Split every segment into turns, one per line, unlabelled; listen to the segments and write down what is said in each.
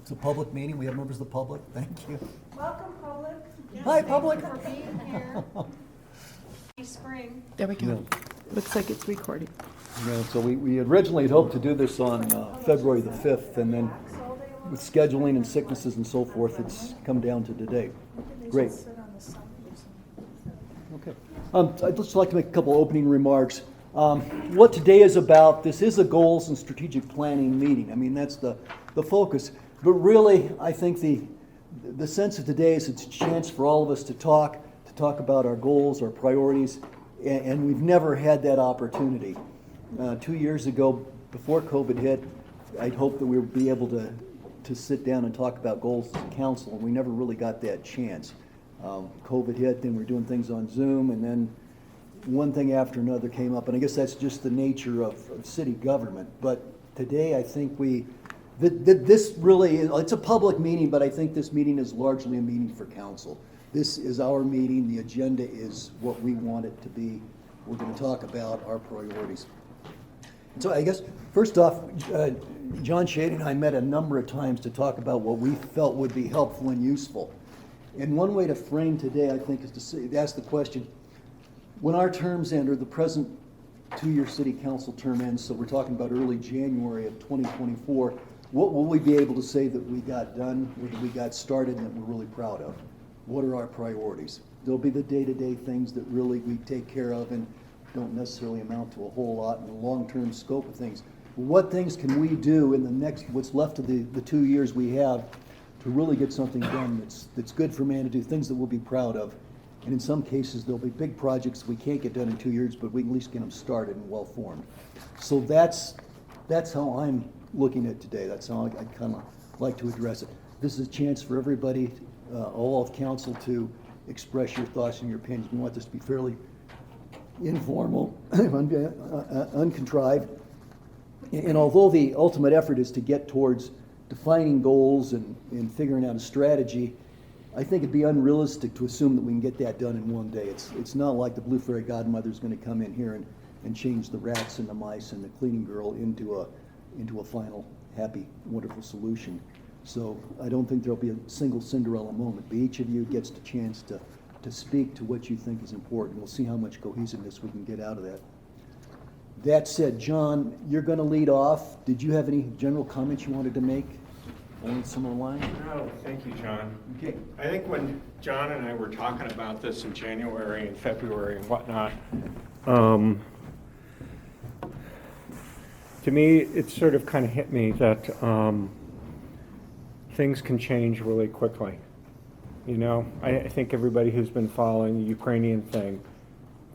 It's a public meeting. We have members of the public. Thank you.
Welcome, public.
Hi, public.
Thank you for being here. Happy spring.
There we go.
Yeah.
Looks like it's recording.
Yeah, so we originally had hoped to do this on February the 5th, and then with scheduling and sicknesses and so forth, it's come down to today. Great. Okay. I'd just like to make a couple opening remarks. What today is about, this is a goals and strategic planning meeting. I mean, that's the focus. But really, I think the sense of today is it's a chance for all of us to talk about our goals, our priorities, and we've never had that opportunity. 2 years ago, before COVID hit, I'd hoped that we would be able to sit down and talk about goals as a council, and we never really got that chance. COVID hit, then we're doing things on Zoom, and then one thing after another came up, and I guess that's just the nature of city government. But today, I think this really is, it's a public meeting, but I think this meeting is largely a meeting for council. This is our meeting. The agenda is what we want it to be. We're going to talk about our priorities. And so I guess, first off, John Shade and I met a number of times to talk about what we felt would be helpful and useful. And one way to frame today, I think, is to ask the question, when our terms end, or the present 2-year city council term ends, so we're talking about early January of 2024, what will we be able to say that we got done, or that we got started, and that we're really proud of? What are our priorities? There'll be the day-to-day things that really we take care of and don't necessarily amount to a whole lot in the long-term scope of things. What things can we do in the next, what's left of the 2 years we have, to really get something done that's good for Manitou, things that we'll be proud of? And in some cases, there'll be big projects we can't get done in 2 years, but we can at least get them started and well-formed. So that's how I'm looking at today. That's how I'd kind of like to address it. This is a chance for everybody, all of council, to express your thoughts and your opinions. We want this to be fairly informal, uncontrived. And although the ultimate effort is to get towards defining goals and figuring out a strategy, I think it'd be unrealistic to assume that we can get that done in one day. It's not like the Blue Fairy Godmother is going to come in here and change the rats and the mice and the cleaning girl into a final, happy, wonderful solution. So I don't think there'll be a single Cinderella moment, but each of you gets the chance to speak to what you think is important. We'll see how much cohesiveness we can get out of that. That said, John, you're going to lead off. Did you have any general comments you wanted to make along similar lines?
No, thank you, John.
Okay.
I think when John and I were talking about this in January and February and whatnot, to me, it sort of kind of hit me that things can change really quickly. You know, I think everybody who's been following the Ukrainian thing,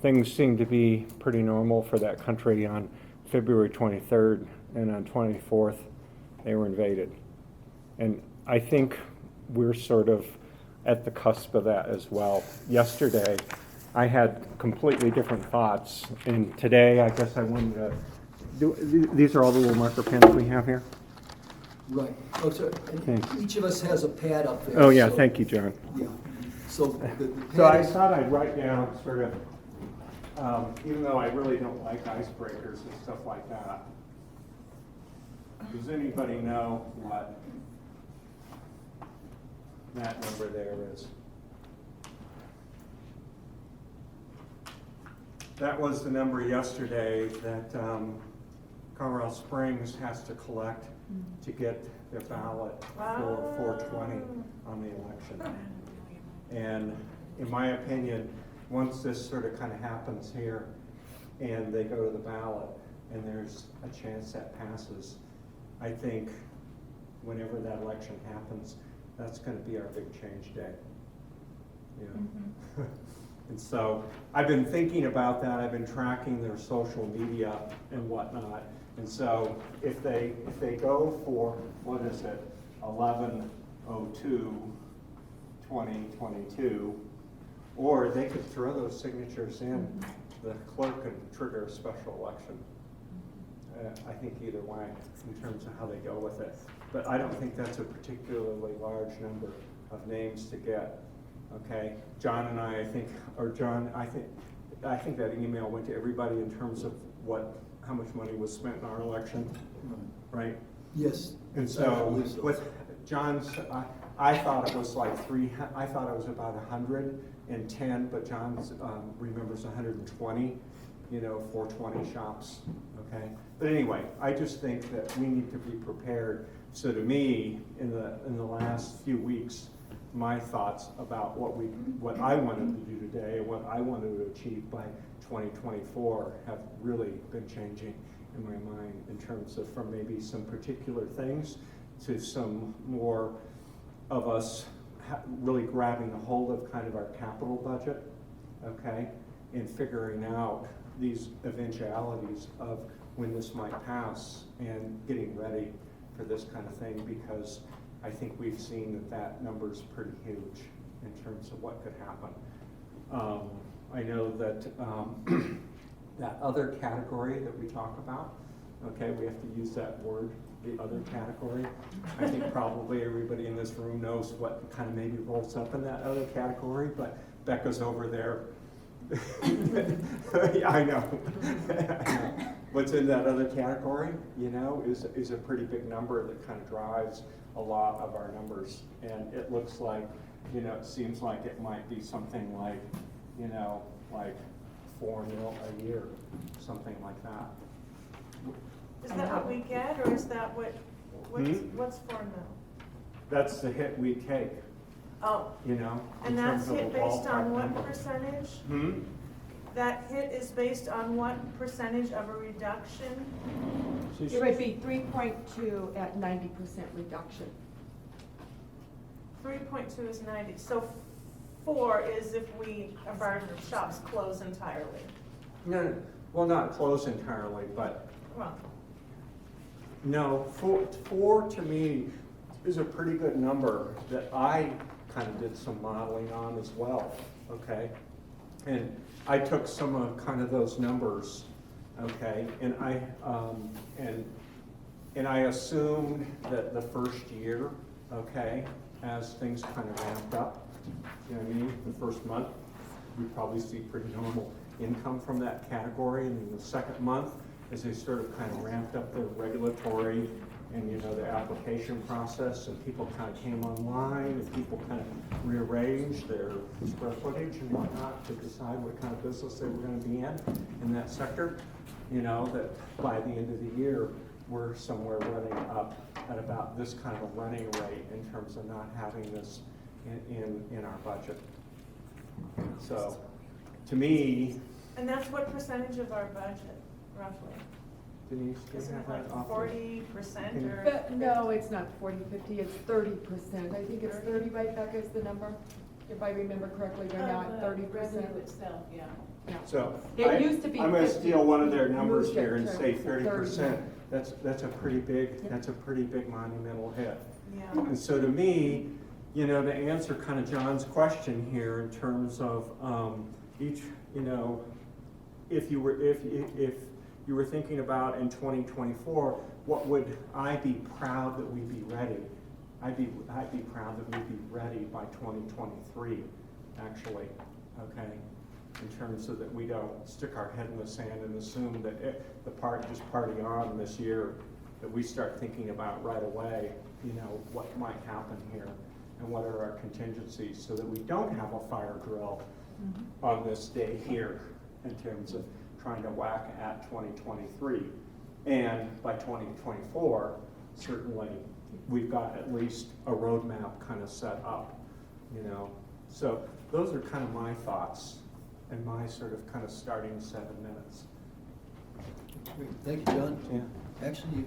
things seem to be pretty normal for that country on February 23rd, and on 24th, they were invaded. And I think we're sort of at the cusp of that as well. Yesterday, I had completely different thoughts, and today, I guess I wanted to do, these are all the little marker pens we have here?
Right. Oh, sorry. And
Okay.
each of us has a pad up there.
Oh, yeah,
so-
thank you, John.
Yeah. So the
So I
pad is,
thought I'd write down sort of, even though I really don't like icebreakers and stuff like that. Does anybody know what that number there is? That was the number yesterday that Colorado Springs has to collect to get their ballot for 420 on the election. And in my opinion, once this sort of kind of happens here and they go to the ballot and there's a chance that passes, I think whenever that election happens, that's going to be our big change day. You know? And so I've been thinking about that. I've been tracking their social media and whatnot. And so if they go for, what is it, 11/02/2022, or they could throw those signatures in, the clerk can trigger a special election. I think either way in terms of how they go with it. But I don't think that's a particularly large number of names to get. Okay, John and I think, or John, I think that email went to everybody in terms of how much money was spent in our election, right?
yes.
And
I
so,
believe so.
John's, I thought it was like I thought it was about 110, but John's remembers 120, 420 shops, okay? But anyway, I just think that we need to be prepared. So to me, in the last few weeks, my thoughts about what I wanted to do today and what I wanted to achieve by 2024 have really been changing in my mind in terms of from maybe some particular things to some more of us really grabbing a hold of kind of our capital budget, okay, and figuring out these eventualities of when this might pass and getting ready for this kind of thing, because I think we've seen that number's pretty huge in terms of what could happen. I know that that other category that we talk about, okay, we have to use that word, the other category. I think probably everybody in this room knows what kind of maybe rolls up in that other category, but Becca's over there. Yeah, I know. What's in that other category, is a pretty big number that kind of drives a lot of our numbers. And it looks like, it seems like it might be something like, like $4 million a year, something like that.
Is that what we get, or is that what's $4 million?
That's the hit we take,
Oh,
in
and
terms
that's
of a
hit based on
ballpark
what
number.
percentage?
Hmm?
That hit is based on what percentage of a reduction?
It would be 3.2 at 90% reduction.
3.2 is 90, so 4 is if our shops close entirely.
No, well, not close entirely, but
Well,
no, four to me is a pretty good number that I kind of did some modeling on as well, okay? And I took some of kind of those numbers, okay, and I assumed that the first year, okay, as things kind of ramped up, you know what I mean, the first month, we probably see pretty normal income from that category, and in the second month, as they sort of kind of ramped up their regulatory and the application process, and people kind of came online, and people kind of rearranged their square footage and whatnot to decide what kind of business they were going to be in that sector, that by the end of the year, we're somewhere running up at about this kind of a running rate in terms of not having this in our budget. So, to me,
and that's what percentage of our budget, roughly?
Denise, do you
Isn't
have
it like
that off?
40% or?
But no, it's not 40, 50, it's 30%. I think it's 30, right, Becca, is the number? If I remember correctly, they're not 30%.
Revenue itself, yeah.
Yeah.
So,
It used to be
I'm gonna
50.
steal one of their numbers
Moved it
here and
to
say
30.
30%. That's a pretty big monumental hit.
Yeah.
And so to me, to answer kind of John's question here in terms of each, if you were thinking about in 2024, what would I be proud that we'd be ready? I'd be proud that we'd be ready by 2023, actually, okay? In terms of that we don't stick our head in the sand and assume that just party on this year, that we start thinking about right away, what might happen here and what are our contingencies, so that we don't have a fire drill on this day here in terms of trying to whack at 2023. And by 2024, certainly, we've got at least a roadmap kind of set up, So those are kind of my thoughts and my sort of kind of starting 7 minutes.
Great. Thank you, John.
Yeah.
Actually,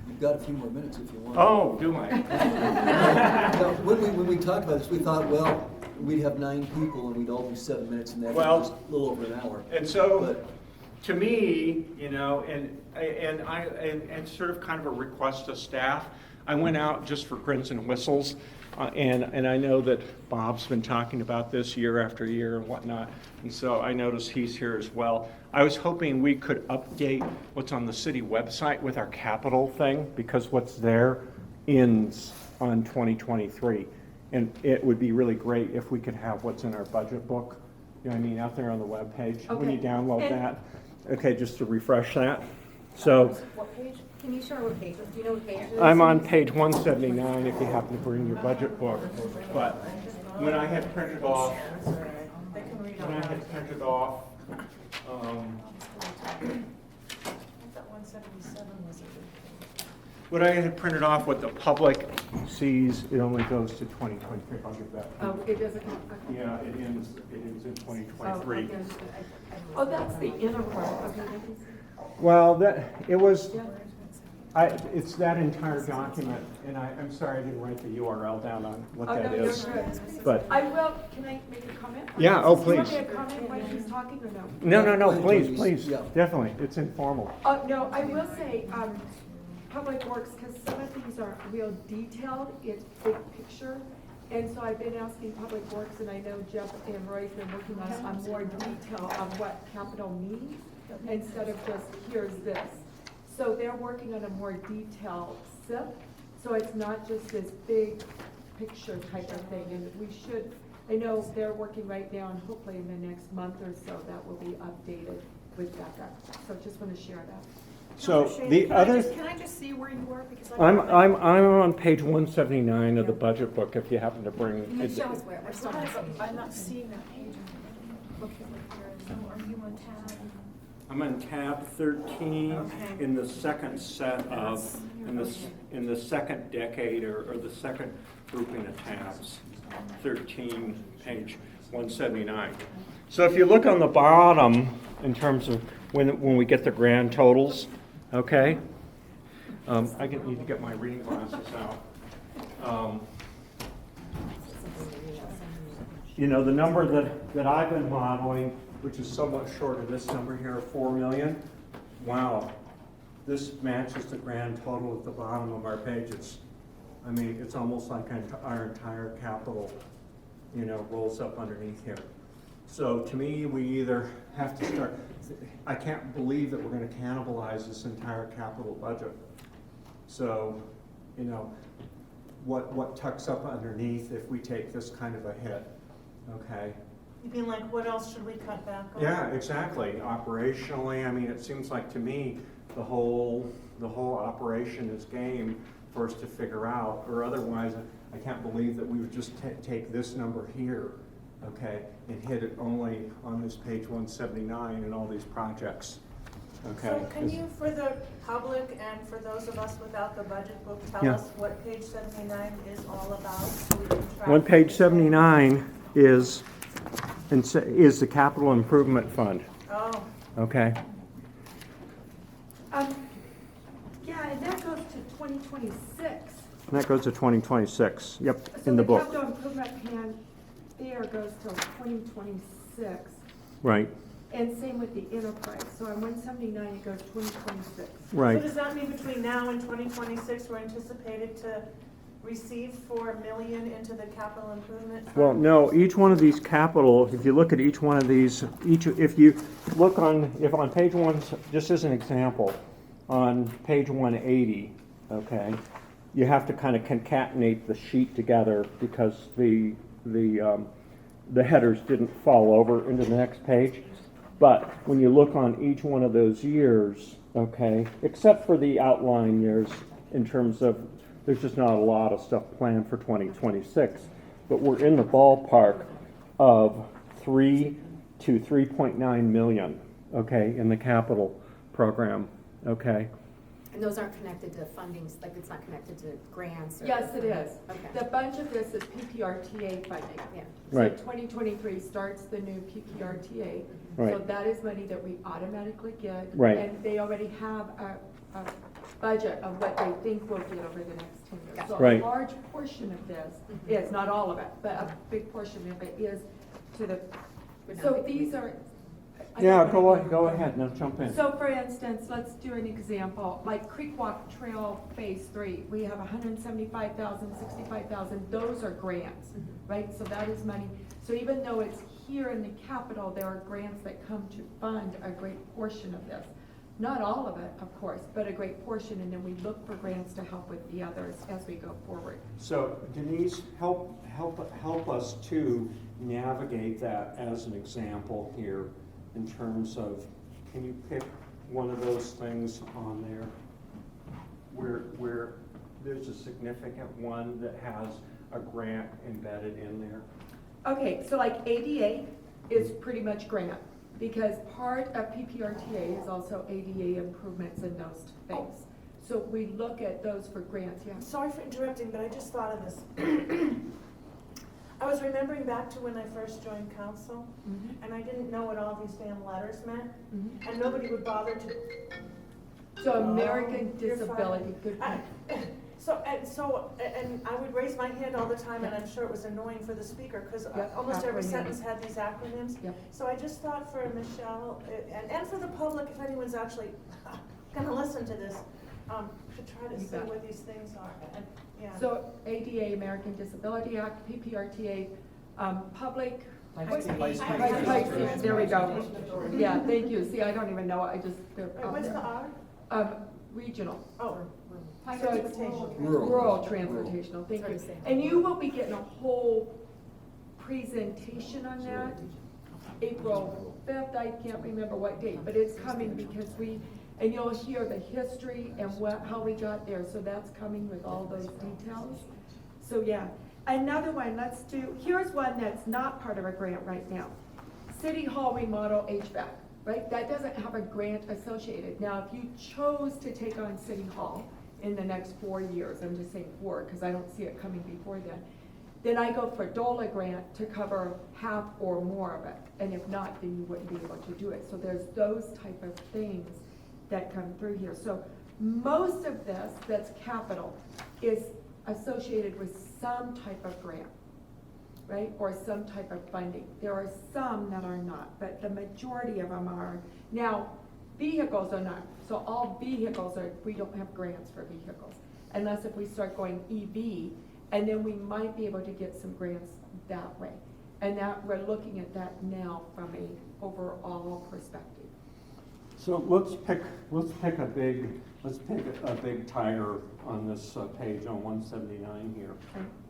you've got a few more minutes if you want.
Oh, do I?
Now, when we talked about this, we thought, well, we'd have 9 people and we'd all do 7 minutes, and that's just a little over an hour.
And so,
But
to me, and sort of kind of a request to staff, I went out just for grins and whistles, and I know that Bob's been talking about this year after year and whatnot, and so I noticed he's here as well. I was hoping we could update what's on the city website with our capital thing, because what's there ends on 2023. And it would be really great if we could have what's in our budget book, out there on the webpage. When you
Okay.
download
And-
that, okay, just to refresh that. So,
What page?
Can you show what page, do you know what page it is?
I'm on page 179 if you happen to bring your budget book. But when I had printed off,
They can read
when I
on
had printed off,
I thought 177 was a good
what I had printed off, what the public sees, it only goes to 2023. I'll give that.
Oh, it doesn't,
Yeah, it ends in 2023.
oh, that's the inner part, okay.
Well, it was,
Yeah.
it's that entire document, and I'm sorry I didn't write the URL down on what
Oh,
that
no, you're
is.
good.
But,
I will, can I make a comment?
Yeah, oh,
Do you want
please.
me to comment while she's talking or no?
no, please,
Yeah.
definitely, it's informal.
No, I will say, Public Works, because some of these are real detailed, it's big picture. And so I've been asking Public Works, and I know Jeff and Roy's been working on more detail of what capital means, instead of just, here's this. So they're working on a more detailed SIP, so it's not just this big picture type of thing. And we should, I know they're working right now, and hopefully in the next month or so, that will be updated with that. So just want to share that.
So the other,
Can I just see where you were, because
I'm on page 179 of the budget book, if you happen to bring.
Can you show us where, we're still missing.
I'm not seeing that page. So are you on tab?
I'm on tab 13
Okay.
in the second set of, in the second decade or the second grouping of tabs, 13, page 179. So if you look on the bottom in terms of when we get the grand totals, okay? I need to get my reading glasses out. You know, the number that I've been modeling, which is somewhat short of this number here, 4 million. Wow, this matches the grand total at the bottom of our pages. I mean, it's almost like our entire capital, you know, rolls up underneath here. So to me, we either have to start, I can't believe that we're gonna cannibalize this entire capital budget. So, you know, what tucks up underneath if we take this kind of a hit, okay?
You mean like, what else should we cut back on?
Yeah, exactly. Operationally, I mean, it seems like to me, the whole operation is game for us to figure out, or otherwise, I can't believe that we would just take this number here, okay, and hit it only on this page 179 and all these projects, okay?
So can you, for the public and for those of us without the budget book, tell
Yeah.
us what page 79 is all about? So we can track
On page
it?
79 is the capital improvement fund,
Oh,
okay?
Yeah, and that goes to 2026.
And that goes to 2026, yep, in the book,
So the capital improvement plan there goes till 2026,
right,
and same with the enterprise. So on 179, it goes 2026.
so
right.
does that mean between now and 2026, we're anticipated to receive 4 million into the capital improvement fund?
Well, no, each one of these capital, if you look at each one of these, if you look on page one, just as an example, on page 180, okay, you have to kind of concatenate the sheet together because the headers didn't fall over into the next page. But when you look on each one of those years, okay, except for the outline years in terms of there's just not a lot of stuff planned for 2026, but we're in the ballpark of 3 to 3.9 million, okay, in the capital program, okay?
And those aren't connected to fundings, like it's not connected to grants or?
Yes, it is.
Okay.
The bunch of this is PPRTA funding.
Yeah.
Right.
So 2023 starts the new PPRTA. So
Right.
that is money that we automatically get.
Right.
And they already have a budget of what they think we'll get over the next 10 years. So
Right.
a large portion of this is, not all of it, but a big portion of it is to the, so these are. I
Yeah,
don't wanna
go ahead, now jump in.
So for instance, let's do an example, like Creek Walk Trail Phase 3, we have 175,000, 65,000, those are grants, right? So that is money. So even though it's here in the capital, there are grants that come to fund a great portion of this. Not all of it, of course, but a great portion, and then we look for grants to help with the others as we go forward.
So Denise, help us to navigate that as an example here in terms of, can you pick one of those things on there? where there's a significant one that has a grant embedded in there?
Okay, so like ADA is pretty much grant, because part of PPRTA is also ADA improvements and those things. So we look at those for grants, yeah.
Sorry for interrupting, but I just thought of this. I was remembering back to when I first joined council,
Mhm.
and I didn't know what all these damn letters meant,
Mhm.
and nobody would bother to.
So American
You're fine.
Disability, good point.
And I would raise my hand all the time, and I'm sure it was annoying for the speaker, because
Yep,
almost every
acronyms.
sentence had these acronyms.
Yep.
So I just thought for Michelle, and for the public, if anyone's actually gonna listen to this, to try to
You
see
bet.
what these things are, and, yeah.
So ADA, American Disability Act, PPRTA, public.
High speed.
High speed, there we go. Yeah, thank you. See, I don't even know, I just, they're
Wait,
out
what's the
there.
R?
Regional.
Oh,
So it's
transportation.
rural transportational, thank
Sorry
you.
to say.
And you will be getting a whole presentation on that, April 5th, I can't remember what date, but it's coming because and you'll hear the history and how we got there, so that's coming with all those details. So yeah, another one, here's one that's not part of a grant right now. City Hall remodel HVAC, right? That doesn't have a grant associated. Now, if you chose to take on City Hall in the next 4 years, I'm just saying 4, because I don't see it coming before then I go for DOLA grant to cover half or more of it. And if not, then you wouldn't be able to do it. So there's those type of things that come through here. So most of this that's capital is associated with some type of grant, right? Or some type of funding. There are some that are not, but the majority of them are. Now, vehicles are not. So all vehicles we don't have grants for vehicles. Unless if we start going EV, and then we might be able to get some grants that way. And that we're looking at that now from a overall perspective.
So let's pick a big tiger on this page on 179 here.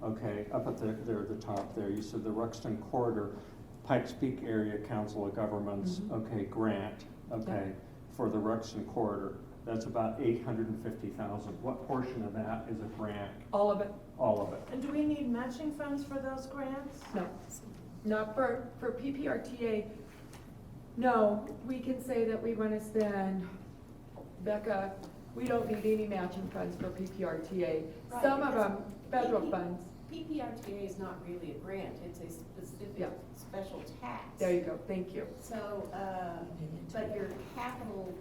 Okay, up at the top there, you said the Ruxton Corridor, Pikes Peak Area Council of Governments, okay, grant, okay, for the Ruxton Corridor. That's about 850,000. What portion of that is a grant?
All of it?
All of it.
And do we need matching funds for those grants?
No, not for PPRTA. No, we can say that we want to spend, Becca, we don't need any matching funds for PPRTA.
Right,
Some of
because
them, federal
PP
funds.
PPRTA is not really a grant, it's a specific
Yeah.
special tax.
There you go, thank you.
So, but your capital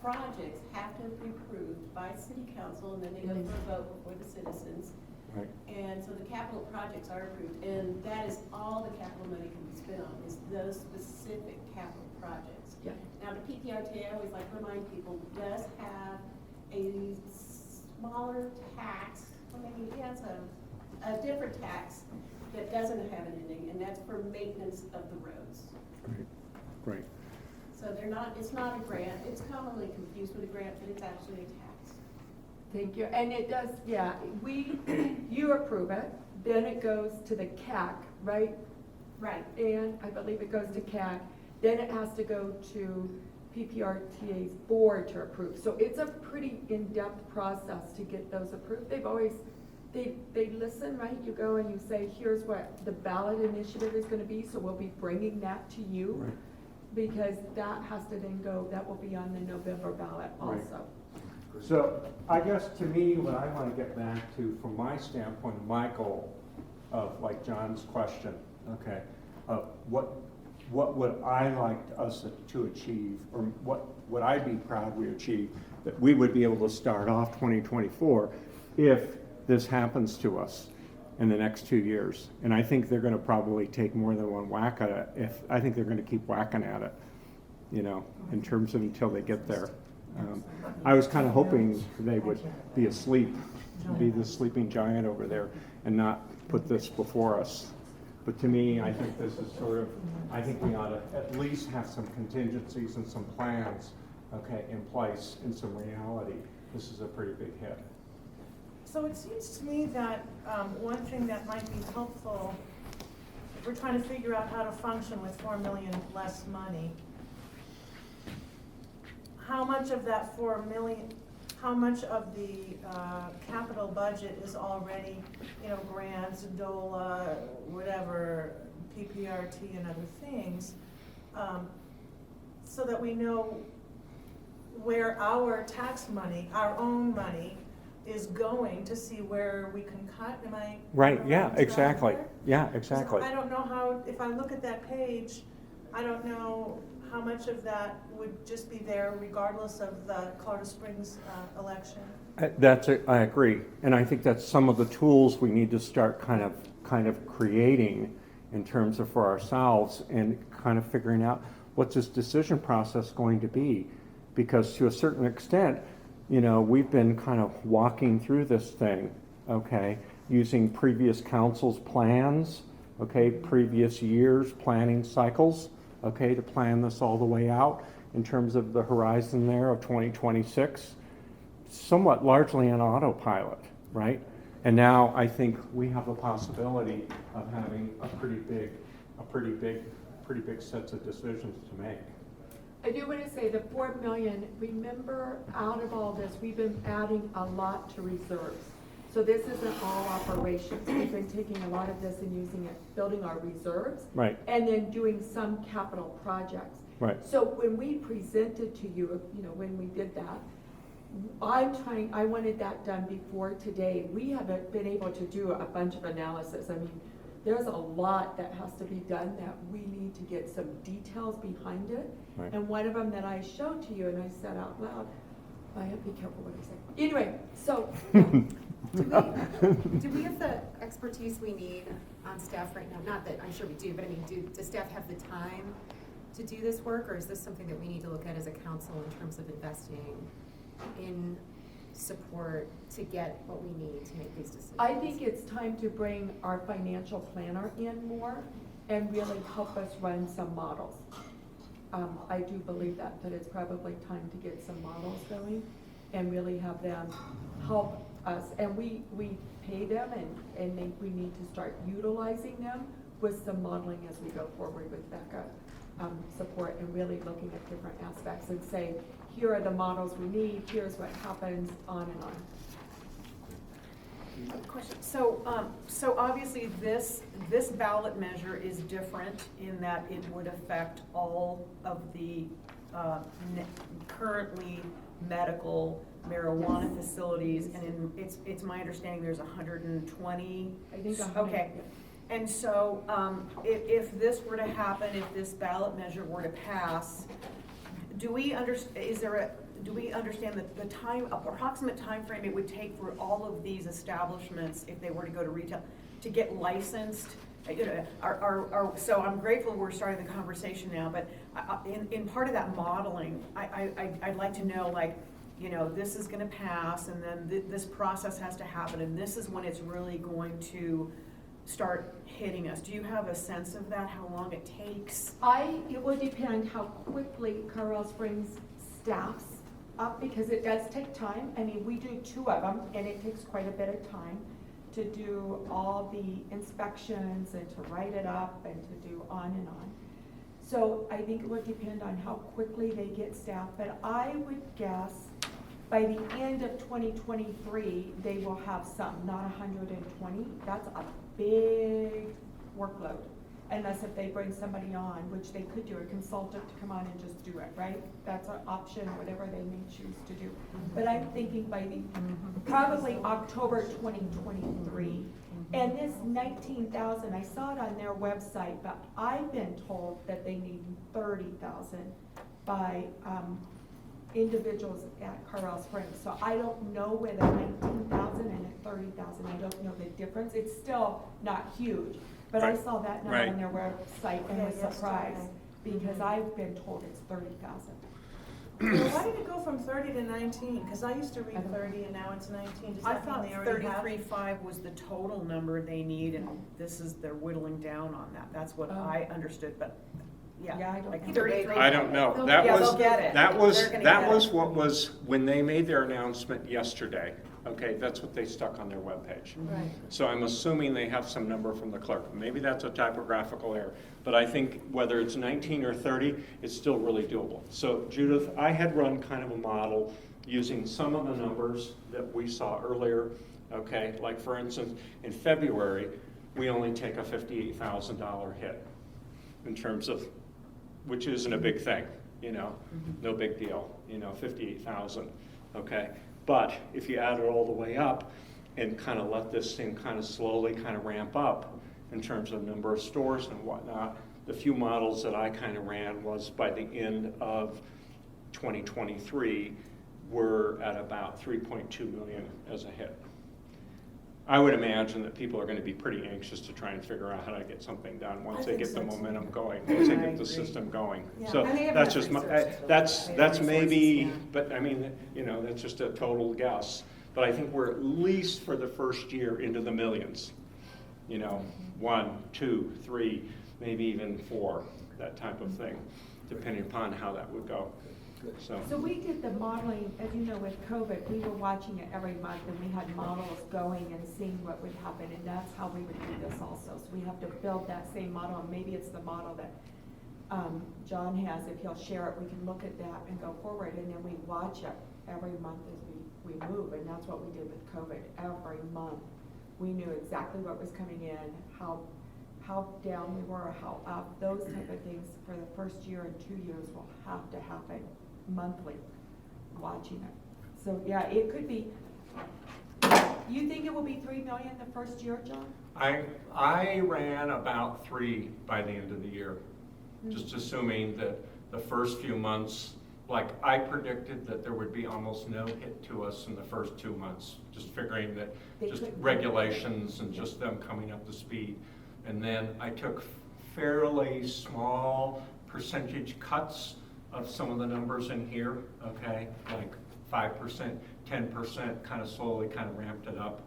projects have to be approved by city council, and then they go for a vote before the citizens.
Right.
And so the capital projects are approved, and that is all the capital money can be spent on, is those specific capital projects.
Yeah.
Now, the PPRTA, I always like to remind people, does have a smaller tax, well, maybe, yeah, it's a different tax that doesn't have an ending, and that's for maintenance of the roads.
Right.
So it's not a grant, it's commonly confused with a grant, but it's actually a tax.
Thank you. And it does, yeah, you approve it, then it goes to the CAC, right?
Right.
And I believe it goes to CAC, then it has to go to PPRTA's board to approve. So it's a pretty in-depth process to get those approved. They listen, right? You go and you say, here's what the ballot initiative is gonna be, so we'll be bringing that to you.
Right.
Because that has to then go, that will be on the November ballot
Right.
also.
So I guess to me, what I want to get back to, from my standpoint, my goal of like John's question, okay, what would I like us to achieve, or what would I be proud we achieve, that we would be able to start off 2024 if this happens to us in the next 2 years. And I think they're going to probably take more than one whack at it. I think they're going to keep whacking at it, you know, in terms of until they get there. I was kind of hoping they would be asleep, be the sleeping giant over there, and not put this before us. But to me, I think this is I think we ought to at least have some contingencies and some plans, okay, in place, and some reality. This is a pretty big hit.
So it seems to me that one thing that might be helpful, if we're trying to figure out how to function with 4 million less money, how much of that 4 million, how much of the capital budget is already, grants, DOLA, whatever, PPRT and other things, so that we know where our tax money, our own money, is going to see where we can cut. Am I?
Right,
on the
yeah,
right track
exactly.
there?
Yeah, exactly.
I don't know how, if I look at that page, I don't know how much of that would just be there regardless of the Colorado Springs election.
I agree, and I think that's some of the tools we need to start kind of creating in terms of for ourselves, and kind of figuring out what's this decision process going to be, because to a certain extent, we've been kind of walking through this thing, okay, using previous council's plans, okay, previous years' planning cycles, okay, to plan this all the way out in terms of the horizon there of 2026, somewhat largely on autopilot, right? And now I think we have a possibility of having a pretty big sets of decisions to make.
I do want to say the 4 million, remember, out of all this, we've been adding a lot to reserves. So this isn't all operations. We've been taking a lot of this and using it, building our reserves.
Right.
And then doing some capital projects.
Right.
So when we presented to you, when we did that, I wanted that done before today. We haven't been able to do a bunch of analysis. I mean, there's a lot that has to be done that we need to get some details behind it.
Right.
And one of them that I showed to you and I said out loud, I have to be careful what I say. Anyway, so.
Do we have the expertise we need on staff right now? Not that I'm sure we do, but I mean, does staff have the time to do this work, or is this something that we need to look at as a council in terms of investing in support to get what we need to make these decisions?
I think it's time to bring our financial planner in more and really help us run some models. I do believe that it's probably time to get some models going and really have them help us. And we pay them, and we need to start utilizing them with some modeling as we go forward with Becca support, and really looking at different aspects and say, here are the models we need, here's what happens, on and on.
Question. So obviously this ballot measure is different in that it would affect all of the currently medical marijuana facilities, and it's my understanding there's 120.
I think 100,
okay.
yeah.
And so if this were to happen, if this ballot measure were to pass, do we understand that the approximate time frame it would take for all of these establishments, if they were to go to retail, to get licensed? So I'm grateful we're starting the conversation now, but in part of that modeling, I'd like to know, this is going to pass, and then this process has to happen, and this is when it's really going to start hitting us. Do you have a sense of that, how long it takes?
It would depend how quickly Colorado Springs staffs up, because it does take time. I mean, we do 2 of them, and it takes quite a bit of time to do all the inspections and to write it up and to do on and on. So I think it would depend on how quickly they get staff, but I would guess by the end of 2023, they will have some, not 120. That's a big workload, unless if they bring somebody on, which they could do, a consultant to come on and just do it, right? That's an option, whatever they may choose to do. But I'm thinking by the, probably October 2023. And this 19,000, I saw it on their website, but I've been told that they need 30,000 by individuals at Colorado Springs. So I don't know where the 19,000 and the 30,000, I don't know the difference. It's still not huge, but I saw that number on their website and was surprised, because I've been told it's 30,000.
Well, why did it go from 30 to 19? Because I used to read 30 and now it's 19. Does
I
that mean
thought
they already have?
33.5 was the total number they need, and they're whittling down on that. That's what I understood, but
Yeah, I don't know.
33.
I don't know.
They'll
they'll get it.
That was
They're gonna get it.
what was, when they made their announcement yesterday, okay, that's what they stuck on their webpage.
Right.
So I'm assuming they have some number from the clerk. Maybe that's a typographical error, but I think whether it's 19 or 30, it's still really doable. So Judith, I had run kind of a model using some of the numbers that we saw earlier, okay? Like for instance, in February, we only take a $58,000 hit in terms of, which isn't a big thing, you know, no big deal, you know, 58,000, okay? But if you add it all the way up and kind of let this thing kind of slowly kind of ramp up in terms of number of stores and whatnot, the few models that I kind of ran was by the end of 2023, we're at about 3.2 million as a hit. I would imagine that people are going to be pretty anxious to try and figure out how to get something done once they get the momentum going, once they get the system going.
Yeah.
So
And they have
that's
enough
just my,
resources to
that's
They have resources,
maybe,
yeah.
but I mean, you know, that's just a total guess. But I think we're at least for the first year into the millions. You know, 1, 2, 3, maybe even 4, that type of thing, depending upon how that would go.
So we did the modeling, as you know, with COVID, we were watching it every month and we had models going and seeing what would happen, and that's how we would do this also. So we have to build that same model, and maybe it's the model that John has. If he'll share it, we can look at that and go forward, and then we watch it every month as we move, and that's what we did with COVID. Every month, we knew exactly what was coming in, how down we were, how up. Those type of things for the first year and 2 years will have to happen monthly, watching it. So yeah, it could be. You think it will be 3 million the first year, John?
I ran about 3 by the end of the year, just assuming that the first few months, like I predicted that there would be almost no hit to us in the first 2 months, just figuring that just regulations and just them coming up to speed. And then I took fairly small percentage cuts of some of the numbers in here, okay? Like 5%, 10%, kind of slowly kind of ramped it up,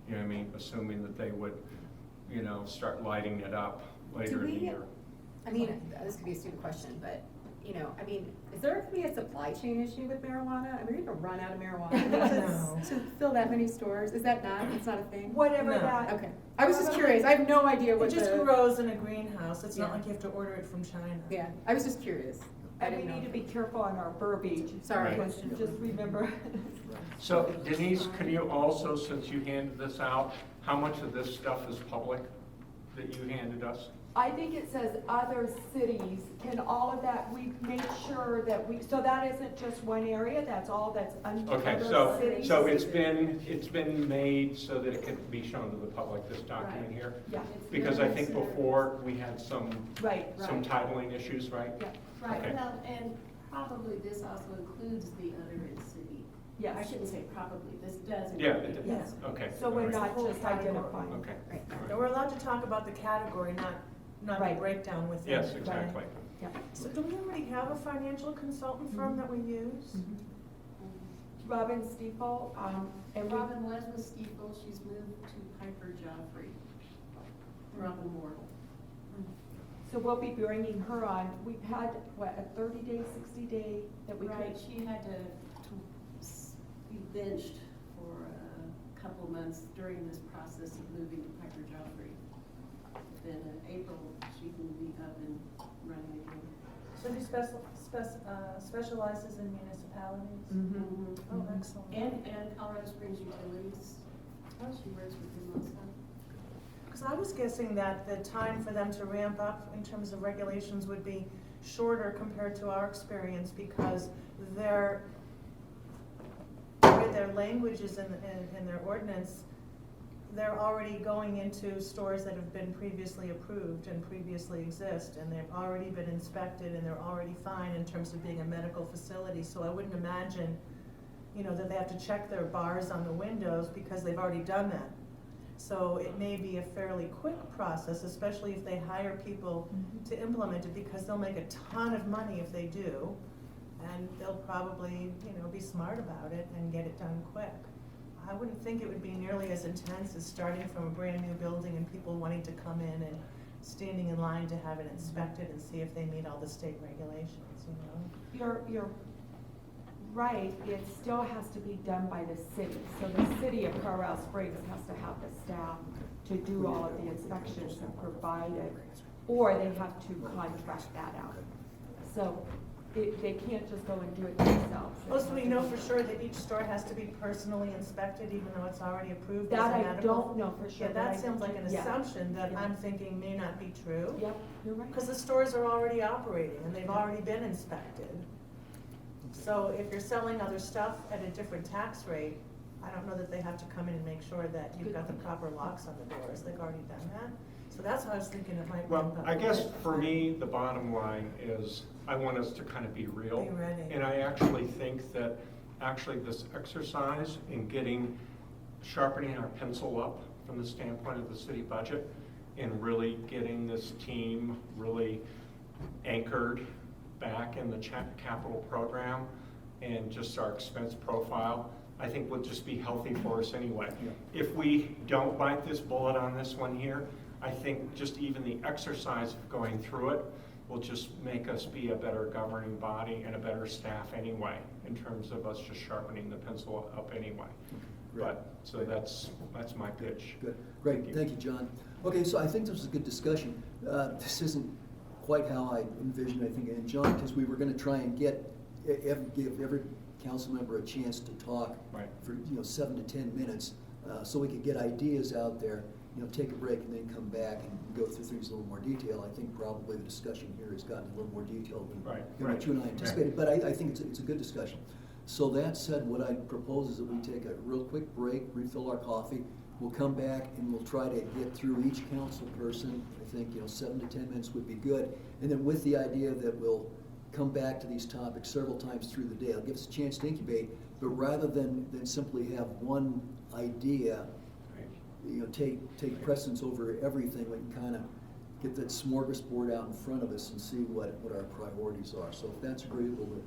you know what I mean? Assuming that they would, you know, start lighting it up later in the year.
I mean, this could be a stupid question, but, you know, I mean, is there going to be a supply chain issue with marijuana? I mean, are we going to run out of marijuana
No.
to fill that many stores? Is that not, it's not a thing?
Whatever
No.
that.
Okay, I was just curious, I have no idea what
It just
the,
grows in a greenhouse, it's not
Yeah.
like you have to order it from China.
yeah, I was just curious. I
And we
didn't
need
know.
to be careful on our verbiage.
Sorry.
Because just remember.
So Denise, can you also, since you handed this out, how much of this stuff is public that you handed us?
I think it says other cities, can all of that, we make sure that so that isn't just one area, that's all that's under
Okay,
other cities.
so it's been made so that it could be shown to the public, this document here?
Yeah,
Because I think before we had some
right,
titling issues, right?
yeah,
Right,
Okay.
well, and probably this also includes the other in city. I
yes.
shouldn't say probably, this does
Yeah,
include
it
it.
Yes.
Okay.
So we're
all right.
not just identifying.
Okay.
Right.
And we're allowed to talk about the category, not the
Right.
breakdown within.
Yes,
it.
exactly.
Yeah.
So do we already have a financial consultant firm that we use?
Robin Stiefel, and we,
Robin was with Steeple, she's moved to Piper Joffrey. Robin Moore.
so we'll be bringing her on. We've had, what, a 30-day, 60-day that we
Right,
could.
she had to be benched for a couple months during this process of moving to Piper Joffrey. Then in April, she can be up and running again.
So he specializes in municipalities?
Mhm.
Oh, excellent.
And Colorado Springs Utilities, she works with them also.
Because I was guessing that the time for them to ramp up in terms of regulations would be shorter compared to our experience because their language is in their ordinance, they're already going into stores that have been previously approved and previously exist, and they've already been inspected, and they're already fine in terms of being a medical facility. So I wouldn't imagine, that they have to check their bars on the windows because they've already done that. So it may be a fairly quick process, especially if they hire people to implement it, because they'll make a ton of money if they do, and they'll probably, be smart about it and get it done quick. I wouldn't think it would be nearly as intense as starting from a brand new building and people wanting to come in and standing in line to have it inspected and see if they meet all the state regulations,
You're right, it still has to be done by the city. So the city of Colorado Springs has to have the staff to do all of the inspections and provide it, or they have to contract that out. So they can't just go and do it themselves.
Oh, so we know for sure that each store has to be personally inspected even though it's already approved as
That
a
I
medical?
don't know for sure.
Yeah,
but I-
that sounds like an
yeah.
assumption that
Yeah.
I'm thinking may not be true.
Yep, you're right.
Because the stores are already operating and they've already been inspected. So if you're selling other stuff at a different tax rate, I don't know that they have to come in and make sure that you've got the proper locks on the doors. They've already done that. So that's what I was thinking it might be.
Well,
about.
I guess for me, the bottom line is, I want us to kind of be real.
Be ready.
And I actually think that, actually this exercise in sharpening our pencil up from the standpoint of the city budget, and really getting this team really anchored back in the capital program and just our expense profile, I think would just be healthy for us anyway.
Yeah.
If we don't bite this bullet on this one here, I think just even the exercise of going through it will just make us be a better governing body and a better staff anyway, in terms of us just sharpening the pencil up anyway.
Great.
But, so that's my pitch.
Good, great, thank you, John. Okay, so I think this was a good discussion. This isn't quite how I envisioned, I think, and John, because we were gonna try and give every council member a chance to talk
Right.
for, 7 to 10 minutes, so we could get ideas out there, take a break and then come back and go through things in a little more detail. I think probably the discussion here has gotten a little more detailed than what you and I anticipated, but I think it's a good discussion. So that said, what I propose is that we take a real quick break, refill our coffee. We'll come back and we'll try to get through each council person. I think, 7 to 10 minutes would be good. And then with the idea that we'll come back to these topics several times through the day. It'll give us a chance to incubate, but rather than simply have one idea, take precedence over everything, we can kind of get that smorgasbord out in front of us and see what our priorities are. So if that's agreeable, the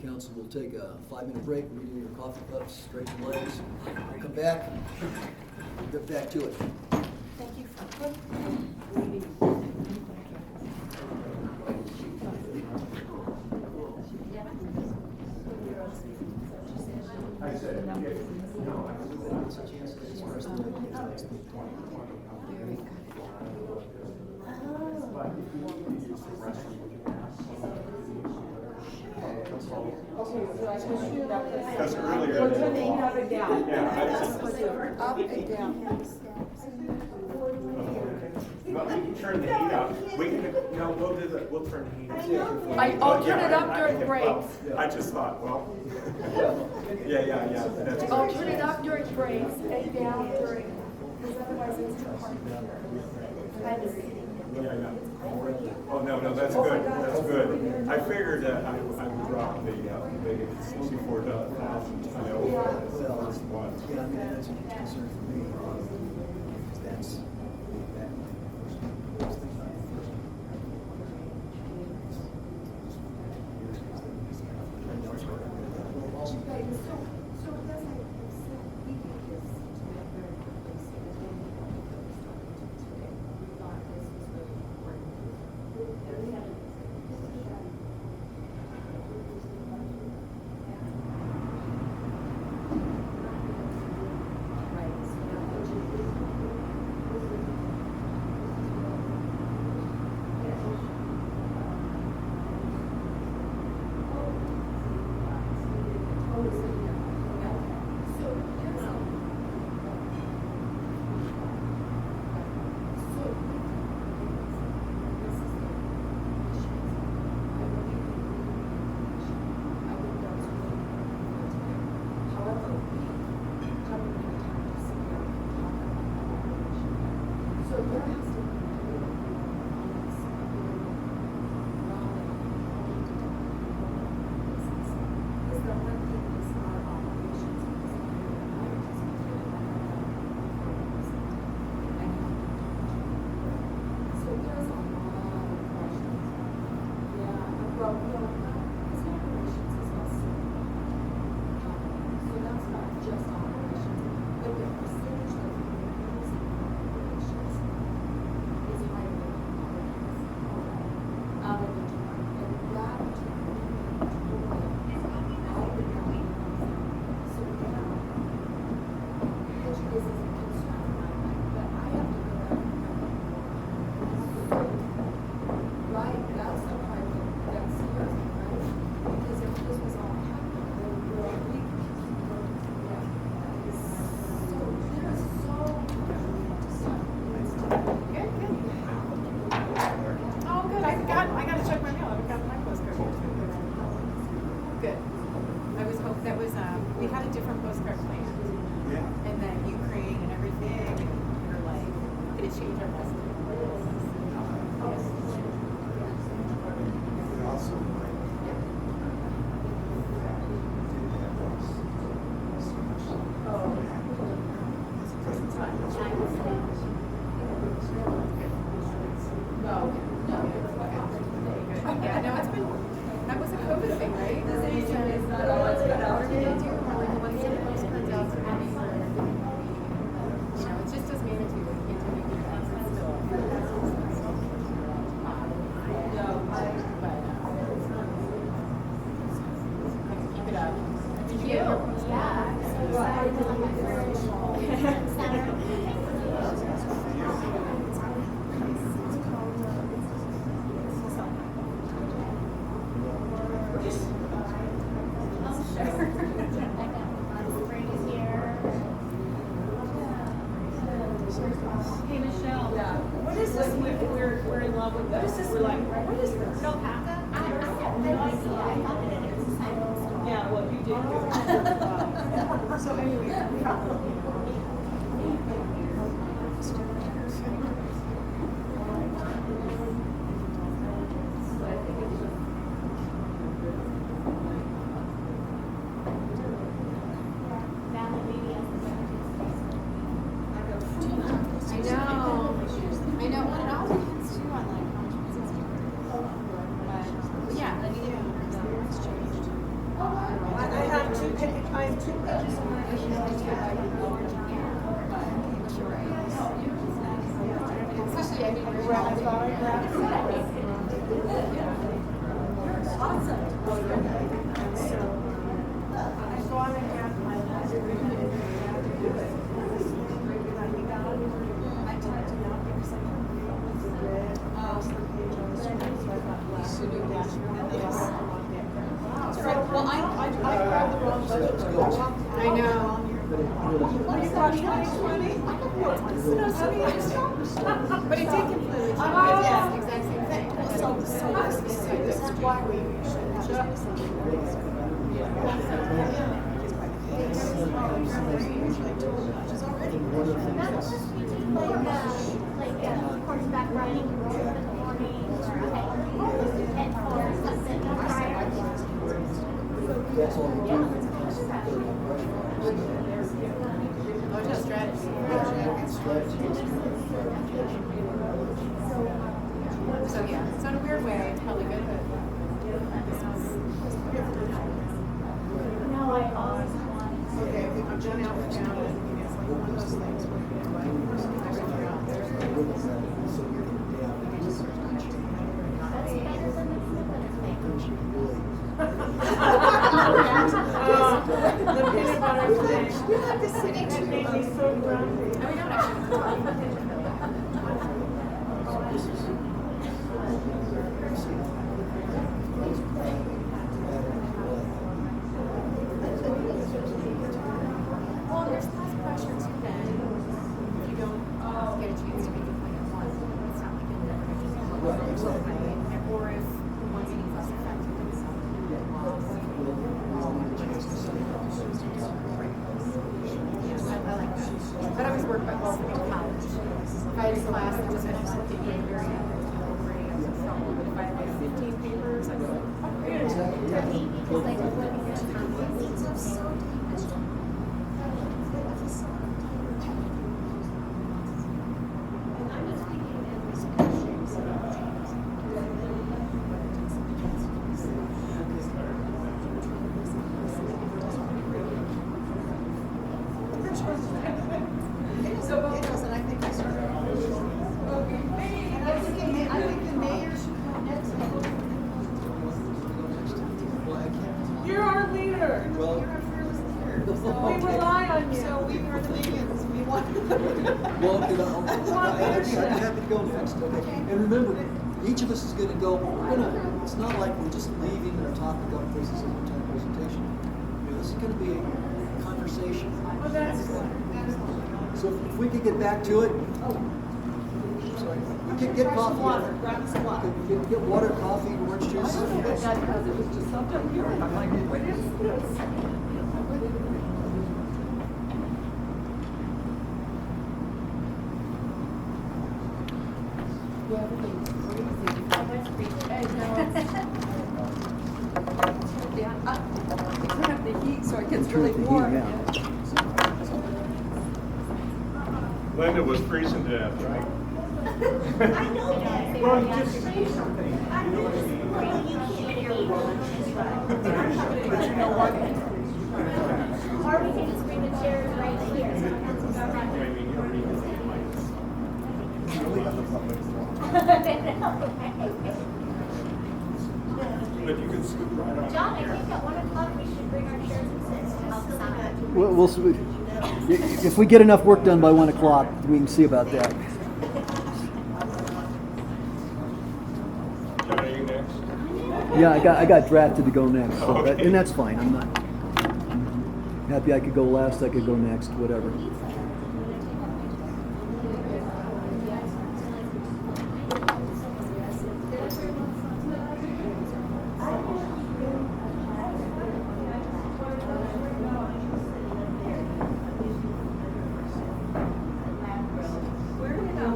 council will take a 5-minute break, read your coffee cups, stretch your legs, we'll come back, we'll get back to it.
Thank you for leaving.
Because earlier.
We're turning it up and down.
Up and down.
Well, we can turn the heat up. We can, we'll do that, we'll turn the heat up.
I'll turn it up during
Well,
breaks.
I just thought, well, yeah, that's
I'll
great.
turn it up during breaks and down during, because otherwise it's too hard to hear.
Yeah. Oh, no, that's good, that's good. I figured that I would drop the 64,000 ton over as the first one.
Yeah, I mean, that's a concern for me, because that's that.
to change our message. Yeah, no, it's been, that was a COVID thing, right? It's not all it's been out. What are we gonna do? We're like the ones that post turns out to be for, you know, it's just as Manitou, we can't do anything else, it's still. Keep it up. Did you get your post?
Hey, Michelle.
Yeah. What is this? We're in love with this. We're like, what is this?
Alpaca?
I have no idea. I thought that it was a
Yeah, well, you did good. So anyway.
I know, and it all depends too on like how much business you but yeah, it's changed.
I have two pages on my
Especially, I think we're
Well, I grabbed the wrong version.
I know.
What you got, 2020?
But it did completely change.
Oh.
Yes, exact same thing.
This is why we should have
like horseback riding in the morning or something.
That's all we do.
Oh, it's just strategy. So yeah, so in a weird way, it's probably good, but
No, I always want.
Okay, I've done out for town, and it's like one of those things where you're like, I figure out there's
That's better than the thing.
the peanut butter thing. That made me so grumpy.
I mean, not actually. Well, there's less pressure too then, if you don't get a chance to make a point at once. It's not like you'll never get to know
Right, exactly.
or if one meeting's less effective than some. Yeah, I like that. But I always work by both in college. If I had a class that was meant to be very appropriate, I was in trouble. But if I had like 15 papers, I'd be like, oh, great.
Because I was living in a
You're our leader.
Well,
You're our fearless leader. We rely on you. So we are the vegans. We want.
well, you know, I'd be happy to go and fix it, okay? And remember, each of us is gonna go, it's not like we're just leaving our topic up for this is a one-time presentation. You know, this is gonna be a conversation.
Oh, that's good. That's good.
So if we could get back to it. Sorry. We can get
Grab
coffee.
some water. Grab some water.
Get water, coffee, orange juice.
Because it was just something here. I'm like, what is this?
was freezing to death, right?
I know that.
Well, you just say something.
I
You know what I
just,
mean?
you can't hear me.
But you know what?
Or we can just bring the chairs right here.
I mean, you're reading but you can scoot right on.
John, I think at 1 o'clock we should bring our chairs and sit outside.
If we get enough work done by 1 o'clock, we can see about that.
John, are you next?
Yeah, I got drafted to go next, so
Okay.
and that's fine. I'm not happy I could go last, I could go next, whatever.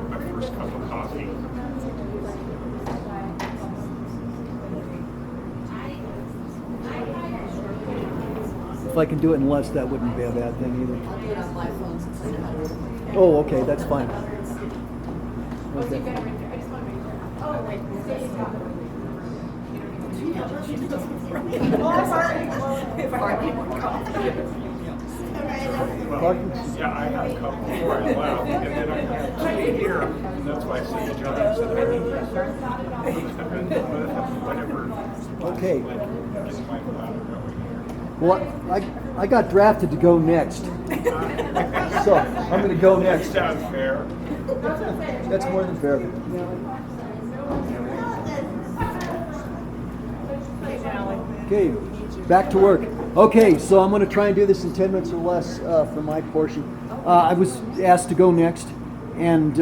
My first cup of coffee.
If I can do it in less, that wouldn't be a bad thing either.
I'll do it on my phone since I know how to work it.
Oh, okay, that's fine. Okay.
Yeah, I had a cup before I left, and then I had two here, and that's why I said to John, I said, whatever.
Okay.
Get my bladder going here.
Well, I got drafted to go next, so I'm going to go next.
Sounds fair.
That's more than fair. Okay, back to work. Okay, so I'm going to try and do this in 10 minutes or less for my portion. I was asked to go next, and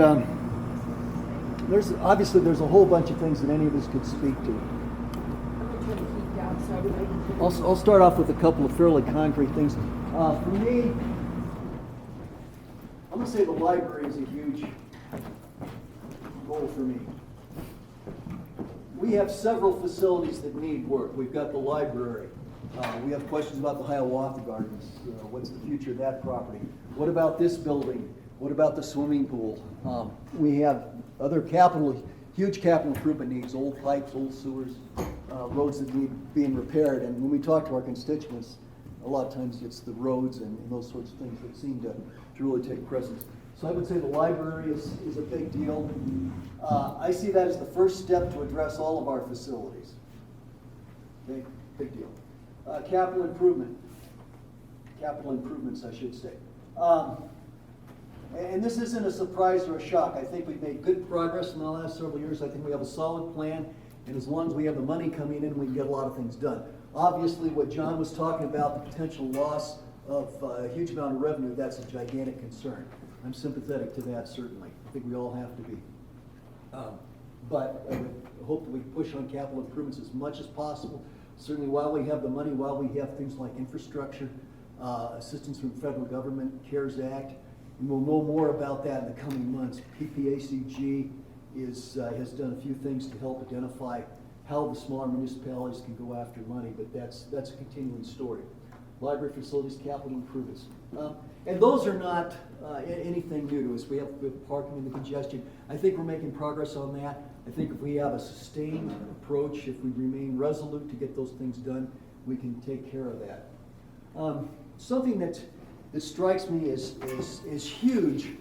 there's a whole bunch of things that any of us could speak to. I'll start off with a couple of fairly concrete things. For me, I'm going to say the library is a huge goal for me. We have several facilities that need work. We've got the library. We have questions about the Hiawatha Gardens. What's the future of that property? What about this building? What about the swimming pool? We have other huge capital improvement needs, old pipes, old sewers, roads that need being repaired. And when we talk to our constituents, a lot of times it's the roads and those sorts of things that seem to really take precedence. So I would say the library is a big deal. I see that as the first step to address all of our facilities. Okay, big deal. Capital improvements, I should say. And this isn't a surprise or a shock. I think we've made good progress in the last several years. I think we have a solid plan, and as long as we have the money coming in, we can get a lot of things done. Obviously, what John was talking about, the potential loss of a huge amount of revenue, that's a gigantic concern. I'm sympathetic to that, certainly. I think we all have to be. But I would hope that we push on capital improvements as much as possible. Certainly while we have the money, while we have things like infrastructure, assistance from the federal government, CARES Act, and we'll know more about that in the coming months. PPACG has done a few things to help identify how the smaller municipalities can go after money, but that's a continuing story. Library facilities, capital improvements. And those are not anything new to us. We have parking and the congestion. I think we're making progress on that. I think if we have a sustained approach, if we remain resolute to get those things done, we can take care of that. Something that strikes me as huge,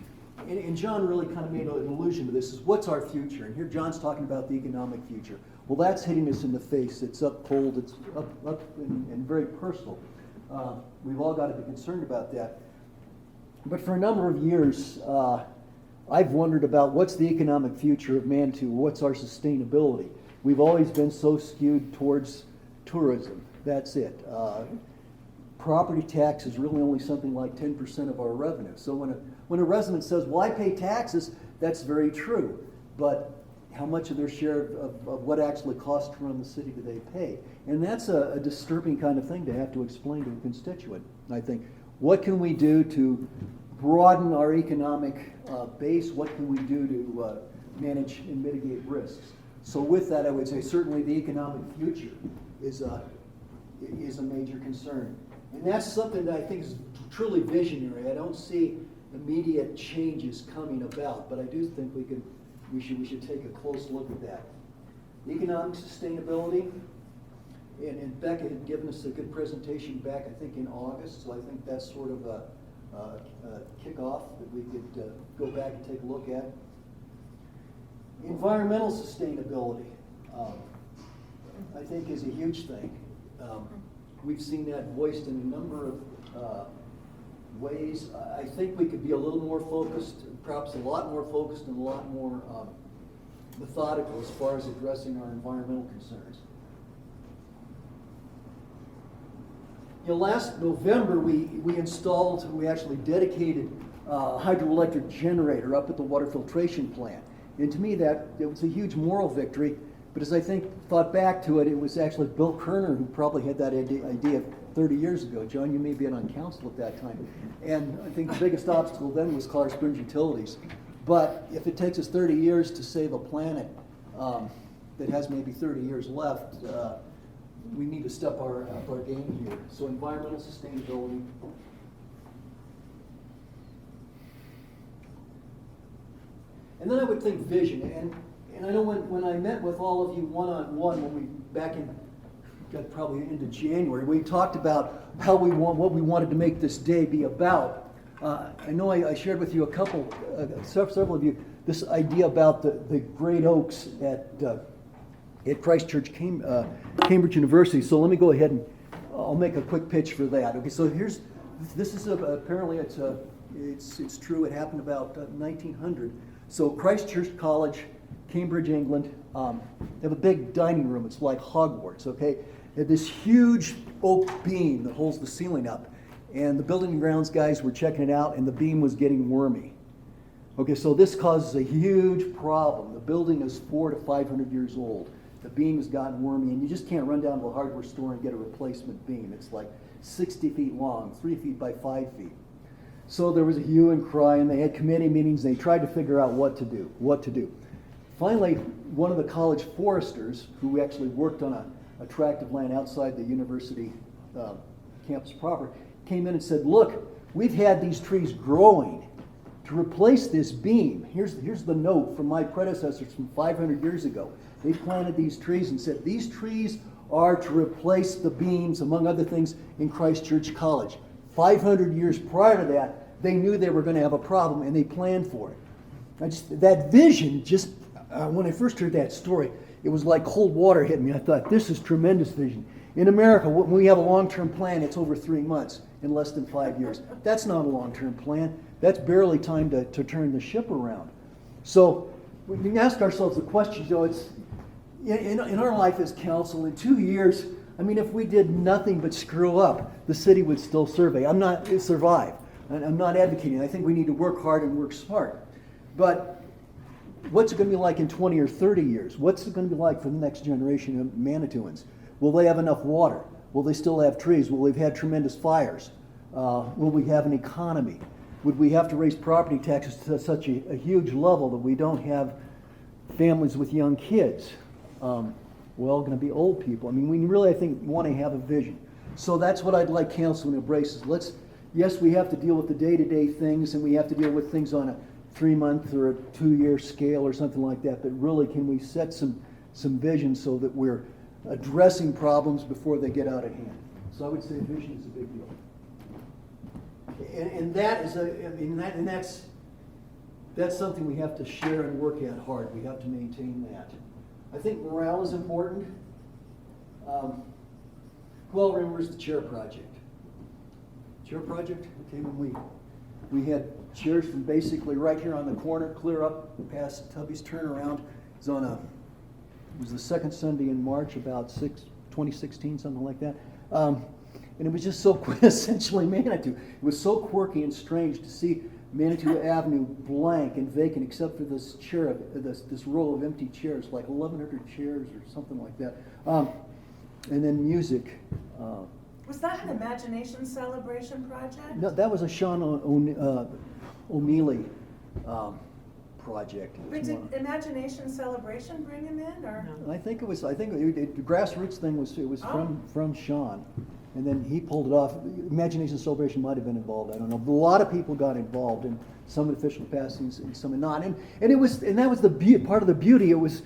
and John really kind of made an allusion to this, is what's our future? And here John's talking about the economic future. Well, that's hitting us in the face. It's up cold, it's up and very personal. We've all got to be concerned about that. But for a number of years, I've wondered about what's the economic future of Manitou, what's our sustainability. We've always been so skewed towards tourism, that's it. Property tax is really only something like 10% of our revenue. So when a resident says, well, I pay taxes, that's very true. But how much of their share of what actually costs to run the city do they pay? And that's a disturbing kind of thing to have to explain to a constituent, I think. What can we do to broaden our economic base? What can we do to manage and mitigate risks? So with that, I would say certainly the economic future is a major concern. And that's something that I think is truly visionary. I don't see immediate changes coming about, but I do think we should take a close look at that. Economic sustainability, and Becca had given us a good presentation back, I think, in August, so I think that's sort of a kickoff that we could go back and take a look at. Environmental sustainability, I think, is a huge thing. We've seen that voiced in a number of ways. I think we could be a little more focused, perhaps a lot more focused and a lot more methodical as far as addressing our environmental concerns. You know, last November we actually dedicated a hydroelectric generator up at the water filtration plant. And to me it was a huge moral victory, but as I thought back to it, it was actually Bill Kerner who probably had that idea 30 years ago. John, you may have been on council at that time. And I think the biggest obstacle then was Colorado Springs Utilities. But if it takes us 30 years to save a planet that has maybe 30 years left, we need to step our game here. So environmental sustainability. And then I would think vision. And I know when I met with all of you one-on-one, when we back in got probably into January, we talked about what we wanted to make this day be about. I know I shared with you several of you, this idea about the great oaks at Christ Church, Cambridge University. So let me go ahead and I'll make a quick pitch for that. Okay, so this is apparently it's true. It happened about 1900. So Christ Church College, Cambridge, England. They have a big dining room. It's like Hogwarts. Okay, they had this huge oak beam that holds the ceiling up, and the building and grounds guys were checking it out, and the beam was getting wormy. Okay, so this causes a huge problem. The building is 400 to 500 years old. The beam has gotten wormy, and you just can't run down to a hardware store and get a replacement beam. It's like 60 feet long, 3 feet by 5 feet. So there was a hue and cry, and they had committee meetings. They tried to figure out what to do. Finally, one of the college foresters, who actually worked on a tract of land outside the university campus proper, came in and said, "Look, we've had these trees growing to replace this beam. Here's the note from my predecessors from 500 years ago. They planted these trees and said, these trees are to replace the beams, among other things, in Christ Church College. 500 years prior to that, they knew they were going to have a problem, and they planned for it." That vision, when I first heard that story, it was like cold water hitting me. I thought, this is tremendous vision. In America, when we have a long-term plan, it's over 3 months, in less than 5 years. That's not a long-term plan. That's barely time to turn the ship around. So we can ask ourselves the question, it's in our life as council, in 2 years, I mean, if we did nothing but screw up, the city would still survive. I'm not advocating. I think we need to work hard and work smart. But what's it going to be like in 20 or 30 years? What's it going to be like for the next generation of Manitouans? Will they have enough water? Will they still have trees? Will they've had tremendous fires? Will we have an economy? Would we have to raise property taxes to such a huge level that we don't have families with young kids? We're all going to be old people. I mean, we really, I think, want to have a vision. So that's what I'd like council to embrace. Yes, we have to deal with the day-to-day things, and we have to deal with things on a 3-month or a 2-year scale or something like that, but really can we set some vision so that we're addressing problems before they get out of hand. So I would say vision is a big deal. And that's something we have to share and work at hard. We have to maintain that. I think morale is important. Who all remembers the chair project? Chair project? Okay, when we had chairs from basically right here on the corner, clear up past Tubby's turnaround. It was the second Sunday in March, about 2016, something like that. And it was just so quintessentially Manitou. It was so quirky and strange to see Manitou Avenue blank and vacant except for this chair, this row of empty chairs, like 1,100 chairs or something like that. And then music.
Was that an imagination celebration project?
No, that was a Sean O'Mealy project.
But did Imagination Celebration bring him in, or?
I think the grassroots thing was from Sean, And then he pulled it off. Imagination Celebration might have been involved, I don't know. But a lot of people got involved, in some in official capacities and some in not. And that was the part of the beauty. It was,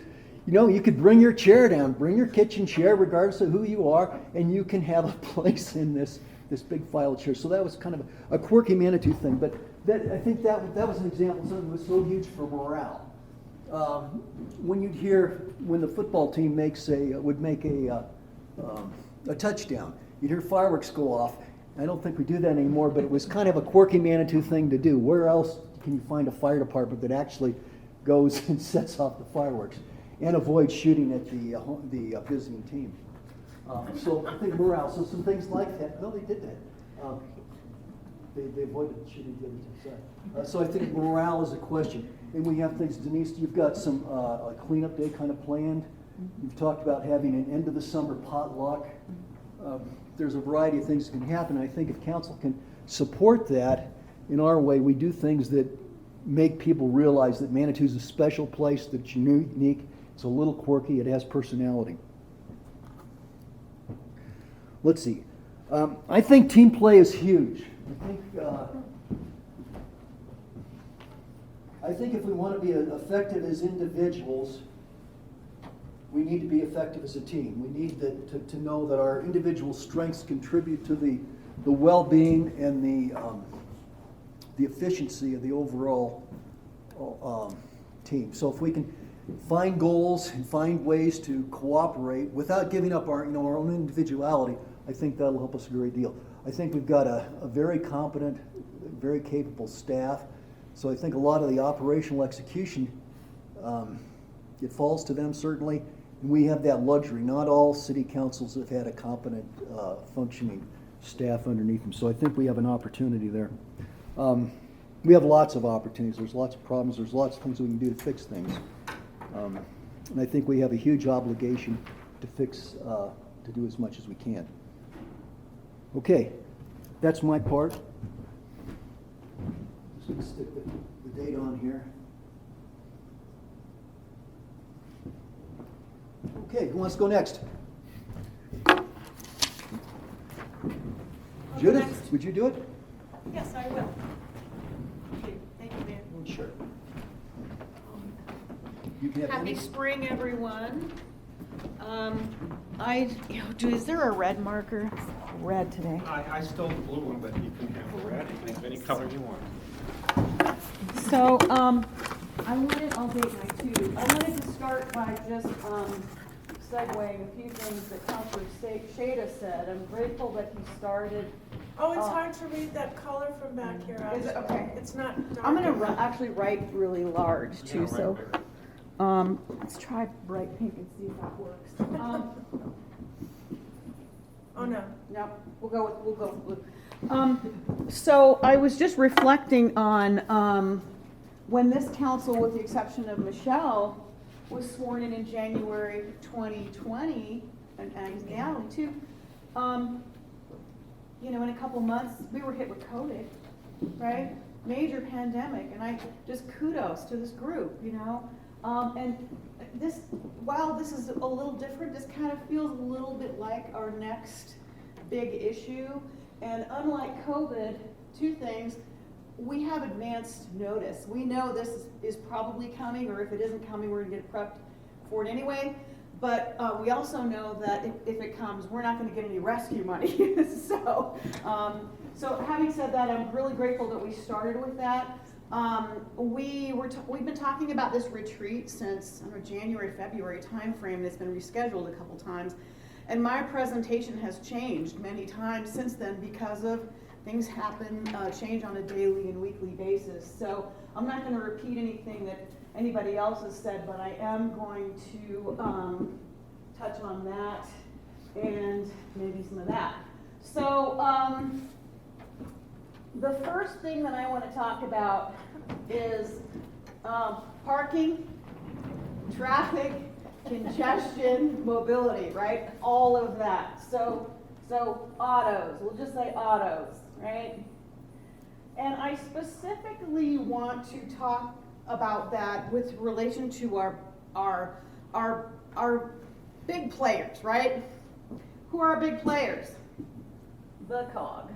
you know, you could bring your chair down, bring your kitchen chair, regardless of who you are, and you can have a place in this big file chair. So that was kind of a quirky Manitou thing. But I think that was an example of something that was so huge for morale. When the football team would make a touchdown, you'd hear fireworks go off. I don't think we do that anymore, but it was kind of a quirky Manitou thing to do. Where else can you find a fire department that actually goes and sets off the fireworks and avoids shooting at the visiting team? So I think morale. So some things like that. No, they did that. They avoided shooting the other team's side. So I think morale is a question. And we have things, Denise, you've got some a cleanup day kind of planned. You've talked about having an end of the summer potluck. There's a variety of things that can happen. I think if council can support that in our way, we do things that make people realize that Manitou is a special place, that's unique, it's a little quirky, it has personality. Let's see. I think team play is huge. I think if we want to be effective as individuals, we need to be effective as a team. We need to know that our individual strengths contribute to the well-being and the efficiency of the overall team. So if we can find goals and find ways to cooperate without giving up our own individuality, I think that'll help us a great deal. I think we've got a very competent, very capable staff. So I think a lot of the operational execution, it falls to them certainly. And we have that luxury. Not all city councils have had a competent, functioning staff underneath them. So I think we have an opportunity there. We have lots of opportunities. There's lots of problems. There's lots of things we can do to fix things. And I think we have a huge obligation to to do as much as we can. Okay, that's my part. Just going to stick the date on here. Okay, who wants to go next? Judith,
next.
would you do it?
Yes, I will. Thank you, Dan.
Sure. You can have
Happy
any-
spring, everyone. Is there a red marker? Red today.
I stole the blue one, but you can have red, you can have any color you want.
So, I'll date night too. I wanted to start by just, segueing a few things that Councilor Shada said. I'm grateful that he started.
Oh, it's hard to read that color from back here.
Is it? Okay.
It's not dark.
I'm
enough.
gonna actually write really large too,
Yeah,
so,
right.
let's try bright pink and see if that works.
Oh, no.
No, we'll go with blue. So I was just reflecting on, when this council, with the exception of Michelle, was sworn in January 2020, and Natalie too. In a couple months, we were hit with COVID, right? Major pandemic, and just kudos to this group, and while this is a little different, this kind of feels a little bit like our next big issue. And unlike COVID, two things, we have advanced notice. We know this is probably coming, or if it isn't coming, we're gonna get prepped for it anyway. But we also know that if it comes, we're not gonna get any rescue money. So having said that, I'm really grateful that we started with that. We've been talking about this retreat since January, February timeframe, and it's been rescheduled a couple times. And my presentation has changed many times since then because of things change on a daily and weekly basis. So I'm not going to repeat anything that anybody else has said, but I am going to touch on that and maybe some of that. So the first thing that I want to talk about is parking, traffic, congestion, mobility, right? All of that. So autos, we'll just say autos, right? And I specifically want to talk about that with relation to our big players, right? Who are our big players? the cog,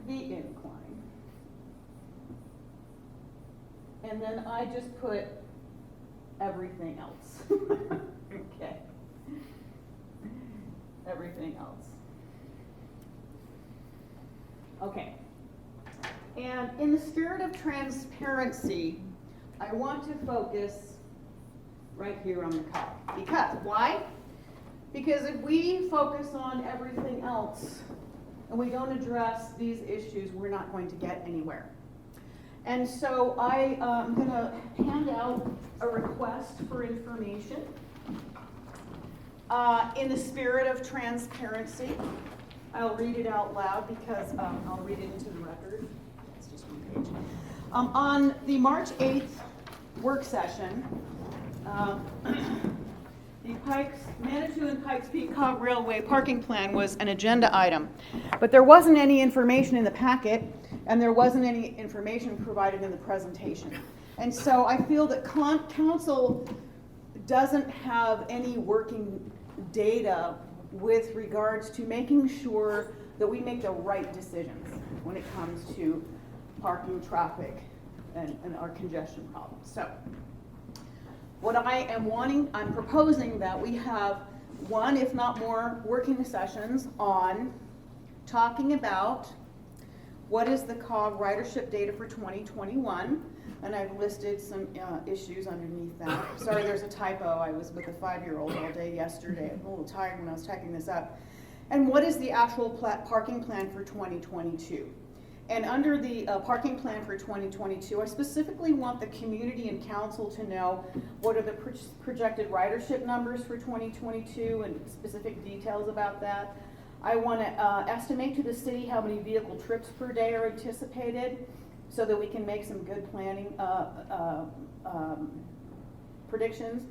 the incline. And then I just put everything else. Okay. Everything else. Okay. And in the spirit of transparency, I want to focus right here on the cog. Because, why? Because if we focus on everything else and we don't address these issues, we're not going to get anywhere. And so I'm going to hand out a request for information in the spirit of transparency. I'll read it out loud because I'll read it into the record. It's just one page. On the March 8th work session, the Manitou and Pikes Peak Cog Railway parking plan was an agenda item, but there wasn't any information in the packet, and there wasn't any information provided in the presentation. And so I feel that council doesn't have any working data with regards to making sure that we make the right decisions when it comes to parking, traffic, and our congestion problems. So what I am wanting, I'm proposing that we have one, if not more, working sessions on talking about what is the COG ridership data for 2021, and I've listed some issues underneath that. Sorry, there's a typo. I was with a 5-year-old all day yesterday. I'm a little tired when I was typing this up. And what is the actual parking plan for 2022? And under the parking plan for 2022, I specifically want the community and council to know what are the projected ridership numbers for 2022 and specific details about that. I want to estimate to the city how many vehicle trips per day are anticipated so that we can make some good planning predictions.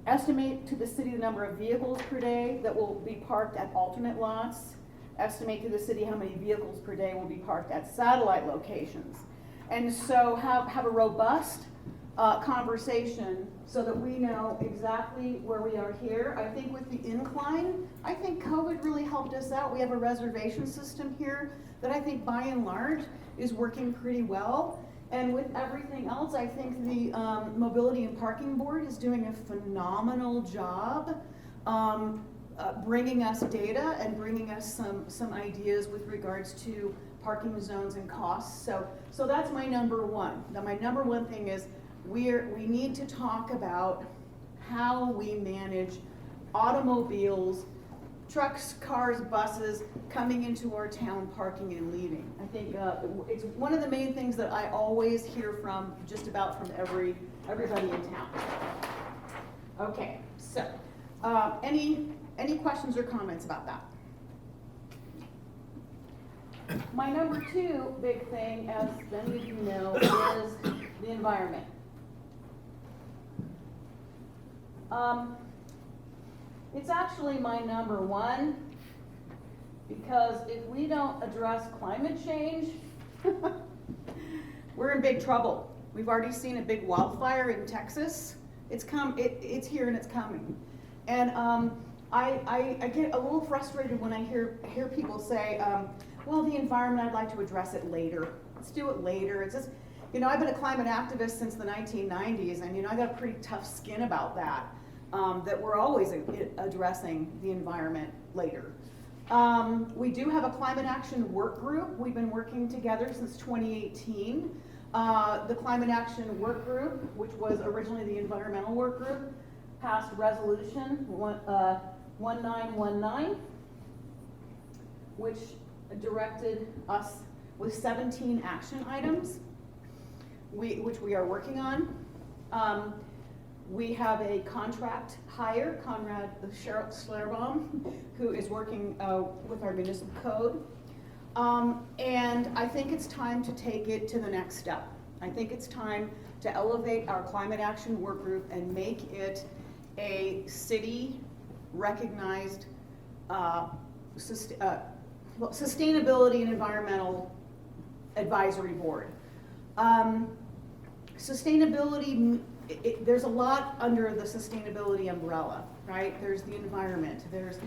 Estimate to the city the number of vehicles per day that will be parked at alternate lots. Estimate to the city how many vehicles per day will be parked at satellite locations. And so have a robust conversation so that we know exactly where we are here. I think with the incline, I think COVID really helped us out. We have a reservation system here that I think by and large is working pretty well. And with everything else, I think the Mobility and Parking Board is doing a phenomenal job bringing us data and bringing us some ideas with regards to parking zones and costs. So that's my number one. Now my number one thing is we need to talk about how we manage automobiles, trucks, cars, buses coming into our town, parking and leaving. I think it's one of the main things that I always hear from just about from everybody in town. Okay, so any questions or comments about that? My number two big thing, as many of you know, is the environment. It's actually my number one, because if we don't address climate change, we're in big trouble. We've already seen a big wildfire in Texas. It's here and it's coming. And I get a little frustrated when I hear people say, well, the environment, I'd like to address it later. Let's do it later. It's just, I've been a climate activist since the 1990s, and I got a pretty tough skin about that. That we're always addressing the environment later. We do have a climate action work group. We've been working together since 2018. The climate action work group, which was originally the environmental work group, passed resolution 1919, which directed us with 17 action items, which we are working on. We have a contract hire, Conrad Schlerbaum, who is working with our municipal code. And I think it's time to take it to the next step. I think it's time to elevate our climate action work group and make it a city recognized sustainability and environmental advisory board. Sustainability, there's a lot under the sustainability umbrella,
right? There's the environment, there's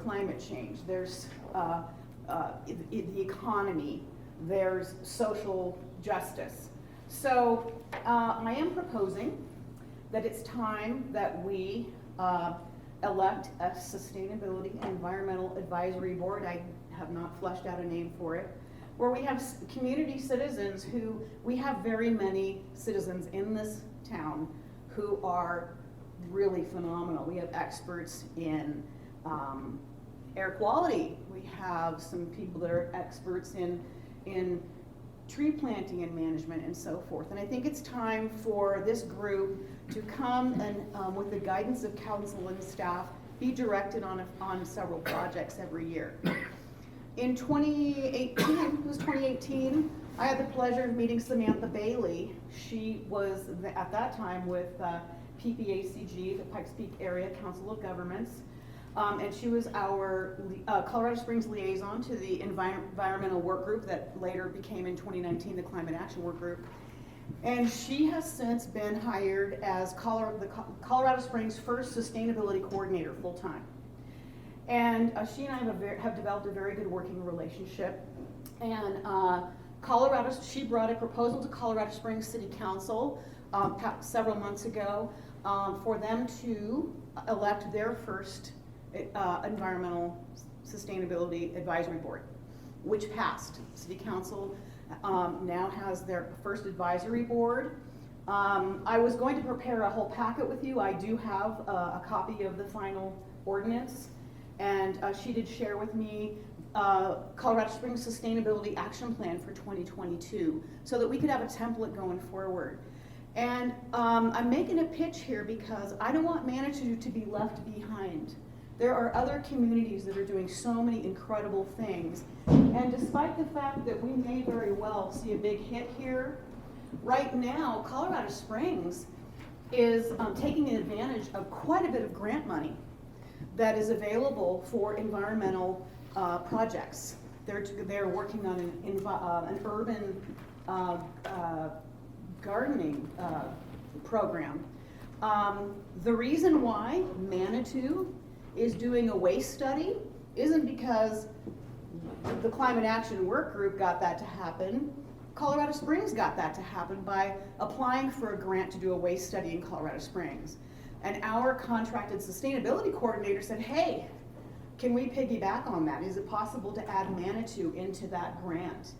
climate change, there's the economy, there's social justice. So I am proposing that it's time that we elect a Sustainability and Environmental Advisory Board. I have not fleshed out a name for it, where we have community citizens who, we have very many citizens in this town who are really phenomenal. We have experts in air quality. We have some people that are experts in tree planting and management and so forth. And I think it's time for this group to come and, with the guidance of council and staff, be directed on several projects every year. In 2018, I had the pleasure of meeting Samantha Bailey. She was at that time with PPACG, the Pikes Peak Area Council of Governments, and she was our Colorado Springs liaison to the environmental work group that later became in 2019 the Climate Action Work Group. And she has since been hired as the Colorado Springs' first sustainability coordinator full-time. And she and I have developed a very good working relationship. And she brought a proposal to Colorado Springs City Council several months ago for them to elect their first Environmental Sustainability Advisory Board, which passed. City Council now has their first advisory board. I was going to prepare a whole packet with you. I do have a copy of the final ordinance, and she did share with me Colorado Springs Sustainability Action Plan for 2022, so that we could have a template going forward. And I'm making a pitch here because I don't want Manitou to be left behind. There are other communities that are doing so many incredible things. And despite the fact that we may very well see a big hit here, right now, Colorado Springs is taking advantage of quite a bit of grant money that is available for environmental projects. They're working on an urban gardening program. The reason why Manitou is doing a waste study isn't because the Climate Action Work Group got that to happen. Colorado Springs got that to happen by applying for a grant to do a waste study in Colorado Springs. And our contracted sustainability coordinator said, hey, can we piggyback on that? Is it possible to add Manitou into that grant?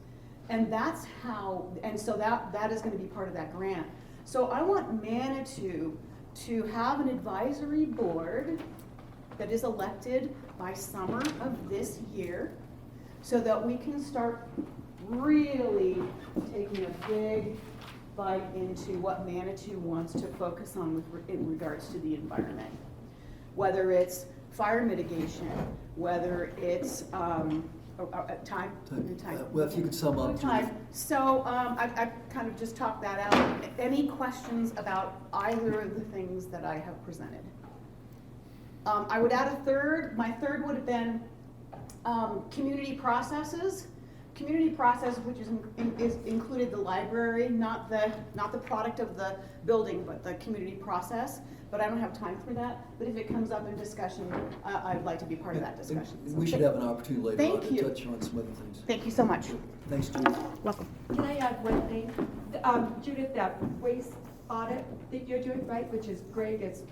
And that's how, and so that is going to be part of that grant. So I want Manitou to have an advisory board that is elected by summer of this year, so that we can start really taking a big bite into what Manitou wants to focus on in regards to the environment. Whether it's fire mitigation, whether it's time.
Well, if you could sum up.
Time. So I kind of just talked that out. Any questions about either of the things that I have presented? I would add a third. My third would have been community processes. Community process, which is included the library, not the product of the building, but the community process. But I don't have time for that. But if it comes up in discussion, I'd like to be part of that discussion.
We should have an opportunity later on
Thank
to
you.
touch on some other things.
Thank you so much.
Thanks, Judith.
Welcome.
Can I add one thing? Judith, that waste audit that you're doing, right, which is great, it's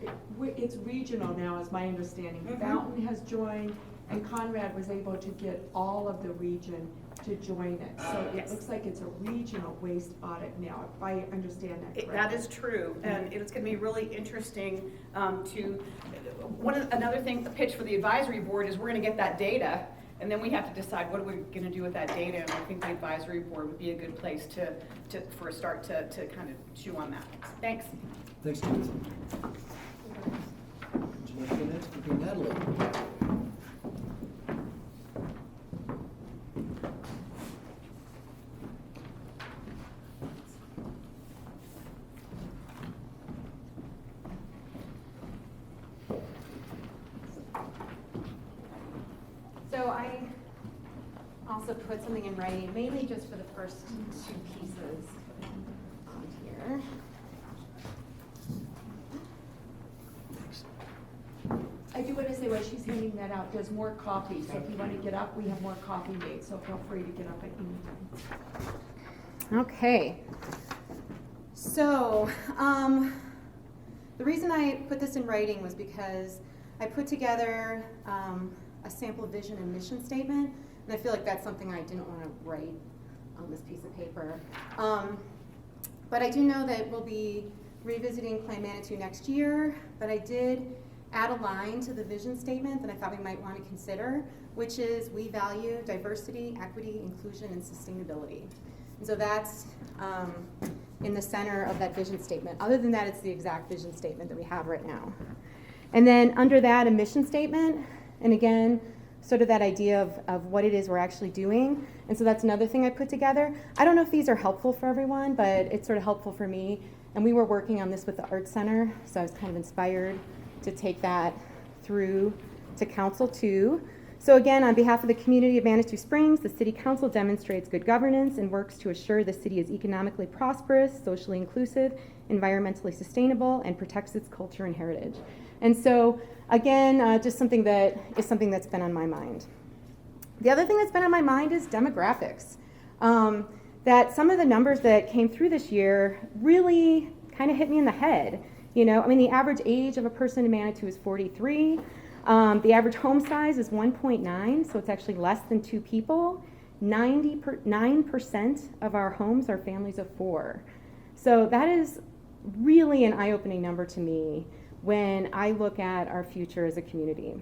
regional now, is my understanding.
Mm-hmm.
Fountain has joined, and Conrad was able to get all of the region to join it. So it looks like it's a regional waste audit now, if I understand that correctly.
That is true, and it's going to be really interesting another thing, the pitch for the advisory board is we're going to get that data, and then we have to decide what are we going to do with that data, and I think the advisory board would be a good place for a start to kind of chew on that. Thanks.
Thanks, Judith. Would you like to go next? Okay, Natalie.
So I also put something in writing, mainly just for the first two pieces on here.
way, she's handing that out. There's more coffee, so if you want to get up, we have more coffee made, so feel free to get up at any time.
Okay. So, the reason I put this in writing was because I put together a sample vision and mission statement, and I feel like that's something I didn't want to write on this piece of paper. But I do know that we'll be revisiting Plan Manitou next year, but I did add a line to the vision statement that I thought we might want to consider, which is we value diversity, equity, inclusion, and sustainability. And so that's in the center of that vision statement. Other than that, it's the exact vision statement that we have right now. And then under that, a mission statement, and again, sort of that idea of what it is we're actually doing. And so that's another thing I put together. I don't know if these are helpful for everyone, but it's sort of helpful for me. And we were working on this with the Art Center, so I was kind of inspired to take that through to council too. So again, on behalf of the community of Manitou Springs, the City Council demonstrates good governance and works to assure the city is economically prosperous, socially inclusive, environmentally sustainable, and protects its culture and heritage. And so again, just something that's been on my mind. The other thing that's been on my mind is demographics. That some of the numbers that came through this year really kind of hit me in the head. You know, I mean, the average age of a person in Manitou is 43. The average home size is 1.9, so it's actually less than 2 people. 9% of our homes are families of 4. So that is really an eye-opening number to me when I look at our future as a community.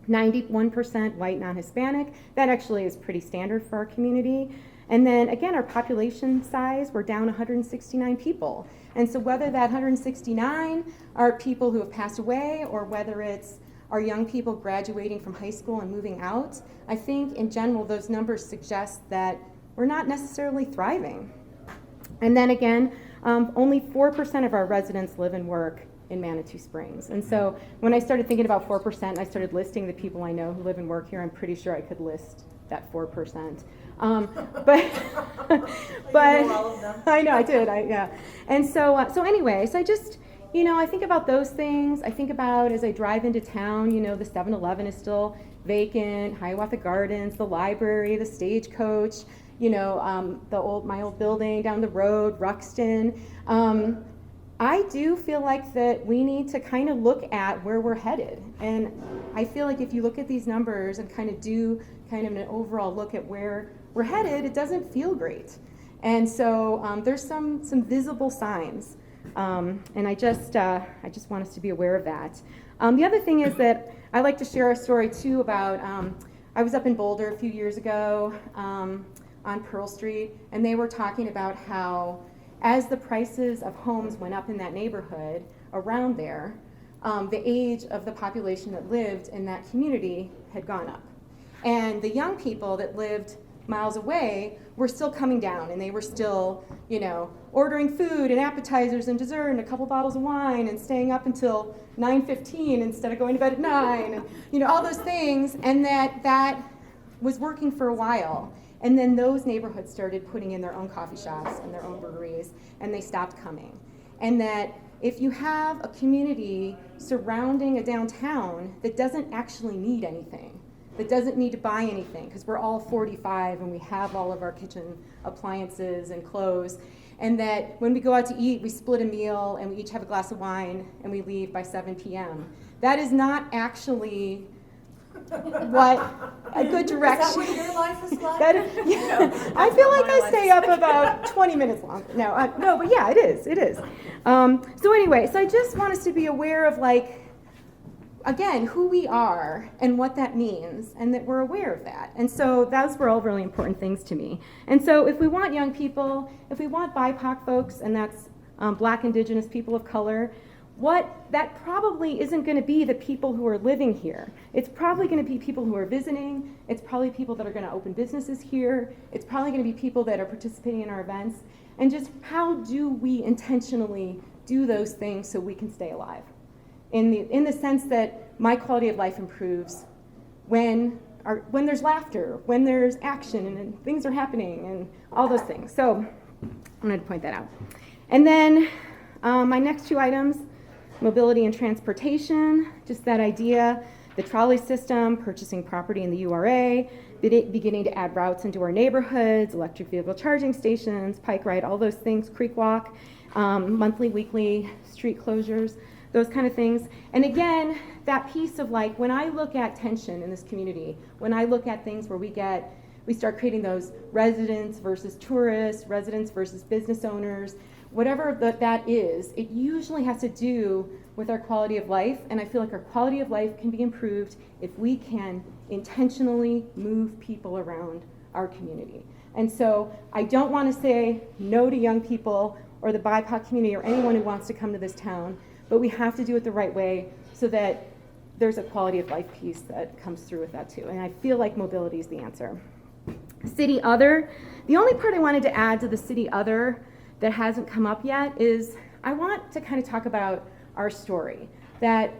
91% white, non-Hispanic. That actually is pretty standard for our community. And then again, our population size, we're down 169 people. And so whether that 169 are people who have passed away or whether it's our young people graduating from high school and moving out, I think in general those numbers suggest that we're not necessarily thriving. And then again, only 4% of our residents live and work in Manitou Springs. And so when I started thinking about 4%, I started listing the people I know who live and work here. I'm pretty sure I could list that 4%. But
all of them.
I know I did. Yeah. And so anyway, so I just, you know, I think about those things. I think about as I drive into town, you know, the 7-Eleven is still vacant, Hiawatha Gardens, the library, the Stagecoach, you know, my old building down the road, Ruxton. I do feel like that we need to kind of look at where we're headed. And I feel like if you look at these numbers and kind of do kind of an overall look at where we're headed, it doesn't feel great. And so there's some visible signs. And I just want us to be aware of that. The other thing is that I like to share a story too about, I was up in Boulder a few years ago on Pearl Street, and they were talking about how as the prices of homes went up in that neighborhood around there, the age of the population that lived in that community had gone up. And the young people that lived miles away were still coming down, and they were still, you know, ordering food and appetizers and dessert and a couple bottles of wine and staying up until 9:15 instead of going to bed at 9, and, you know, all those things. And that was working for a while. And then those neighborhoods started putting in their own coffee shops and their own breweries, and they stopped coming. And that if you have a community surrounding a downtown that doesn't actually need anything, that doesn't need to buy anything, because we're all 45 and we have all of our kitchen appliances and clothes, and that when we go out to eat, we split a meal and we each have a glass of wine and we leave by 7 p.m. That is not actually what a good direction.
Is that what your life is like?
Yeah, I feel like I stay up about 20 minutes longer. No, but yeah, it is. So anyway, so I just want us to be aware of, like, again, who we are and what that means, and that we're aware of that. And so those were all really important things to me. And so if we want young people, if we want BIPOC folks, and that's Black, Indigenous, people of color, that probably isn't going to be the people who are living here. It's probably going to be people who are visiting. It's probably people that are going to open businesses here. It's probably going to be people that are participating in our events. And just how do we intentionally do those things so we can stay alive? In the sense that my quality of life improves when there's laughter, when there's action, and things are happening, and all those things. So I wanted to point that out. And then my next 2 items, mobility and transportation, just that idea
the trolley system, purchasing property in the URA, beginning to add routes into our neighborhoods, electric vehicle charging stations, Pike Ride, all those things, Creek Walk, monthly, weekly street closures, those kind of things. And again, that piece of like, when I look at tension in this community, when I look at things where we start creating those residents versus tourists, residents versus business owners, whatever that is, it usually has to do with our quality of life. And I feel like our quality of life can be improved if we can intentionally move people around our community. And so I don't want to say no to young people or the BIPOC community or anyone who wants to come to this town, but we have to do it the right way so that there's a quality of life piece that comes through with that too. And I feel like mobility is the answer. City other, the only part I wanted to add to the city other that hasn't come up yet is I want to kind of talk about our story, that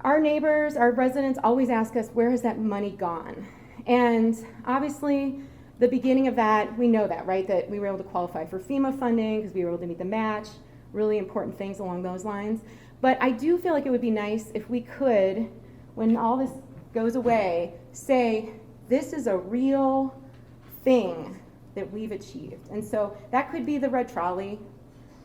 our neighbors, our residents always ask us, where has that money gone? And obviously, the beginning of that, we know that, right? That we were able to qualify for FEMA funding because we were able to meet the match, really important things along those lines. But I do feel like it would be nice if we could, when all this goes away, say, this is a real thing that we've achieved. And so that could be the red trolley,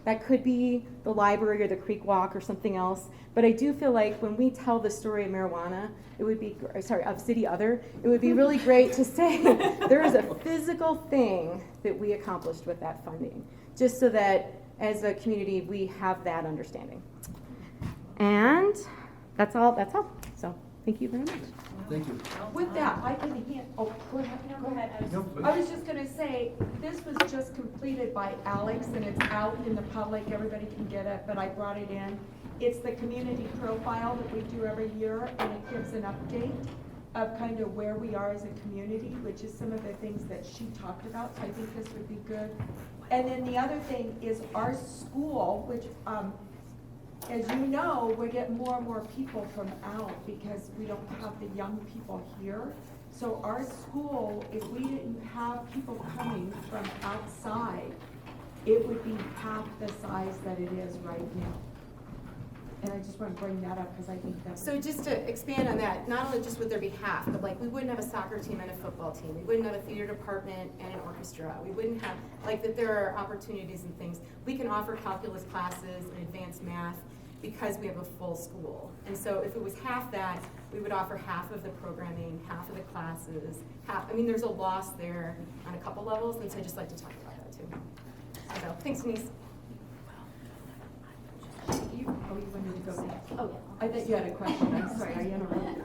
that could be the library or the creek walk or something else. But I do feel like when we tell the story of marijuana, it would be, of city other, it would be really great to say there is a physical thing that we accomplished with that funding, just so that as a community we have that understanding. And that's all. So thank you very much.
Thank you.
With that, I can go ahead.
Go ahead.
I was just gonna say, this was just completed by Alex and it's out in the public, everybody can get it, but I brought it in. It's the community profile that we do every year, and it gives an update of kind of where we are as a community, which is some of the things that she talked about, so I think this would be good. And then the other thing is our school, which, as you know, we get more and more people from out because we don't have the young people here. So our school, if we didn't have people coming from outside, it would be half the size that it is right now. And I just want to bring that up because I think that's...
So just to expand on that, not only just with their behalf, but like we wouldn't have a soccer team and a football team. We wouldn't have a theater department and an orchestra. We wouldn't have, like that there are opportunities and things. We can offer calculus classes and advanced math because we have a full school. And so if it was half that, we would offer half of the programming, half of the classes, there's a loss there on a couple levels, and so I just like to talk about that too. So, thanks, Denise.
You wanted to go next? Oh, yeah. I thought you had a question. I'm sorry, I interrupted.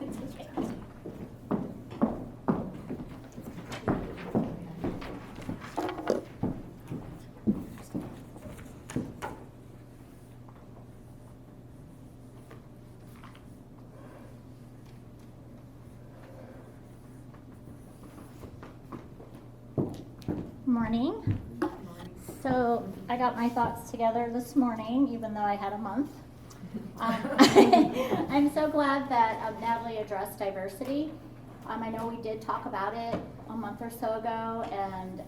Morning. So I got my thoughts together this morning, even though I had a month. I'm so glad that Natalie addressed diversity. I know we did talk about it a month or so ago, and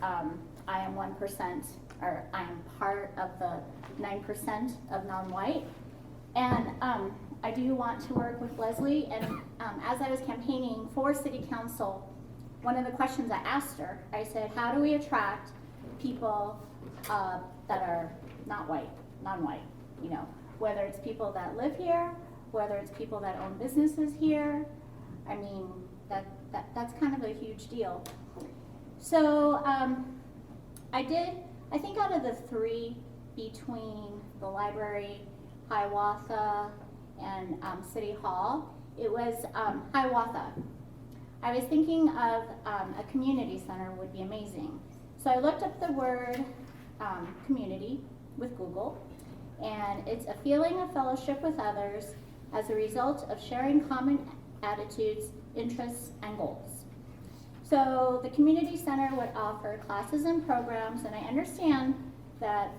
I am 1%, or I am part of the 9% of non-white. And I do want to work with Leslie, and as I was campaigning for City Council, one of the questions I asked her, I said, how do we attract people that are not white, non-white, whether it's people that live here, whether it's people that own businesses here. I mean, that's kind of a huge deal. So I think out of the three between the library, Hiawatha, and City Hall, it was Hiawatha. I was thinking of a community center would be amazing. So I looked up the word community with Google, and it's a feeling of fellowship with others as a result of sharing common attitudes, interests, and goals. So the community center would offer classes and programs, and I understand that,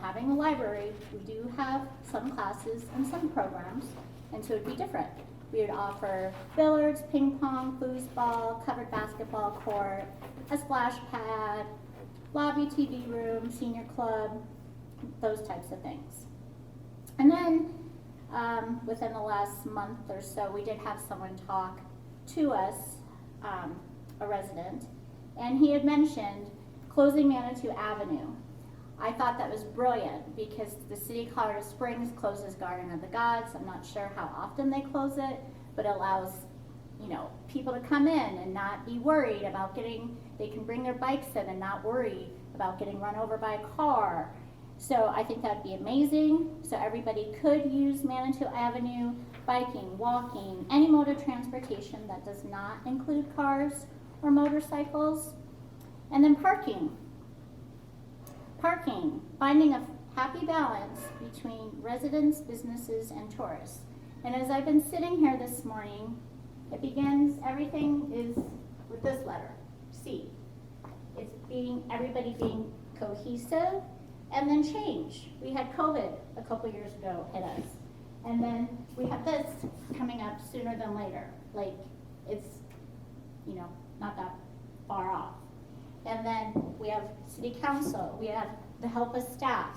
having a library, we do have some classes and some programs, and so it'd be different. We would offer billiards, ping pong, foosball, covered basketball court, a splash pad, lobby TV room, senior club, those types of things. And then within the last month or so, we did have someone talk to us, a resident, and he had mentioned closing Manitou Avenue. I thought that was brilliant because the city of Colorado Springs closes Garden of the Gods. I'm not sure how often they close it, but it allows, you know, people to come in and not be worried about they can bring their bikes in and not worry about getting run over by a car. So I think that'd be amazing. So everybody could use Manitou Avenue, biking, walking, any mode of transportation that does not include cars or motorcycles. And then parking. Parking, finding a happy balance between residents, businesses, and tourists. And as I've been sitting here this morning, everything is with this letter, C. It's everybody being cohesive, and then change. We had COVID a couple years ago hit us. And then we have this coming up sooner than later. Like, it's, you know, not that far off. And then we have city council, we have the help of staff.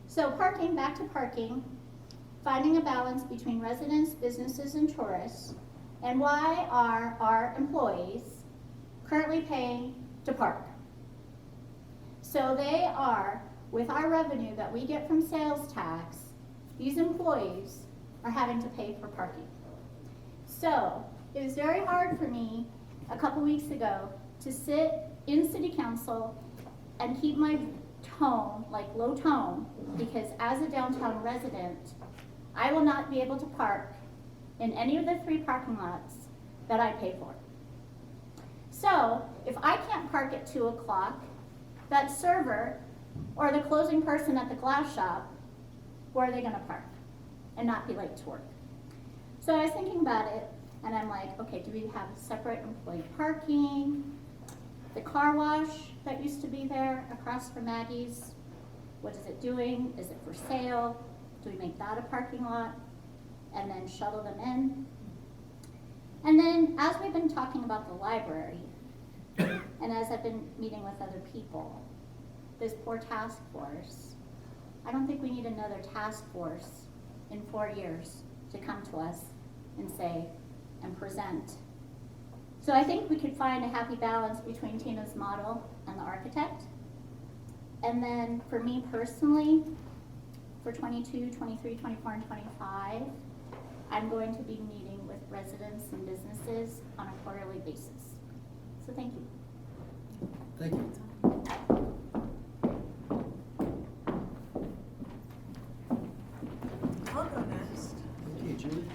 So parking, back to parking, finding a balance between residents, businesses, and tourists, and why are our employees currently paying to park? So they are, with our revenue that we get from sales tax, these employees are having to pay for parking. So it was very hard for me a couple weeks ago to sit in city council and keep my tone, like low tone, because as a downtown resident, I will not be able to park in any of the 3 parking lots that I pay for. So if I can't park at 2 o'clock, that server or the closing person at the glass shop, where are they gonna park and not be late to work? So I was thinking about it, and I'm like, okay, do we have separate employee parking? The car wash that used to be there across from Maggie's, what is it doing? Is it for sale? Do we make that a parking lot and then shuttle them in? And then as we've been talking about the library, and as I've been meeting with other people, this poor task force, I don't think we need another task force in 4 years to come to us and say, and present. So I think we could find a happy balance between Tina's model and the architect. And then for me personally, for 22, 23, 24, and 25, I'm going to be meeting with residents and businesses on a quarterly basis. So thank you.
Thank you.
I'll go next.
Okay, Julie.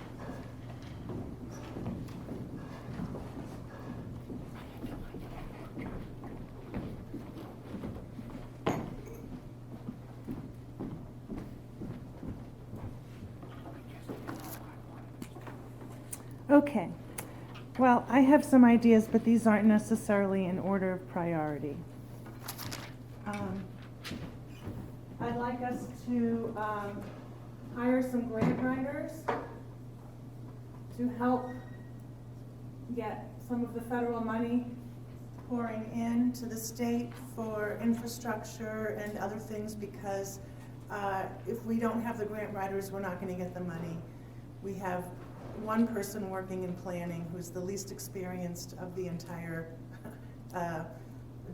Okay, well, I have some ideas, but these aren't necessarily in order of priority. I'd like us to hire some grant writers to help get some of the federal money
Pouring into the state for infrastructure and other things, because if we don't have the grant writers, we're not gonna get the money. We have one person working in planning who's the least experienced of the entire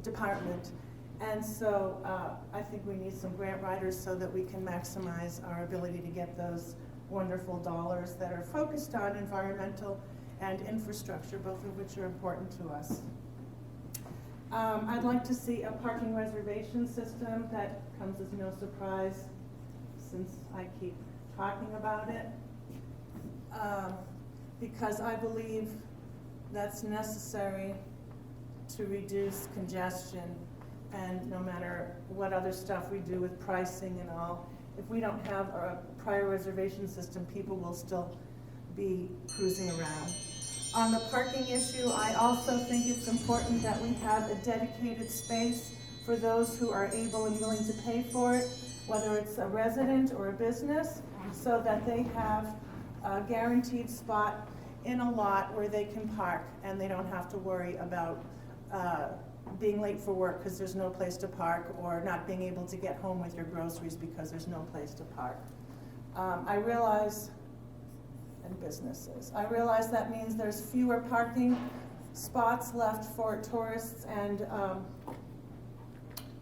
department. And so I think we need some grant writers so that we can maximize our ability to get those wonderful dollars that are focused on environmental and infrastructure, both of which are important to us. I'd like to see a parking reservation system. That comes as no surprise since I keep talking about it. Because I believe that's necessary to reduce congestion, and no matter what other stuff we do with pricing and all, if we don't have a prior reservation system, people will still be cruising around. On the parking issue, I also think it's important that we have a dedicated space for those who are able and willing to pay for it, whether it's a resident or a business, so that they have a guaranteed spot in a lot where they can park and they don't have to worry about being late for work because there's no place to park, or not being able to get home with your groceries because there's no place to park. I realize, and businesses, I realize that means there's fewer parking spots left for tourists and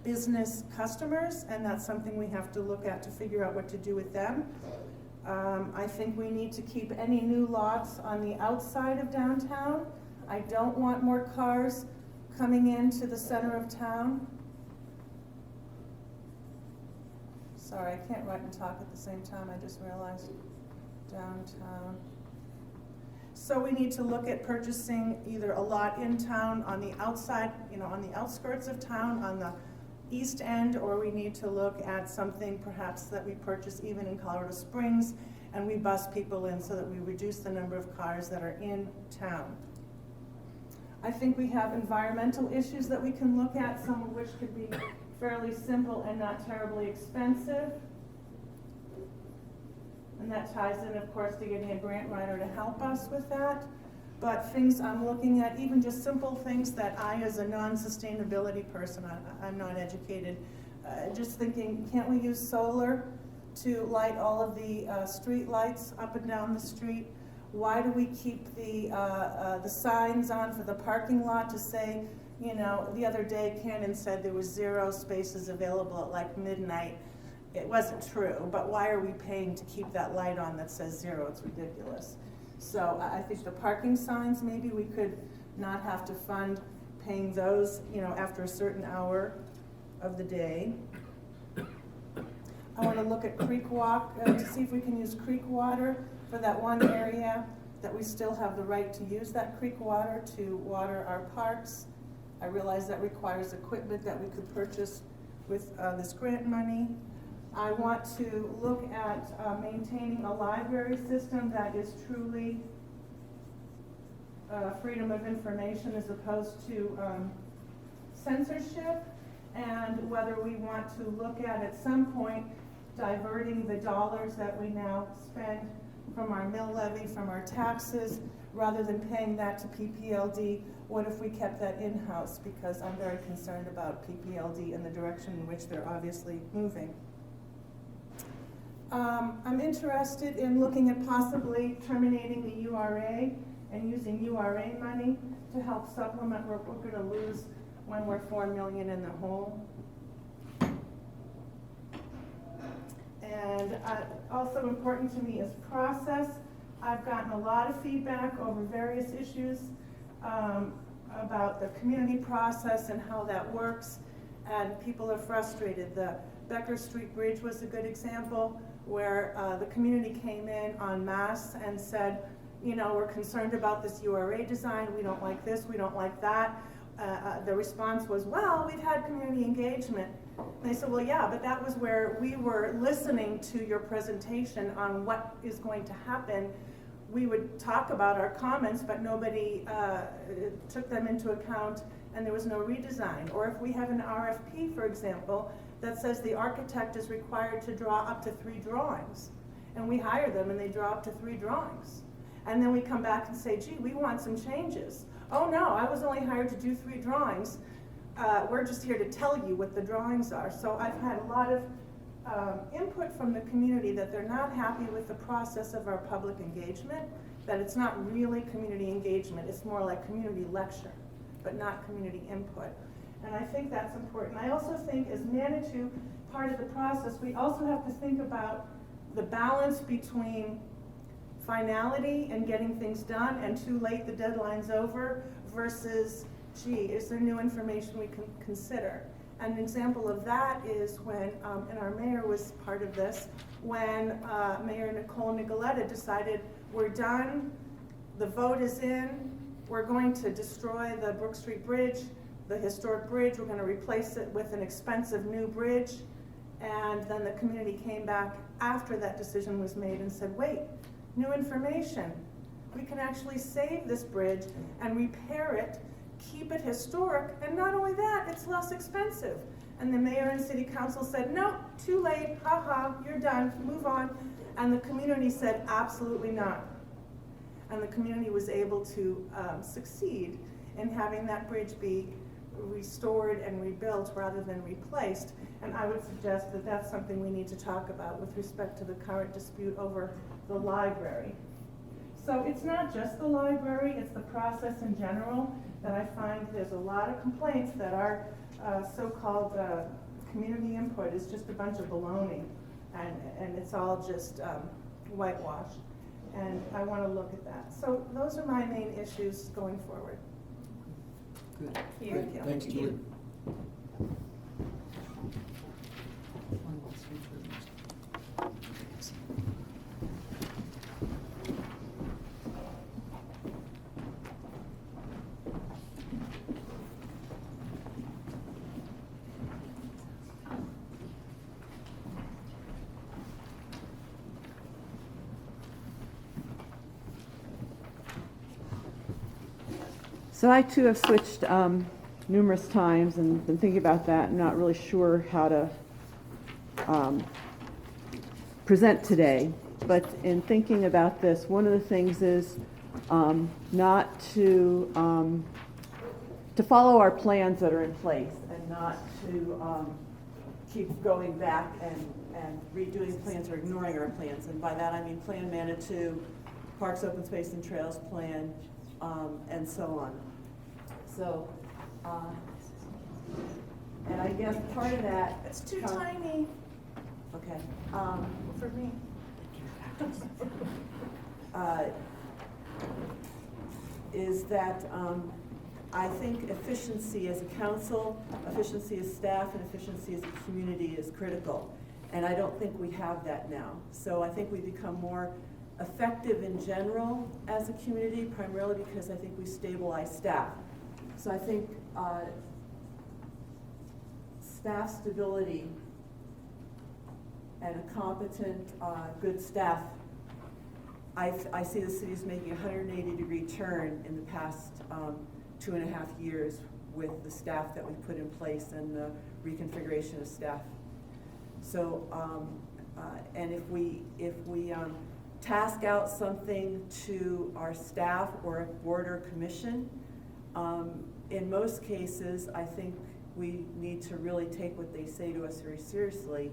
business customers, and that's something we have to look at to figure out what to do with them. I think we need to keep any new lots on the outside of downtown. I don't want more cars coming into the center of town. Sorry, I can't write and talk at the same time, I just realized. Downtown. So we need to look at purchasing either a lot in town on the outside, on the outskirts of town, on the east end, or we need to look at something perhaps that we purchase even in Colorado Springs, and we bus people in so that we reduce the number of cars that are in town. I think we have environmental issues that we can look at, some of which could be fairly simple and not terribly expensive. And that ties in, of course, to getting a grant writer to help us with that. But things I'm looking at, even just simple things that I, as a non-sustainability person, I'm not educated, just thinking, can't we use solar to light all of the street lights up and down the street? Why do we keep the signs on for the parking lot to say, the other day Cannon said there was 0 spaces available at like midnight. It wasn't true, but why are we paying to keep that light on that says 0? It's ridiculous. So I think the parking signs, maybe we could not have to fund paying those, after a certain hour of the day. I want to look at creek walk to see if we can use creek water for that one area that we still have the right to use that creek water to water our parks. I realize that requires equipment that we could purchase with this grant money. I want to look at maintaining a library system that is truly freedom of information as opposed to censorship, and whether we want to look at some point, diverting the dollars that we now spend from our mill levy, from our taxes, rather than paying that to PPLD. What if we kept that in-house? Because I'm very concerned about PPLD and the direction in which they're obviously moving. I'm interested in looking at possibly terminating the URA and using URA money to help supplement what we're going to lose when we're $4 million in the hole. And also important to me is process. I've gotten a lot of feedback over various issues about the community process and how that works, and people are frustrated. The Becker Street Bridge was a good example where the community came in en masse and said, we're concerned about this URA design, we don't like this, we don't like that. The response was, well, we've had community engagement. And they said, well, yeah, but that was where we were listening to your presentation on what is going to happen. We would talk about our comments, but nobody took them into account, and there was no redesign. Or if we have an RFP, for example, that says the architect is required to draw up to 3 drawings, and we hire them and they draw up to 3 drawings. And then we come back and say, gee, we want some changes. Oh no, I was only hired to do 3 drawings. We're just here to tell you what the drawings are. So I've had a lot of input from the community that they're not happy with the process of our public engagement, that it's not really community engagement, it's more like community lecture, but not community input. And I think that's important. I also think as Manitou, part of the process, we also have to think about the balance between finality and getting things done and too late, the deadline's over, versus, gee, is there new information we can consider? And an example of that is when, and our mayor was part of this, when Mayor Nicole Nicoletta decided, we're done, the vote is in, we're going to destroy the Brook Street Bridge, the historic bridge, we're going to replace it with an expensive new bridge. And then the community came back after that decision was made and said, wait, new information. We can actually save this bridge and repair it, keep it historic, and not only that, it's less expensive. And the mayor and city council said, no, too late, haha, you're done, move on. And the community said, absolutely not. And the community was able to succeed in having that bridge be restored and rebuilt rather than replaced. And I would suggest that that's something we need to talk about with respect to the current dispute over the library. So it's not just the library, it's the process in general that I find there's a lot of complaints that our so-called community input is just a bunch of baloney, and it's all just whitewash. And I want to look at that. So those are my main issues going forward.
Good.
Thank
Great.
you.
Thanks, Julie.
So I too have switched numerous times and been thinking about that and not really sure how to present today. But in thinking about this, one of the things is not to follow our plans that are in place and not to keep going back and redoing plans or ignoring our plans. And by that I mean Plan Manitou, Parks, Open Space and Trails Plan, and so on. So, and I guess part of that.
It's too tiny
Okay.
for me.
Is that I think efficiency as a council, efficiency as staff, and efficiency as a community is critical. And I don't think we have that now. So I think we become more effective in general as a community, primarily because I think we stabilize staff. So I think staff stability and a competent, good staff, I see the city's making a 180-degree turn in the past 2.5 years with the staff that we put in place and the reconfiguration of staff. So, and if we task out something to our staff or a board or commission, in most cases, I think we need to really take what they say to us very seriously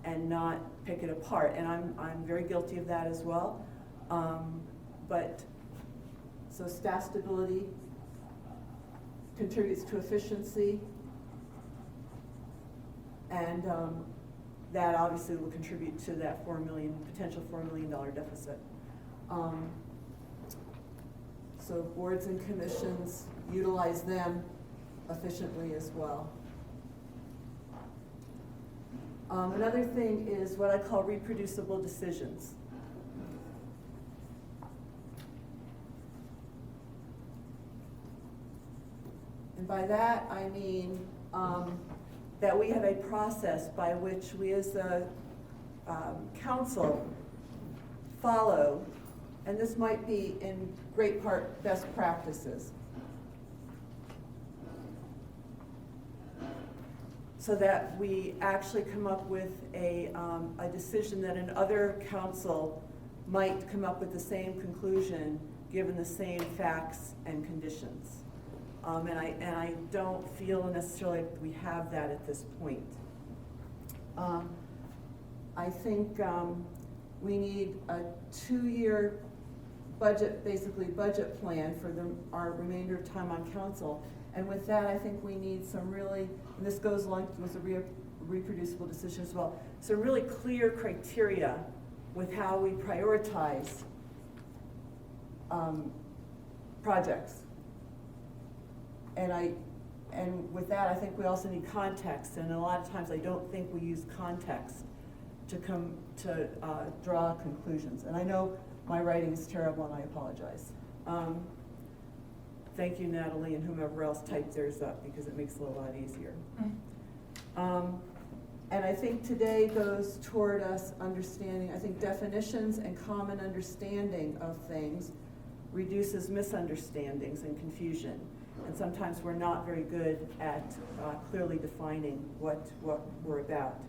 and not pick it apart. And I'm very guilty of that as well. But so staff stability contributes to efficiency, and that obviously will contribute to that potential $4 million deficit. So boards and commissions, utilize them efficiently as well. Another thing is what I call reproducible decisions. And by that I mean that we have a process by which we as a council follow, and this might be in great part best practices, so that we actually come up with a decision that another council might come up with the same conclusion given the same facts and conditions. And I don't feel necessarily like we have that at this point. I think we need a 2-year budget plan for our remainder of time on council. And with that, I think we need some really, and this goes along with the reproducible decision as well, some really clear criteria with how we prioritize projects. And with that, I think we also need context, and a lot of times I don't think we use context to draw conclusions. And I know my writing is terrible, and I apologize. Thank you, Natalie, and whomever else typed theirs up, because it makes it a lot easier. And I think today goes toward us understanding, I think definitions and common understanding of things reduces misunderstandings and confusion. And sometimes we're not very good at clearly defining what we're about.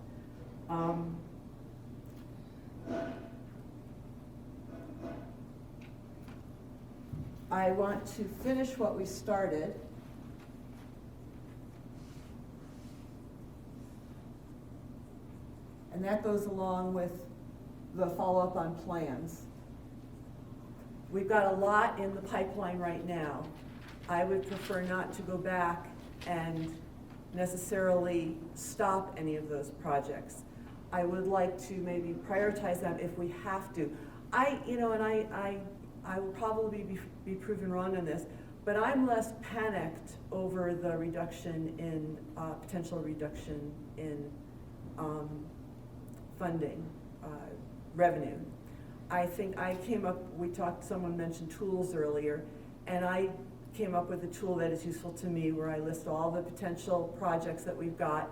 I want to finish what we started And that goes along with the follow-up on plans. We've got a lot in the pipeline right now. I would prefer not to go back and necessarily stop any of those projects. I would like to maybe prioritize them if we have to. I will probably be proven wrong on this, but I'm less panicked over the reduction in, potential reduction in funding, revenue. I think I came up, someone mentioned tools earlier, and I came up with a tool that is useful to me where I list all the potential projects that we've got,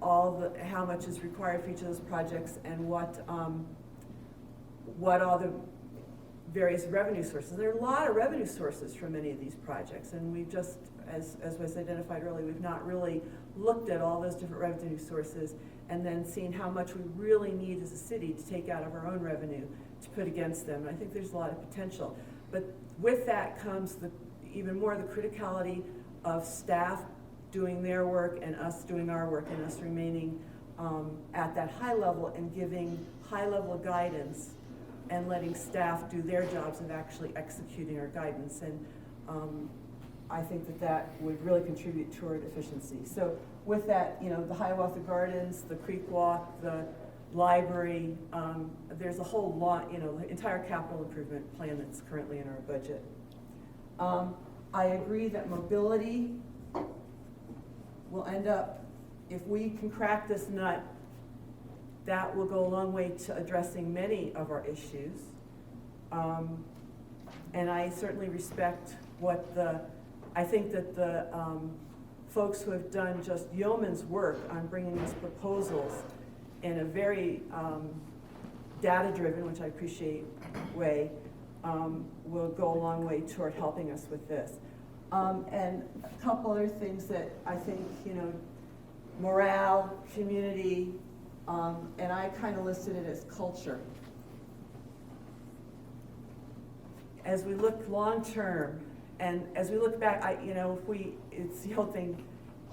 how much is required for each of those projects, and what are the various revenue sources. There are a lot of revenue sources for many of these projects, and we've just, as was identified earlier, we've not really looked at all those different revenue sources and then seen how much we really need as a city to take out of our own revenue to put against them. And I think there's a lot of potential. But with that comes even more the criticality of staff doing their work and us doing our work, and us remaining at that high level and giving high level guidance and letting staff do their jobs of actually executing our guidance. And I think that would really contribute toward efficiency. So with that, the Hiawatha Gardens, the Creek Walk, the library, there's a whole lot, the entire capital improvement plan that's currently in our budget. I agree that mobility will end up, if we can crack this nut, that will go a long way to addressing many of our issues. And I certainly respect I think that the folks who have done just yeoman's work on bringing these proposals in a very data-driven, which I appreciate, way, will go a long way toward helping us with this. And a couple other things that I think, morale, community, and I kind of listed it as culture. As we look long-term, and as we look back, it's the whole thing,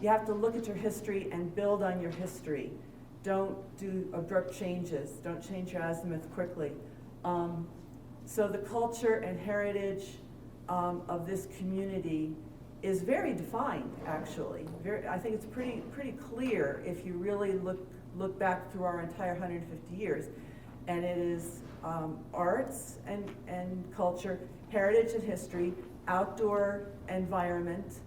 you have to look at your history and build on your history. Don't do abrupt changes. Don't change your azimuth quickly. So the culture and heritage of this community is very defined, actually. I think it's pretty clear if you really look back through our entire 150 years. And it is arts and culture, heritage and history, outdoor environment,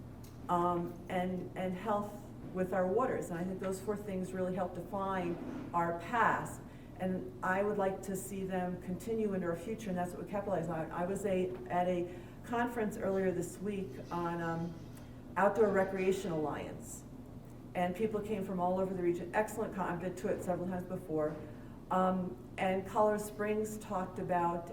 and health with our waters. And I think those four things really help define our past. And I would like to see them continue into our future, and that's what we capitalize on. I was at a conference earlier this week on Outdoor Recreation Alliance. And people came from all over the region. Excellent I've been to it several times before. And Colorado Springs talked about,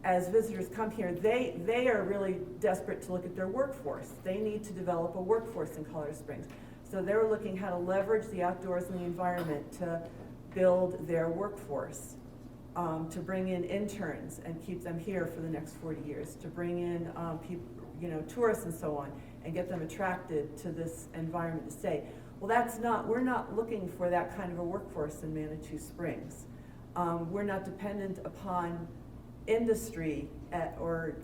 as visitors come here, they are really desperate to look at their workforce. They need to develop a workforce in Colorado Springs. So they're looking how to leverage the outdoors and the environment to build their workforce, to bring in interns and keep them here for the next 40 years, to bring in people, tourists and so on, and get them attracted to this environment to stay. Well, we're not looking for that kind of a workforce in Manitou Springs. We're not dependent upon industry or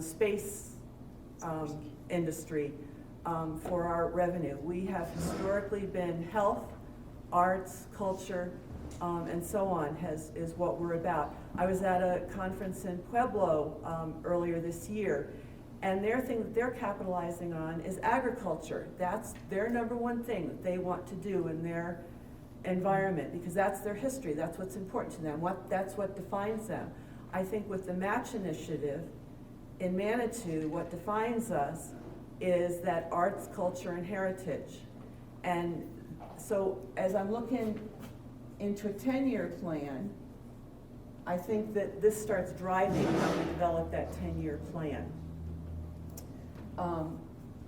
space industry for our revenue. We have historically been health, arts, culture, and so on is what we're about. I was at a conference in Pueblo earlier this year, and their thing that they're capitalizing on is agriculture. That's their number one thing that they want to do in their environment, because that's their history. That's what's important to them. That's what defines them. I think with the Match Initiative in Manitou, what defines us is that arts, culture, and heritage. And so as I'm looking into a 10-year plan, I think that this starts driving how we develop that 10-year plan.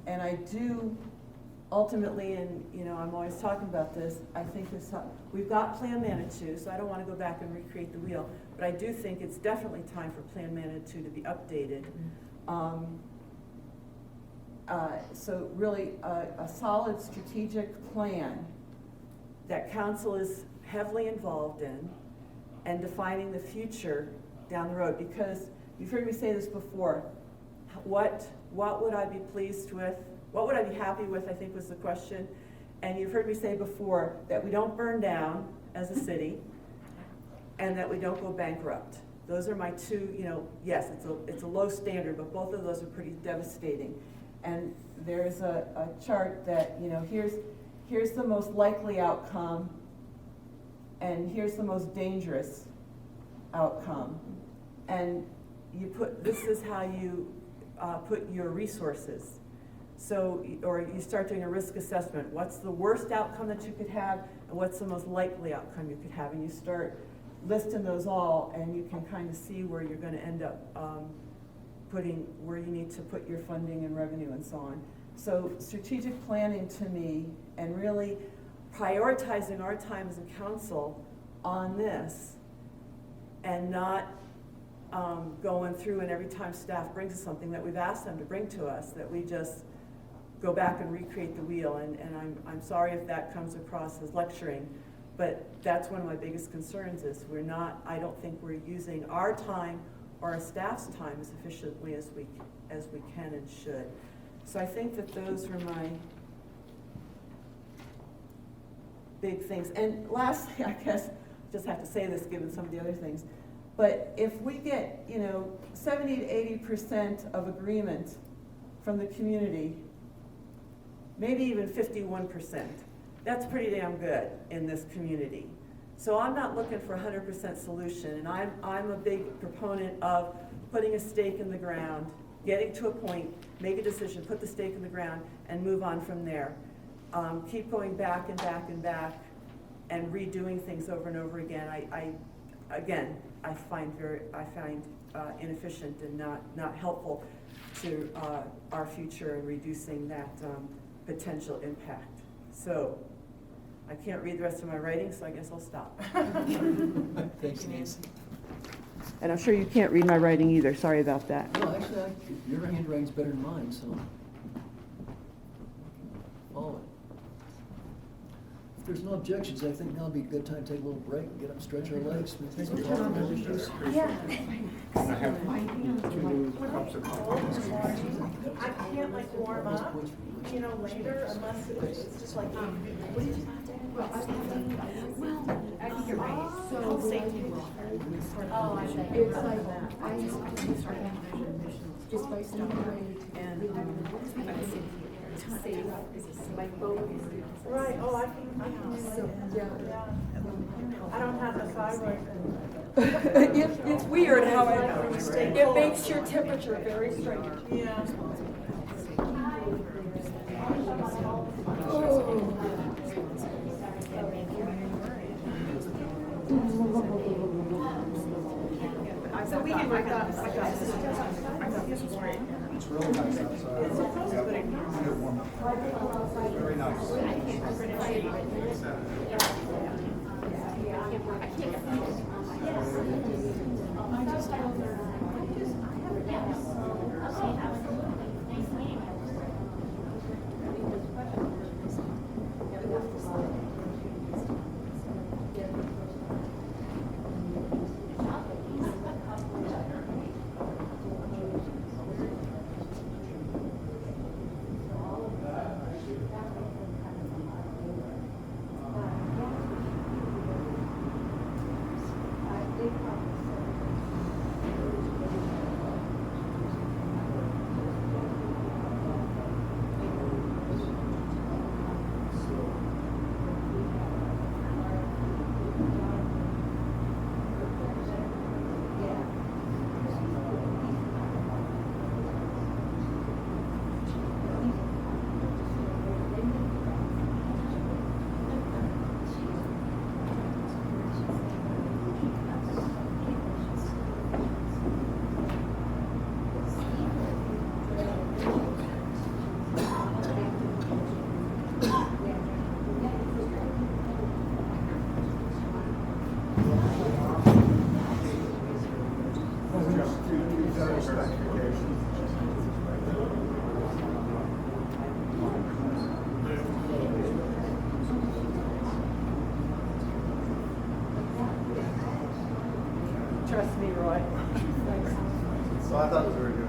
And I do ultimately, and I'm always talking about this, I think we've got Plan Manitou, so I don't want to go back and recreate the wheel, but I do think it's definitely time for Plan Manitou to be updated. So really a solid strategic plan that council is heavily involved in, and defining the future down the road. Because you've heard me say this before, what would I be pleased with? What would I be happy with, I think was the question. And you've heard me say before that we don't burn down as a city and that we don't go bankrupt. Those are my two, yes, it's a low standard, but both of those are pretty devastating. And there's a chart that, here's the most likely outcome and here's the most dangerous outcome. And this is how you put your resources. So, or you start doing a risk assessment. What's the worst outcome that you could have, and what's the most likely outcome you could have? And you start listing those all, and you can kind of see where you're going to end up where you need to put your funding and revenue and so on. So strategic planning to me, and really prioritizing our time as a council on this, and not going through and every time staff brings us something that we've asked them to bring to us, that we just go back and recreate the wheel. And I'm sorry if that comes across as lecturing, but that's one of my biggest concerns is I don't think we're using our time or our staff's time as efficiently as we can and should. So I think that those are my big things. And lastly, I guess, just have to say this given some of the other things, but if we get 70 to 80% of agreement from the community, maybe even 51%, that's pretty damn good in this community. So I'm not looking for 100% solution, and I'm a big proponent of putting a stake in the ground, getting to a point, make a decision, put the stake in the ground, and move on from there. Keep going back and back and back, and redoing things over and over again. I find inefficient and not helpful to our future in reducing that potential impact. So I can't read the rest of my writing, so I guess I'll stop.
Thanks, Nancy.
And I'm sure you can't read my writing either. Sorry about that.
No, actually, your handwriting's better than mine, so follow it. If there's no objections, I think now would be a good time to take a little break and get up and stretch our legs.
Yeah. I can't warm up, later unless it's just like, what did you
I think you're right.
Health safety will.
Oh, I see. It's like, I used to start just by stumbling and safe, my phone is.
Right, I can relate. Yeah. I don't have the thyroid.
It's weird how it makes your temperature very strange.
Yeah.
So we can, I thought this was great.
It's really nice outside. Good warm up. Very nice.
trust me, Roy.
So I thought it was very good.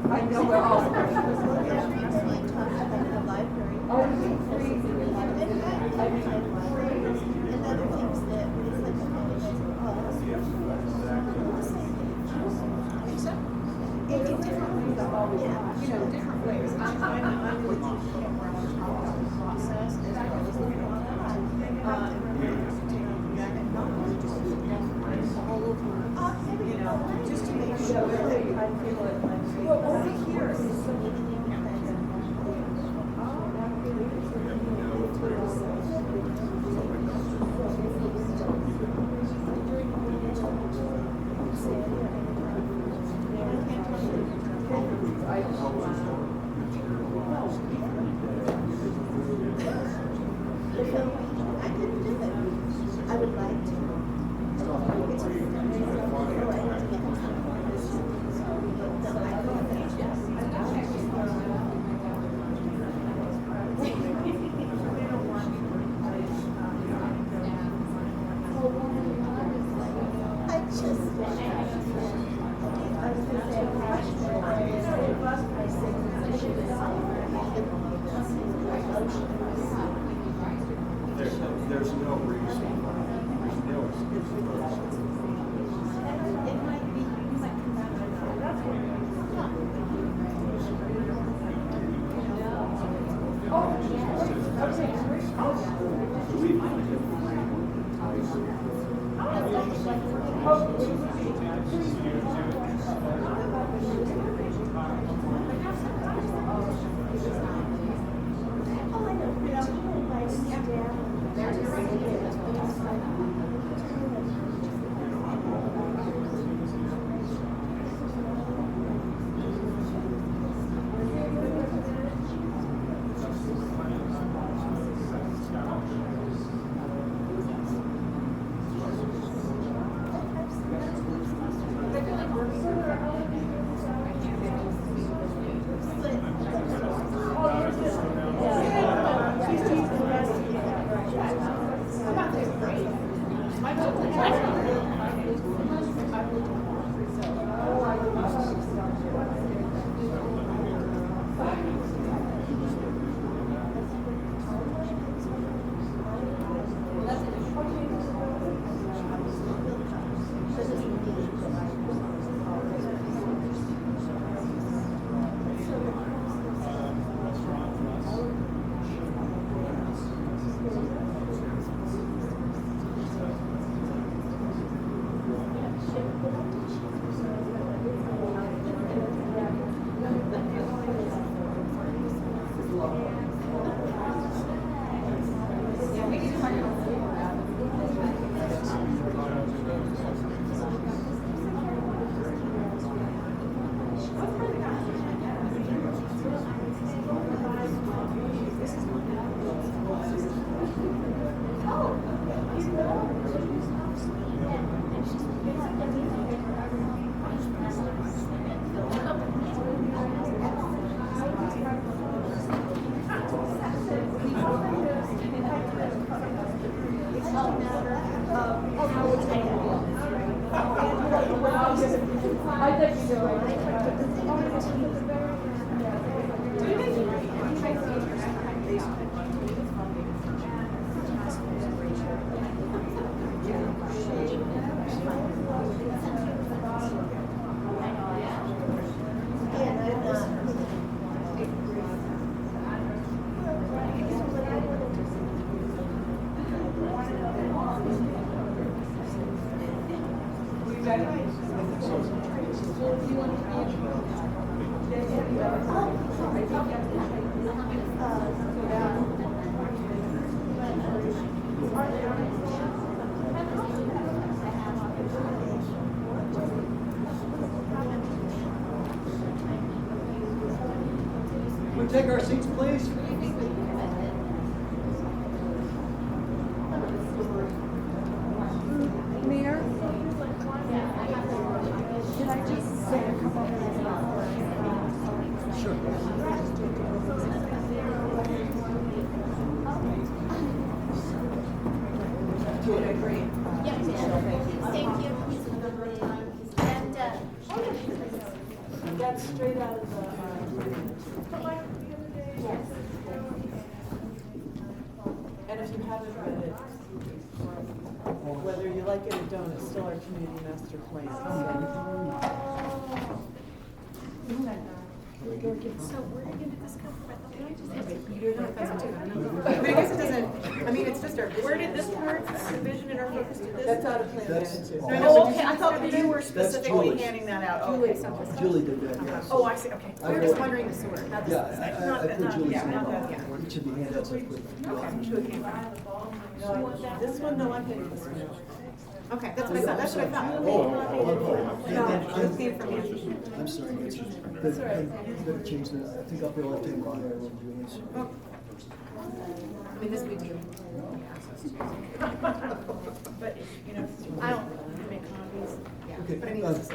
I know we're all.
Just to make sure that I feel it. Well, over here. I would like to.
There's no reason, there's no excuse for us.
We'll take our seats, please.
Mayor? Can I just say a couple of things? That's straight out of the, yes.
And if you haven't read it, whether you like it or don't, it's still our community master plan.
So where did this come from? Can I just ask you? No, that's too. I don't know. I mean, I guess it doesn't, I mean, it's just our vision.
Where did this part, the vision and our focus to this?
That's out of plan
That's-
Manitou.
No, no, okay, I thought you were
That's
specifically
Julie's.
handing that out. Oh, okay, so.
Julie did that, yes.
Oh, I see, okay.
We were just wondering the sewer, not the
Yeah,
specific.
I put Julie's
yeah,
name
not
on
that, yeah.
each of the handouts I put. the authors.
No, this one, no, I'm hitting this one out.
Okay, that's what I thought, that's what I thought.
Oh,
This came from you.
I'm sorry, Nancy. Better change that. I think upper left hand corner, I wrote Julian's.
Oh. I mean, this we do.
But, you know, I don't make copies.
Yeah,
Okay,
but I mean, this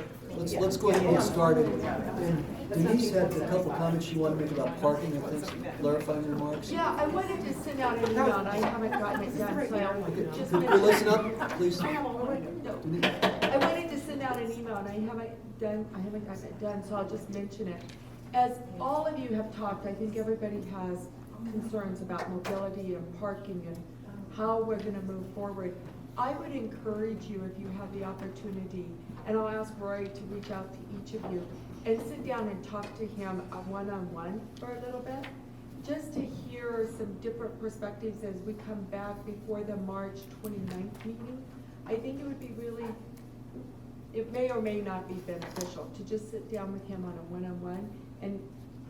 is
let's go ahead and get started. And Denise had a couple comments she wanted to make about parking, I think, some clarifying remarks.
Yeah, I wanted to send out an email, and I haven't gotten it done, so I'll just.
Could you listen up, please?
No.
Denise?
I wanted to send out an email and I haven't gotten it done, so I'll just mention it. As all of you have talked, I think everybody has concerns about mobility and parking and how we're gonna move forward. I would encourage you, if you have the opportunity, and I'll ask Roy to reach out to each of you, and sit down and talk to him one-on-one for a little bit, just to hear some different perspectives as we come back before the March 29th meeting. I think it would be really, it may or may not be beneficial to just sit down with him on a one-on-one and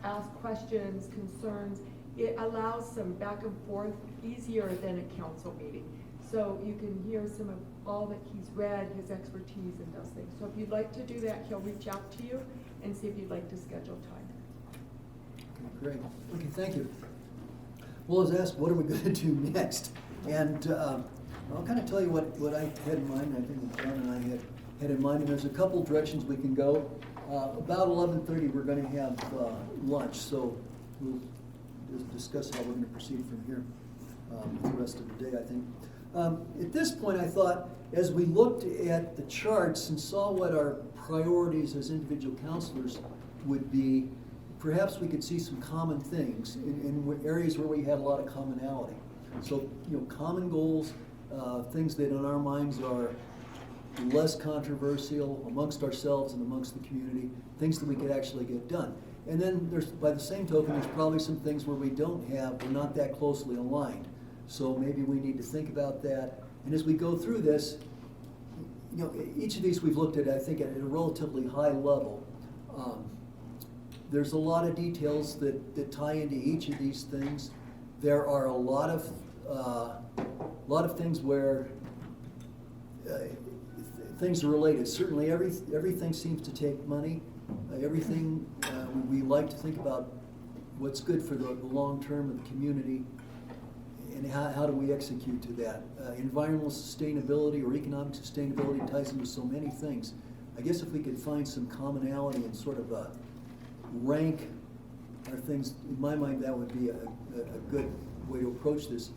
ask questions, concerns. It allows some back and forth easier than a council meeting. So you can hear some of all that he's read, his expertise and those things. So if you'd like to do that, he'll reach out to you and see if you'd like to schedule time.
Okay, great. Okay, thank you. Well, I was asked, what are we going to do next? And I'll kind of tell you what I had in mind. I think that John and I had in mind. And there's a couple directions we can go. About 11:30, we're going to have lunch. So we'll discuss how we're going to proceed from here with the rest of the day, I think. At this point, I thought, as we looked at the charts and saw what our priorities as individual counselors would be, perhaps we could see some common things in areas where we had a lot of commonality. So, common goals, things that in our minds are less controversial amongst ourselves and amongst the community, things that we could actually get done. And then by the same token, there's probably some things where we're not that closely aligned. So maybe we need to think about that. And as we go through this, each of these we've looked at, I think, at a relatively high level. There's a lot of details that tie into each of these things. There are a lot of things where things are related. Certainly, everything seems to take money. Everything we like to think about what's good for the long term of the community. And how do we execute to that? Environmental sustainability or economic sustainability ties into so many things. I guess if we could find some commonality and sort of rank our things, in my mind, that would be a good way to approach this.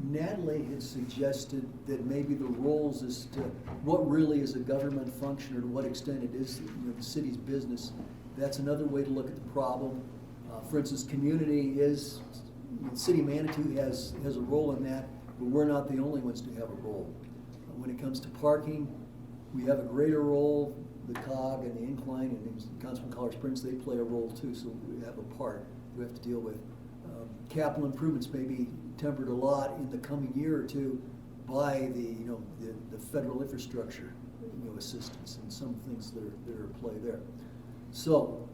Natalie had suggested that maybe the roles as to what really is a government function or to what extent it is the city's business. That's another way to look at the problem. For instance, community is. City Manitou has a role in that, but we're not the only ones to have a role. When it comes to parking, we have a greater role. The COG and the Incline and Councilman Colorado Springs, they play a role too, so we have a part we have to deal with. Capital improvements may be tempered a lot in the coming year or two by the federal infrastructure assistance and some things that are at play there. So,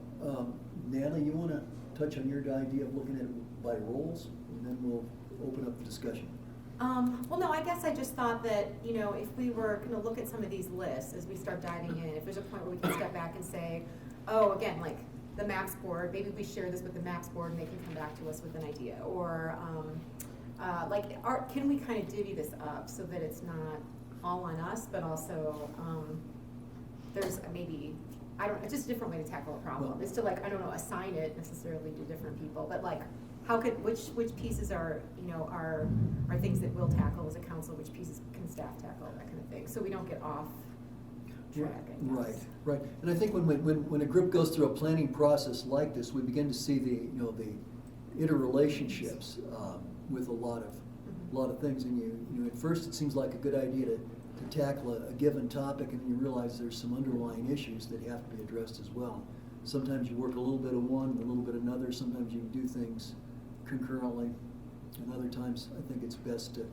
Natalie, you want to touch on your idea of looking at it by roles, and then we'll open up the discussion.
Well, no, I guess I just thought that, if we were going to look at some of these lists as we start diving in, if there's a point where we can step back and say, oh, again, like the MAPS board, maybe we share this with the MAPS board and they can come back to us with an idea. Or, can we kind of divvy this up so that it's not all on us, but also there's maybe, it's just a different way to tackle a problem. It's to assign it necessarily to different people, but which pieces are things that we'll tackle as a council, which pieces can staff tackle, that kind of thing, so we don't get off.
track, I
Right,
guess.
right. And I think when a group goes through a planning process like this, we begin to see the interrelationships with a lot of things. And at first it seems like a good idea to tackle a given topic, and then you realize there's some underlying issues that have to be addressed as well. Sometimes you work a little bit of one and a little bit of another. Sometimes you do things concurrently, and other times I think it's best to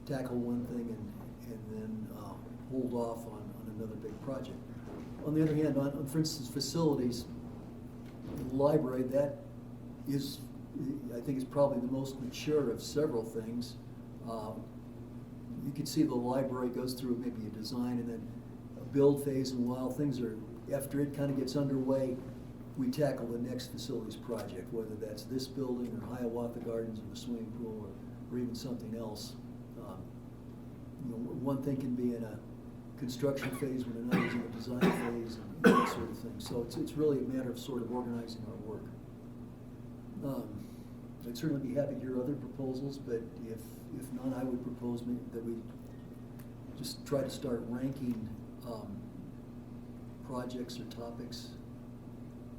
tackle one thing and then hold off on another big project. On the other hand, on for instance, facilities, the library, that is, I think, is probably the most mature of several things. You can see the library goes through maybe a design and then a build phase, and while things are, after it kind of gets underway, we tackle the next facilities project, whether that's this building or Hiawatha Gardens or the swimming pool or even something else. One thing can be in a construction phase when another's in a design phase and that sort of thing. So it's really a matter of sort of organizing our work. I'd certainly be happy to hear other proposals, but if not, I would propose that we just try to start ranking projects or topics.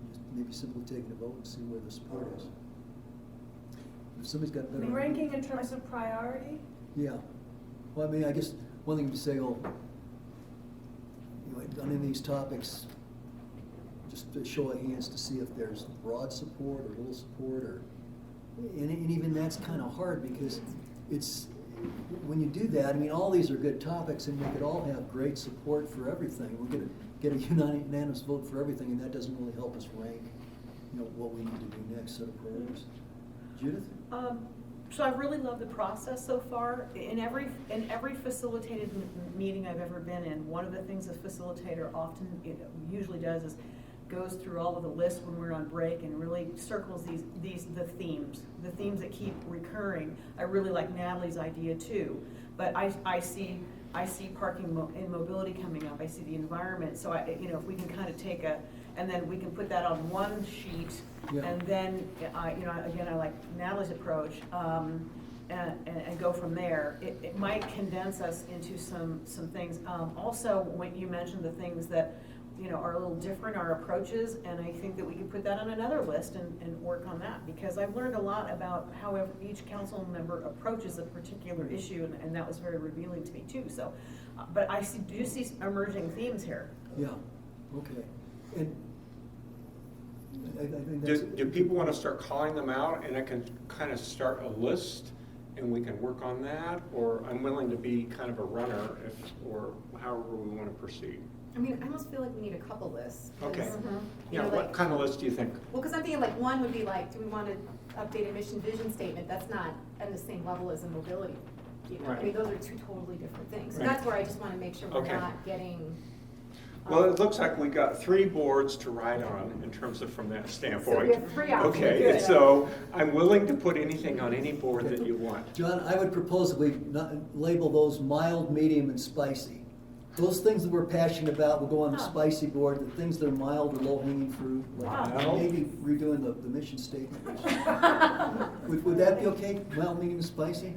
Just maybe simply taking a vote and see where the support is. If somebody's got better.
Ranking in terms of priority?
Yeah. Well, I mean, I guess one thing to say, on any of these topics, just a show of hands to see if there's broad support or little support, and even that's kind of hard because it's, when you do that, I mean, all these are good topics and we could all have great support for everything. We're going to get a unanimous vote for everything, and that doesn't really help us rank, what we need to do next, set of priorities. Judith?
So I really love the process so far. In every facilitated meeting I've ever been in, one of the things a facilitator often usually does is goes through all of the lists when we're on break and really circles the themes that keep recurring. I really like Natalie's idea too, but I see parking and mobility coming up. I see the environment. So if we can kind of take and then we can put that on one sheet. Yeah. And then, again, I like Natalie's approach, and go from there. It might condense us into some things. Also, when you mentioned the things that, are a little different, our approaches, and I think that we could put that on another list and work on that, because I've learned a lot about how each council member approaches a particular issue, and that was very revealing to me too. So, but I do see emerging themes here.
Yeah, okay. And I think
Do people want to start calling them out, and I can kind of start a list and we can work on that? Or I'm willing to be kind of a runner or however we want to proceed.
I mean, I almost feel like we need a couple lists.
Okay.
Yeah,
what kind of list do you think?
Well, because I'm thinking one would be do we want to update a mission vision statement? That's not at the same level as a mobility.
Right.
I mean, those are two totally different things. So
Right.
that's where I just want to make sure we're not getting.
Well, it looks like we got 3 boards to write on in terms of from that standpoint.
So we have 3 options.
Okay, so I'm willing to put anything on any board that you want.
John, I would propose that we label those mild, medium, and spicy. Those things that we're passionate about will go on the spicy board. The things that are mild or low-hanging fruit, like maybe redoing the mission statement. Would that be okay? Mild, medium, and spicy?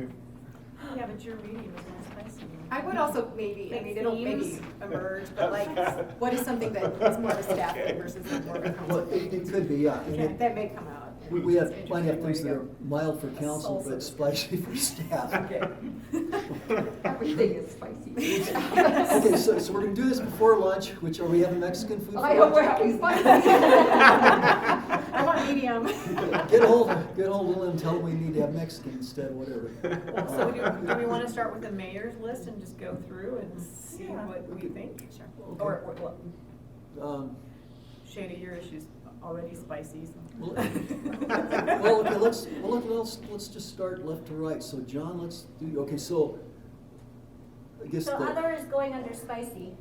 Yeah, but your medium is not spicy.
I would also maybe, it'll maybe
themes?
emerge, but what is something that is more of a staff thing versus more of a council
Well,
thing?
it could be, yeah. And
That may come out.
we might have things that are mild for council,
Salsa.
but spicy for staff.
Okay.
Everything is spicy.
Okay, so we're gonna do this before lunch, which, are we having Mexican food for
I hope we're
lunch?
having spicy.
I want medium.
Get hold of Lynn and tell them we need to have Mexican instead, whatever.
So do we want to start with the mayor's list and just go through and see what we think?
Sure.
Or Shady, your issue's already spicy. So.
Well, okay, let's just start left to right. So John, let's do, okay, so I guess
So other is going under spicy.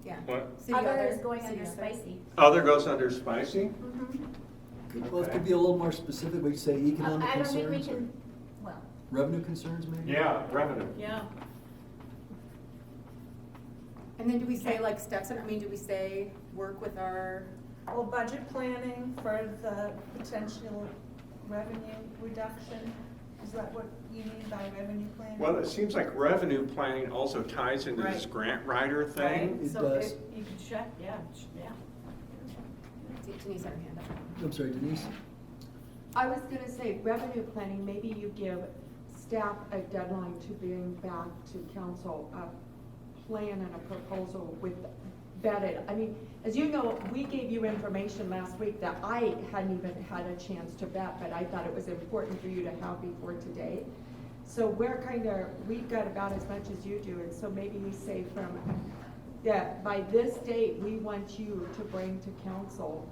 Yeah.
What?
City
Other is
other,
going
city
under
other.
spicy.
Other goes under spicy?
well, it could be a little more specific. We could say economic
I don't think we
concerns or
can, well,
revenue concerns, maybe?
Yeah, revenue.
Yeah.
And then do we say steps, do we say work with our,
Well, budget planning for the potential revenue reduction, Is that what you mean by revenue planning?
Well, it seems like revenue planning also ties into this
Right.
grant writer thing.
Right,
It
so
does.
if you could check, yeah.
Denise had her hand up.
I'm sorry, Denise?
I was gonna say, revenue planning, maybe you give staff a deadline to bring back to council a plan and a proposal with vetted. I mean, as you know, we gave you information last week that I hadn't even had a chance to vet, but I thought it was important for you to have before today. So we've got about as much as you do, and so maybe we say that by this date, we want you to bring to council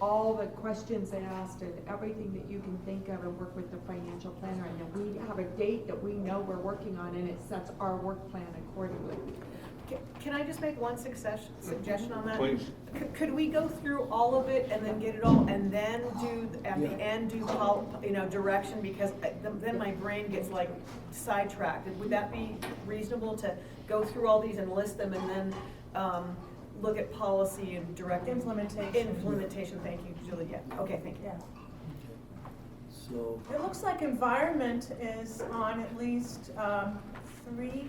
all the questions asked and everything that you can think of, and work with the financial planner. And then we have a date that we know we're working on, and it sets our work plan accordingly.
Can I just make one suggestion on that?
Please.
Could we go through all of it and then get it all, and then at the end, direction? Because then my brain gets like sidetracked. Would that be reasonable to go through all these and list them, and then look at policy and direct
Implementation.
Implementation, thank you, Julie, yeah, okay, thank you.
Yeah.
So,
It looks like environment is on at least 3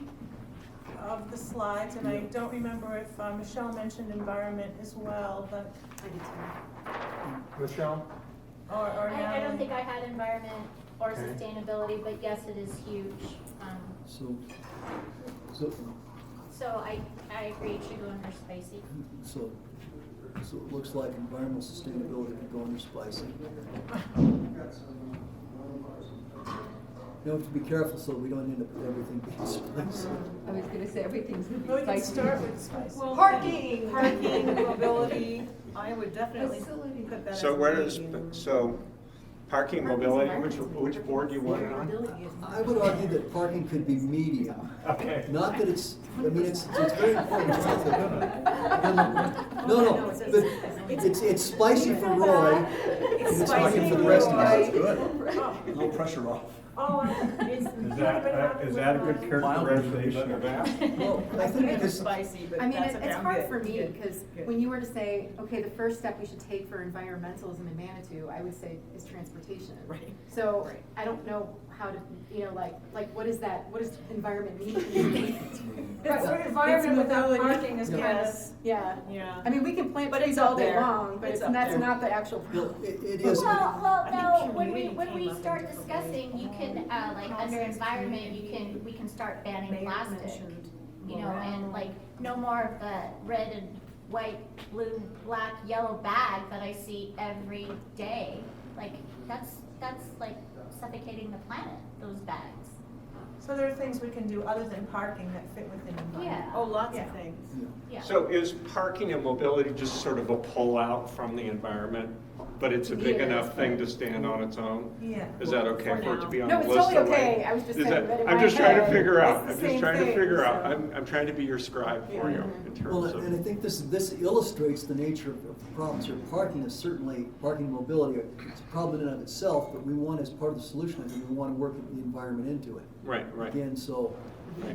of the slides, and I don't remember if Michelle mentioned environment as well, but,
I did too.
Michelle?
or
I don't
Natalie.
think I had environment or
Okay.
sustainability, but yes, it is huge.
so,
So I agree, it should go under spicy.
so it looks like environmental sustainability could go under spicy. You have to be careful so we don't end up with everything being spicy.
I was gonna say, everything's gonna
Well,
be
we can
spicy.
start with spicy.
Parking, mobility, I would definitely
Facility.
put that as.
So
a
where does,
medium.
so parking mobility, which board do you want it on?
Mobility is-
I would argue that parking could be medium.
Okay.
Not that it's very important. No, but it's spicy for Roy, and it's spicy for the rest of us.
Good. No pressure off.
Oh, it's.
Is that a good characterization of that?
Well, I think
It's
because,
spicy, but
I mean,
that's
it's
okay, I'm
hard
good,
for me,
good,
because
good.
when you were to say, okay, the first step we should take for environmentalism in Manitou, I would say is transportation.
Right.
So,
Right.
I don't know how to, like, what is that, what does environment mean?
It's environment without parking is kind of.
Yes,
Yeah,
yeah.
I mean, we can plant
But
trees
it's up
all day
there.
long, but
It's
it's,
up
that's
there.
not the actual
well,
problem.
it is.
Well,
I
no,
think
when
community
we
came up in
start
different
discussing,
ways.
you can, like, under environment, we can start banning
Mayor
plastic.
mentioned
You know,
morale.
and like, no more of the red and white, blue, black, yellow bag that I see every day. Like, that's like suffocating the planet, those bags.
So there are things we can do other than parking that fit within environment.
Yeah.
Oh, lots
Yeah.
of things.
Yeah.
So is parking and mobility just sort of a pull-out from the environment, but it's a big
Yeah.
enough thing to stand on its own?
Yeah.
Is that okay
For
for it to
now.
be on
No,
the
it's
list?
totally
that way?
okay. I was just
Is
saying
that-
that in
I'm
my
just trying to
head,
figure out,
it's the
I'm just
same
trying to
thing,
figure out,
so.
I'm trying to be your scribe for you in
Well,
terms
and I
of,
think this illustrates the nature of the problems here. Parking is certainly, parking and mobility, it's a problem in and of itself, but we want, as part of the solution, I think we want to work the environment into it.
right, right.
Again, so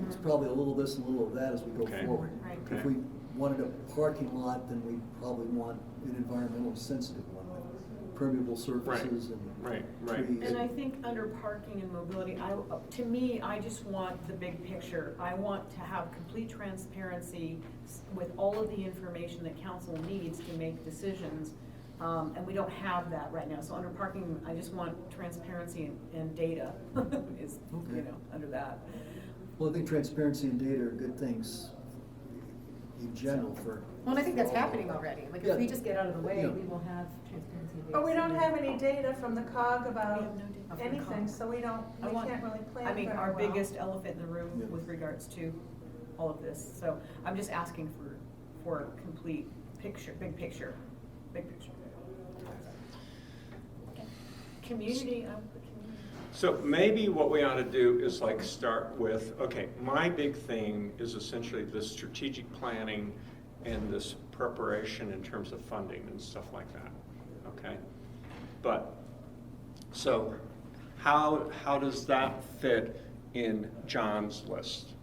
it's probably a little this and a little of that as we go
Okay.
forward.
Right.
Okay.
If we wanted a parking lot, then we probably want an environmentally sensitive one with permeable surfaces and
Right, right.
trees.
And I think under parking and mobility, to me, I just want the big picture. I want to have complete transparency with all of the information that council needs to make decisions. And we don't have that right now. So under parking, I just want transparency and data is,
Okay.
under that.
Well, I think transparency and data are good things in general for.
Well, and I think that's happening already. Like,
Yeah.
if we just get out of the way,
Yeah.
we will have transparency. and
But we don't
data.
have any data from the COG
We
about
have no data from the
anything,
COG.
so we
I want-
can't really plan
I mean,
very
our
well.
biggest elephant in the room
Yeah.
with regards to all of this. So I'm just asking for a complete picture, big picture, big picture. Community,
So maybe what we ought to do is like start with, okay, my big theme is essentially this strategic planning and this preparation in terms of funding and stuff like that, okay? But, so how does that fit in John's list?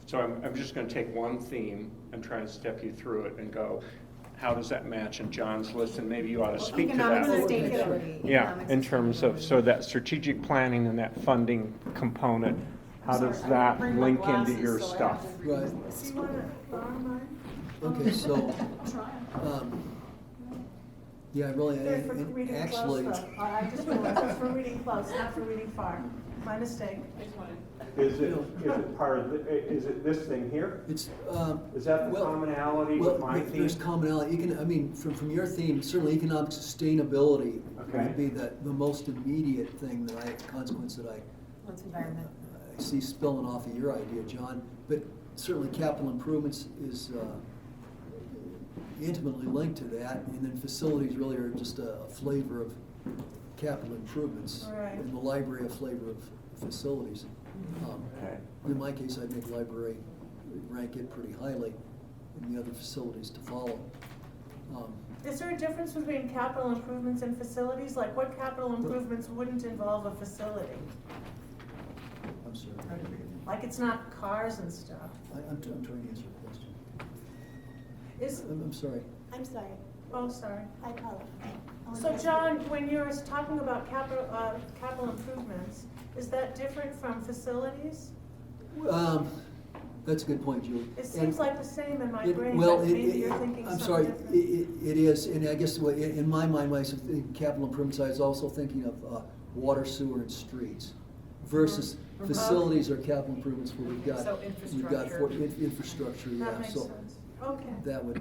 So I'm just gonna take one theme and try and step you through it and go, how does that match in John's list? And maybe you ought to speak to
Economic
that.
sustainability.
Yeah,
economic
in terms of,
sustainability.
so that strategic planning and that funding component, how does that link into your stuff?
Right.
Do you wanna borrow mine?
Okay, so, yeah, really,
They're for
and
reading
actually,
close though. I just realized it's for reading close, not for reading far. My mistake.
Is it part of, is it this thing here?
it's,
Is that the
well,
commonality
well,
with my theme?
there's commonality. I mean, from your theme, certainly economic sustainability
Okay.
would be the most immediate thing that consequence that
What's environment?
I see spilling off of your idea, John. But certainly capital improvements is intimately linked to that, and then facilities really are just a flavor of capital improvements.
Right.
And the library a flavor of facilities.
Okay.
In my case, I'd make library, rank it pretty highly, and the other facilities to follow.
Is there a difference between capital improvements and facilities? Like what capital improvements wouldn't involve a facility?
I'm sorry.
Like it's not cars and stuff.
I'm trying to answer the question.
Is,
I'm sorry.
I'm sorry,
oh, sorry.
I apologize.
So John, when you're talking about capital improvements, is that different from facilities?
That's a good point, Julie.
It seems like the same in my brain,
Well,
but maybe you're thinking
I'm
something
sorry,
different.
it is, and I guess in my mind, when I think capital improvements, I was also thinking of water, sewer, and streets versus facilities or capital improvements where we've got.
So
We've got
infrastructure.
infrastructure, yeah,
That makes
so
sense. Okay.
that would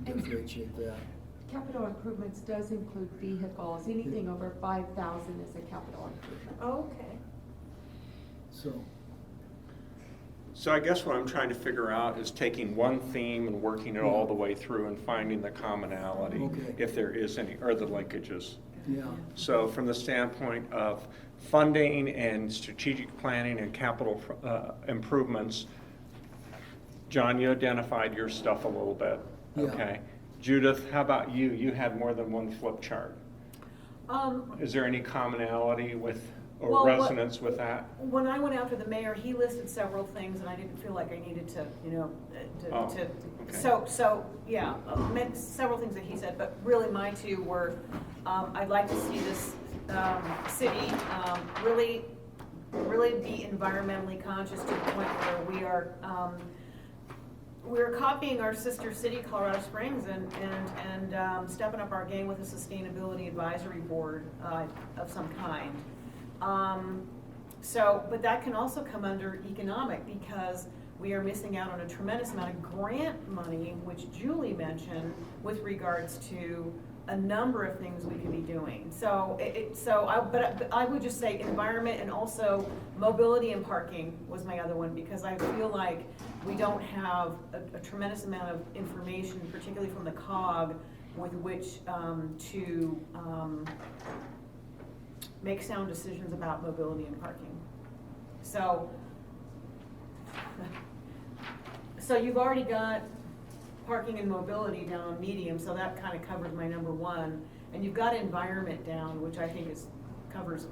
differentiate that.
Capital improvements does include vehicles, anything over 5,000 is a capital improvement.
Okay.
So I guess what I'm trying to figure out is taking one theme and working it all the way through and finding the commonality,
Okay.
if there is any, or the linkages.
Yeah,
So from the standpoint of funding and strategic planning and capital improvements, John, you identified your stuff a little bit,
Yeah.
okay? Judith, how about you? You had more than one flip chart. Is there any commonality with, or
Well, what-
resonance with that?
When I went after the mayor, he listed several things, and I didn't feel like I needed to,
Oh,
to,
okay.
so, yeah, meant several things that he said, but really my two were, I'd like to see this, city, really be environmentally conscious to the point where we are, we're copying our sister city, Colorado Springs, and stepping up our game with a sustainability advisory board, of some kind. But that can also come under economic, because we are missing out on a tremendous amount of grant money, which Julie mentioned, with regards to a number of things we could be doing. But I would just say environment, and also mobility and parking was my other one, because I feel like we don't have a tremendous amount of information, particularly from the COG, with which to make sound decisions about mobility and parking. So you've already got parking and mobility down on medium, so that kind of covers my number one. And you've got environment down, which I think covers,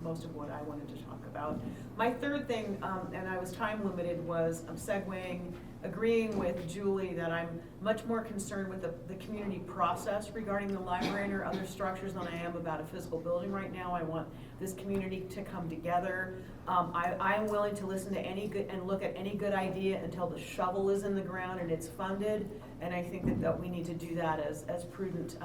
most of what I wanted to talk about. My third thing, and I was time limited, was I'm agreeing with Julie that I'm much more concerned with the community process regarding the library or other structures than I am about a physical building right now. I want this community to come together. I'm willing to listen to any good and look at any good idea until the shovel is in the ground and it's funded. And I think that we need to do that as prudent.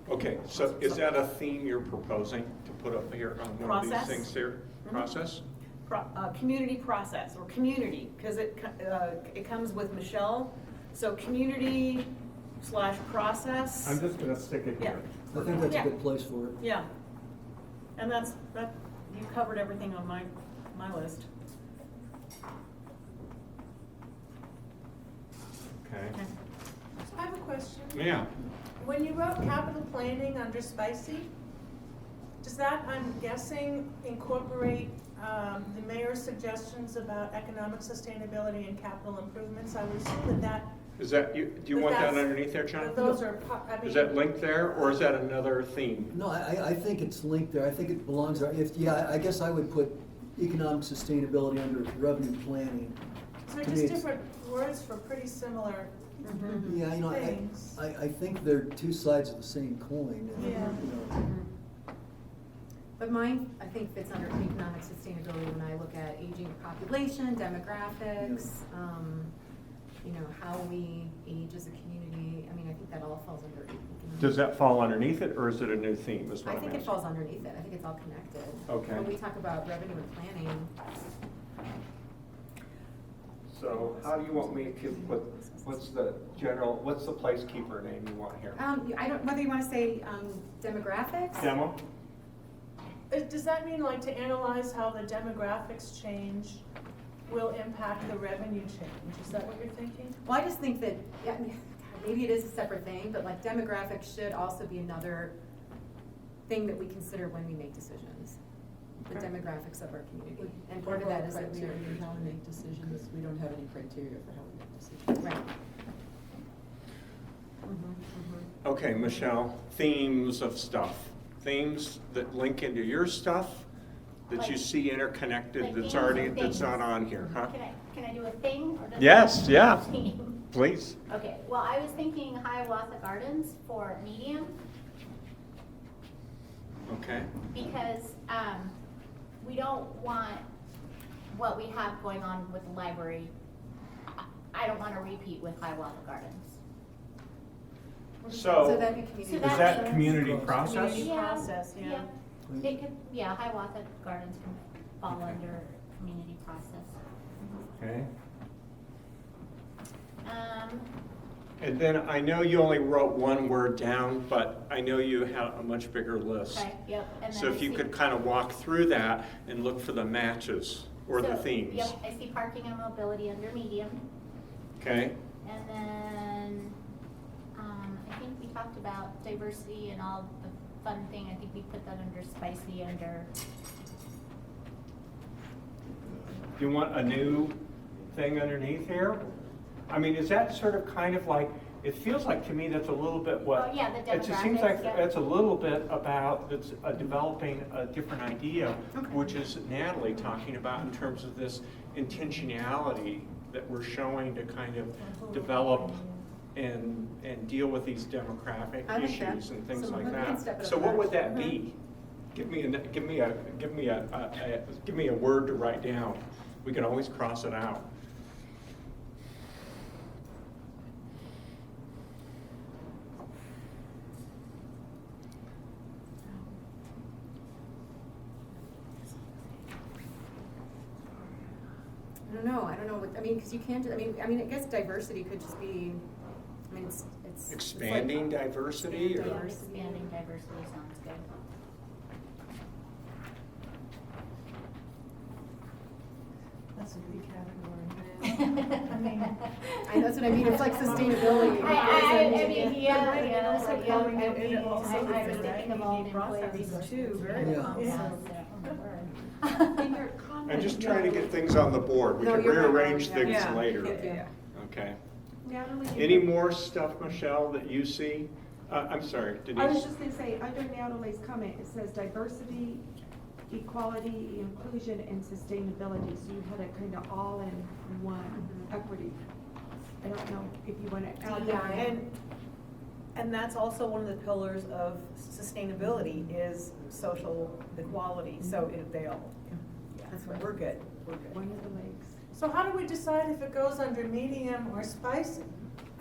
Okay, so is that a theme you're proposing to put up here on one of these
Process.
things here?
Mhm.
Process?
Community process, or community, because it comes with Michelle. So community / process.
I'm just gonna stick it here.
I think that's a
Yeah.
good place for it.
Yeah. And you covered everything on my list.
Okay.
So I have a question.
Yeah.
When you wrote capital planning under spicy, does that, I'm guessing, incorporate the mayor's suggestions about economic sustainability and capital improvements? I would assume that
Is that, do you want that underneath there, John?
those are,
Is that linked there, or is that another theme?
No, I think it's linked there. I think it belongs there. I guess I would put economic sustainability under revenue planning.
So they're
To me,
just
it's-
different words for pretty similar.
Yeah, you know,
things.
I think they're two sides of the same coin. And,
Yeah.
you know,
But mine, I think, fits under economic sustainability when I look at aging population, demographics, you know, how we age as a community. I mean, I think that all falls under economic.
Does that fall underneath it, or is it a new theme, is what
I
I'm
think it
asking?
falls underneath it. I think it's all connected.
Okay.
When we talk about revenue and planning.
So how do you want me to put, what's the placekeeper name you want here?
I don't, whether you want to say demographics?
Demo?
Does that mean like to analyze how the demographics change will impact the revenue change? Is that what you're thinking?
Well, I just think that, yeah, maybe it is a separate thing, but like demographics should also be another thing that we consider when we make decisions. The demographics of our community. And part of that is that we are.
How we make decisions, we don't have any criteria for how we make decisions.
Right.
Okay, Michelle, themes of stuff. Themes that link into your stuff that you
Like-
see interconnected
like
that's
themes
already,
or
that's
things?
not on here, huh?
Can I do a thing? Or does it
Yes,
have to be
yeah.
a theme?
Please.
Okay, well, I was thinking Hiawatha Gardens for medium,
Okay.
because, we don't want what we have going on with the library. I don't want to repeat with Hiawatha Gardens.
So
So,
that'd be community.
So
is
that
that
makes-
community process?
Community process, yeah.
It could, yeah, Hiawatha Gardens can fall under community process.
Okay.
Um,
And then I know you only wrote one word down, but I know you have a much bigger list.
okay, yep, and then
So
I
if you
see-
could kind of walk through that and look for the matches or the
so,
themes.
Yep, I see parking and mobility under medium,
Okay?
and then, I think we talked about diversity and all the fun thing, I think we put that under spicy under,
Do you want a new thing underneath here? I mean, is that sort of kind of like, it feels like to me that's a little bit what.
Oh, yeah, the
It just seems like
demographics, yeah.
it's a little bit about, it's developing a different idea, which is Natalie talking about in terms of this intentionality that we're showing to kind of develop and deal with these demographic
I like that.
issues and things
So
like
we can
that.
step it
So
up
what
a
would
notch.
that be? Give me a word to write down. We can always cross it out.
I don't know what, I mean, because you can't, I mean, I guess diversity could just be, I mean, it's.
Expanding diversity or?
yeah, expanding diversity sounds good.
That's a big category. I mean,
That's what I mean, it's like sustainability.
I mean, yeah,
But
yeah,
also
yeah,
calling
yeah,
it
yeah.
also
I was
right,
thinking of
you
all
need
the
processes
employees
too, very
Yeah.
compound.
In your comment.
I'm just trying to get things on the board. We
No,
can
you're right.
rearrange
Yeah.
things
Yeah.
later.
Yeah.
Okay.
Natalie,
Any more stuff, Michelle, that you see? I'm sorry,
I was
Denise?
just gonna say, under Natalie's comment, it says diversity, equality, inclusion, and sustainability, so you had it kind of all in one, equity. I don't know if you wanna add that.
And that's also one of the pillars of sustainability is social equality, so they all, that's what, we're good, we're good.
One of the legs.
So how do we decide if it goes under medium or spicy?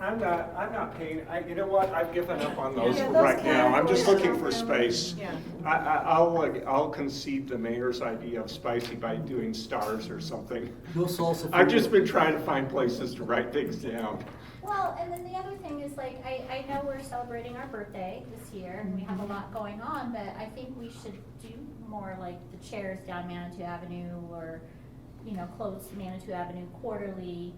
I'm not paying, you know what, I've given up on those
Yeah, those
right now. I'm just looking for
categories
space.
Yeah.
I'll concede the mayor's idea of spicy by doing stars or something.
no salsa.
I've just been trying to find places to write things down.
Well, and then the other thing is like, I know we're celebrating our birthday this year and we have a lot going on, but I think we should do more like the chairs down Manitou Avenue or, you know, close Manitou Avenue quarterly,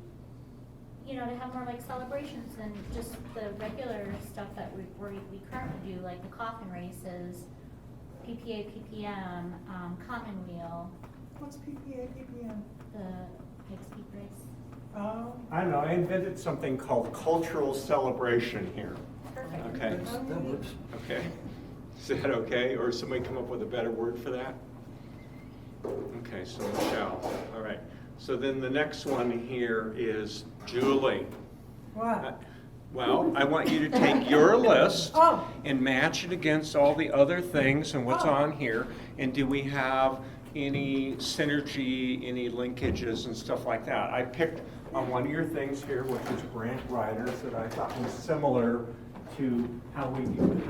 you know, to have more like celebrations than just the regular stuff that we currently do, like the coffin races, PPA, PPM, Common Wheel,
What's PPA, PPM?
the Pikes Peak race.
Oh,
I don't know, I invented something called cultural celebration here.
Perfect.
Okay,
That works.
okay. Is that okay? Or somebody come up with a better word for that? Okay, so Michelle, all right. So then the next one here is Julie.
what?
Well, I want you to take your list
Oh.
and match it against all the other things and what's
Oh.
on here. And do we have any synergy, any linkages and stuff like that? I picked on one of your things here, which is grant writers, that I thought was similar to how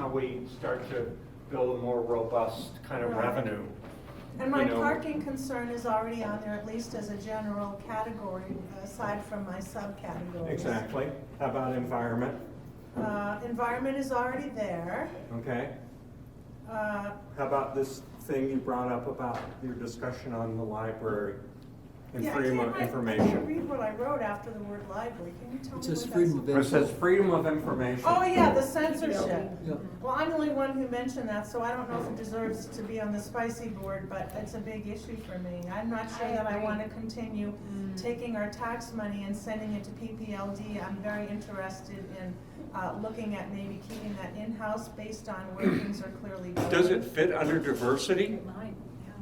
we start to build a more robust kind of
Right.
revenue.
And my
You know.
parking concern is already on there, at least as a general category, aside from my subcategories.
Exactly. How about environment?
Environment is already there.
Okay.
Uh,
How about this thing you brought up about your discussion on the library and
yeah,
freedom of
I can't
information?
read what I wrote after the word library. Can you tell me
It says
what
freedom of
It
info.
says freedom of information.
Oh, yeah, the censorship.
Yeah.
Well, I'm the only one who mentioned that, so I don't know if it deserves to be on the spicy board, but it's a big issue for me. I'm not sure that I want to continue taking our tax money and sending it to PPLD. I'm very interested in looking at maybe keeping that in-house based on where things are clearly going.
Does it fit under diversity?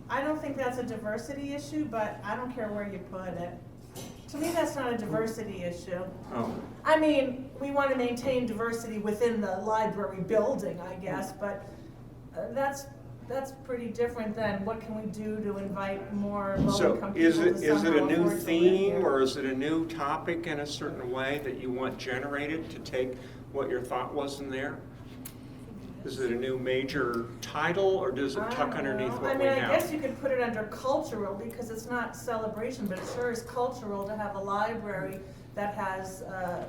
I don't think that's a diversity issue, but I don't care where you put it. To me, that's not a diversity issue.
Oh,
I mean, we want to maintain diversity within the library building, I guess, but that's pretty different than what can we do to invite more
so
low-income
is
people
it
to
a
somehow
new
afford to live
theme
here.
or is it a new topic in a certain way that you want generated to take what your thought was in there? Is it a new major title or does it
I
tuck
don't
underneath
know.
what
I
we
mean,
have?
I guess you could put it under cultural because it's not celebration, but it sure is cultural to have a library that has,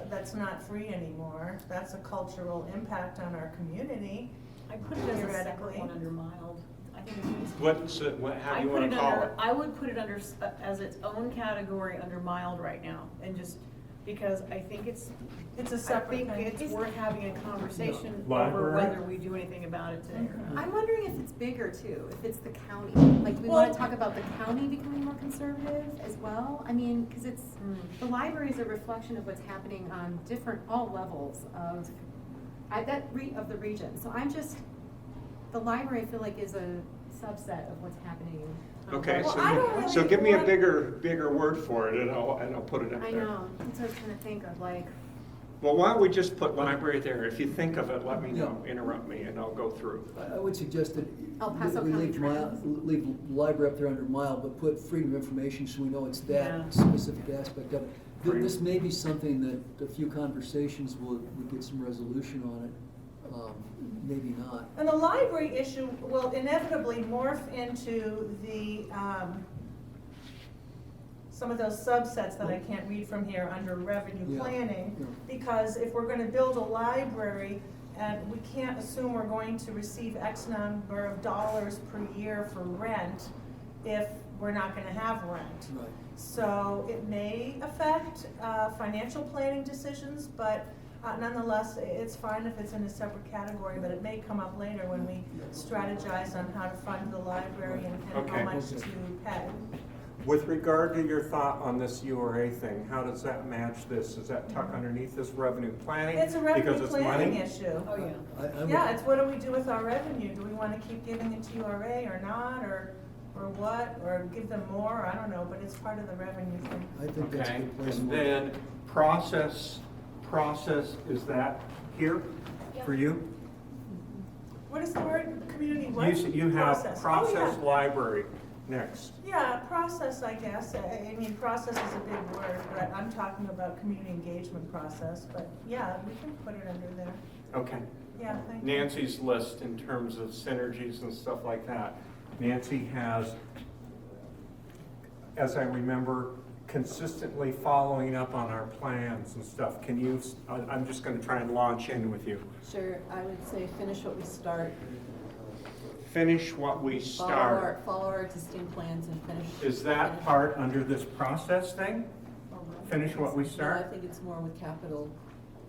that's not free anymore. That's a cultural impact on our community.
I put it as a separate
Theoretically.
one under mild. I think it needs to.
What's it, how
I
do you
put
want to
it
call
under,
it?
I would put it under, as its own category under mild right now, and just, because I think it's
It's a
I
separate
think
thing.
it's worth having a conversation over
Library?
whether we do anything about it today or not.
I'm wondering if it's bigger too, if it's the county. Like, we
Well-
wanna talk about the county becoming more conservative as well? I mean, cause it's, the library is a reflection of what's happening on all levels of, of the region. So I'm just, the library I feel like is a subset of what's happening.
Okay,
Well, I don't
so
really
give me a
want-
bigger word for it and I'll put it up there.
I know, that's what I was trying to think of, like,
Well, why don't we just put library there? If you think of it, let me know, interrupt me, and I'll go through.
I would suggest that
El Paso
we
County
leave
Trends.
leave library up there under mile, but put freedom of information so we know it's that
Yeah.
specific aspect of it.
Freedom.
This may be something that a few conversations would get some resolution on it, maybe not.
And the library issue will inevitably morph into the, some of those subsets that I can't read from here under revenue
Yeah,
planning.
yeah.
Because if we're gonna build a library, and we can't assume we're going to receive X number of dollars per year for rent if we're not gonna have rent.
Right.
So it may affect financial planning decisions, but nonetheless, it's fine if it's in a separate category, but it may come up later when we strategize on how to fund the library and
Okay.
how much to pay.
With regard to your thought on this URA thing, how does that match this? Does that tuck underneath this revenue planning?
It's a revenue
Because it's
planning
money?
issue.
Oh, yeah.
I would-
Yeah, it's what do we do with our revenue? Do we wanna keep giving it to URA or not, or what? Or give them more? I don't know, but it's part of the revenue thing.
I think that's a
Okay,
good place.
and
to look.
then process, is that here for you?
What is the word? Community
You
what?
you have
Process. Oh,
process
yeah.
library next.
Yeah, process, I guess. I mean, process is a big word, but I'm talking about community engagement process. But yeah, we can put it under there.
Okay.
Yeah, thank you.
Nancy's list in terms of synergies and stuff like that. Nancy has, as I remember, consistently following up on our plans and stuff. Can you, I'm just gonna try and launch in with you.
Sure, I would say finish what we start.
Finish what we start.
Follow our existing plans and finish.
Is that part under this process thing? Finish what we
No, I
start?
think it's more with capital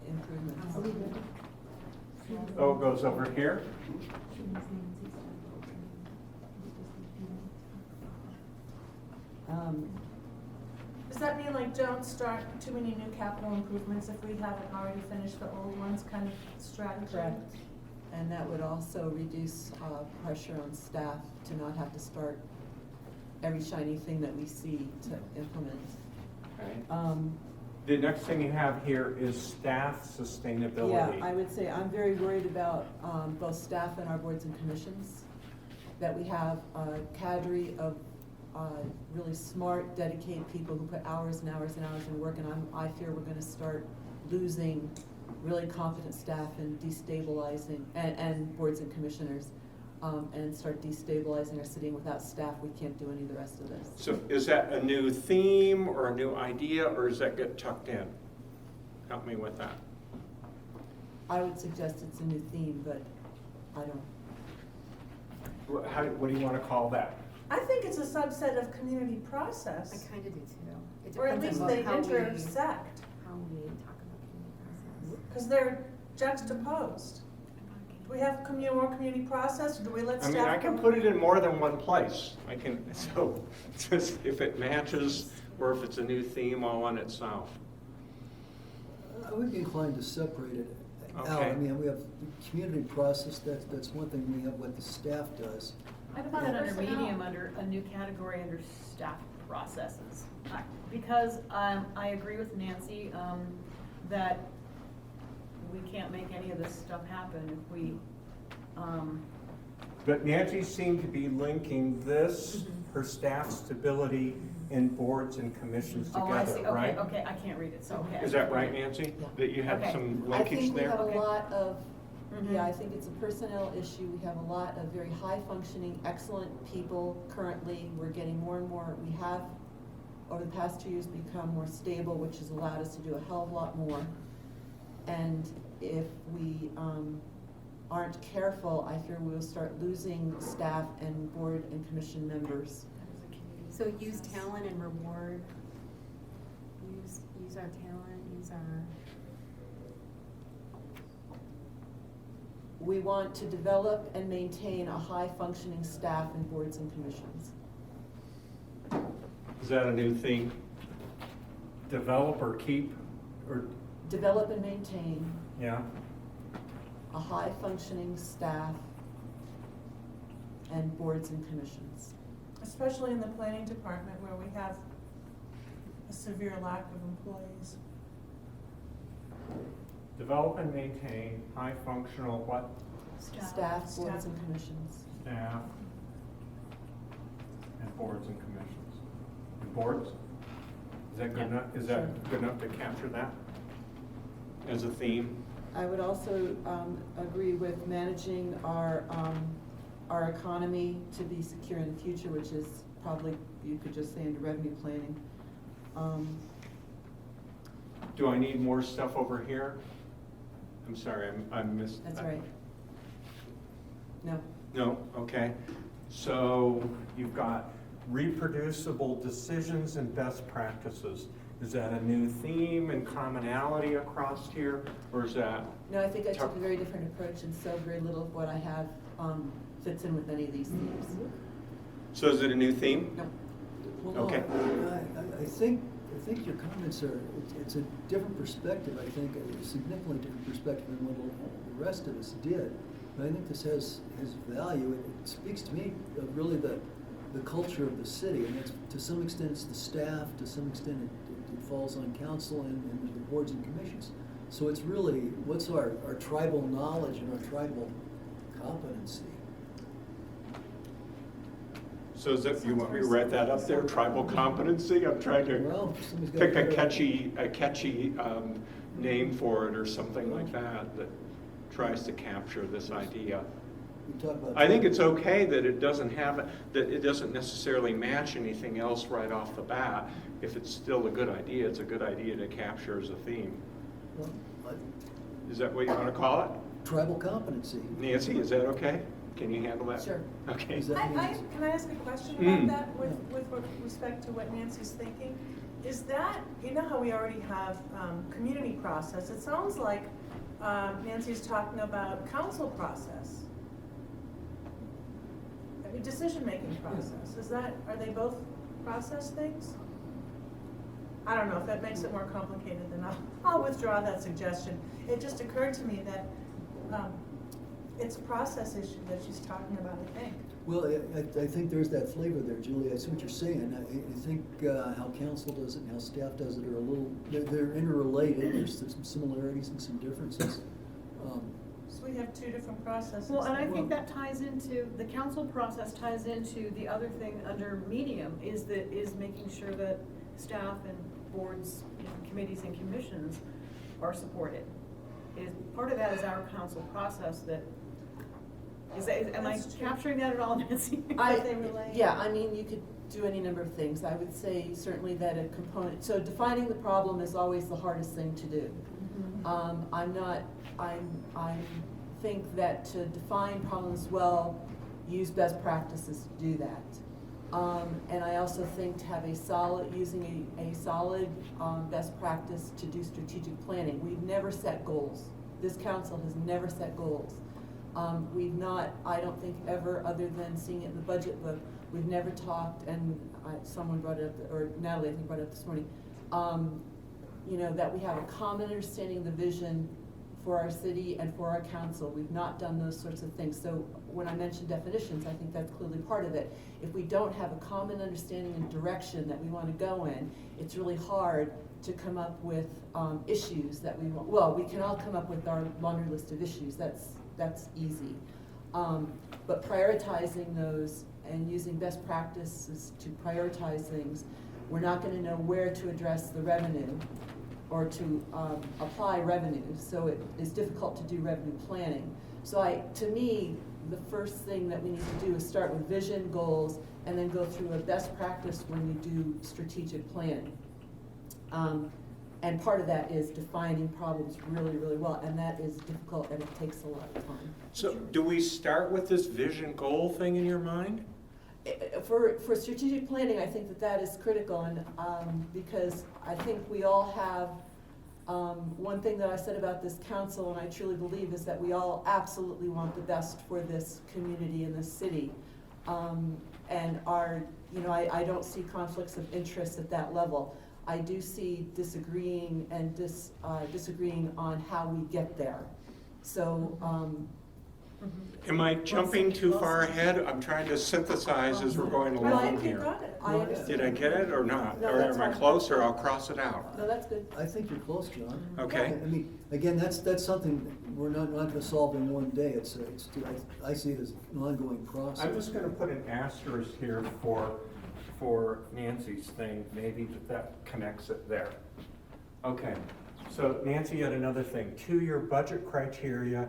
improvements.
Oh, it goes over here?
Does that mean like don't start too many new capital improvements if we haven't already finished the old ones kind of strategy?
Correct. And that would also reduce pressure on staff to not have to start every shiny thing that we see to implement.
Right. The next thing you have here is staff sustainability.
Yeah, I would say I'm very worried about both staff and our boards and commissions, that we have a cadre of really smart, dedicated people who put hours and hours and hours in work, and I fear we're gonna start losing really competent staff and destabilizing, and boards and commissioners, and start destabilizing our city. And without staff, we can't do any of the rest of this.
So is that a new theme or a new idea, or does that get tucked in? Help me with that.
I would suggest it's a new theme, but I don't.
What do you want to call that?
I think it's a subset of community process,
I kinda do too. It
or at
depends
least
on
they
how we
intersect,
talk about community process.
because they're juxtaposed. Do we have more community process, or do we let
I
staff?
mean, I can put it in more than one place. I can, so just if it matches or if it's a new theme all on itself.
I would be inclined to separate it out.
Okay.
I mean, we have the community process, that's one thing, we have what the staff does.
I'd put it under medium, under a new category under staff processes. Because I agree with Nancy that we can't make any of this stuff happen if we,
But Nancy seemed to be linking this, her staff stability, and boards and commissions
oh, I see,
together,
okay,
right?
okay, I can't read it, so, okay.
Is that right, Nancy?
Yeah.
That you had
Okay.
some
I
linkage
think we
there?
have a
Okay.
lot of,
Mhm.
yeah, I think it's a personnel issue. We have a lot of very high-functioning, excellent people currently. We're getting more and more, we have, over the past 2 years, become more stable, which has allowed us to do a hell of a lot more. And if we aren't careful, I fear we will start losing staff and board and commission members.
So use talent and reward, use our talent, use our.
We want to develop and maintain a high-functioning staff in boards and commissions.
Is that a new theme? Develop or keep, or,
Develop and maintain
yeah?
a high-functioning staff and boards and commissions.
Especially in the planning department where we have a severe lack of employees.
Develop and maintain high functional what?
Staff, boards and commissions.
Staff and boards and commissions. And boards? Is that good enough? Is that good enough to capture that as a theme?
I would also agree with managing our economy to be secure in the future, which is probably, you could just say, under revenue planning.
Do I need more stuff over here? I'm sorry, I missed.
That's right. No.
No, okay. So you've got reproducible decisions and best practices. Is that a new theme and commonality across here, or is that?
No, I think I took a very different approach, and so very little of what I have fits in with any of these themes.
So is it a new theme?
No.
Well, no,
Okay.
I think your comments are, it's a different perspective, I think, a significantly different perspective than what the rest of us did. But I think this has value. It speaks to me of really the culture of the city, and it's, to some extent it's the staff, to some extent it falls on council and the boards and commissions. So it's really, what's our tribal knowledge and our tribal competency?
So is that, you want me to write that up there, tribal competency? I'm trying to
Well, somebody's got
pick
to
a
put it-
catchy name for it or something like that tries to capture this idea.
We talk about.
I think it's okay that it doesn't necessarily match anything else right off the bat. If it's still a good idea, it's a good idea to capture as a theme.
Well,
Is that what you want to call it?
tribal competency.
Nancy, is that okay? Can you handle that?
Sure.
Okay.
Is that means-
Can I ask a question
Mm.
about that with respect to what Nancy's thinking? Is that, you know how we already have community process? It sounds like Nancy's talking about council process. I mean, decision-making process. Are they both process things? I don't know, if that makes it more complicated, then I'll withdraw that suggestion. It just occurred to me that It's a process issue that she's talking about, I think.
Well, I think there's that flavor there, Julie. I see what you're saying. I think how council does it and how staff does it are a little, they're interrelated. There's some similarities and some differences.
So we have two different processes.
Well, and I think that ties into, the council process ties into the other thing under medium is making sure that staff and boards, committees and commissions are supported. Part of that is our council process that, am I capturing that at all, Nancy?
Yeah, I mean, you could do any number of things. I would say certainly that a component, so defining the problem is always the hardest thing to do. I think that to define problems well, use best practices to do that. And I also think to have using a solid best practice to do strategic planning. We've never set goals. This council has never set goals. We've not, I don't think ever, other than seeing it in the budget book, we've never talked, and someone brought it up, or Natalie I think brought it up this morning, that we have a common understanding of the vision for our city and for our council. We've not done those sorts of things. So when I mentioned definitions, I think that's clearly part of it. If we don't have a common understanding and direction that we want to go in, it's really hard to come up with issues that we want. Well, we can all come up with our laundry list of issues. That's easy. But prioritizing those and using best practices to prioritize things, we're not going to know where to address the revenue or to apply revenue, so it is difficult to do revenue planning. So to me, the first thing that we need to do is start with vision, goals, and then go through a best practice when you do strategic planning. And part of that is defining problems really, really well, and that is difficult and it takes a lot of time.
So do we start with this vision goal thing in your mind?
For strategic planning, I think that is critical, and because I think we all have, one thing that I said about this council, and I truly believe, is that we all absolutely want the best for this community and this city. And I don't see conflicts of interest at that level. I do see disagreeing and disagreeing on how we get there. So,
am I jumping too far ahead? I'm trying to synthesize as we're going along here. Did I get it or not?
No,
or
that's
am I
fine.
close, or I'll cross it out?
No, that's good.
I think you're close, John.
Okay.
I mean, again, that's something we're not going to solve in one day. I see it as an ongoing process.
I'm just going to put an asterisk here for Nancy's thing, maybe that connects it there. Okay, so Nancy had another thing, 2-year budget criteria,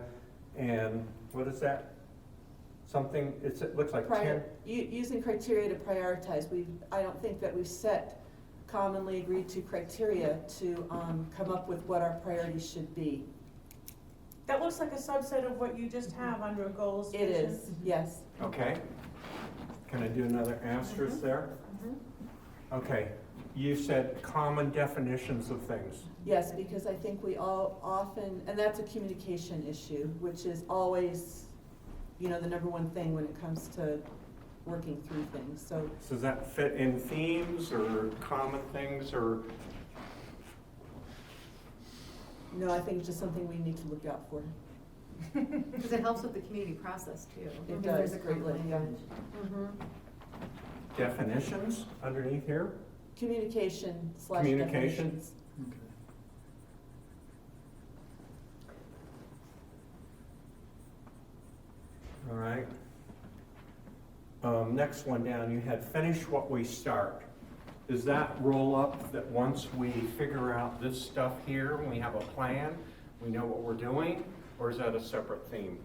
and what is that? Something, it looks like 10.
Using criteria to prioritize. I don't think that we've set commonly agreed to criteria to come up with what our priorities should be.
That looks like a subset of what you just have under goals.
It is, yes.
Okay. Can I do another asterisk there? Okay. You said common definitions of things.
Yes, because I think we all often, and that's a communication issue, which is always, the number one thing when it comes to working through things. So
does that fit in themes or common things, or?
No, I think it's just something we need to look out for.
Because it helps with the community process too.
It
if
does
there's a common
greatly, yeah.
language.
Definitions underneath here?
Communication /
Communication.
definitions.
Okay.
All right. Next one down, you had finish what we start. Does that roll up that once we figure out this stuff here, we have a plan, we know what we're doing, or is that a separate theme?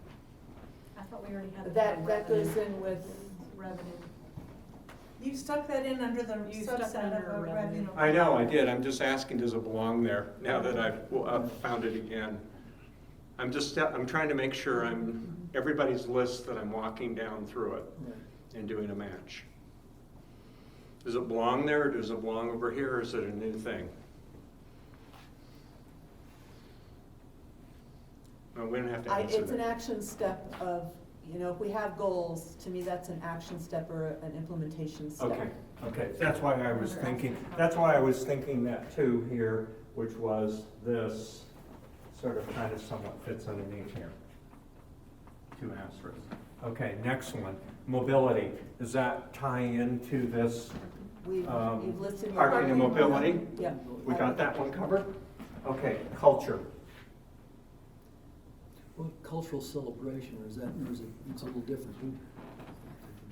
I thought we already had
That goes in with
revenue.
You stuck that in under the
You stuck
subset
under
of
revenue.
revenue.
I know, I did. I'm just asking, does it belong there now that I've found it again? I'm trying to make sure I'm, everybody's list that I'm walking down through it
Right.
and doing a match. Does it belong there, or does it belong over here, or is it a new thing? Well, we don't have to answer
it's an
that.
action step of, if we have goals, to me, that's an action step or an implementation step.
Okay, that's why I was thinking that too here, which was this sort of kind of somewhat fits underneath here. 2 asterisks. Okay, next one, mobility. Does that tie into this?
We've listed.
Parking and mobility?
Yeah.
We got that one covered? Okay, culture.
Well, cultural celebration, or is it, it's a little different?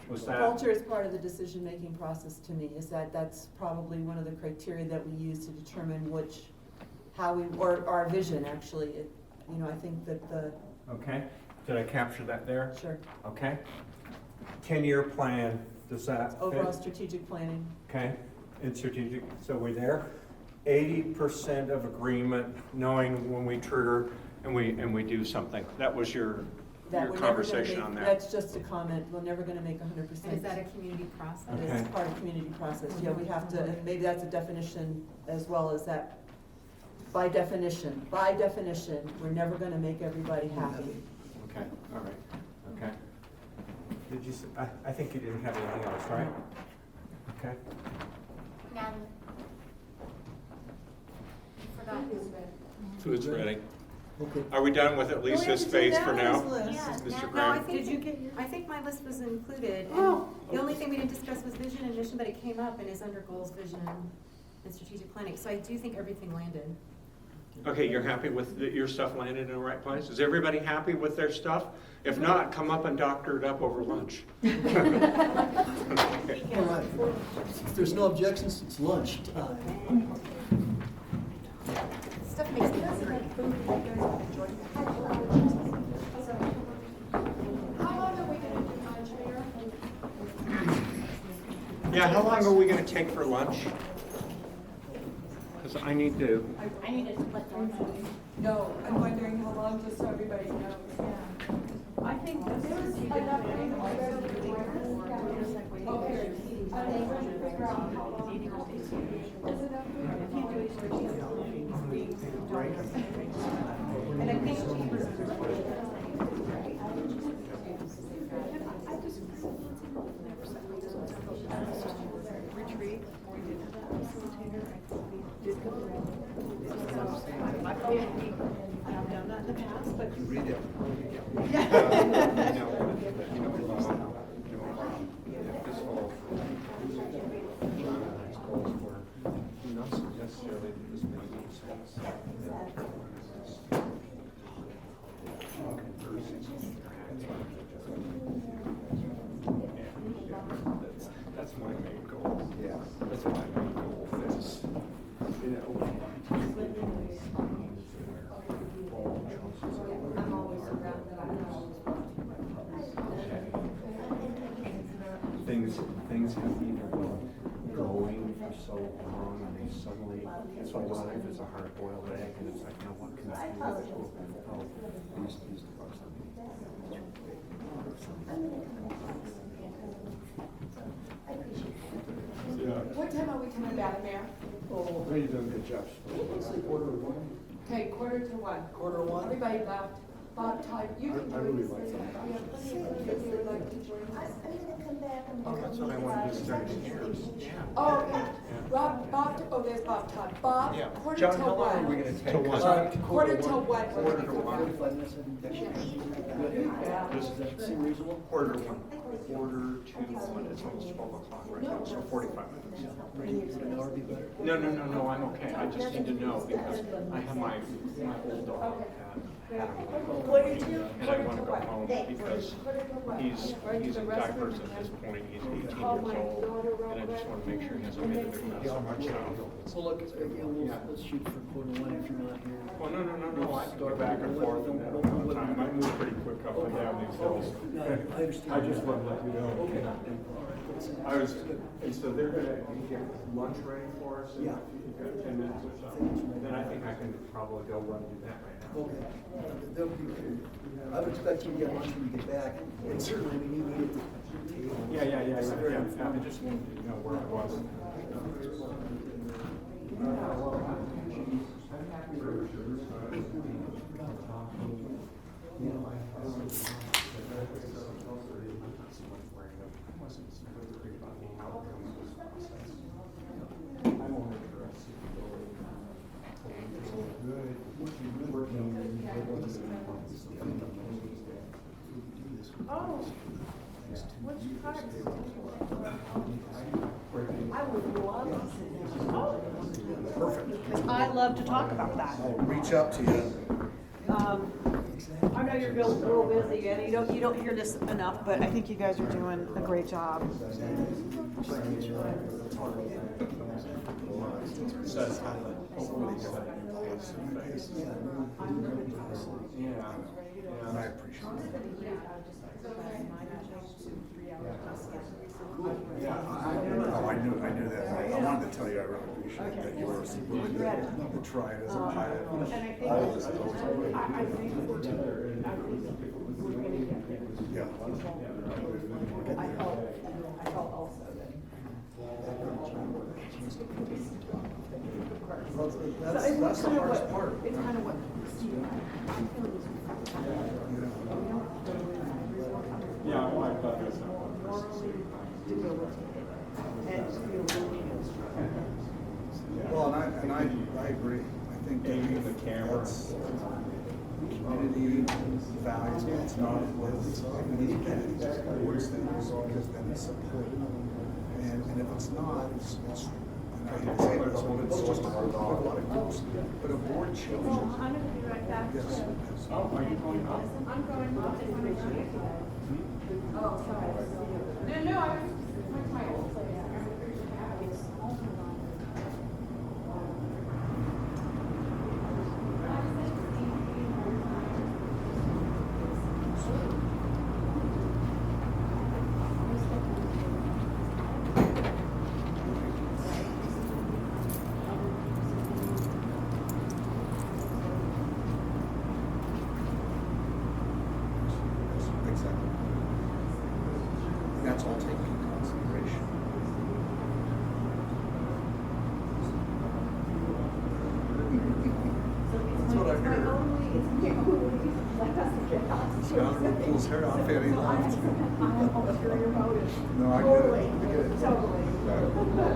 Was that?
Culture is part of the decision-making process to me, is that's probably one of the criteria that we use to determine or our vision, actually. I think that
Okay, did I capture that there?
Sure.
Okay. 10-year plan, does that fit?
Overall strategic planning.
Okay, in strategic, so we're there. 80% of agreement, knowing when we trigger and we do something. That was your conversation on that.
That's just a comment. We're never gonna make 100%.
And is that a community process?
It is part of community process. Yeah, we have to, and maybe that's a definition as well as that. By definition, we're never gonna make everybody happy.
Okay, all right, okay. Did you, I think you didn't have anything else, right? Okay.
None. Forgot.
Food's ready.
Okay.
Are we done with at least this phase for now?
Yeah,
Mr.
no,
Graham?
I think my list was included, and the only thing we didn't discuss was vision and mission, but it came up and is under goals, vision, and strategic planning, so I do think everything landed.
Okay, you're happy with your stuff landed in the right place? Is everybody happy with their stuff? If not, come up and doctor it up over lunch. Okay.
All right. If there's no objections, it's lunch time.
Stuff makes me hungry.
Yeah, how long are we gonna take for lunch? Because I need to.
I need to let them know.
No, I'm wondering how long, just so everybody knows.
I think this is.
Okay.
And I think
Retreat, we did have a facilitator, I did go around. I've done that in the past, but.
You read it.
This whole goals were not necessarily that this makes sense. That's my main goal.
Yeah.
That's my main goal. Is,
I'm always around that.
things have been going for so long, and they suddenly, so life is a hard-boiled egg, and it's like, now what can I do with it? Oh, these departments.
What time are we coming back, Mayor?
Oh, you're doing a good job.
Let's say 1:45.
Okay, 1:45.
1:45?
Everybody left. Bob, Todd, you can
I
join
really
us.
like that.
We have plenty of people who would like to join us.
Oh, that's what I wanted to start in years.
Oh, okay. There's Bob Todd. Bob,
Yeah.
quarter
John,
to
how long are we
one.
gonna take?
Quarter to one.
Quarter to one.
45 minutes, I think that should be good. Does that seem reasonable?
Quarter to one. Quarter to one, it's almost 12 o'clock right now, so 45 minutes.
Would an hour be better?
No, I'm okay, I just need to know, because I have my old dog had a and I want to go home because he's in diapers at this point, he's 18 years old, and I just want to make sure he hasn't made a big mess of himself.
Well, look, let's shoot for 1:45 if you're not here.
Well, no, I can go back and forth and that all the time, I move pretty quick up and down these hills.
No, I understand.
I just want to let you know.
Okay. All right.
I was, and so they're gonna get lunch ready for us in
Yeah.
10 minutes or so. Then I think I can probably go run and do that right now.
Okay. That would be good. I would expect you to get lunch when you get back, and certainly when you eat at the table.
Yeah, I just wanted to know where I was.
Oh, which parts?
I would love to sit there.
Perfect.
I love to talk about that.
I'll reach out to you.
I know you're real busy and you don't hear this enough, but I think you guys are doing a great job.
So it's kind of a hopefully different face. And I appreciate it. Oh, I knew that. I wanted to tell you I really appreciate that you were willing to try it as a pilot. Always. Yeah.
I felt also that.
That's the hardest part.
It's kind of what Steve,
Yeah, I like that.
morally debilitated and feel really
Well, and I agree. I think that
Aiming the camera.
Community values, but it's not, it's like we need to get it, just towards things, because then it's support. And if it's not, it's, and I hate to say this, but it's just a lot of groups, but a board change.
I'm gonna be right back.
Yes, yes.
Are you going up?
I'm going to.
Oh, sorry.
No, I was, my old place.
Exactly. And that's all taken into consideration. That's what I heard. Scott will pull his hair off and he laughed. No, I get it. I get it.
Totally.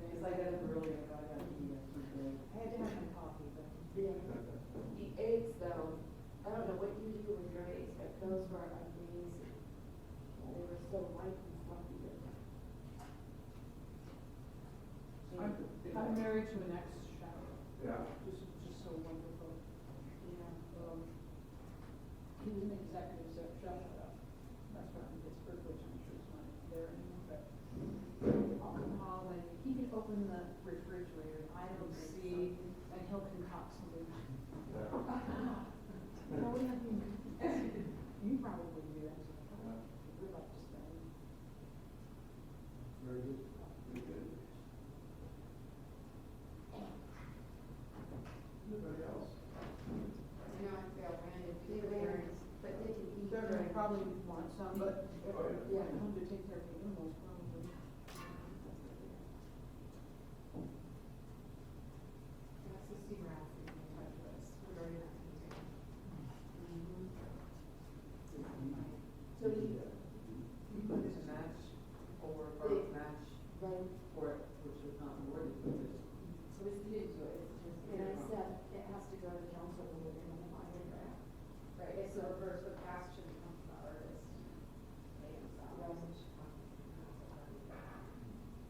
Because I got up early, I got out of here. I had to have my coffee, but.
Yeah. The eggs though, I don't know what you do with your eggs, but those were amazing. They were so light and fluffy.
I'm married to an ex-chef.
Yeah.
Just so wonderful. Yeah, he was an executive chef at a restaurant in Pittsburgh, which I'm sure is not there anymore, but I'll come home and he can open the refrigerator, I don't see, and he'll concoct something. No, we have you probably do that. We'd like to spend.
Very good. Very good. Anybody else?
I know I feel branded, but they can eat.
They're gonna probably want some, but,
Oh,
yeah, come to take care of the animals probably.
That's the sea rat that you touch with, we're already not contained.
So you
put in a match or match
right,
for it, which is not worthy for this.
so it's, you didn't do it, it's just, and I said, it has to go to council when we're in the minor grant. Right, it's the reverse, the past should come from the artist.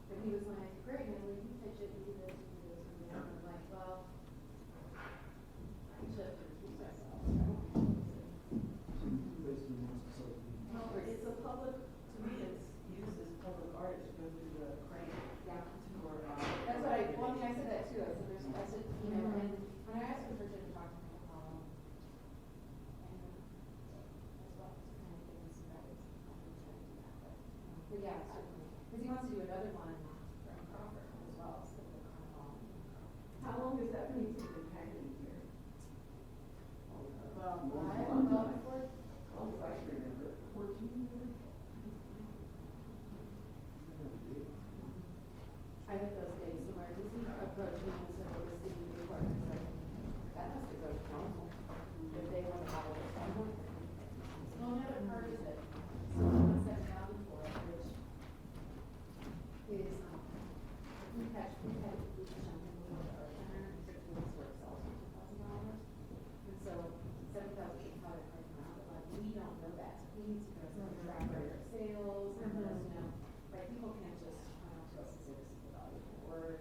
But he was like, great, Natalie, you pitch it, you do this, you do this, and then I'm like, well, I should keep myself.
No, it's a public, to me, it's used as public art, to go through the crane.
Yeah.
Or,
That's what I, well, I mean, I said that too, I said, there's, I said, you know, and when I asked him for to talk to me, and, as well, to kind of give him some guidance, I'm trying to do that, but yeah, certainly, because he wants to do another one from Crawford as well, so the carnival.
how long has that painting been hanging here?
I don't know, before,
I can remember. 14 years?
I had those days where he approached me and said, what was the report, and I was like, that has to go to council, if they want to follow this. I'm like, no, another part is it, so $1,700 for it, which is, we had something with the art center, and 6 months work sells for $2,000, and so 7,800 right now, but like, we don't know that, so we need to go through the track record of sales, and let us know, right, people can't just come out to us and say this is the value, or,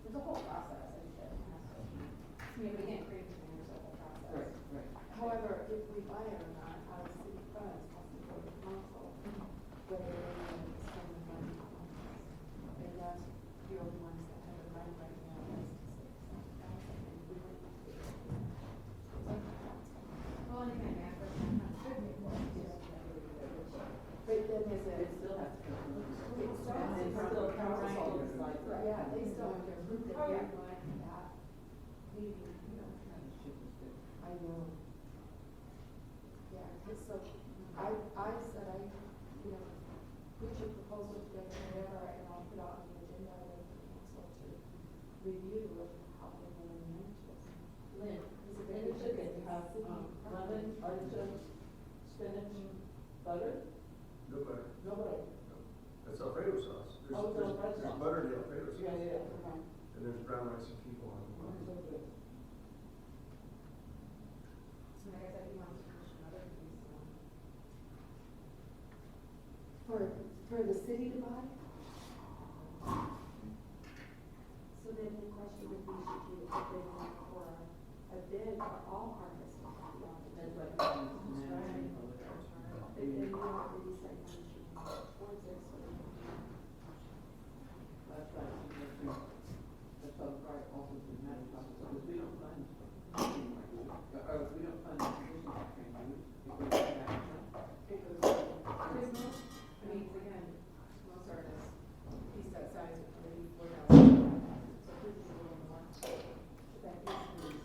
there's a whole process, I think, that has to, I mean, we can't create the there's a whole process.
Right.
However, if we buy it or not, out of city funds, has to go to council, whether they want to spend the money on this. And that's the only ones that have the money right now, is to say, and we want to do it. Well, and again, after that, should be more, but then there's a.
It still has to go.
It still has to
And
go.
still council decides.
Yeah, they still have to approve it.
Oh, yeah.
That, maybe, you know. I know. Yeah, cause so, I said, you know, put your proposal together, whatever, and I'll put it on the agenda with the council to review of how they want to manage this. Lynn, is it
And it should have, lemon, artichoke, spinach, butter?
No butter.
No butter.
That's Alfredo sauce.
Oh, it's Alfredo
There's
sauce.
butter in the Alfredo sauce.
Yeah.
Okay.
And there's brown rice and people on
Oh, so
it.
good.
So like I said, he wants to push another piece, for the city to buy? So then the question would be, should you open up for a bid for all harvest?
That's what.
But then you don't really say how much you want towards it, so.
That's right. That's how the part also to Manitou, because we don't fund, we don't fund position training, it goes to Manitou.
It goes to, there's no, I mean, again, most artists, he set size at $34,000, so this is a little more. But that is his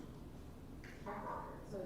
track record, so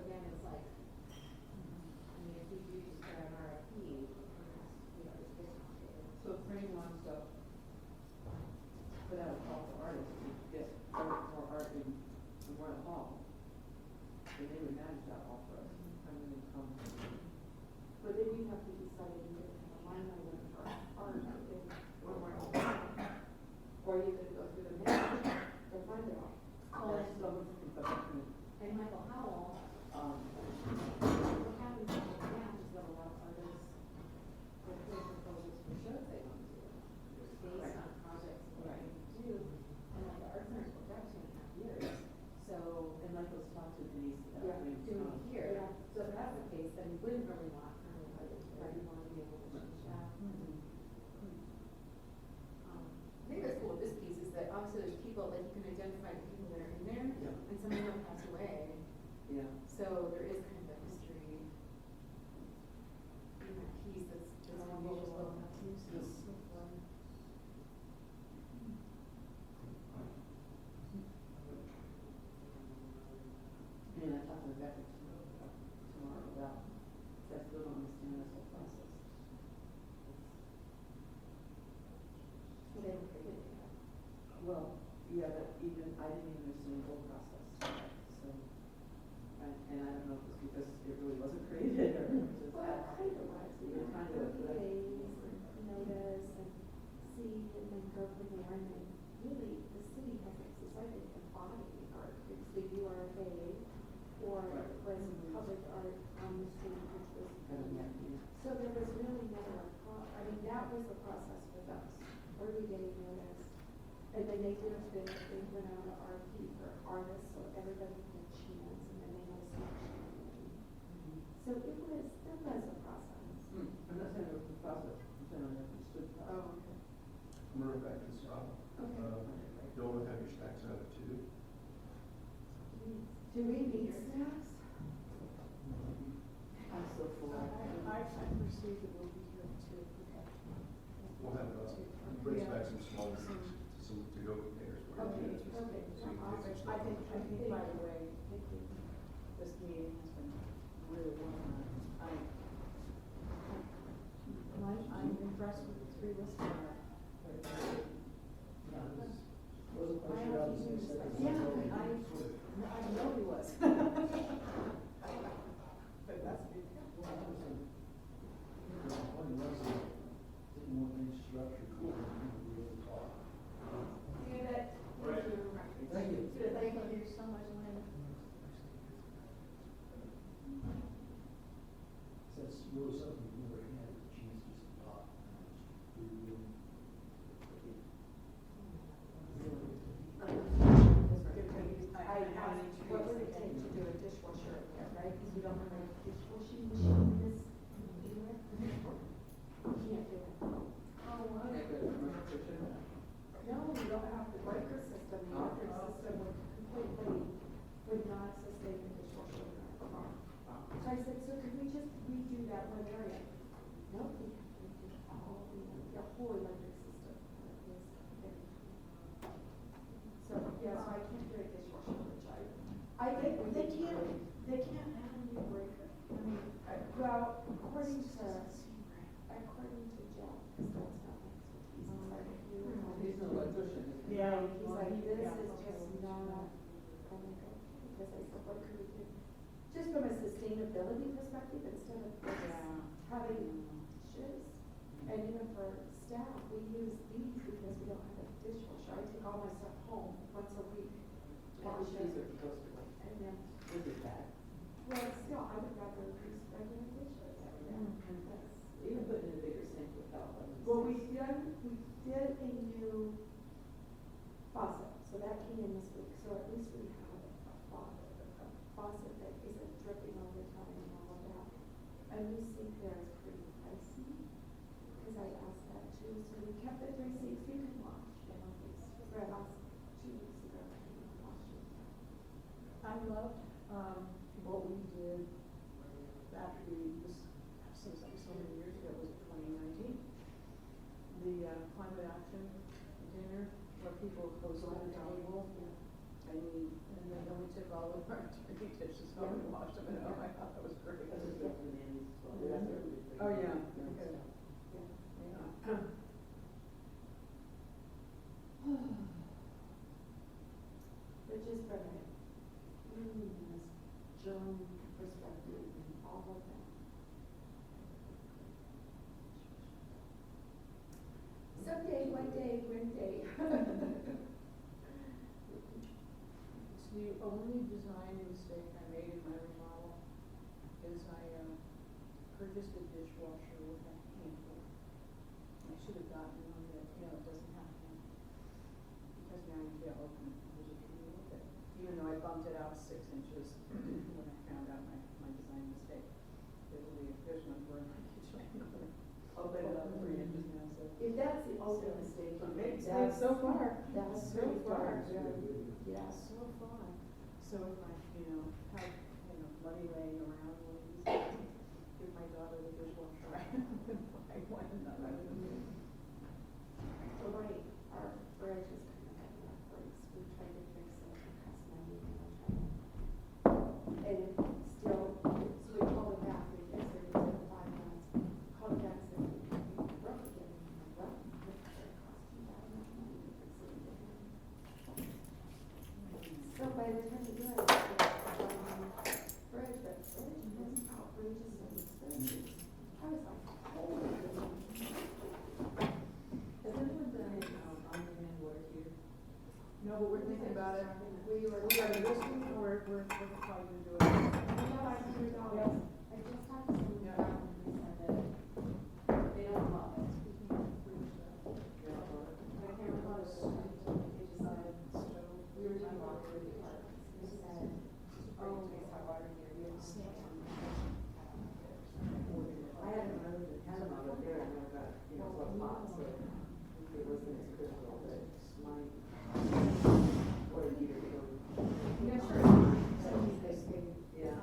that was the process with us. Where we gave notice. And then they did a bid, they went out to RFP for artists, so everybody had a chance, and then they had a selection. So there was a process.
I'm not saying it was a process, I'm saying I understood the process.
Oh, okay.
I'm gonna go back to the stop. You don't have your stacks out of two.
Do we need snacks?
I'm so full.
I perceive that we'll be here too.
We'll have, brings back some small, some to-go containers. for you.
Okay, okay.
So you can get some
I
stuff.
think, by the way,
This meeting has been really well done.
I'm impressed with the three listeners.
Wasn't quite sure how to say that.
Yeah, I know he was. But that's a big deal.
Thank you.
Thank you so much, Lynn.
That's really something we've never had a chance to talk.
What would it take to do a dishwasher in here, right? Because we don't have a dishwashing machine in this anywhere. We can't do it. Oh, wow. No, we don't have the breaker system. The electric system would not sustain the dishwasher in our car. So I said, so could we just redo that one area? No, we have to redo the whole electric system. So, yeah, so I can't do a dishwasher, which they can't add a new breaker? I mean, well, according to Jeff, because that's not my expertise,
He's an electrician.
yeah, he's like, this is just not, I'm like, okay, because I said, what could we do? Just from a sustainability perspective, instead of having dishes, and even for staff, we use these because we don't have a dishwasher. I take all my stuff home once a week. Wash it, and then,
This is bad.
well, still, I would rather use regular dishes. That's-
Even put in a bigger sink without them.
Well, we did a new faucet, so that came in this week, so at least we have a faucet that isn't dripping all the time and all of that. A new sink there is pretty pricey, because I asked that too, so we kept the 3 sinks you can wash, it's right last 2 weeks ago, I didn't wash it.
I loved, what we did back seems like so many years ago, was it 2019? The climate action dinner, where people host at a table, and then we took all of our dirty dishes home and washed them, and I thought that was great. Oh, yeah. Okay. Yeah.
But just from a cleanliness, germ perspective, and all of that. Someday, one day.
It's the only design mistake I made in my remodel, is I purchased a dishwasher with a handle. I should have gotten one that, it doesn't have to, because now you can't open it, there's a tool with it. Even though I bumped it out 6 inches when I found out my design mistake. There's one for my kitchen. Open it up 3 inches now, so.
If that's the only mistake you make,
That's so far.
That's
So
pretty
far.
far, yeah, so far.
So if I, have, money laying around, we'll give my daughter the dishwasher. Buy one and not rather than me.
Oh, right, our fridge is kind of having that breaks, we tried to fix it, it cost money, and I tried to. And it still, so we called it back, we fixed it, it was 5 months, called it back, said, we broke again, I'm like, well, it's gonna cost you that much money to fix it again. So by the time you do it, it's fridge, but fridge was outrageously expensive. I was like, holy.
Has anyone done on-demand water heater?
you know, what's hot, so it wasn't as critical, but my water heater goes.
Yeah, sure.
Yeah.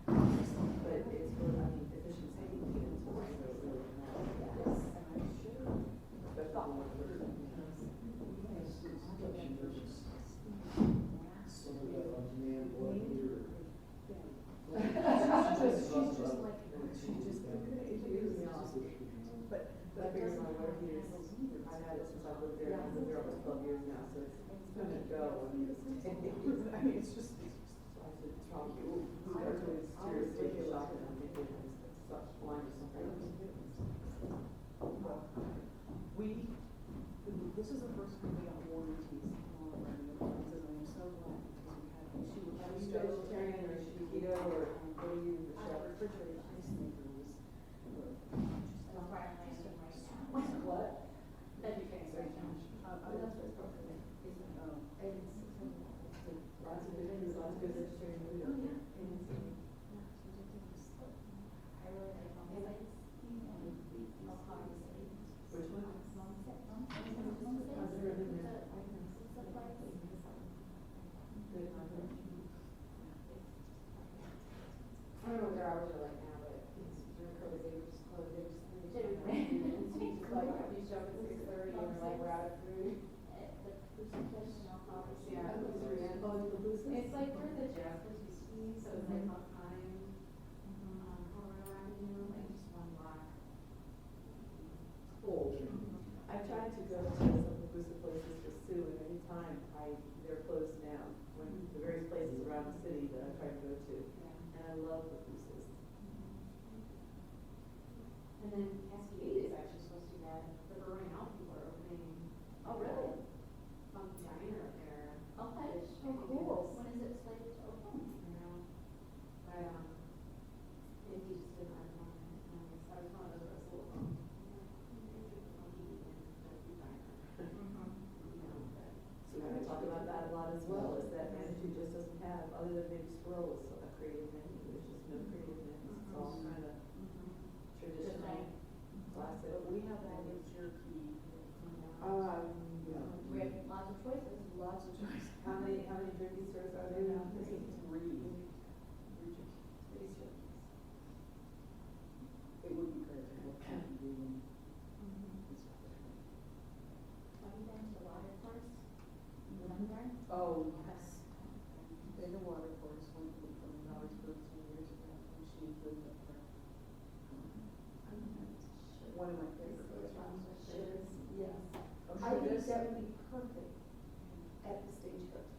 But it's for, I mean, efficiency, it's more so really not. But not more for But I figured my water heaters, I've had it since I've lived there, I've lived there almost 12 years now, so it's gonna go. I mean, it's just, I said, it's probably, everybody's seriously taking a shock and I'm thinking, it's such line or something.
This is the first time we got warranties on all of our new appliances, and I'm so glad because we had.
Are you vegetarian or is you keto or what do you, the chef?
Refrigerated ice maker was.
What?
Vegetarian right now.
That's what's perfect. Lots of good vegetarian food out there. Which one? I've never been there.
I don't know what their hours are like now, but during COVID, they were just closed, they were just, and so you just like, you show up at 6:30 and you're like, we're out of food. Yeah. It's like where the Jaspers used to be, so it's like on time, Colorado Avenue, like just one block.
Cool. I tried to go to some Papusa places for Sue, and every time they're closed now. When the various places around the city that I try to go to, and I love Papusas.
And then Cascade is actually supposed to get, the Burning Out people are opening.
Oh, really?
Funky diner up there.
Okay,
Which
so
I think
cool.
is-
When is it slated to open?
You know, but, maybe he just didn't have one, so I was one of those that was a little, funky and diner. You know, but.
So we're gonna talk about that a lot as well, is that Manitou just doesn't have, other than maybe Squirrel with a creative menu, there's just no creative menus, it's all kind of traditional, classic.
But we have all the jerky.
Yeah.
We have lots of choices.
Lots of choice.
How many jerky stores are there now?
I think 3. It would be great to have kind of doing.
Have you been to the water course? You went there?
Oh, yes. Been to water course, went from Norrisburg 2 years ago when she lived up there. One of my favorite restaurants. Yes.
I think that would be perfect at the Stagecoach.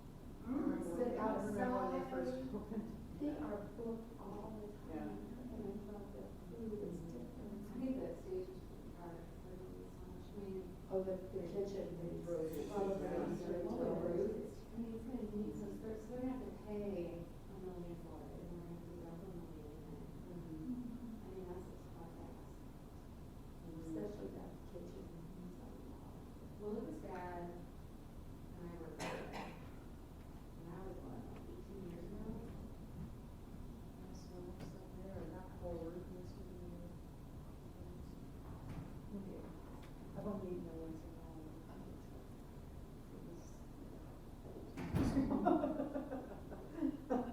Sit
I remember when they first
outside.
opened.
They are booked all the
Yeah.
time, and I thought the food is different.
I think that stage was pretty hard, because there was so much, I mean.
Oh, the kitchen, they drove it.
Well, the rooms are all roof. I mean, it's gonna need some, so they're gonna have to pay $1 million for it, and we're gonna have to build $1 million in it. I mean, that's a tough ask.
Especially that kitchen.
Well, it was bad when I worked there. And I was, what, like 18 years ago? I smoked stuff there, or got cold, and this was
I've only eaten there once in a while. It was.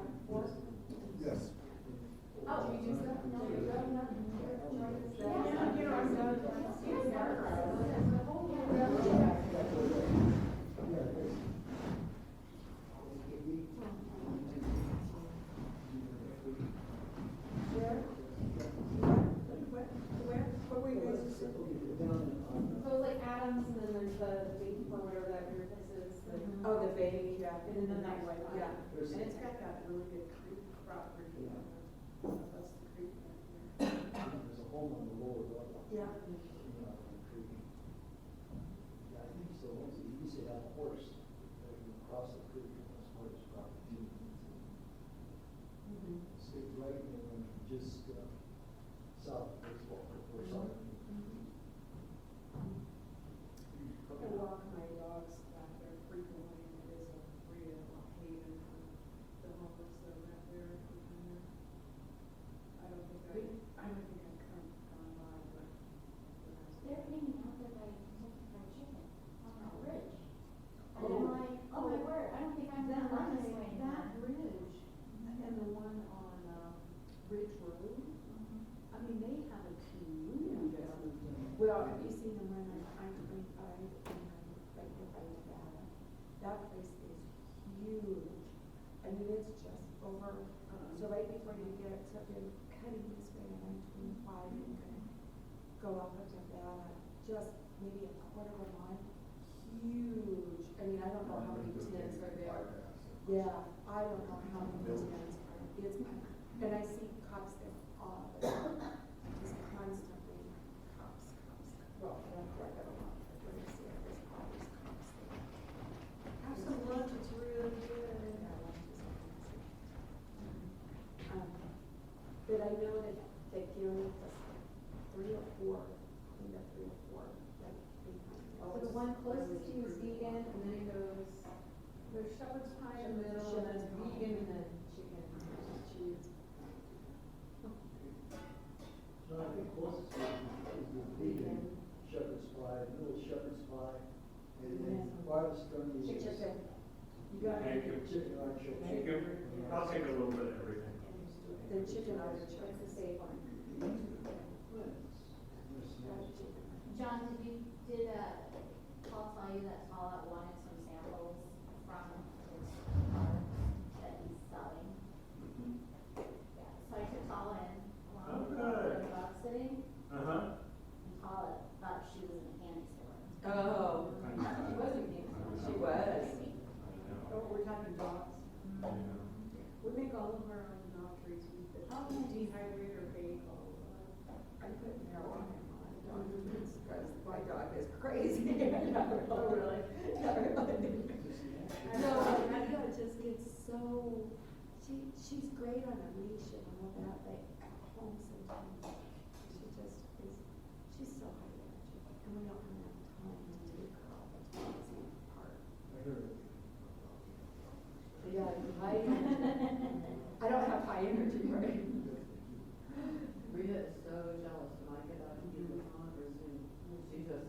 before?
Yes.
Oh, you do stuff? No, you don't, nothing.
Where were you guys sitting?
So it's like Adams, and then there's the big or whatever that weird place is.
Oh, the bay, yeah.
And then that white one.
Yeah, and it's got that really good creek property. That's the creek.
There's a home on the lower level.
Yeah.
I think so. You used to have a horse that would cross the creek and that's where it's property. Stay right in just south of baseball or south.
I walk my dogs back there frequently, and it is a real haven for the homeless that are out there. I don't think I've gone by, but.
They're hanging out there by Kentucky Fried Chicken on that bridge. And I'm like, oh my word, I don't think I'm gonna run this way anymore.
That bridge, and the one on, Ridge Road, I mean, they have a community there. Well, have you seen them run on I-25 and right there by Nevada? That place is huge. I mean, it's just over, so right before you get to, you're cutting this way on I-25, you're gonna go up to Nevada, just maybe a quarter of a mile, huge. I mean, I don't know how many tents are there. Yeah, I don't know how many tents are, it's, and I see cops there all the time, just constantly, cops. Well, not like I don't know, but when I see it, there's always cops there.
Have some lunch, it's really good.
Yeah, lunch is amazing. But I know that Gary has three or four, I think that's three or four, like behind.
So the one closest to you is vegan, and then it goes, there's shepherd's pie in the middle, and then it's vegan, and then chicken, and cheese.
So I think closest is the vegan shepherd's pie, middle shepherd's pie, and then farthest from you is
Chicken. You got it.
chicken artichoke.
I'll take a little bit of everything.
Then chicken artichoke, the safe one.
John, did Paul tell you that Paul wanted some samples from his product that he's selling? Yeah, so I took Paul in, along with the dog sitting,
Uh-huh.
and Paul thought she was in a candy store.
Oh, she wasn't vegan. She was.
Oh, we're talking dogs. We make all of our own dog treats. We put dehydrate or bake all of our.
I put marijuana in my dog treats, because my dog is crazy. Oh, really?
No, Rebecca just gets so, she's great on a leash and all that, but at home sometimes, she just is, she's so high energy, and we don't have enough time to take her all the time, it's in the park. Yeah, high energy. I don't have high energy, right?
Rita is so jealous when I get out and do the on or Zoom. She just,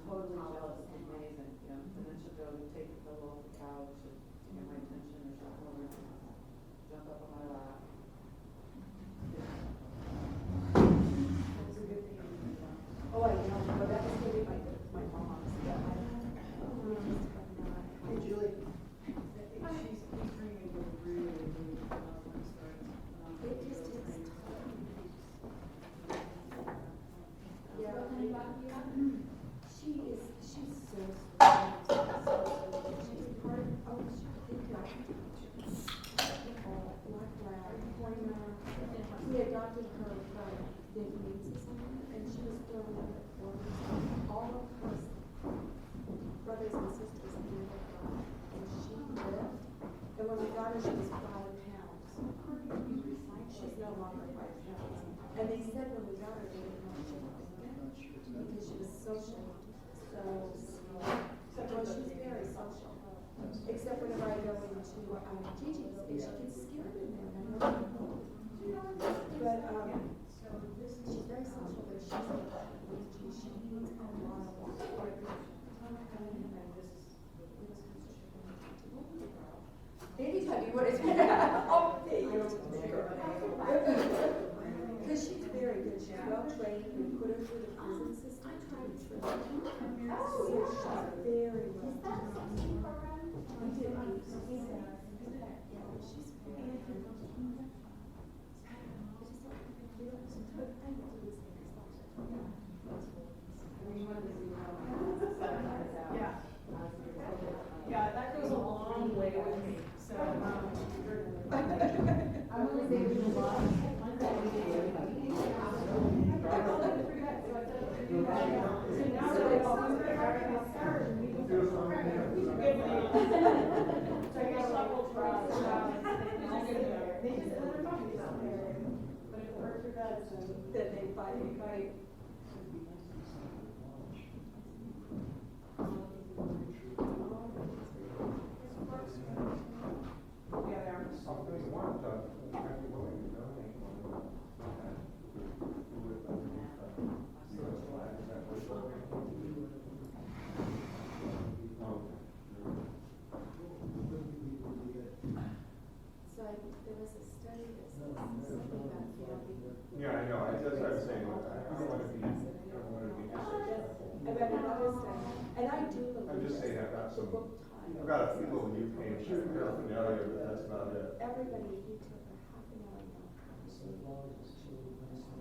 totally jealous, amazing, yeah. And then she'll go and take the pillow off the couch and to get my attention, or she'll come over and jump up on my lap.
That's a good thing. Oh, I know, but that was really my mom's.
Hey, Julie. She's bringing a really, really
It just takes time. Yeah. She's so sweet. She's part, black lab, pointer. We adopted her from Vietnamese and she was thrown out at quarters. All of her brothers and sisters lived with her, and she lived. And when we got her, she was 5 pounds. She's no longer 5 pounds. And they said when we got her, they didn't know she was pregnant because she was social. Well, she was very social. Except whenever I go into Gigi's, and she gets scared in there. And I don't know. But she's very social, but she needs a lot of water.
Anytime you want to. Oh, because she's very good, she's well trained, we put her through the prison system. I tried to train her. Oh, yeah, she's very well trained. We did, she's very good.
Yeah. Yeah, that goes a long way with me, so,
I'm only saying a lot. Then they fight.
Something you want, might be willing to donate one of them. With US flag, is that what you're looking for?
So there was a study that said something about family.
Yeah, I know, I just, I was saying, I don't want to be disrespectful.
I read another study, and I do believe.
I'm just saying, I've got a few little new pages, paraphernalia, but that's about it.
Everybody, if you took a half an hour now,
So as long as it's children, it's not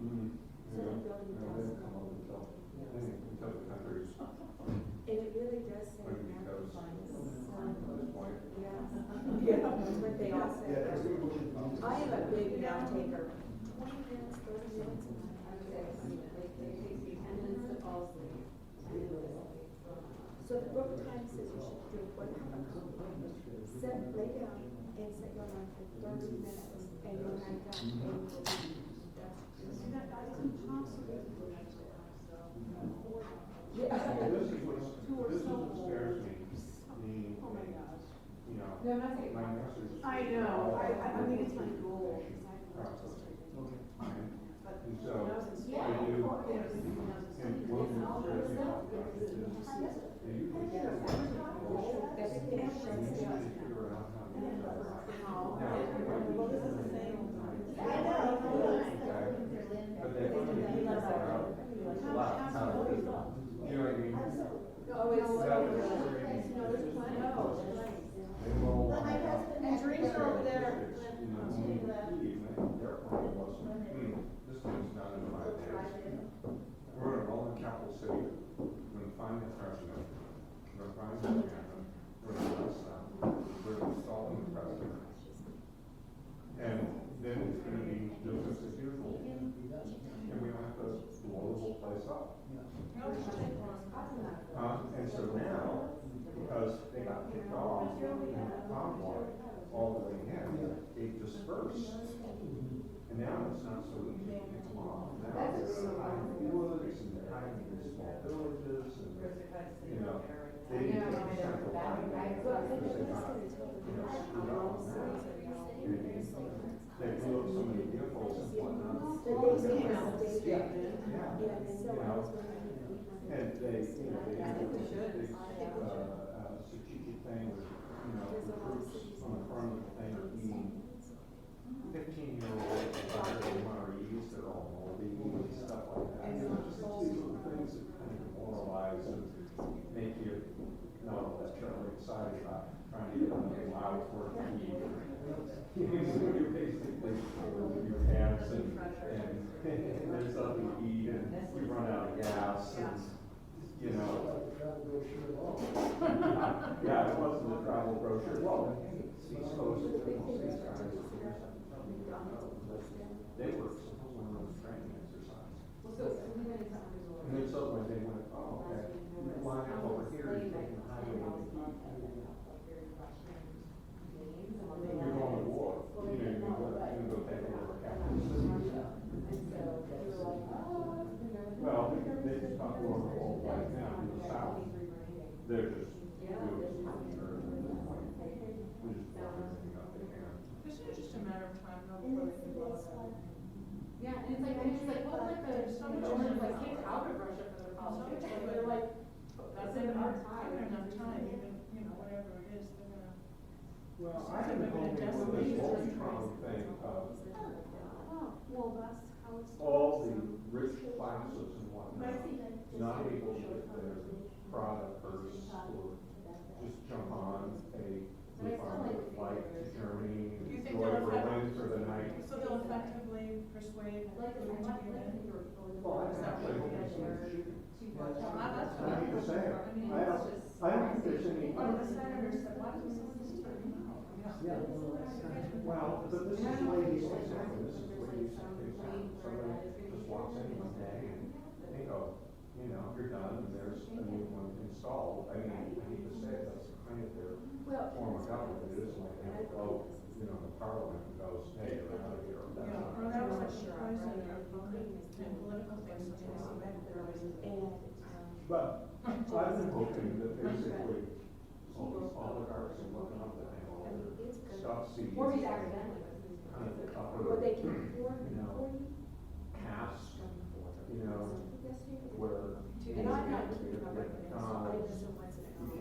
Mm-hmm.
So the building does
come up until the country's
and it really does say
Maybe because
sacrifice.
at this point.
Yes. Yeah, that's what they all say.
Yeah, 'cause we believe in-
I am a big nap taker. 20 minutes, 30 minutes.
I would say, it takes me 10 minutes to fall asleep.
So the book time says you should do 1 hour. Lay down and set your alarm for 30 minutes and you'll hang down and you'll be.
This is what scares me, you know,
No, not saying.
my message.
I know, I think it's my goal.
Process. And so,
Yeah.
I do, and one thing that scares me about that is, they usually say, you need to figure out how to do that. But they want to figure out how to do it. You know what I mean?
Oh, it's.
That was very- They will.
and drinks are over there.
You know, when we leave, their problem wasn't, this thing's not in 5 days. We're gonna roll in capital city, we're gonna find the president, we're gonna find the chairman, we're gonna arrest them, we're gonna install the president. And then it's gonna be business as usual. And we don't have to blow the whole place up. And so now, because they got kicked off in the convoy all the way in, they dispersed. And now it's not so easy to pick them off. Now they're hiding in woods and they're hiding in small villages and, you know, they didn't take the central line because they got, screwed up now. They blew up so many vehicles and whatnot. Yeah, you know, and they, you know, they did this big, strategic thing with, you know, the troops on the front of the thing are eating 15-year-old MREs, they're all moldy and stuff like that. You know, just these little things that kind of demoralize and make you not that terribly excited about trying to get another loud for a feed. You're basically with your hands and there's nothing to eat and you run out of gas and, you know. Yeah, it wasn't a travel brochure. Well, East Coast, these guys, they were supposedly on a training exercise. And then suddenly they went, oh, okay, you line up over here, you're taking the highway. You're going to war, you know, you go take over capital city. Well, they just talk about the whole right now in the south. They're just doing something or we just blow everything up they can.
Isn't it just a matter of time though before they can blow it up?
Yeah, and it's like, well, like the children like kicked out of Russia for their politics, like, they're like, that's in our time.
Enough time, even, you know, whatever it is, they're gonna.
Well, I've been hoping with this Voltron thing of
Well, that's how it's.
all the rich classes and whatnot, not able to get their product first, or just jump on a Lufthansa flight to Germany,
You think
enjoy
they'll
Berlin for the night.
So they'll effectively persuade food to be in.
Well,
Is
I'm
that
actually
what
hoping
you're
so.
Well, that's
I hate to say it.
I mean,
I don't think there's any.
one of the senators said, why doesn't someone just turn them out?
Yeah. Well, but this is the way these things happen, this is the way these things happen. Somebody just walks in one day and they go, you know, you're done, and there's a new one installed. I mean, I hate to say it, that's kind of their form of government. It isn't like they have to go, you know, the parliament and goes, hey, you're out of here. That's
Yeah,
not
or that was
true.
like poison or in political things, so they always.
But I've been hoping that basically all these oligarchs are looking up to him, all their stuff sees.
Or he's academic.
Kind of the upper,
What they can afford
you know, caste, you know, where.
And I'm not
you
keeping up
get
with it, so I
McDonald's,
just don't want to know.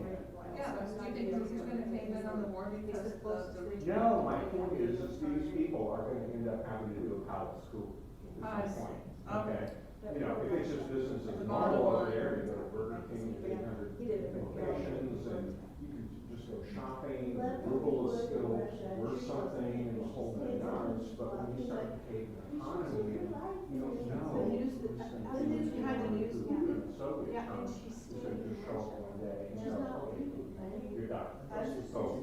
Yeah, but do you think who's gonna cave in on the war because the region?
No, my point is these people are gonna end up having to do a college school, is my point, okay? You know, if it's just business as normal over there, you go to Burger King, you get 800 locations, and you can just go shopping, Google is still worth something, and the whole nine yards, but when you start to cave in the economy, you don't know who's gonna be the Soviet term, is gonna just show up one day and go, okay, you're done. So,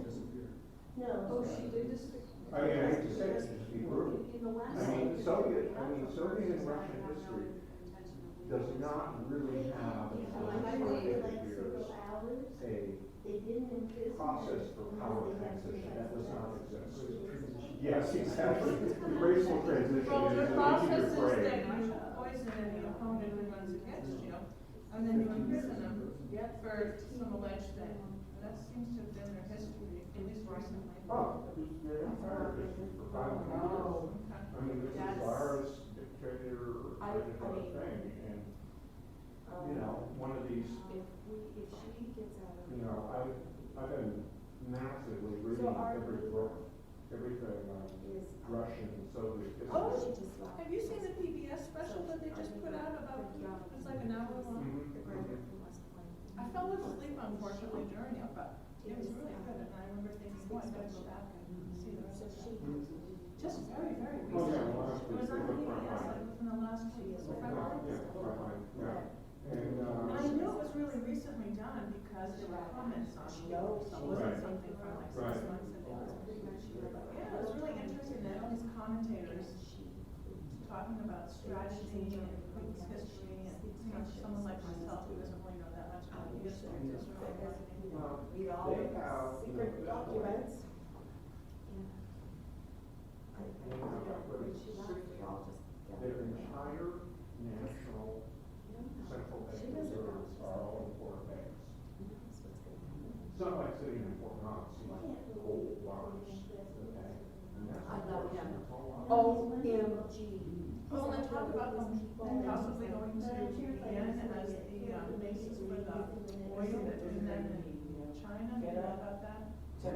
No, she did this.
I mean, I hate to say it, just be brutal. I mean, Soviet and Russian history does not really have, for the last 150 years, a process for power transition. That does not exist. Yes, exactly. The graceful transition
Well,
is
the
an
process
easier
is
phrase.
that you poison any opponent who runs against you, and then you imprison them for some alleged thing. That seems to have been their history, at least recently.
Oh, their entire history for 500 years. I mean, this is Tsar's dictator kind of thing, and, you know, one of these, you know, I've been massively reading every book, everything on Russian and Soviet history.
Oh, have you seen the PBS special that they just put out about, it's like an hour long? I fell asleep unfortunately during it, but it was really good, and I remember thinking, boy, I gotta go back and see the rest of it. Just very, very recent.
Oh, yeah, well,
It was on
look
PBS,
frontline.
like within the last 2 years.
Yeah, frontline, yeah.
And I knew it was really recently done because there were comments on it, so it wasn't
Right.
something from like 6
Right.
months ago. Yeah, it was really interesting that all these commentators talking about strategy and Putin's history, and, you know, someone like myself who doesn't really know that much about the history, just really fascinating.
Well,
Read all
they
the
have, you know,
secret
this
documents.
They have their entire national central bank reserves are all in foreign banks. It's not like sitting in Fort Knox, you know, gold bars, okay? And that's
I
what
love
works
him.
in the whole lot.
OMG.
Well, and talk about them possibly going to Vienna as the basis for the oil between them and China, you know about that? I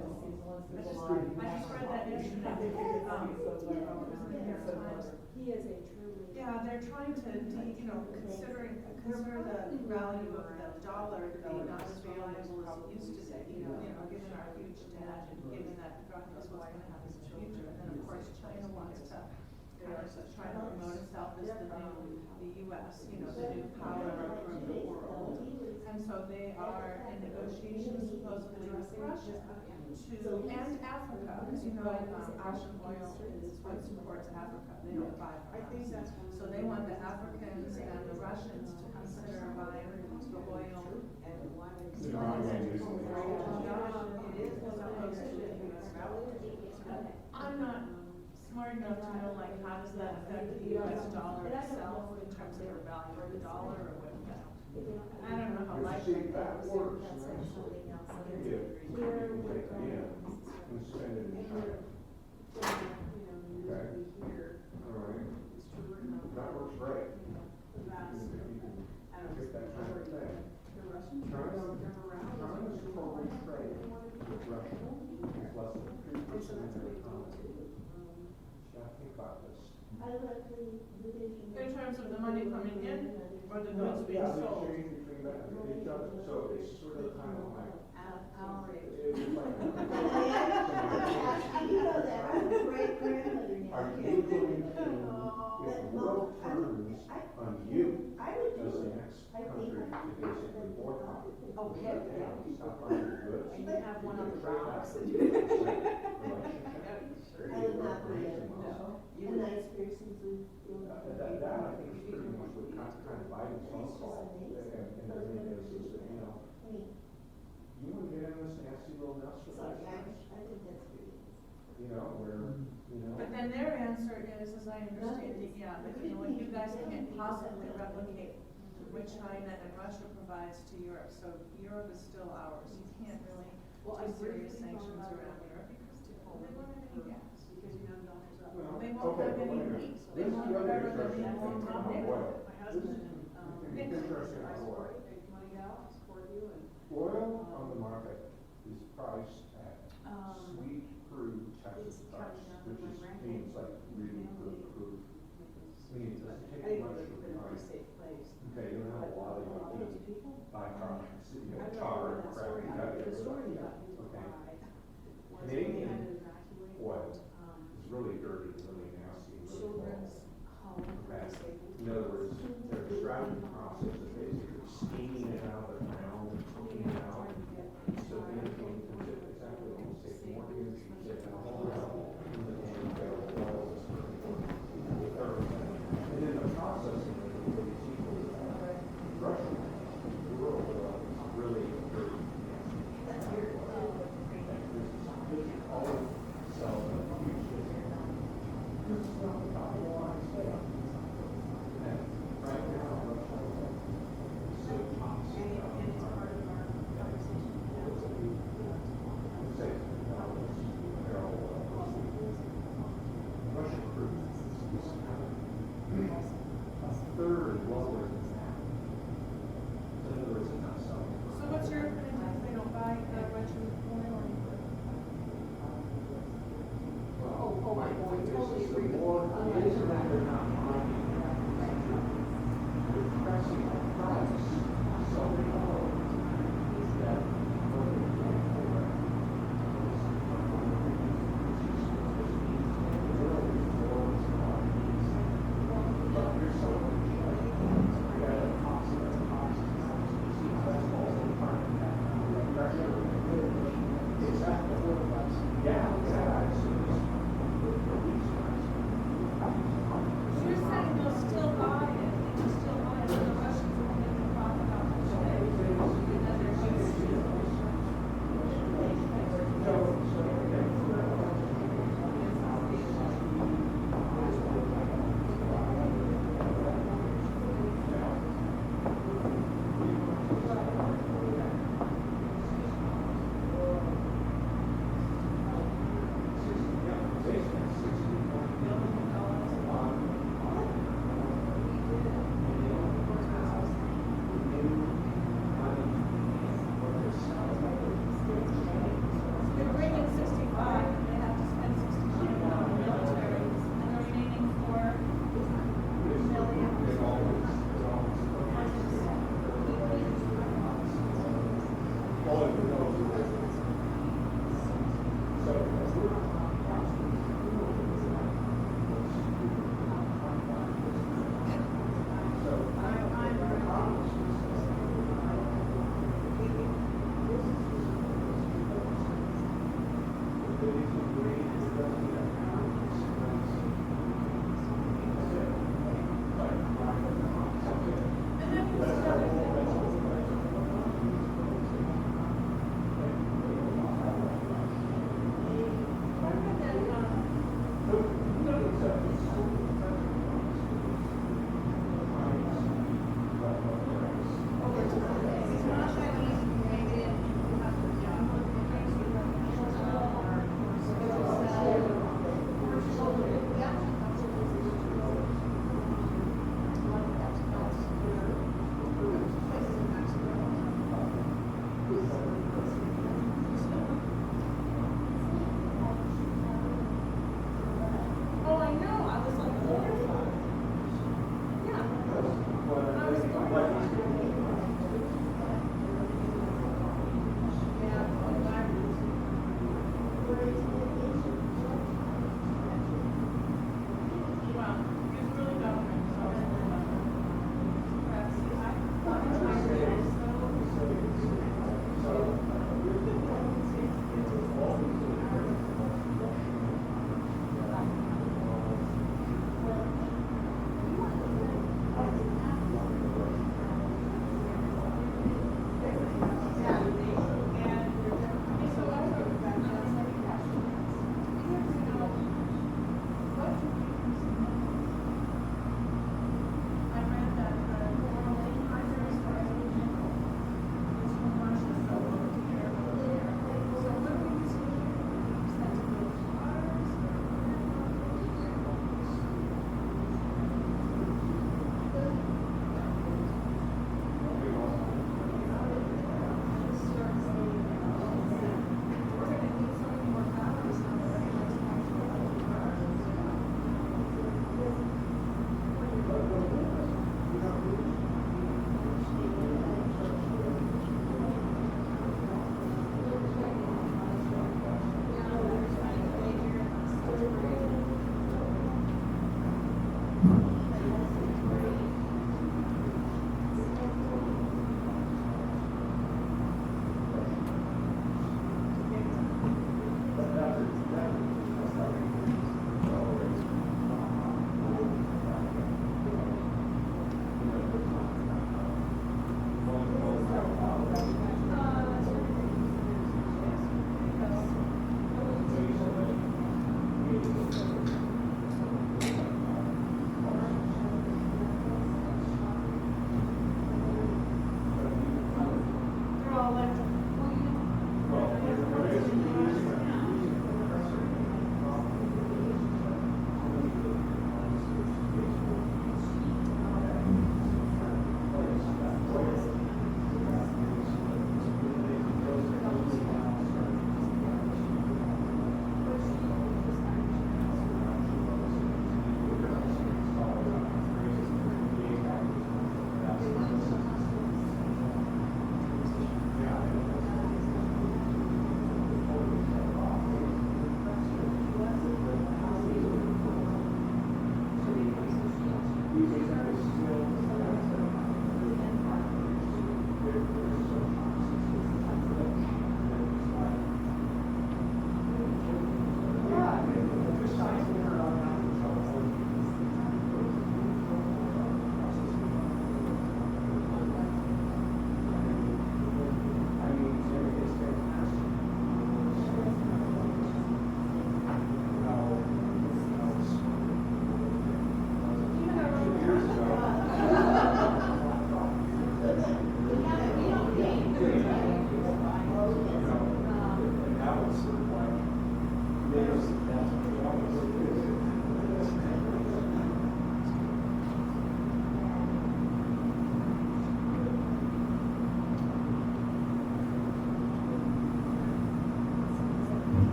just read that yesterday. It was in the New York Times.
He is a truly.
Yeah, they're trying to, consider the value of the dollar to be not as valuable as it used to be, given our huge debt and given that God knows what's gonna happen in the future. And then, of course, China wants to try to promote itself as the US, the new power of the world. And so they are in negotiations supposedly with Russia and Africa, because Russian oil is what supports Africa, they don't buy from us. So they want the Africans and the Russians to consider buying the oil.
The Iranian using the
It is supposed to be. I'm not smart enough to know, like, how does that affect the US dollar itself in terms of the value of the dollar or what, I don't know how
You
likely.
see, that works nicely. If you can take it in and spend it in China. Okay? All right. That works great. If you can get that kind of thing. China's total trade with Russia is less than
terms of the money coming in or the goods being
Yeah, the
sold?
exchange between that, it does, so it's sort of kind of like.
Outrage.
It was like.
You know that, I'm a great grandmother now.
Are you going to, if the world turns on you as the next country to basically boycott?
Okay.
Stop buying your goods.
And you have one on the rocks.
I would not be a, a nice person to.
That I think is pretty much what kind of Biden's phone call, and the thing is that, you know, you want to get in this nasty little mess with
Sorry,
us?
I think that's pretty.
You know, where, you know.
But then their answer is, as I understand it, yeah, but you know, what you guys can't possibly replicate what China and Russia provides to Europe, so Europe is still ours. You can't really do serious sanctions around Europe because they won't have any gas.
Because you know dollars up.
Well,
They won't
okay,
have
but
any
wait a minute.
meat.
This
They
is
won't
the other
have any
interesting thing
long
on
time.
oil.
My husband,
It's interesting
I
on
support
oil.
it, take money out, I support you, and,
Oil on the market is priced at sweet crude Texas price, which is, means like really good crude. Means it doesn't
I
take
think
much
it's
to
a pretty
refine.
safe place.
Okay, you don't have a lot of byproducts, you know,
I've
tar
never
and
heard that
crap,
story,
you
I
gotta
heard
get
the
rid
story
of
about
it.
his
Okay.
bride. Was
Canadian
they had to evacuate,
oil is really dirty, really nasty, really
children's
cold.
home for
Okay.
disabled.
In other words, their extraction process is basically steaming it out of the ground and cooking it out. So the income is exactly almost take more energy to get it all out in the damn barrel of oil that's and then the processing of it is equal to that. Russia, the world oil is really dirty. That's weird. All sell the huge this is not the top of the line stuff. And right now, Russia is so toxic.
And it's part of our conversation.
Russian crude is a third lower than that. So in other words, it's not selling.
So what's your opinion if they don't buy Russian oil anymore?
Oh, I totally agree with you.
The reason that they're not buying they're pressing the price so low that
So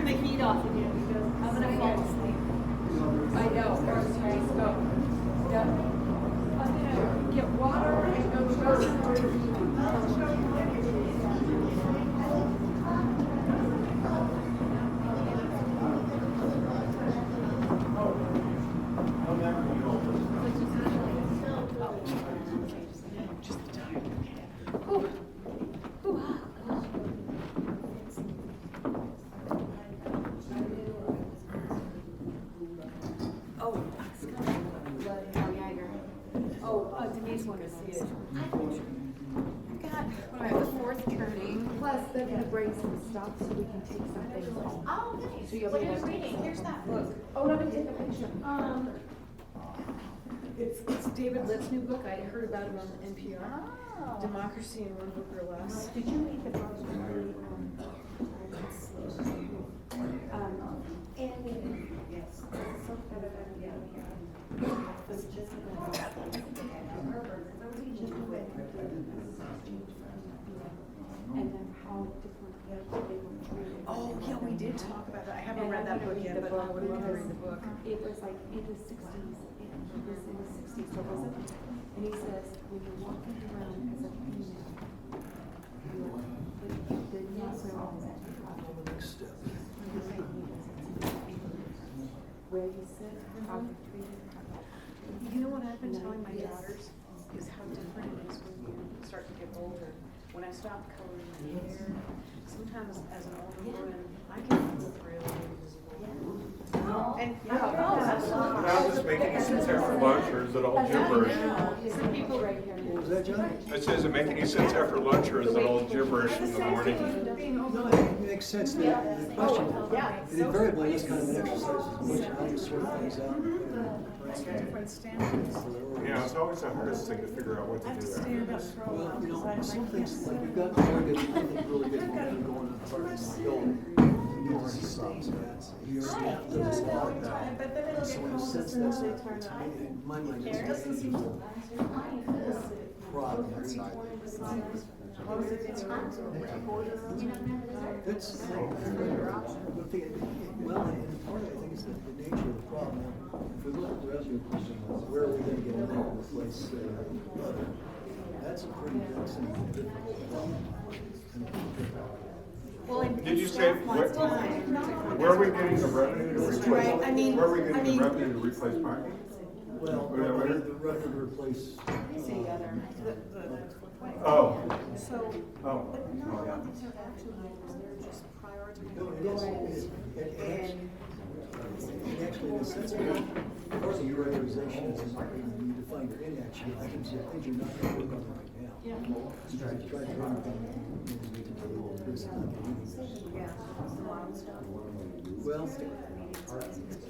turn the heat off again because I'm gonna fall asleep. I know, first time, so, yeah. I'm gonna get water and go
Denise wanted to see it. I've got, what do I have, the fourth turning.
Plus, they're gonna bring some stuff so we can take some things home.
Oh, nice.
So you'll
What
be
are you
able to take
reading?
some
Here's
home.
that book.
Oh, let me take a picture.
It's David Litt's new book. I heard about it on NPR.
Oh.
Democracy in One Book or Less.
Did you read the book?
Yes.
And then how different they were treated.
Oh, yeah, we did talk about that. I haven't read that book yet, but I would love to read the book.
It was like in the 60s, and he was in the 60s, so was it? And he says, when you're walking around as a female, you did not know that where you sit, how you treated,
You know what I've been telling my daughters is how different it is when you start to get older. When I stopped coloring my hair, sometimes as an older woman, I can look really invisible. And
Now, does it make any sense after lunch, or is it all gibberish?
some people right here.
What was that, John?
It says, does it make any sense after lunch, or is it all gibberish in the morning?
No, it makes sense. The question, it invariably is kind of an exercise, which how you sort things out.
Different standards.
Yeah, it's always the hardest thing to figure out what to do
Stand up
after.
for a
Well,
while,
you know,
because
some
I
things,
guess.
like you've got really good, I think really good momentum going on part of my building. You need to sustain that. Your staff does a lot of that.
But then it'll
So
get
in a
cold
sense,
as soon as
that's,
they turn
to
on.
me, in my mind,
It
it's
doesn't seem to
problem.
What was it in your arms?
That's, well, and part of it, I think, is the nature of the problem. If we look at the rest of your question, where are we gonna get in there to replace, that's a pretty difficult problem.
Well, and
Did you say,
staff wants
what,
time.
where are we getting the revenue to replace?
Right, I mean-
Where are we getting
I mean-
the revenue to replace parking?
Well,
Or that way?
the record to replace.
Oh,
So,
oh,
but not
oh,
all
yeah.
of these are action items, they're just prioritizing.
No, it is, it actually, in a sense, part of your prioritization is you define your inaction items, the things you're not gonna work on right now.
Yeah.
You try to run everything,
Yeah, the wild stuff.
well,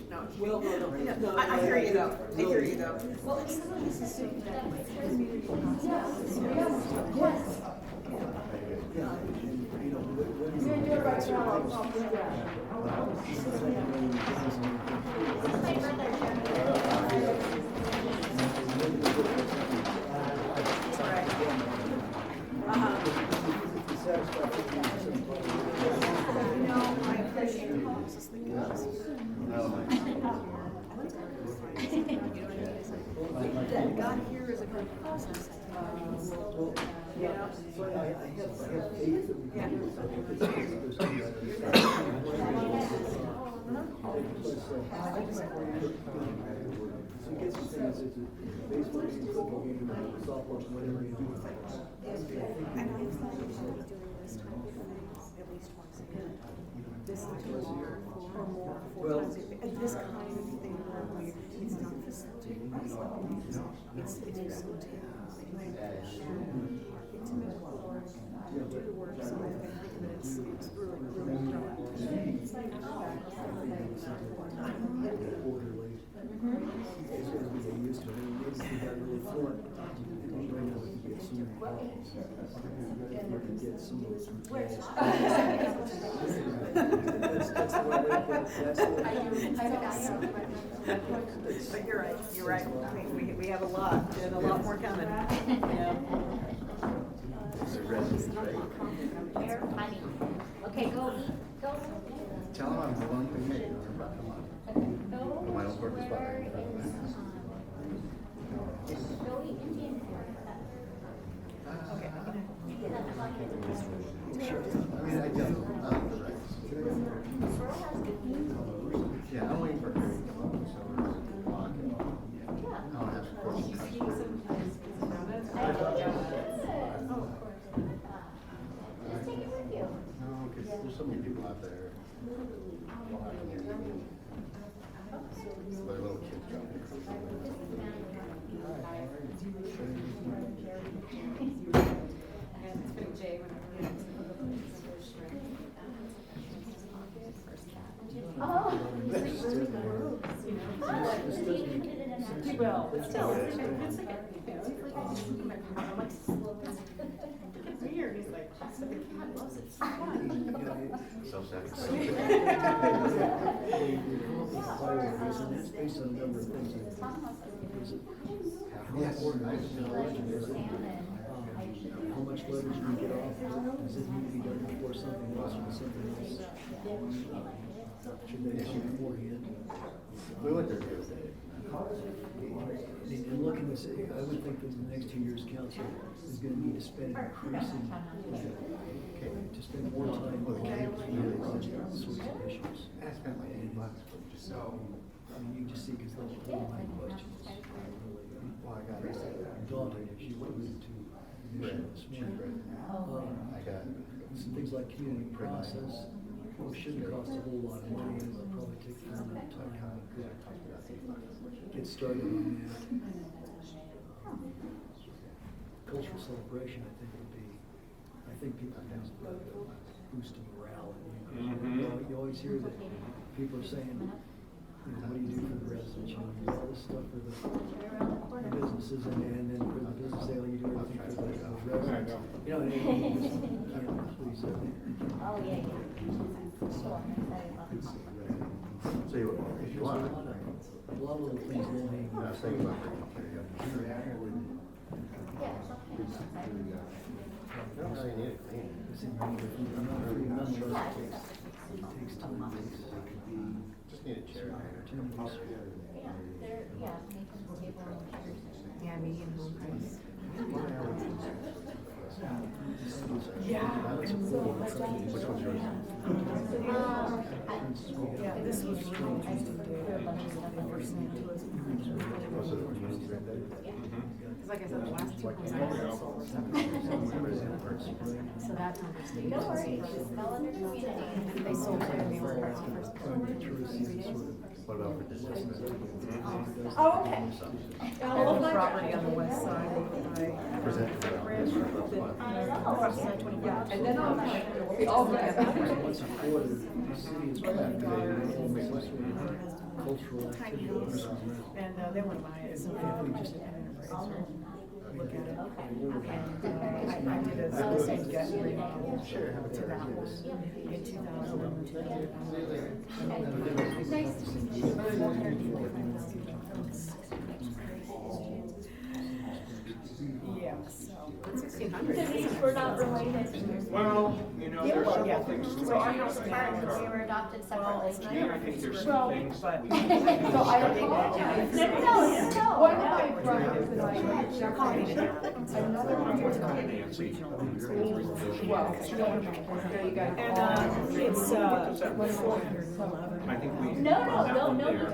No, I hear you though. I hear you though.
Well, and some of this is something that community
yeah, and, you know, when you.
God here is a good process.
You know, so I have faith that we can do something. So you get some things, it's a baseball game, football game, softball, whatever you do.
And I thought we should be doing this type of things at least once a year. This is too long or more, 4 times a year. And this kind of thing where it's not facilitated by someone. It's facilitated by intimate or do the work so that they think that it's really, really proactive. It's like,
Orderly. As we get used to it, maybe we got really fluent. Right now, we can get some. We can get some of those. That's the way, that's the
But you're right, you're right. We have a lot, and a lot more coming. Yeah.
Hair, I mean, look Okay, go eat, go.
Tell them I'm willing to pay.
Go.
My own work is fine.
Go eat Indian food.
Okay.
I mean, I do. Yeah, I'm waiting for her to come up, so we're I don't have questions.
Just take it with you.
No, because there's so many people out there. Their little kids driving
Oh.
Well, but still, it's like, weird, he's like, so the cat loves it so much.
So sexy.
And that's based on a number of things.
Yes.
How much leverage do you get off? Does it need to be done before something else or something else? Should they issue beforehand?
We went there the other day.
And looking to say, I would think that the next 2 years council is gonna need to spend an increasing, to spend more time with campus related those sorts of issues.
I spent like $80 for just so.
I mean, you just see, because those are my questions.
Well, I got it.
Daunting, as you alluded to initially this morning.
I got
Some things like community process, which shouldn't cost a whole lot of money, and it'll probably take a little bit of time to get started on that. Cultural celebration, I think, would be, I think people use boosting morale. You always hear that people are saying, what do you do for the residents? You do all this stuff for the businesses, and then for the business sale, you do everything for the residents. You know, and you just can't please everything.
Oh, yeah, yeah. Sure.
So if you want.
A lot of little things will hang.
I was thinking about bringing Carrie up. No, I need it clean.
Takes time.
Just need a chair.
Yeah, medium home price.
Yeah, and so,
Which one's yours?
yeah, this was really interesting to hear a bunch of stuff they were saying to us.
Oh, so the community right there?
Because like I said, the last two ones I had sold. So that number stayed.
Don't worry, just spell under community.
And they sold it in the old parts of first.
What about for business?
Oh, okay.
All the property on the west side of the
Present to them.
Yeah, and then I'll, we all get
Once a quarter, the city is planning to do some sort of cultural activities.
And they want to buy it, so we just look at it. And I did a solicited get reading to that one in 2000. Yeah, so.
1,600.
We're not related.
Well, you know, there's several things to
So our
it.
house parents, we were adopted separately.
Yeah, I think there's some
Well,
things
but-
we.
So I apologize.
No.
One of my brothers and I, another one was
Nancy.
well, there you go.
And it's 411.
I think we.
No.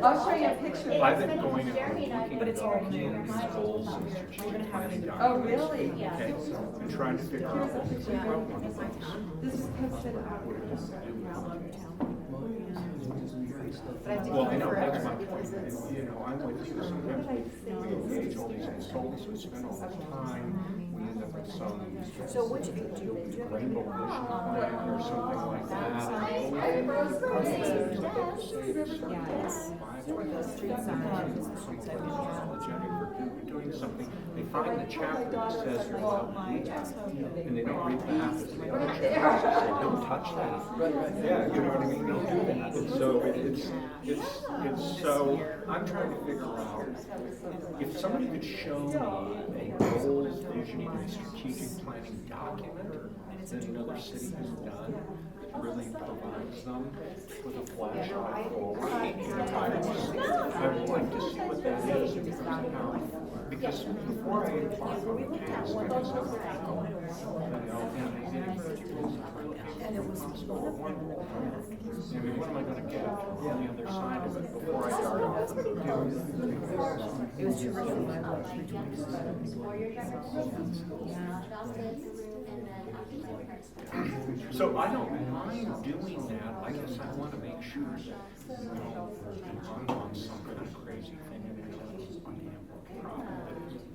I'll show you a picture.
I've been going and
Jeremy and I
looking
But
at
it's all new.
community goals and
We're gonna have it in.
Oh, really?
Yeah.
Okay, and trying to figure out what the problem is.
This is posted out.
But I did
Well, I know,
prefer
that's my
it
point,
because it's.
you know, I'm with you, sometimes we engage all these consultants, we spend all this time, we end up with some.
So which, do you have
Rainbow vision plan or something like that.
Yeah, it's where the street sign is.
Apologetic for doing find something, they find the chapter that says you're allowed to do that, and they don't read the half of the other chapters that say, don't touch that. Yeah, you know what I mean, don't do that. And so so, I'm trying to figure out, if somebody could show me a goals, vision, and strategic planning document that another city has done, that really provides them with a flashlight forward, I would like to see what that is in terms of how, because before I embark on the task, I just have to think, and it was one role. I mean, what am I gonna get on the other side of it before I start off and do it?
It was too early.
So I don't mind doing that, I guess I wanna make sure that, I'm on some kind of crazy thing and it is on the problem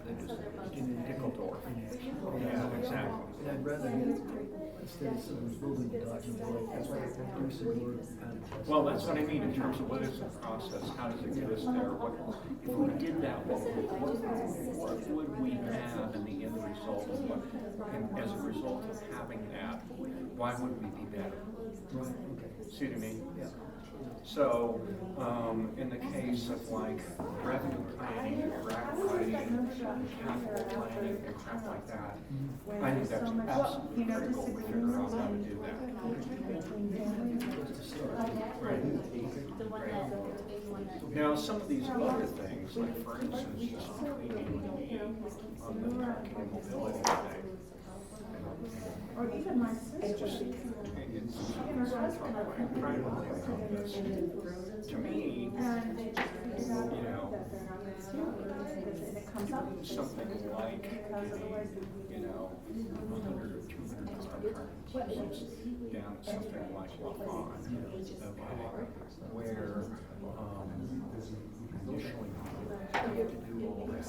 that is in Dickeldorf. Yeah, exactly.
And I'd rather get, instead of building the document, like, do some work.
Well, that's what I mean, in terms of what is the process, how does it get us there, what, if we did that, what would we have in the end result, and what, and as a result of having that, why would we be better?
Right, okay.
See what I mean?
Yeah.
So, in the case of like revenue planning, grant writing, capital planning, and crap like that, I think that's absolutely critical to figure out how to do that. Right. Now, some of these other things, like for instance, just between you and me, on the parking and mobility thing,
Or even my sister.
To me, you know, something like, you know, 100 or 200 places down at something like LaFawn, where initially you had to do all that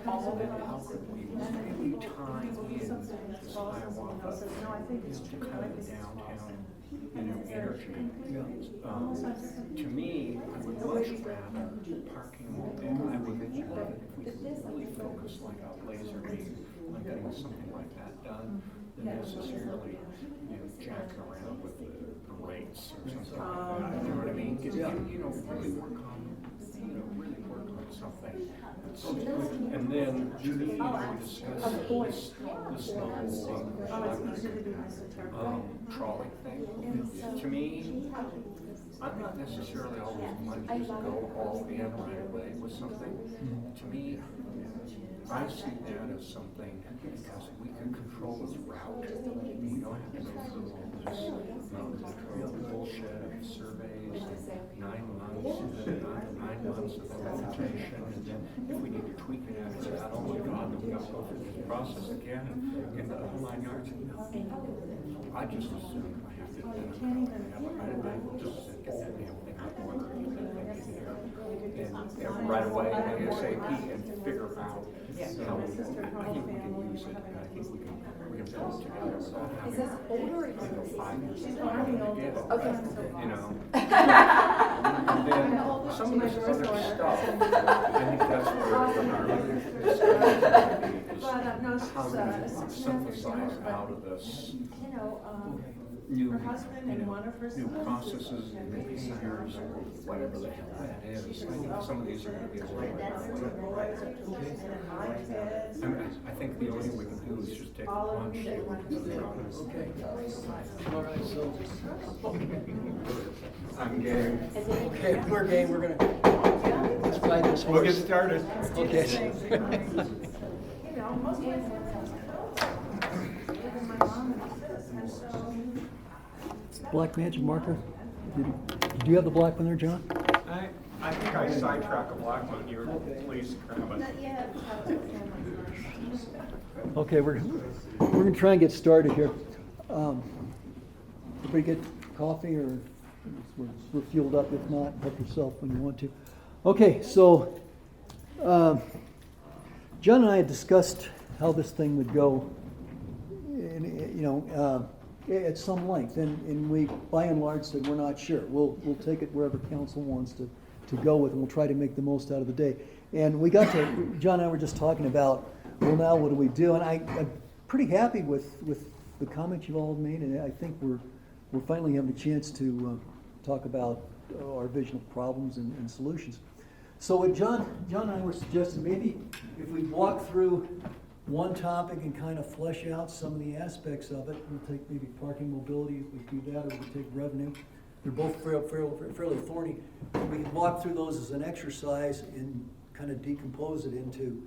how could new clients be there? How could we tie in this Hiawatha to kind of the downtown, energy? To me, I would much rather parking, and I would if we could really focus like a laser beam on getting something like that done, than necessarily, jack around with the rates or something like that. You know what I mean? Really work on, really work on something. And then, to me, we discuss this whole trolley thing. To me, I'm not necessarily always one to just go all in right away with something. To me, I see that as something, because we can control this route. We don't have to go through all this bullshit of surveys, 9 months, and then 9 months of implementation, and then if we need to tweak it after that, oh my God, then we got to go through this process again, and the whole 9 yards. I just assume I have to I just get that damn thing out of order, and right away, ASAP, and figure out how, I think we can use it, and I think we can put it together without having, 5 years to get it, And then some of this other stuff, I think that's where our discussion is, how do we synthesize out of this new processes and behaviors, or whatever the hell that is. I think some of these are going to be a little bit. I think the only we can do is just take a lunch. Okay.
All right, so.
I'm game.
Okay, we're game, we're gonna, let's ride this horse.
We'll get started.
Okay. Black magic marker? Do you have the black one there, John?
I think I sidetracked a black one. You were pleased to grab it.
Okay, we're gonna try and get started here. Everybody get coffee, or we're fueled up? If not, help yourself when you want to. Okay, so John and I had discussed how this thing would go, at some length, and we, by and large, said we're not sure. We'll take it wherever council wants to go with, and we'll try to make the most out of the day. And we got to, John and I were just talking about, well, now what do we do? And I'm pretty happy with the comments you all have made, and I think we're finally having a chance to talk about our vision of problems and solutions. So what John and I were suggesting, maybe if we walk through one topic and kind of flesh out some of the aspects of it, we'll take maybe parking mobility, if we do that, or we take revenue. They're both fairly thorny. We can walk through those as an exercise and kind of decompose it into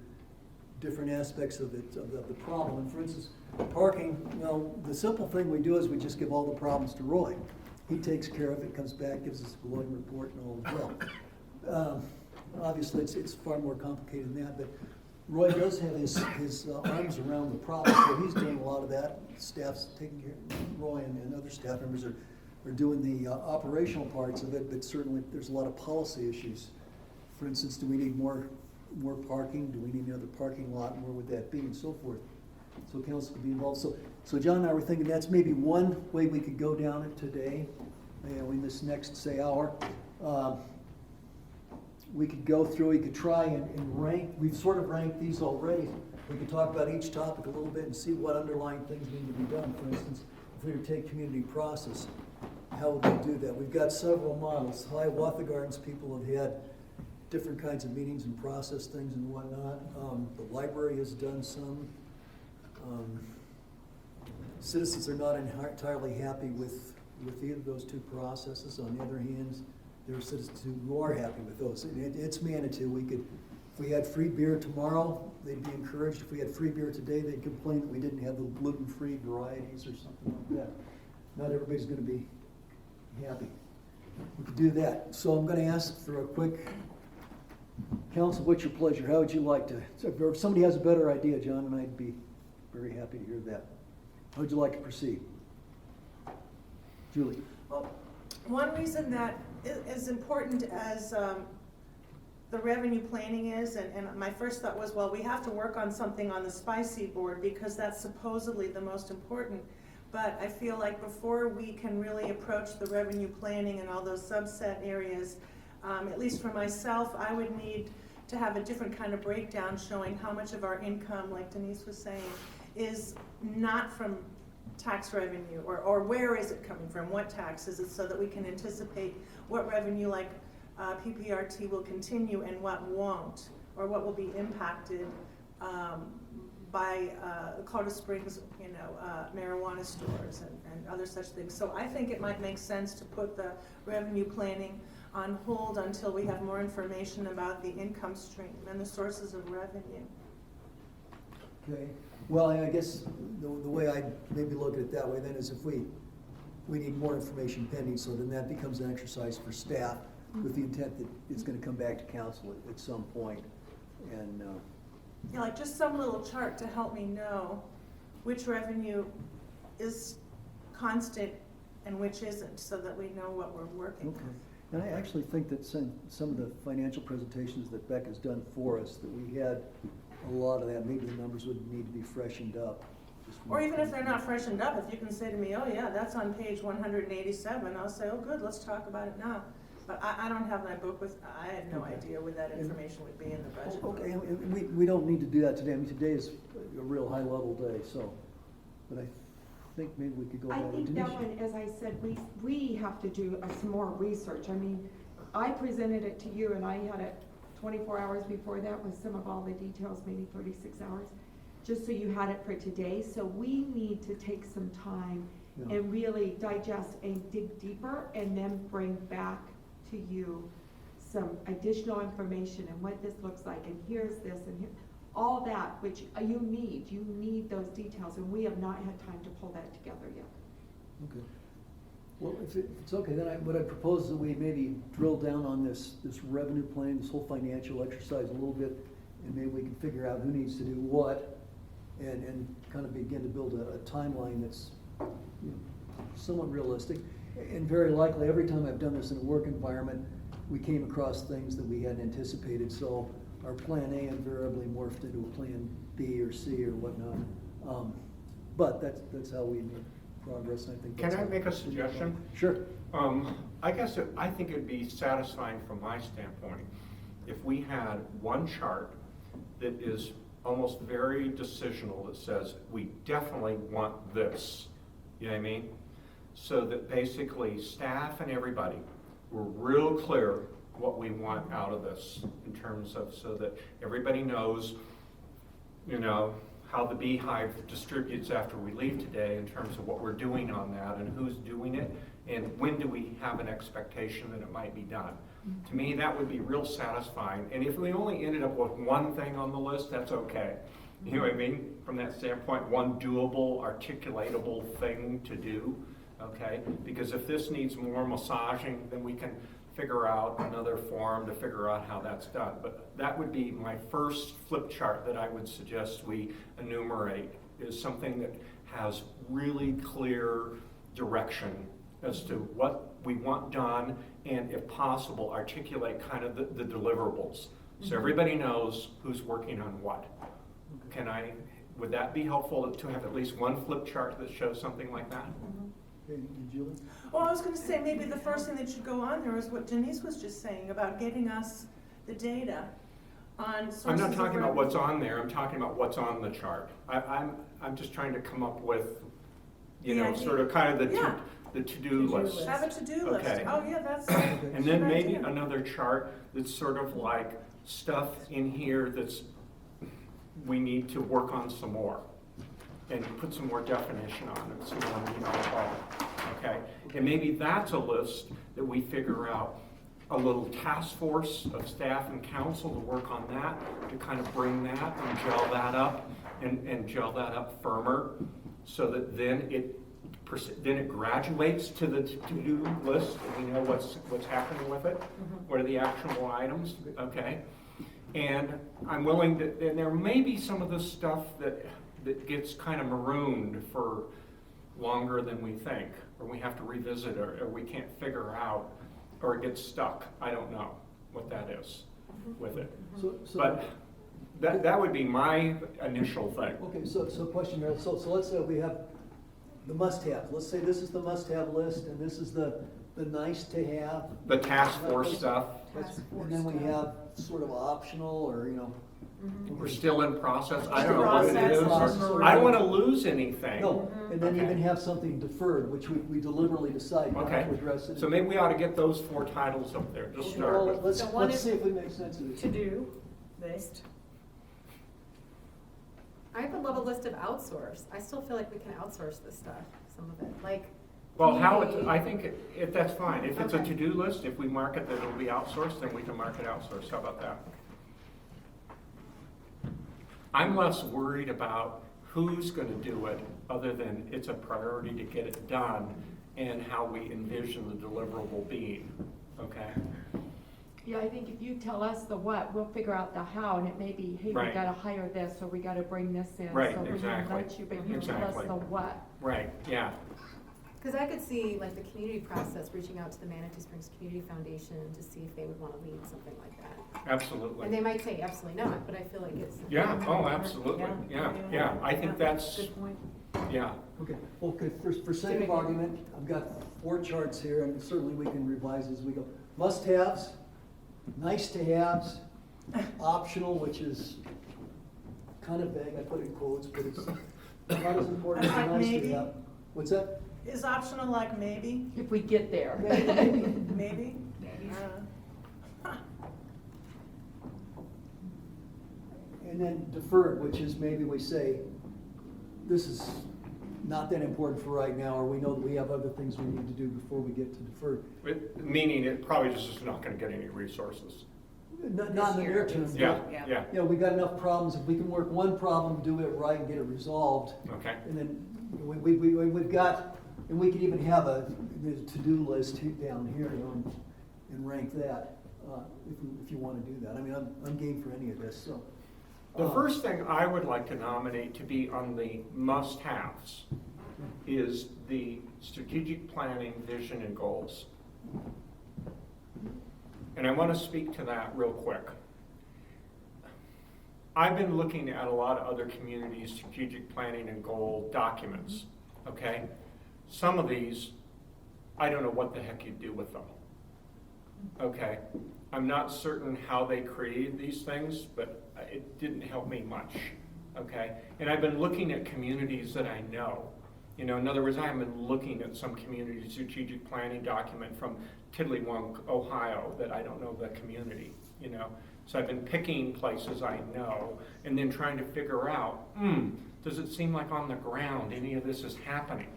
different aspects of it, of the problem. And for instance, parking, well, the simple thing we do is we just give all the problems to Roy. He takes care of it, comes back, gives us a glowing report, and all is well. Obviously, it's far more complicated than that, but Roy does have his arms around the problem, so he's doing a lot of that. Staff's taking care, Roy and other staff members are doing the operational parts of it, but certainly there's a lot of policy issues. For instance, do we need more parking? Do we need another parking lot? Where would that be? And so forth. So council could be involved. So John and I were thinking that's maybe one way we could go down it today, in this next, say, hour. We could go through, we could try and rank, we've sort of ranked these already. We could talk about each topic a little bit and see what underlying things need to be done. For instance, if we were to take community process, how would we do that? We've got several models. Hiawatha Gardens people have had different kinds of meetings and process things and whatnot. The library has done some. Citizens are not entirely happy with either of those two processes. On the other hand, there are citizens who are happy with those. It's Manitou. If we had free beer tomorrow, they'd be encouraged. If we had free beer today, they'd complain that we didn't have the gluten-free varieties or something like that. Not everybody's going to be happy. We could do that. So I'm going to ask for a quick, council, what's your pleasure? How would you like to, if somebody has a better idea, John and I'd be very happy to hear that. How would you like to proceed? Julie?
Well, one reason that as important as the revenue planning is, and my first thought was, well, we have to work on something on the spicy board because that's supposedly the most important. But I feel like before we can really approach the revenue planning and all those subset areas, at least for myself, I would need to have a different kind of breakdown showing how much of our income, like Denise was saying, is not from tax revenue, or where is it coming from, what tax is it, so that we can anticipate what revenue like PPRT will continue and what won't, or what will be impacted by Colorado Springs, marijuana stores and other such things. So I think it might make sense to put the revenue planning on hold until we have more information about the income stream and the sources of revenue.
Okay. Well, I guess the way I maybe look at it that way then is if we need more information pending, so then that becomes an exercise for staff with the intent that it's going to come back to council at some point. And
like just some little chart to help me know which revenue is constant and which isn't, so that we know what we're working with.
And I actually think that some of the financial presentations that Becca's done for us, that we had a lot of that, maybe the numbers would need to be freshened up.
Or even if they're not freshened up, if you can say to me, oh yeah, that's on page 187, I'll say, oh good, let's talk about it now. But I don't have my book with, I had no idea where that information would be in the budget.
Okay, and we don't need to do that today. I mean, today is a real high level day, so, but I think maybe we could go
I
that way.
think that one, as I said, we have to do some more research. I mean, I presented it to you and I had it 24 hours before that with some of all the details, maybe 36 hours, just so you had it for today. So we need to take some time and really digest and dig deeper and then bring back to you some additional information and what this looks like and here's this and here, all that which you need those details, and we have not had time to pull that together yet.
Okay. Well, if it's okay, then what I propose is that we maybe drill down on this revenue plan, this whole financial exercise a little bit, and maybe we can figure out who needs to do what, and kind of begin to build a timeline that's somewhat realistic. And very likely, every time I've done this in a work environment, we came across things that we hadn't anticipated. So our plan A invariably morphed into a plan B or C or whatnot. But that's how we make progress, and I think that's
Can I
how-
make a suggestion?
Sure.
I think it'd be satisfying from my standpoint if we had one chart that is almost very decisional that says, we definitely want this. You know what I mean? So that basically staff and everybody were real clear what we want out of this in terms of, so that everybody knows, you know, how the beehive distributes after we leave today in terms of what we're doing on that and who's doing it and when do we have an expectation that it might be done. To me, that would be real satisfying. And if we only ended up with one thing on the list, that's okay. You know what I mean? From that standpoint, one doable, articulatable thing to do, okay? Because if this needs more massaging, then we can figure out another form to figure out how that's done. But that would be my first flip chart that I would suggest we enumerate, is something that has really clear direction as to what we want done, and if possible, articulate kind of the deliverables. So everybody knows who's working on what. Would that be helpful to have at least one flip chart that shows something like that?
Okay, Julie?
Well, I was gonna say, maybe the first thing that should go on there is what Denise was just saying about getting us the data on sources.
I'm not talking
of
about what's on there, I'm talking about what's on the chart. I'm just trying to come up with, you know, sort of kind of the to-do list.
Have a to-do list.
Okay.
Oh, yeah, that's.
And then maybe another chart that's sort of like stuff in here that's, we need to work on some more and put some more definition on it, some more meat on the bone, okay? And maybe that's a list that we figure out a little task force of staff and council to work on that, to kind of bring that and gel that up and gel that up firmer, so that then it graduates to the to-do list and we know what's happening with it. What are the actionable items, okay? And I'm willing to, and there may be some of this stuff that gets kind of marooned for longer than we think, or we have to revisit it, or we can't figure out, or it gets stuck. I don't know what that is with it. But that would be my initial thing.
Okay, so question, Meryl. So let's say we have the must-have. Let's say this is the must-have list, and this is the nice-to-have.
The task force stuff.
And then we have sort of optional, or, you know.
We're still in process. I don't know what it is.
Process.
I don't want to lose anything.
No, and then you can have something deferred, which we deliberately decide not
Okay.
to address it.
So maybe we ought to get those 4 titles up there to start
Well,
with.
let's see if we make sense of it.
To-do list.
I would love a list of outsource. I still feel like we can outsource this stuff, some of it, like.
Well,
maybe-
I think if that's fine. If it's a
Okay.
to-do list, if we mark it that it'll be outsourced, then we can mark it outsourced. How about that? I'm less worried about who's going to do it, other than it's a priority to get it done and how we envision the deliverable being, okay?
Yeah, I think if you tell us the what, we'll figure out the how, and it may be, hey, we
Right.
gotta hire this, or we gotta bring this in.
Right,
So we
exactly.
invite you, but you tell us
Exactly.
the what.
Right, yeah.
Because I could see like the community process, reaching out to the Manitou Springs Community Foundation to see if they would want to lead something like that.
Absolutely.
And they might say absolutely not, but I feel like it's.
Yeah, oh, absolutely. Yeah. I think that's,
Good point.
yeah.
Okay, for sake of argument, I've got 4 charts here, and certainly we can revise as we go. Must-haves, nice-to-haves, optional, which is kind of vague, I put it in quotes, but it's not as important as
Like maybe?
nice-to-have. What's that?
Is optional like maybe?
If we get there.
Maybe?
And then deferred, which is maybe we say, this is not that important for right now, or we know that we have other things we need to do before we get to deferred.
Meaning it probably just is not going to get any resources.
Not in the near term. but,
Yeah.
You know, we got enough problems, if we can work one problem, do it right and get it resolved.
Okay.
And then we've got, and we could even have a to-do list down here, you know, and rank that, if you want to do that. I mean, I'm game for any of this, so.
The first thing I would like to nominate to be on the must-haves is the strategic planning, vision, and goals. And I want to speak to that real quick. I've been looking at a lot of other communities' strategic planning and goal documents, okay? Some of these, I don't know what the heck you do with them, okay? I'm not certain how they created these things, but it didn't help me much, okay? And I've been looking at communities that I know. You know, in other words, I've been looking at some community strategic planning document from Tiddlywunk, Ohio, that I don't know the community, you know? So I've been picking places I know and then trying to figure out, does it seem like on the ground any of this is happening?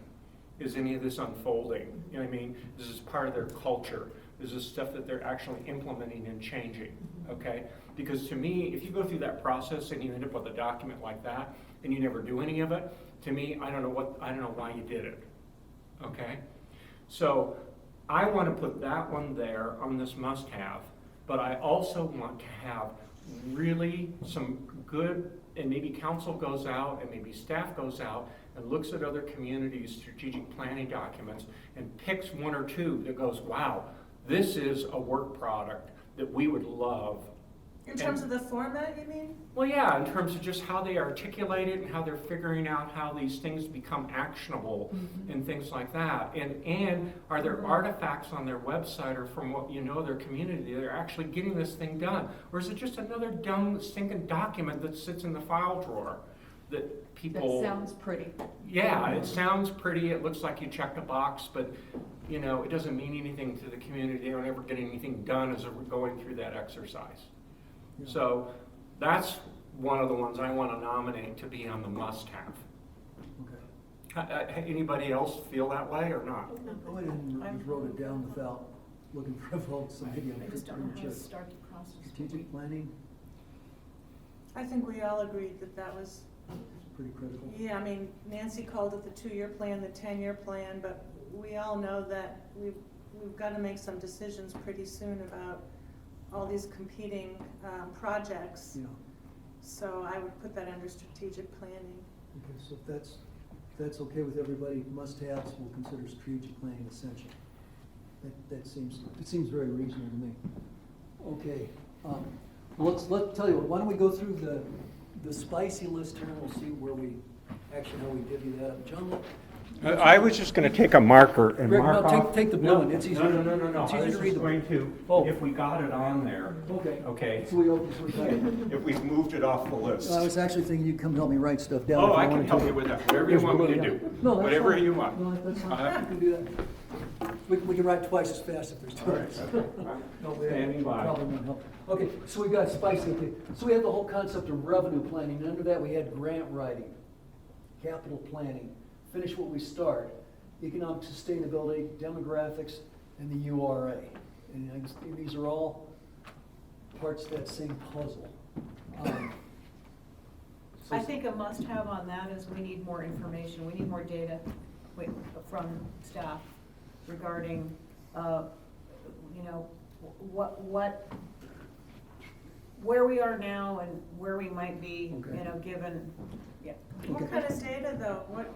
Is any of this unfolding? You know what I mean? Is this part of their culture? Is this stuff that they're actually implementing and changing, okay? Because to me, if you go through that process and you end up with a document like that and you never do any of it, to me, I don't know why you did it, okay? So I want to put that one there on this must-have, but I also want to have really some good, and maybe council goes out and maybe staff goes out and looks at other communities' strategic planning documents and picks one or two that goes, wow, this is a work product that we would love.
In terms of the format, you mean?
Well, yeah, in terms of just how they articulate it and how they're figuring out how these things become actionable and things like that. And are there artifacts on their website or from what you know their community, they're actually getting this thing done? Or is it just another dumb, stinking document that sits in the file drawer that people...
That sounds pretty.
Yeah, it sounds pretty, it looks like you checked a box, but you know, it doesn't mean anything to the community. They don't ever get anything done as we're going through that exercise. Yeah. So that's one of the ones I want to nominate to be on the must-have. Okay. Anybody else feel that way or not?
I just wrote it down without looking for votes, so maybe
I just don't know how to start the process.
Strategic planning,
I think we all agreed that that was,
pretty critical.
yeah, I mean, Nancy called it the 2-year plan, the 10-year plan, but we all know that we've got to make some decisions pretty soon about all these competing projects.
Yeah.
So I would put that under strategic planning.
Okay, so if that's okay with everybody, must-haves, we'll consider strategic planning essential. It seems very reasonable to me. Okay, let's tell you what. Why don't we go through the spicy list here, and we'll see where we how we divvy that up. John,
I was just going to take a marker and
Greg,
mark
no,
off.
take the blue one. It's easier.
No.
It's
I
easier
was
to read
just
the
going to, if we got it on there. Okay.
So we're tight.
If we've moved it off the list.
I was actually thinking you'd come help me write stuff down.
Oh,
if
I
you
can
wanted
help
to.
you with that. Whatever you want me to do.
No, that's
Whatever
fine.
you want.
No, that's fine. You can do that. We can write twice as fast if there's two.
All right.
No,
Standing by.
probably won't help. Okay, so we got spicy. Okay, so we have the whole concept of revenue planning. And under that, we had grant writing, capital planning, finish what we start, economic sustainability, demographics, and the URA. And I guess these are all parts of that same puzzle.
I think a must-have on that is we need more information, we need more data from staff regarding, you know, where we are now and where we might be, you know, given, yeah.
What kind of data though? What?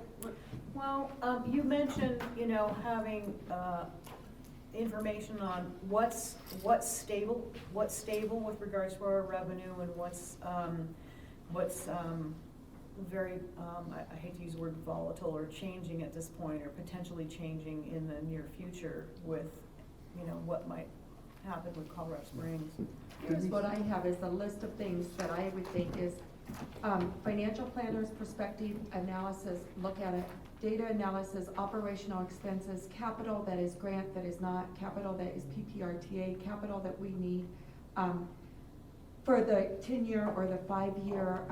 Well, you mentioned, you know, having information on what's stable with regards to our revenue and what's very, I hate to use the word volatile or changing at this point or potentially changing in the near future with, you know, what might happen with Colorado Springs.
Here's what I have is a list of things that I would think is financial planners perspective analysis, look at it, data analysis, operational expenses, capital that is grant that is not, capital that is PPRTA, capital that we need for the 10-year or the 5-year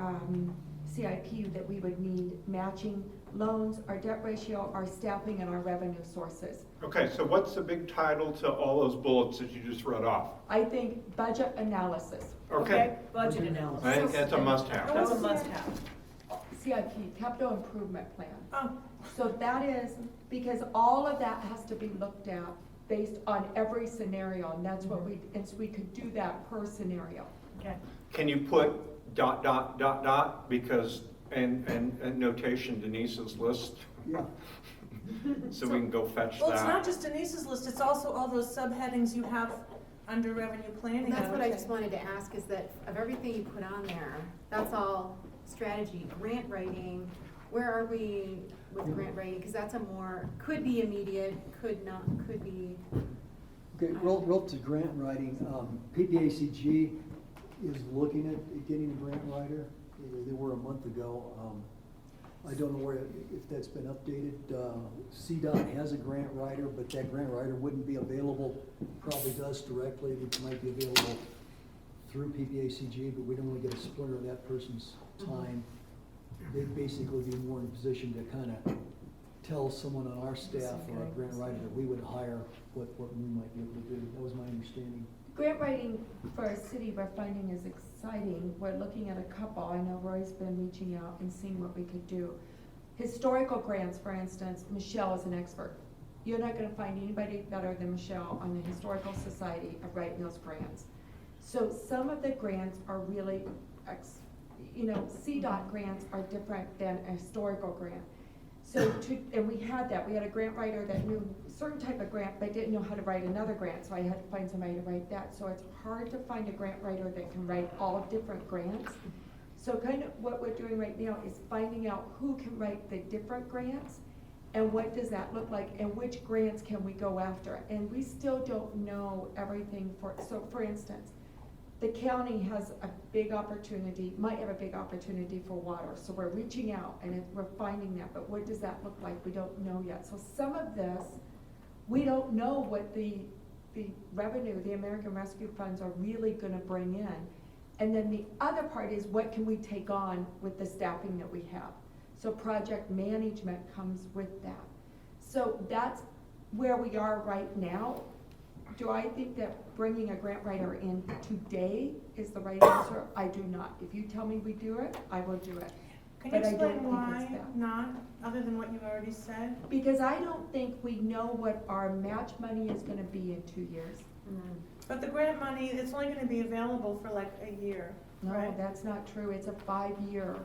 CIP that we would need matching loans, our debt ratio, our staffing, and our revenue sources.
Okay, so what's the big title to all those bullets that you just read off?
I think budget analysis.
Okay.
Budget analysis.
I think that's a must-have.
That's a must-have.
CIP, capital improvement plan.
Oh.
So that is, because all of that has to be looked at based on every scenario, and that's what and so we could do that per scenario.
Okay.
Can you put ... because, and notation Denise's list?
Yeah.
So we can go fetch
Well, it's
that.
not just Denise's list, it's also all those subheadings you have under revenue planning.
And that's what I
would
just
say.
wanted to ask, is that of everything you put on there, that's all strategy, grant writing, where are we with grant writing? Because that's a more, could be immediate, could not, could be.
Okay, relative to grant writing, PPACG is looking at getting a grant writer. They were a month ago. I don't know if that's been updated. CDOT has a grant writer, but that grant writer wouldn't be available probably to us directly. It might be available through PPACG, but we don't want to get a splinter of that person's time. They'd basically be more in a position to kind of tell someone on our staff or our grant writer that we would hire what we might be able to do. That was my understanding.
Grant writing for a city we're finding is exciting. We're looking at a couple. I know Roy's been reaching out and seeing what we could do. Historical grants, for instance, Michelle is an expert. You're not gonna find anybody better than Michelle on the Historical Society of writing those grants. So some of the grants are really, CDOT grants are different than a historical grant. So and we had a grant writer that knew a certain type of grant, but didn't know how to write another grant, so I had to find somebody to write that. So it's hard to find a grant writer that can write all different grants. So kind of what we're doing right now is finding out who can write the different grants and what does that look like and which grants can we go after. And we still don't know everything so for instance, the county has a big opportunity, might have a big opportunity for water. So we're reaching out and we're finding that, but what does that look like? We don't know yet. So some of this, we don't know what the revenue, the American Rescue Funds are really gonna bring in. And then the other part is what can we take on with the staffing that we have? So project management comes with that. So that's where we are right now. Do I think that bringing a grant writer in today is the right answer? I do not. If you tell me we do it, I will do it.
Can you
But I don't
explain
think
why
it's that.
not, other than what you've already said?
Because I don't think we know what our match money is gonna be in 2 years.
But the grant money, it's only gonna be available for like a year,
No,
right?
that's not true. It's a 5-year.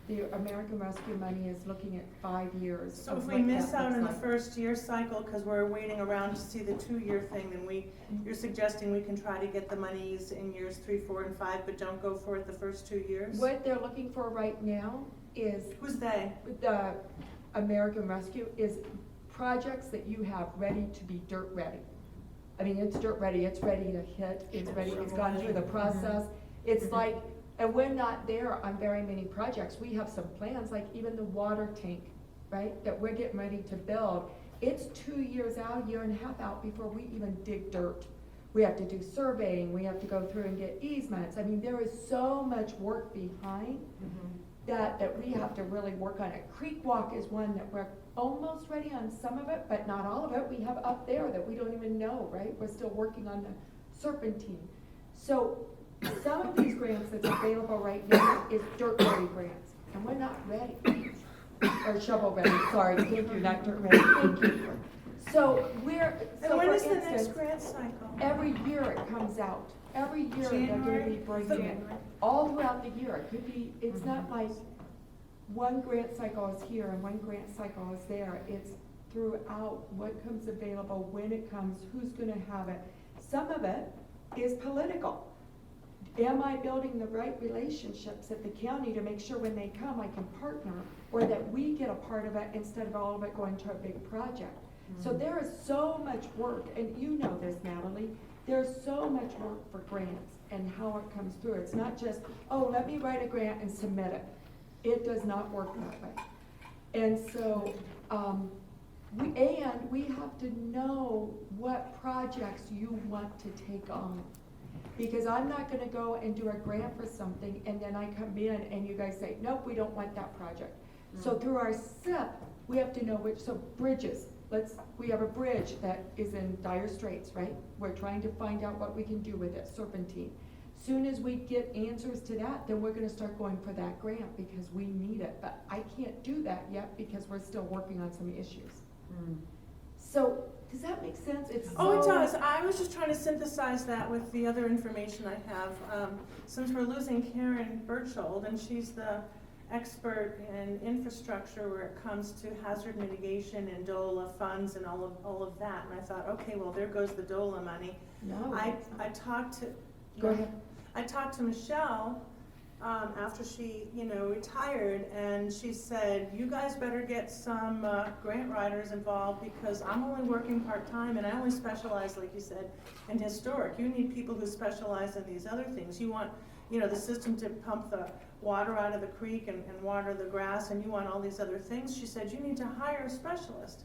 The American Rescue money is looking at 5 years.
So
of
if we
what
miss
that
out
looks
on the
like.
first year cycle, cause we're waiting around to see the 2-year thing, then you're suggesting we can try to get the monies in years 3, 4, and 5, but don't go for it the first 2 years?
What they're looking for right now is.
Who's they?
The American Rescue is projects that you have ready to be dirt ready. I mean, it's dirt ready, it's ready to hit, it's ready, it's gone through the process. It's like, and we're not there on very many projects. We have some plans, like even the water tank, right, that we're getting ready to build. It's 2 years out, 1.5 years out before we even dig dirt. We have to do surveying, we have to go through and get easements. I mean, there is so much work behind that we have to really work on it. Creek Walk is one that we're almost ready on some of it, but not all of it. We have up there that we don't even know, right? We're still working on the serpentine. So some of these grants that's available right now is dirt ready grants, and we're not ready. Or shovel ready, sorry, thank you, not dirt ready, thank you. So
And when
for
is the next
instance,
grant cycle?
every year it comes out. Every year they're gonna be
January?
bringing it, all throughout the year. It could be, it's not like one grant cycle is here and one grant cycle is there. It's throughout what comes available, when it comes, who's gonna have it. Some of it is political. Am I building the right relationships at the county to make sure when they come I can partner, or that we get a part of it instead of all of it going to a big project? So there is so much work, and you know this, Natalie, there's so much work for grants and how it comes through. It's not just, oh, let me write a grant and submit it. It does not work that way. And so, we have to know what projects you want to take on. Because I'm not gonna go and do a grant for something and then I come in and you guys say, nope, we don't want that project. So through our SIP, we have to know so bridges, we have a bridge that is in dire straits, right? We're trying to find out what we can do with it, serpentine. Soon as we get answers to that, then we're gonna start going for that grant because we need it. But I can't do that yet because we're still working on some issues. So, does that make sense? It
does. I was just trying to synthesize that with the other information I have. Since we're losing Karen Birchold, and she's the expert in infrastructure where it comes to hazard mitigation and DOLA funds and all of that. And I thought, okay, well, there goes the DOLA money.
No.
I talked to.
Go ahead.
I talked to Michelle, after she, retired, and she said, you guys better get some, grant writers involved, because I'm only working part-time, and I only specialize, like you said, in historic. You need people who specialize in these other things. You want, the system to pump the water out of the creek and water the grass, and you want all these other things. She said, you need to hire a specialist.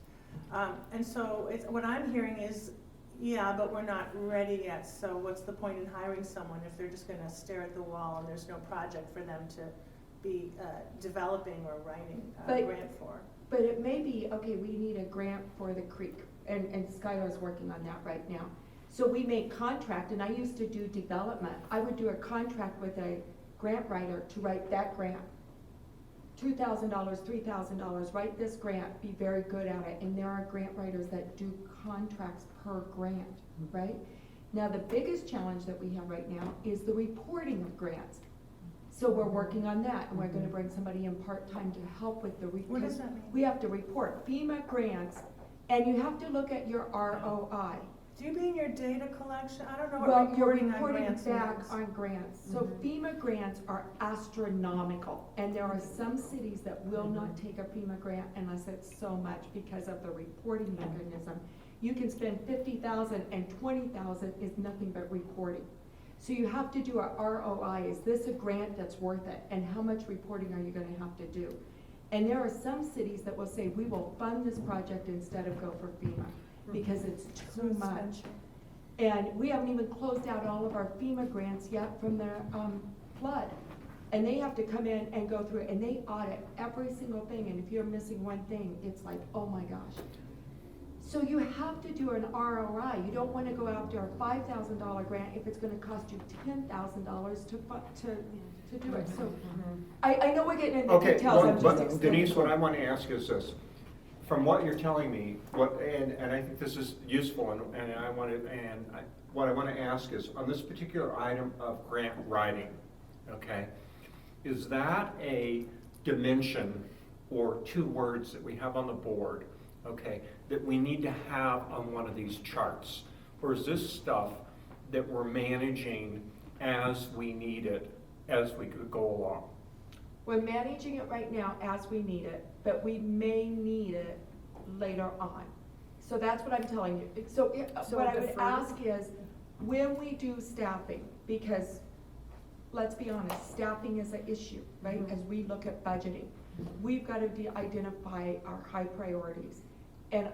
And so what I'm hearing is, yeah, but we're not ready yet, so what's the point in hiring someone if they're just gonna stare at the wall and there's no project for them to be developing or writing a grant for?
But it may be, okay, we need a grant for the creek, and Skylar's working on that right now. So we make contract, and I used to do development. I would do a contract with a grant writer to write that grant. $2,000, $3,000, write this grant, be very good at it. And there are grant writers that do contracts per grant, right? Now, the biggest challenge that we have right now is the reporting of grants. So we're working on that, and we're gonna bring somebody in part-time to help with the
What does that mean?
We have to report FEMA grants, and you have to look at your ROI.
Do you mean your data collection? I don't know
Well,
what
you're
reporting on
reporting
grants
back
means.
on grants. So FEMA grants are astronomical, and there are some cities that will not take a FEMA grant unless it's so much because of the reporting mechanism. You can spend $50,000 and $20,000 is nothing but reporting. So you have to do a ROI. Is this a grant that's worth it? And how much reporting are you gonna have to do? And there are some cities that will say, we will fund this project instead of go for FEMA, because it's too much. And we haven't even closed out all of our FEMA grants yet from the flood. And they have to come in and go through it, and they audit every single thing, and if you're missing one thing, it's like, oh my gosh. So you have to do an ROI. You don't wanna go after a $5,000 grant if it's gonna cost you $10,000 to do it. So I know we're getting into details, I'm just
But
explaining.
Denise, what I want to ask is this. From what you're telling me, and I think this is useful, what I want to ask is, on this particular item of grant writing, okay, is that a dimension or two words that we have on the board, okay, that we need to have on one of these charts? Or is this stuff that we're managing as we need it, as we could go along?
We're managing it right now as we need it, but we may need it later on. So that's what I'm telling you. So what I would ask is, when we do staffing, because let's be honest, staffing is an issue, right? As we look at budgeting, we've got to identify our high priorities. And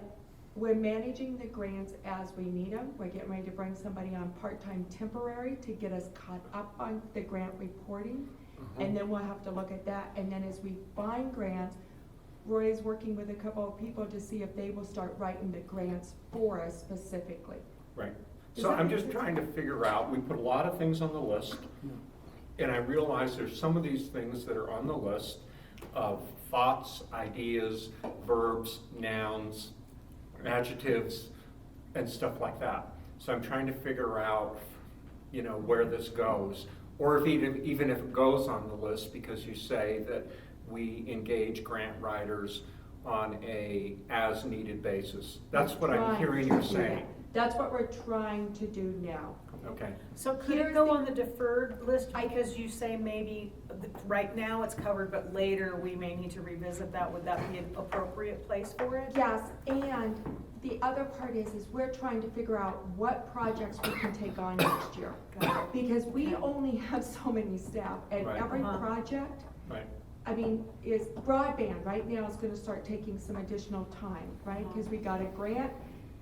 we're managing the grants as we need them. We're getting ready to bring somebody on part-time temporary to get us caught up on the grant reporting. And then we'll have to look at that. And then as we find grants, Roy's working with a couple of people to see if they will start writing the grants for us specifically.
Right. So I'm just trying to figure out, we put a lot of things on the list, and I realize there's some of these things that are on the list of thoughts, ideas, verbs, nouns, adjectives, and stuff like that. So I'm trying to figure out, where this goes. Or if even if it goes on the list, because you say that we engage grant writers on a as-needed basis. That's what I'm hearing you saying.
That's what we're trying to do now.
Okay.
So could it go on the deferred list, because you say maybe right now it's covered, but later we may need to revisit that? Would that be an appropriate place for it?
Yes, and the other part is we're trying to figure out what projects we can take on next year. Because we only have so many staff, and every project, is broadband right now is gonna start taking some additional time, right? Because we got a grant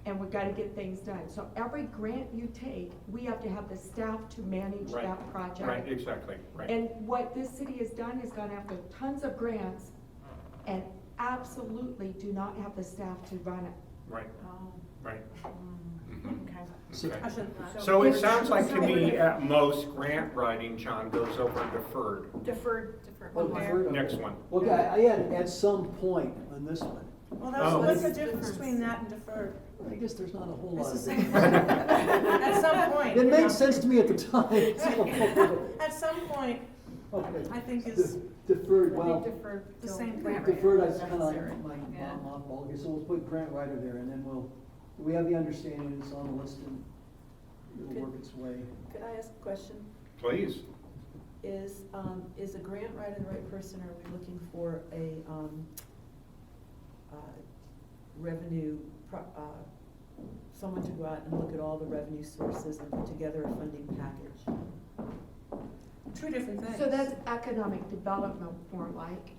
and we gotta get things done. So every grant you take, we have to have the staff to manage that project.
Right, exactly, right.
And what this city has done is gone after tons of grants and absolutely do not have the staff to run it.
Right, right.
Okay.
So it sounds like to me, at most, grant writing, John, goes over deferred.
Deferred.
Oh, deferred,
Next one.
Okay, I had at some point on this one.
Well, what's the difference between that and deferred?
I guess there's not a whole lot.
It's the same. At some point.
It made sense to me at the time.
At some point,
Okay.
I think is
Deferred, well.
deferred the same
Deferred,
thing.
I kind of like my mothball. Okay, so we'll put grant writer there, and then we have the understanding it's on the list, and it'll work its way.
Could I ask a question?
Please.
Is a grant writer the right person, or are we looking for a, revenue, someone to go out and look at all the revenue sources and put together a funding package?
Two different things.
So that's economic development more like,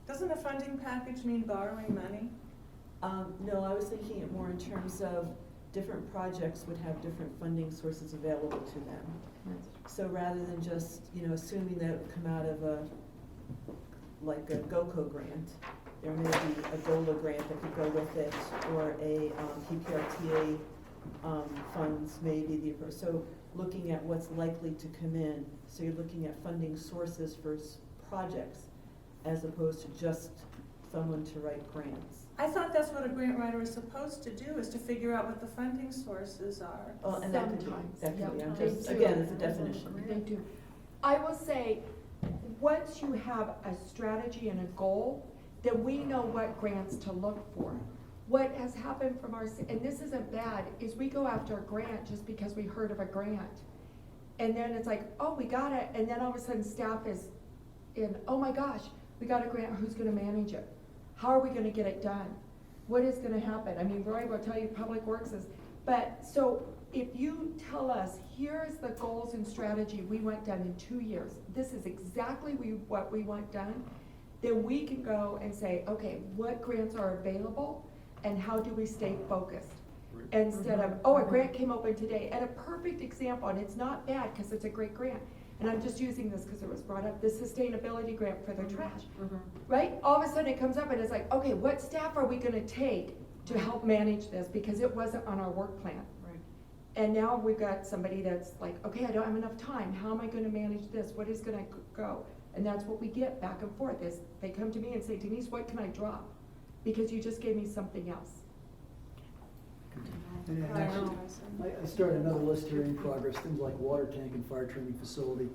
Doesn't a funding package mean borrowing money?
No, I was thinking it more in terms of different projects would have different funding sources available to them. So rather than just, assuming that it would come out of like a GOCO grant, there may be a GOLA grant that could go with it, or a PPRTA funds may be the approach. So looking at what's likely to come in, so you're looking at funding sources for projects as opposed to just someone to write grants.
I thought that's what a grant writer is supposed to do, is to figure out what the funding sources are.
Oh, and that could be, I'm
They
just,
do.
again, it's a definition.
They do. I will say, once you have a strategy and a goal, then we know what grants to look for. What has happened from our, and this isn't bad, is we go after a grant just because we heard of a grant. And then it's like, oh, we got it, and then all of a sudden staff is in, oh my gosh, we got a grant, who's gonna manage it? How are we gonna get it done? What is gonna happen? I mean, Roy will tell you Public Works is, but so if you tell us, here's the goals and strategy we want done in 2 years, this is exactly what we want done, then we can go and say, okay, what grants are available and how do we stay focused? Instead of, oh, a grant came open today, and a perfect example, and it's not bad because it's a great grant, and I'm just using this because it was brought up, the sustainability grant for their trash, right? All of a sudden it comes up and it's like, okay, what staff are we gonna take to help manage this, because it wasn't on our work plan.
Right.
And now we've got somebody that's like, okay, I don't have enough time, how am I gonna manage this, what is gonna go? And that's what we get back and forth, is they come to me and say, Denise, what can I drop? Because you just gave me something else.
And actually, I started another list here in progress, things like water tank and fire training facility.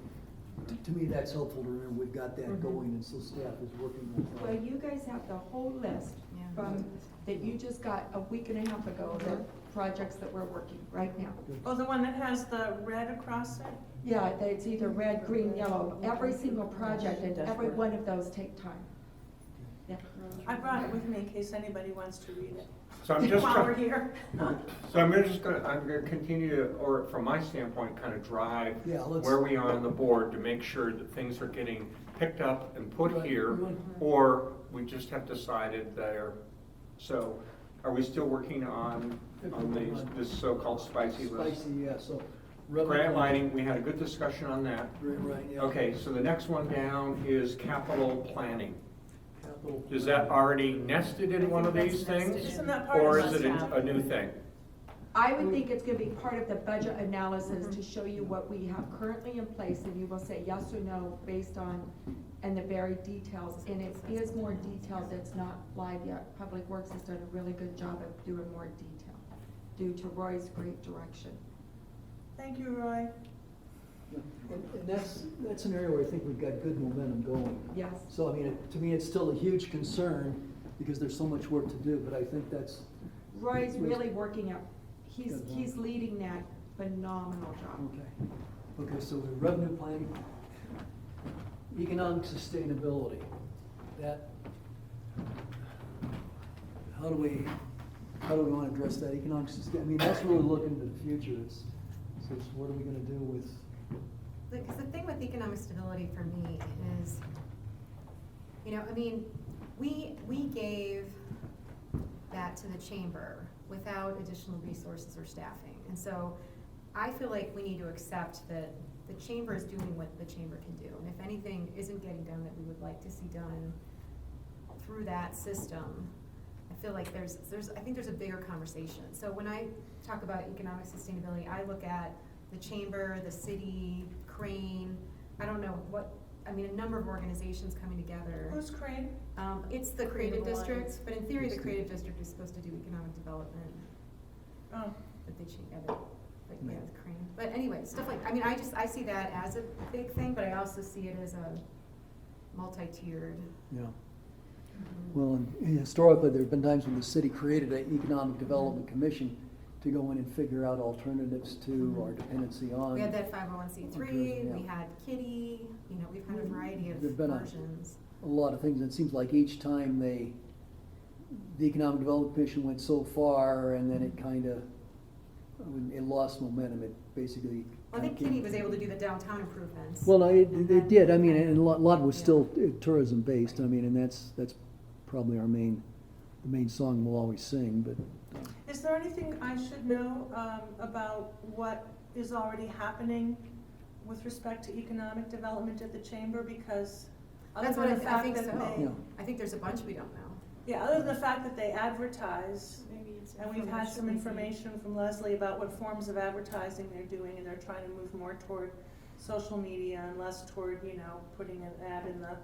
To me, that's helpful to remember we've got that going, and so staff is working on that.
Well, you guys have the whole list from, that you just got a week and a half ago, the projects that we're working right now.
Oh, the one that has the red across it?
Yeah, it's either red, green, yellow, every single project, and every one of those take time. Yeah.
I brought it with me in case anybody wants to read it.
So I'm just
while we're here.
So I'm gonna continue to, or from my standpoint, kind of drive where we are on the board to make sure that things are getting picked up and put here, or we just have decided there. So are we still working on this so-called spicy list?
Spicy, yeah, so.
Grant lighting, we had a good discussion on that.
Right, yeah.
Okay, so the next one down is capital planning. Is that already nested in one of these things?
Isn't that part
Or
of
is it
must-have?
a new thing?
I would think it's gonna be part of the budget analysis to show you what we have currently in place, and you will say yes or no based on, and the very details, and it is more detailed, it's not live yet. Public Works has done a really good job of doing more detail, due to Roy's great direction.
Thank you, Roy.
And that's an area where I think we've got good momentum going.
Yes.
So, I mean, to me, it's still a huge concern because there's so much work to do, but I think that's.
Roy's really working out, he's leading that phenomenal job.
Okay, so the revenue planning, economic sustainability, that, how do we want to address that economic I mean, that's really looking to the future. It's what are we going to do with?
Because the thing with economic stability for me is, I mean, we gave that to the chamber without additional resources or staffing. And so I feel like we need to accept that the chamber is doing what the chamber can do. And if anything isn't getting done that we would like to see done through that system, I feel like I think there's a bigger conversation. So when I talk about economic sustainability, I look at the chamber, the city, Crane, I don't know a number of organizations coming together.
Who's Crane?
It's the creative district, but in theory the creative district is supposed to do economic development.
Oh.
But they change the Crane. But anyway, stuff like, I see that as a big thing, but I also see it as a multi-tiered.
Yeah. Well, and historically, there have been times when the city created an economic development commission, to go in and figure out alternatives to our dependency on.
We had that 501c3,
Yeah.
we had Kitty, you know, we've had a variety of
There've been
versions.
a lot of things. It seems like each time the Economic Development Commission went so far, and then it kind of, it lost momentum. It basically.
Well, I think Kitty was able to do the downtown improvements.
Well, no, it did. I mean, and a lot was still tourism based. I mean, and that's probably the main song we'll always sing. But
Is there anything I should know about what is already happening with respect to economic development at the chamber? Because
That's
other
what
than the
I
fact
think
that
so.
they,
Yeah.
I think there's a bunch we don't know.
yeah, other than the fact that they advertise,
Maybe it's
and we've had some
information.
information from Leslie about what forms of advertising they're doing, and they're trying to move more toward social media and less toward, you know, putting an ad in the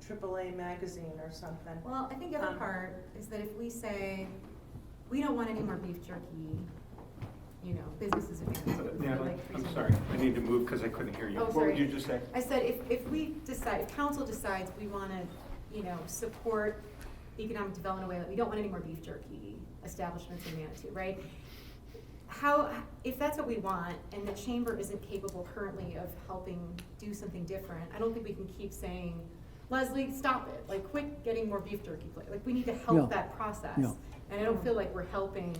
AAA magazine or something.
Well, I think the other part is that if we say, we don't want any more beef jerky, you know, businesses advance.
Natalie, I'm sorry, I need to move because I couldn't hear you.
Oh,
What
sorry.
would you just say?
I said, if we decide, if council decides we want to, you know, support economic development in a way that we don't want any more beef jerky establishments in Manitou, right? How, if that's what we want, and the chamber isn't capable currently of helping do something different, I don't think we can keep saying, Leslie, stop it, like, quit getting more beef jerky. Like, we need to help
Yeah.
that process.
Yeah.
And I don't feel like we're helping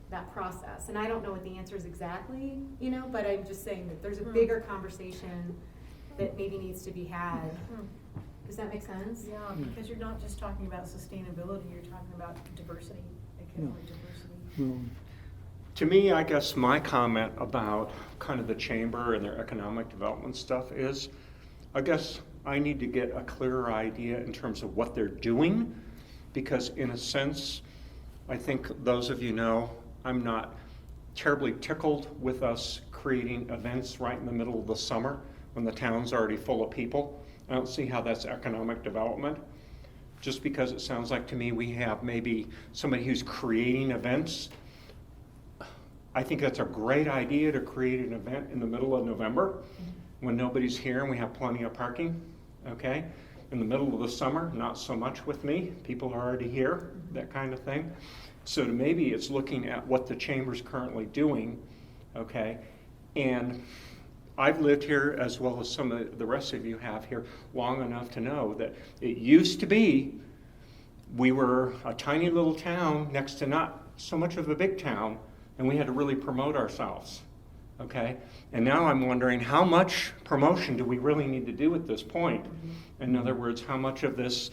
that process. And I don't know what the answer is exactly, you know, but I'm just saying that there's a bigger conversation that maybe needs to be had. Does that make sense?
Yeah, because you're not just talking about sustainability, you're talking about diversity, economic diversity.
well,
To me, I guess my comment about kind of the chamber and their economic development stuff is, I guess I need to get a clearer idea in terms of what they're doing, because in a sense, I think those of you know, I'm not terribly tickled with us creating events right in the middle of the summer when the town's already full of people. I don't see how that's economic development, just because it sounds like to me we have maybe somebody who's creating events. I think that's a great idea to create an event in the middle of November when nobody's here and we have plenty of parking, okay? In the middle of the summer, not so much with me. People are already here, that kind of thing. So maybe it's looking at what the chamber's currently doing, okay? And I've lived here, as well as some of the rest of you have here, long enough to know that it used to be we were a tiny little town next to not so much of a big town, and we had to really promote ourselves, okay? And now I'm wondering, how much promotion do we really need to do at this point? In other words, how much of this,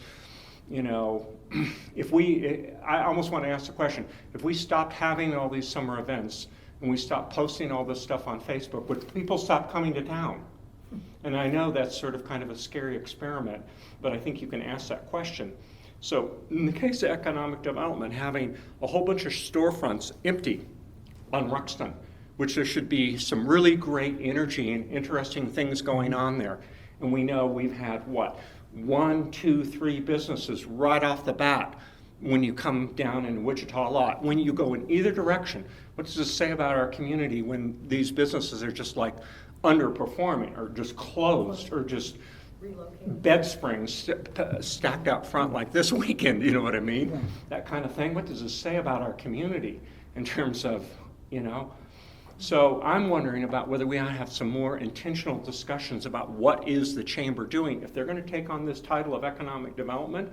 you know, I almost want to ask the question, if we stopped having all these summer events and we stopped posting all this stuff on Facebook, would people stop coming to town? And I know that's sort of kind of a scary experiment, but I think you can ask that question. So in the case of economic development, having a whole bunch of storefronts empty on Ruxton, which there should be some really great energy and interesting things going on there. And we know we've had, 1, 2, 3 businesses right off the bat when you come down in Wichita lot. When you go in either direction, what does this say about our community when these businesses are just like underperforming or just closed or just bed springs stacked out front like this weekend, you know what I mean? Yeah. That kind of thing. What does this say about our community in terms of, you know? So I'm wondering about whether we ought to have some more intentional discussions about what is the chamber doing. If they're going to take on this title of economic development,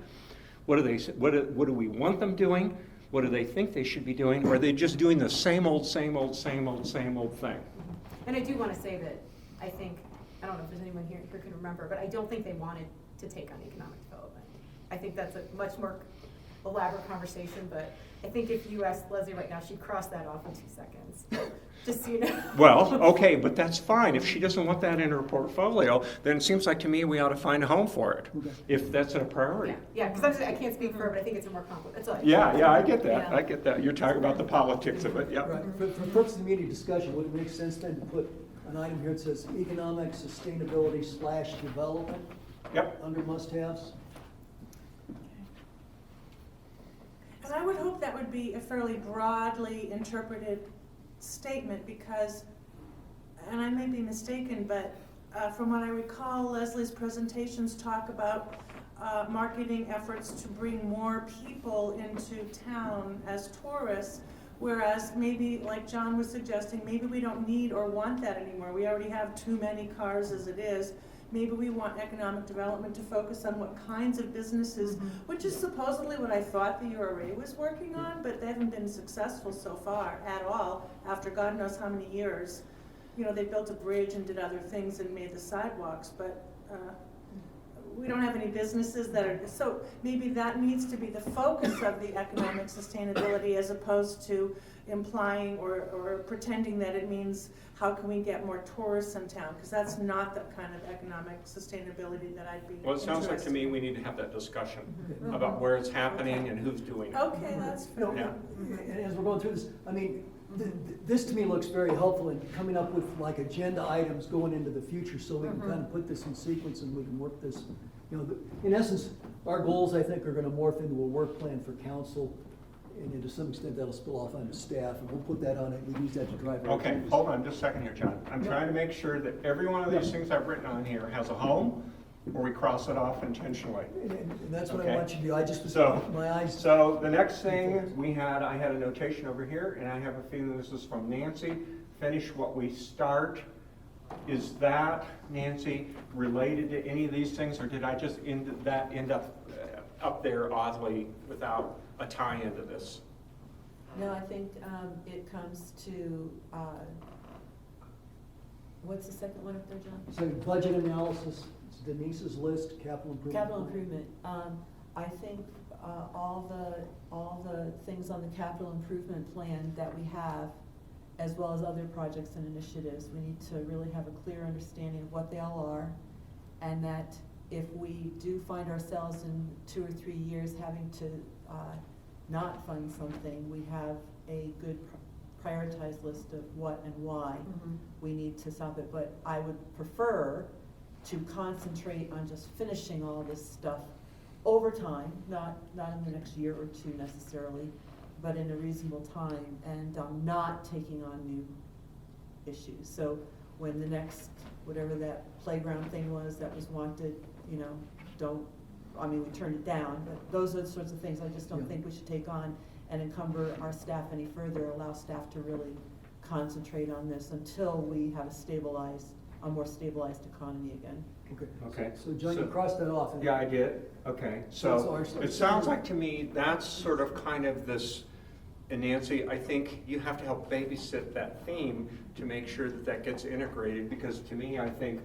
what do we want them doing? What do they think they should be doing? Or are they just doing the same old thing?
And I do want to say that I think, I don't know if there's anyone here who can remember, but I don't think they wanted to take on economic development. I think that's a much more elaborate conversation, but I think if you asked Leslie right now, she'd cross that off in 2 seconds. Just so you know.
Well, okay, but that's fine. If she doesn't want that in her portfolio, then it seems like to me we ought to find a home for it, if that's a priority.
Yeah, because I can't speak for her, but I think it's a more complicated.
Yeah, I get that. Yeah. I get that. You're talking about the politics of it. Yeah.
Right. For purposes of meeting discussion, would it make sense then to put an item here that says economic sustainability / development?
Yep.
Under must-haves.
And I would hope that would be a fairly broadly interpreted statement because, and I may be mistaken, but from what I recall, Leslie's presentations talk about marketing efforts to bring more people into town as tourists, Whereas maybe, like John was suggesting, maybe we don't need or want that anymore. We already have too many cars as it is. Maybe we want economic development to focus on what kinds of businesses, which is supposedly what I thought the URA was working on, but they haven't been successful so far at all, after God knows how many years. You know, they built a bridge and did other things and made the sidewalks, but we don't have any businesses that are, so maybe that needs to be the focus of the economic sustainability as opposed to implying or pretending that it means how can we get more tourists in town, because that's not the kind of economic sustainability that I'd be
Well, it sounds like to
interested
me
in.
we need to have that discussion about where it's happening and who's doing it.
Okay, that's fair.
Yeah.
And as we're going through this, I mean, this to me looks very helpful in coming up with like agenda items going into the future, so we can kind of put this in sequence and we can work this. You know, in essence, our goals, I think, are gonna morph into a work plan for council, and to some extent that'll spill off onto staff, and we'll put that on it, we use that to drive our
Okay,
agendas.
hold on just a second here, John. I'm trying to make sure that every one of these things I've written on here has a home, or we cross it off intentionally.
And that's what I
Okay.
want you to do, I just,
So,
my eyes.
so the next thing I had a notation over here, and I have a feeling this is from Nancy. Finish what we start. Is that, Nancy, related to any of these things, or did I just end up there oddly without a tie into this?
No, I think it comes to, what's the second one up there, John?
So budget analysis, it's Denise's list, capital improvement.
Capital improvement. I think all the things on the capital improvement plan that we have, as well as other projects and initiatives, we need to really have a clear understanding of what they all are, and that if we do find ourselves in 2 or 3 years having to not fund something, we have a good prioritized list of what and why we need to stop it. But I would prefer to concentrate on just finishing all this stuff over time, not in the next year or two necessarily, but in a reasonable time, and not taking on new issues. So when the next, whatever that playground thing was that was wanted, you know, we turned it down, but those are the sorts of things I just don't think we should take on and encumber our staff any further, allow staff to really concentrate on this until we have a more stabilized economy again.
Okay. So John, you crossed that off.
Yeah, I did. Okay, so it sounds like to me that's sort of kind of this, and Nancy, I think you have to help babysit that theme to make sure that that gets integrated, because to me, I think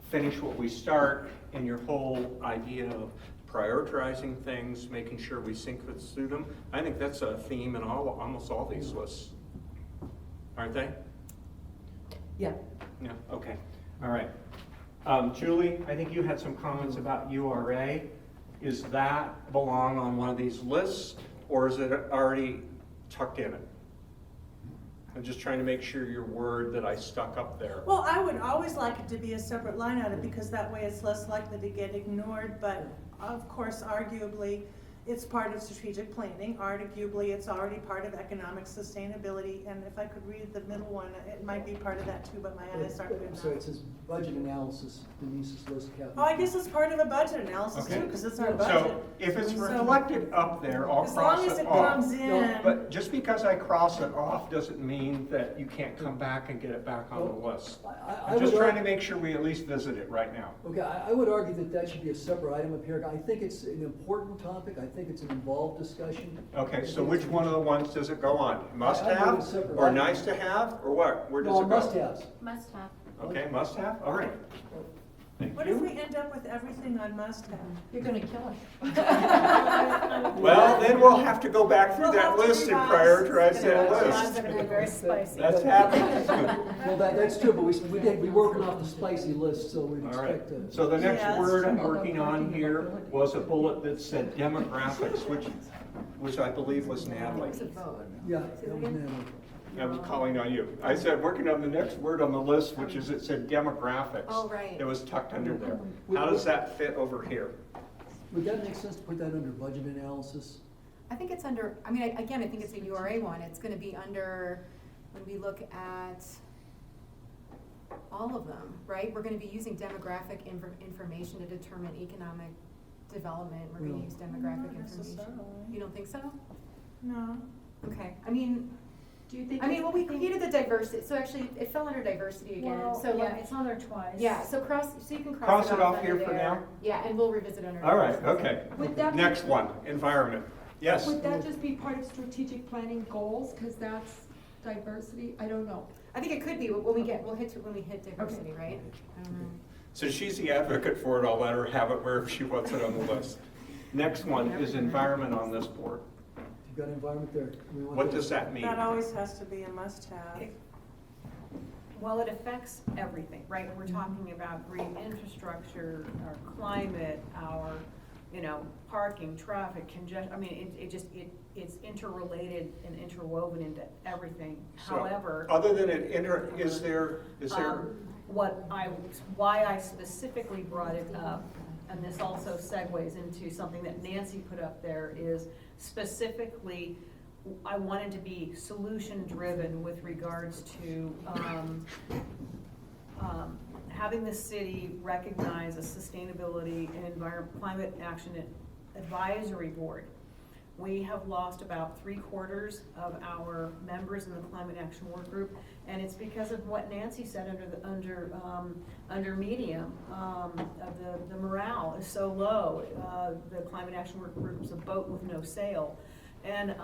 finish what we start, and your whole idea of prioritizing things, making sure we sequence through them, I think that's a theme in almost all these lists, aren't they?
Yeah.
Yeah, okay, all right. Julie, I think you had some comments about URA. Is that belong on one of these lists, or is it already tucked in it? I'm just trying to make sure your word that I stuck up there.
Well, I would always like it to be a separate line item, because that way it's less likely to get ignored, but of course, arguably, it's part of strategic planning. Arguably, it's already part of economic sustainability, and if I could read the middle one, it might be part of that too, but my eyes aren't good enough.
So it says budget analysis, Denise's list, capital.
Oh, I guess it's part of a budget analysis too, because it's our budget.
So if it's reflected up there, I'll
As
cross
long as
it
it
off.
comes in.
No, but just because I cross it off doesn't mean that you can't come back and get it back on the list. I'm just trying to make sure we at least visit it right now.
Okay, I would argue that that should be a separate item up here. I think it's an important topic. I think it's an involved discussion.
Okay, so which one of the ones does it go on? Must
I
have,
would separate.
or nice to have, or what? Where does it go?
Must-haves.
Must have.
Okay, must have, all right. Thank
What if
you.
we end up with everything on must-have?
You're gonna kill us.
Well, then we'll have to go back through
We'll
that
have to
list and
revise.
prioritize that
John's
list.
gonna be very spicy.
That's happening.
Well, that's true, but we're working off the spicy list, so we
All right,
expect to.
so the next
Yeah, that's
word I'm
true.
working on here was a bullet that said demographics, which I believe was Natalie.
Yeah, that was Natalie.
I'm calling on you. I said, working on the next word on the list, which is, it said demographics.
Oh, right.
It was tucked under there. How does that fit over here?
Would that make sense to put that under budget analysis?
I think it's under, I mean, again, I think it's a URA one. It's gonna be under, when we look at all of them, right? We're gonna be using demographic information to determine economic development. We're gonna use demographic
Not
information.
necessarily.
You don't think so?
No.
Okay, I mean,
Do you think?
I mean, well, we created the diversity, so actually, it fell under diversity again,
Well,
so
Yeah,
like,
it's on there twice.
yeah, so you can
Cross
cross
it
it off
off
under
here for
there.
now?
Yeah, and we'll revisit under.
All right,
diversity.
okay.
Would that be-
Next one, environment. Yes?
Would that just be part of strategic planning goals, cause that's diversity, I don't know.
I think it could be, when we hit diversity, right? I don't know.
So she's the advocate for it, I'll let her have it wherever she wants it on the list. Next one is environment on this board.
You've got environment there. We want
What does that mean?
That always has to be a must-have.
Well, it affects everything, right? We're talking about green infrastructure, our climate, our, parking, traffic, congestion. I mean, it's interrelated and interwoven into everything.
So,
However.
other than is there?
Why I specifically brought it up, and this also segues into something that Nancy put up there, is specifically, I wanted to be solution-driven with regards to having the city recognize a sustainability and climate action advisory board. We have lost about 3/4 of our members in the climate action work group, and it's because of what Nancy said under medium. The morale is so low. The climate action work group is a boat with no sail. And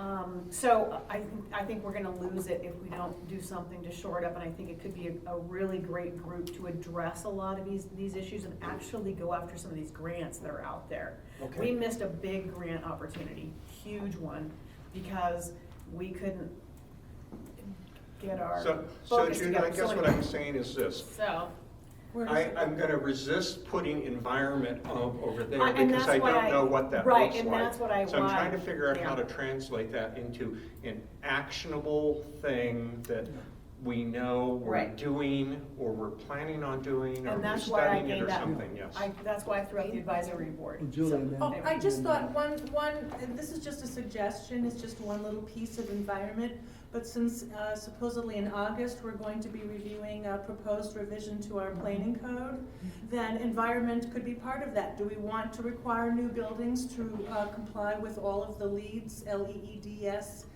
so I think we're gonna lose it if we don't do something to shore it up, and I think it could be a really great group to address a lot of these issues and actually go after some of these grants that are out there.
Okay.
We missed a big grant opportunity, huge one, because we couldn't get our
So
focus
Judy,
together.
I guess what I'm saying is this.
So.
I'm gonna resist putting environment over there
And
because I
that's why
don't know what that
right,
looks
and
like.
that's what I
So I'm trying to
want,
figure out how
yeah.
to translate that into an actionable thing that we know we're
Right.
doing, or we're planning on doing, or
And
we're
that's why I
studying it
gave
or
that,
something, yes.
that's why I threw out the advisory board.
And Julie, and then-
Oh, I just thought and this is just a suggestion, it's just one little piece of environment, but since supposedly in August, we're going to be reviewing a proposed revision to our planning code, then environment could be part of that. Do we want to require new buildings to comply with all of the LEEDs, LEEDs,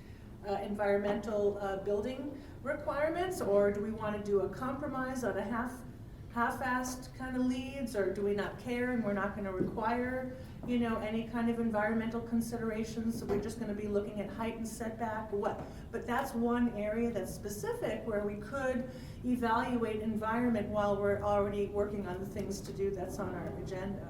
environmental building requirements, or do we want to do a compromise on a half-assed kind of LEEDs, or do we not care and we're not going to require, any kind of environmental considerations, so we're just going to be looking at height and setback, or what? But that's one area that's specific where we could evaluate environment while we're already working on the things to do that's on our agenda.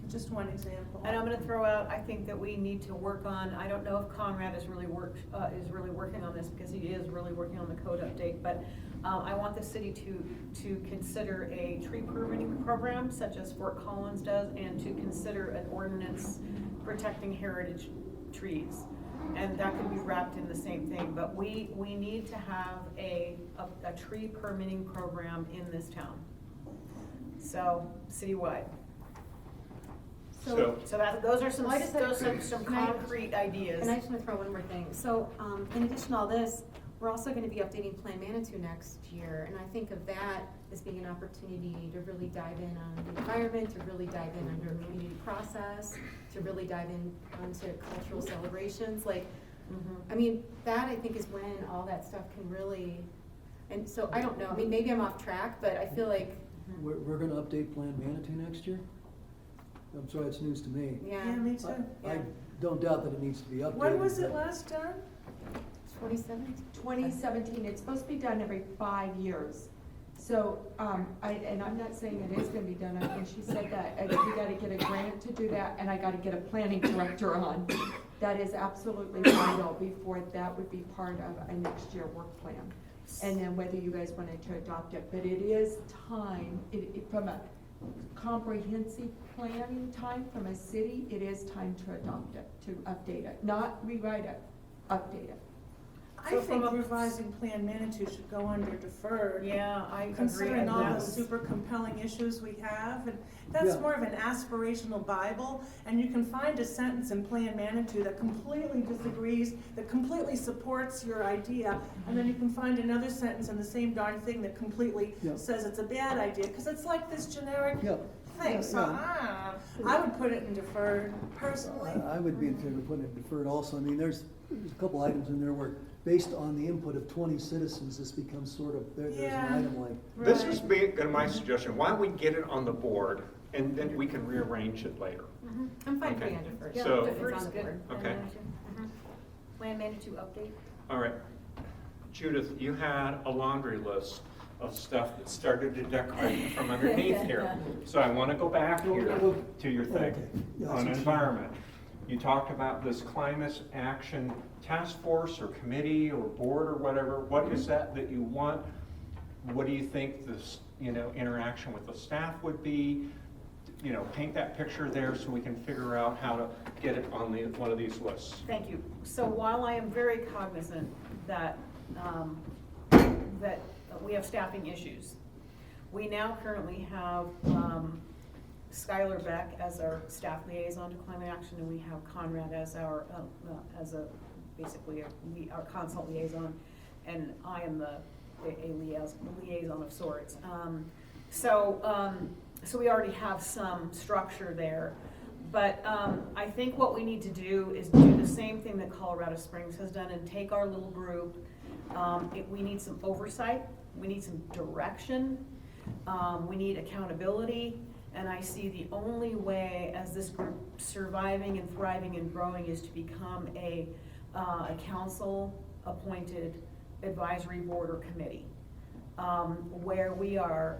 Just one example.
And I'm gonna throw out, I think that we need to work on, I don't know if Conrad is really working on this, because he is really working on the code update, but I want the city to consider a tree permitting program such as Fort Collins does, and to consider an ordinance protecting heritage trees. And that could be wrapped in the same thing, but we need to have a tree permitting program in this town. So, citywide.
So
Those are some
Well, I just had
some
can I-
concrete ideas.
And I just want to throw one more thing. So, in addition to all this, we're also going to be updating Plan Manitou next year, and I think of that as being an opportunity to really dive in on the environment, to really dive in under community process, to really dive in onto cultural celebrations. Like, I mean, that I think is when all that stuff can really, and so I don't know, I mean, maybe I'm off track, but I feel like,
We're gonna update Plan Manitou next year? I'm sorry, it's news to me.
Yeah, me too.
I don't doubt that it needs to be updated.
When was it
but-
last done?
2017, it's supposed to be done every 5 years. So, I'm not saying it is gonna be done, and she said that, we gotta get a grant to do that, and I gotta get a planning director on. That is absolutely vital before that would be part of a next year work plan. And then whether you guys wanted to adopt it, but it is time, from a comprehensive planning time from a city, it is time to adopt it, to update it, not rewrite it, update it.
I think revising Plan Manitou should go under deferred.
Yeah, I agree.
Considering all the
Yes.
super compelling issues we have, and that's
Yeah.
more of an aspirational Bible, and you can find a sentence in Plan Manitou that completely disagrees, that completely supports your idea, and then you can find another sentence in the same darn thing that completely
Yeah.
says it's a bad idea, because it's like this generic
Yeah.
thing,
Yeah,
so I would put it in deferred personally.
I would be in favor of putting it deferred also. I mean, there's a couple items in there where based on the input of 20 citizens, this becomes sort of, there's an item like.
This is my suggestion, why don't we get it on the board, and then we can rearrange it later.
I'm fine
Okay.
putting on deferred.
Yeah,
So-
deferred
It's
is
on the
good.
board.
Okay.
Plan Manitou update?
All right. Judith, you had a laundry list of stuff that started to decorate from underneath here. So I want to go back here to your thing
Okay. Yeah,
on
so-
environment. You talked about this climate action task force or committee or board or whatever. What is that you want? What do you think this, interaction with the staff would be? Paint that picture there so we can figure out how to get it on one of these lists.
Thank you. So while I am very cognizant that, that we have staffing issues, we now currently have Skylar Beck as our staff liaison to climate action, and we have Conrad as our, our consult liaison, and I am a liaison of sorts. So we already have some structure there. But I think what we need to do is do the same thing that Colorado Springs has done and take our little group. We need some oversight, we need some direction, we need accountability. And I see the only way as this group surviving and thriving and growing is to become a council-appointed advisory board or committee. Where we are,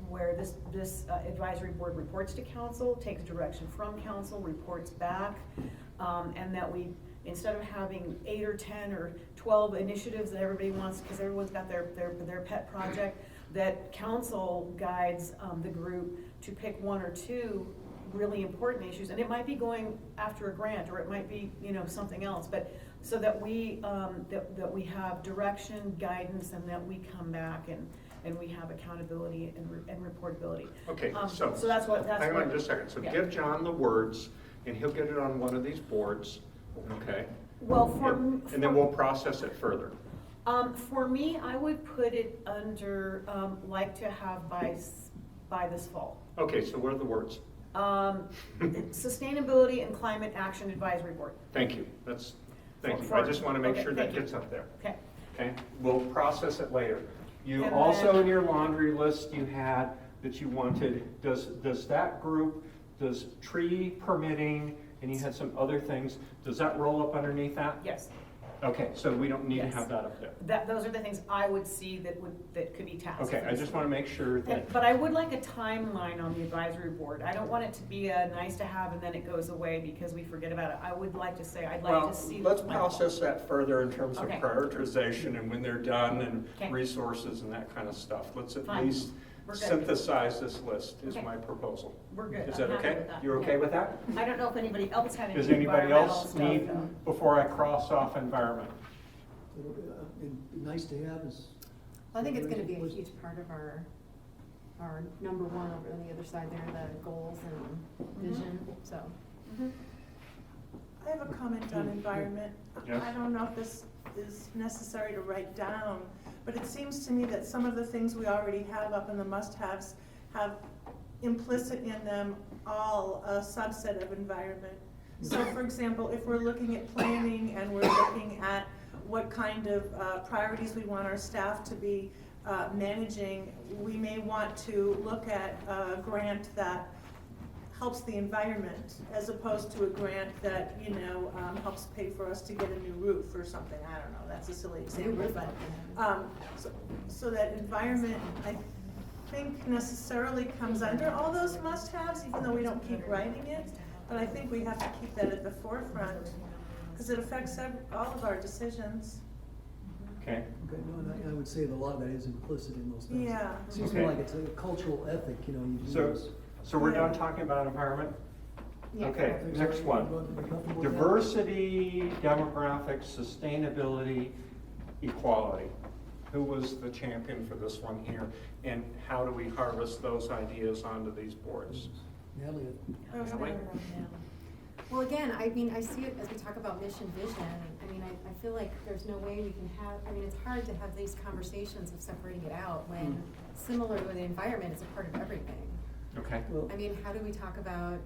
where this advisory board reports to council, takes direction from council, reports back, and that we, instead of having 8 or 10 or 12 initiatives that everybody wants, because everyone's got their pet project, that council guides the group to pick 1 or 2 really important issues, and it might be going after a grant, or it might be, something else, but so that we have direction, guidance, and that we come back and we have accountability and reportability.
Okay,
so that's what.
Hang on just a second. So
yeah.
give John the words, and he'll get it on one of these boards, okay?
Well,
and then we'll process it further.
For me, I would put it under, like to have by this fall.
Okay, so what are the words?
Sustainability and Climate Action Advisory Board.
Thank you. Thank you. I just want to make sure that gets up there.
Okay.
Okay, we'll process it later. You
And
also,
then-
in your laundry list, you had that you wanted, does that group, does tree permitting, and you had some other things, does that roll up underneath that?
Yes.
Okay, so we don't need to
Yes.
have that up there.
Those are the things I would see that could be tasked.
Okay, I just want to make sure that,
But I would like a timeline on the advisory board. I don't want it to be a nice to have and then it goes away because we forget about it. I would like to say, I'd like
well,
to see.
let's process that further in terms of
Okay.
prioritization and when they're done and
Okay.
resources and that kind of stuff. Let's at
Fine.
least
We're good.
synthesize this list is
Okay.
my proposal.
We're good.
Is that
I'm happy
okay?
with that.
You're okay with that?
I don't know if anybody else had any
Does anybody
environmental
else
stuff,
need,
though.
before I cross off environment?
It'd be nice to have is.
I think it's gonna be a huge part of our number one over on the other side there, the goals and vision, so.
I have a comment on environment.
Yes.
I don't know if this is necessary to write down, but it seems to me that some of the things we already have up in the must-haves have implicit in them all a subset of environment. So for example, if we're looking at planning and we're looking at what kind of priorities we want our staff to be managing, we may want to look at a grant that helps the environment as opposed to a grant that, helps pay for us to get a new roof or something. I don't know, that's a silly example, but, so that environment, I think necessarily comes under all those must-haves, even though we don't keep writing it. But I think we have to keep that at the forefront, because it affects all of our decisions.
Okay.
Okay, no, and I would say that a lot of that is implicit in those things.
Yeah.
Seems to me like it's a cultural ethic, you do
So,
this.
so we're done talking about environment?
Yeah.
Okay, next one. Diversity, demographics, sustainability, equality. Who was the champion for this one here? And how do we harvest those ideas onto these boards?
Natalie.
Natalie?
Well, again, I see it as we talk about mission vision. I feel like there's no way we can have, it's hard to have these conversations of separating it out when, similar to the environment, it's a part of everything.
Okay.
How do we talk about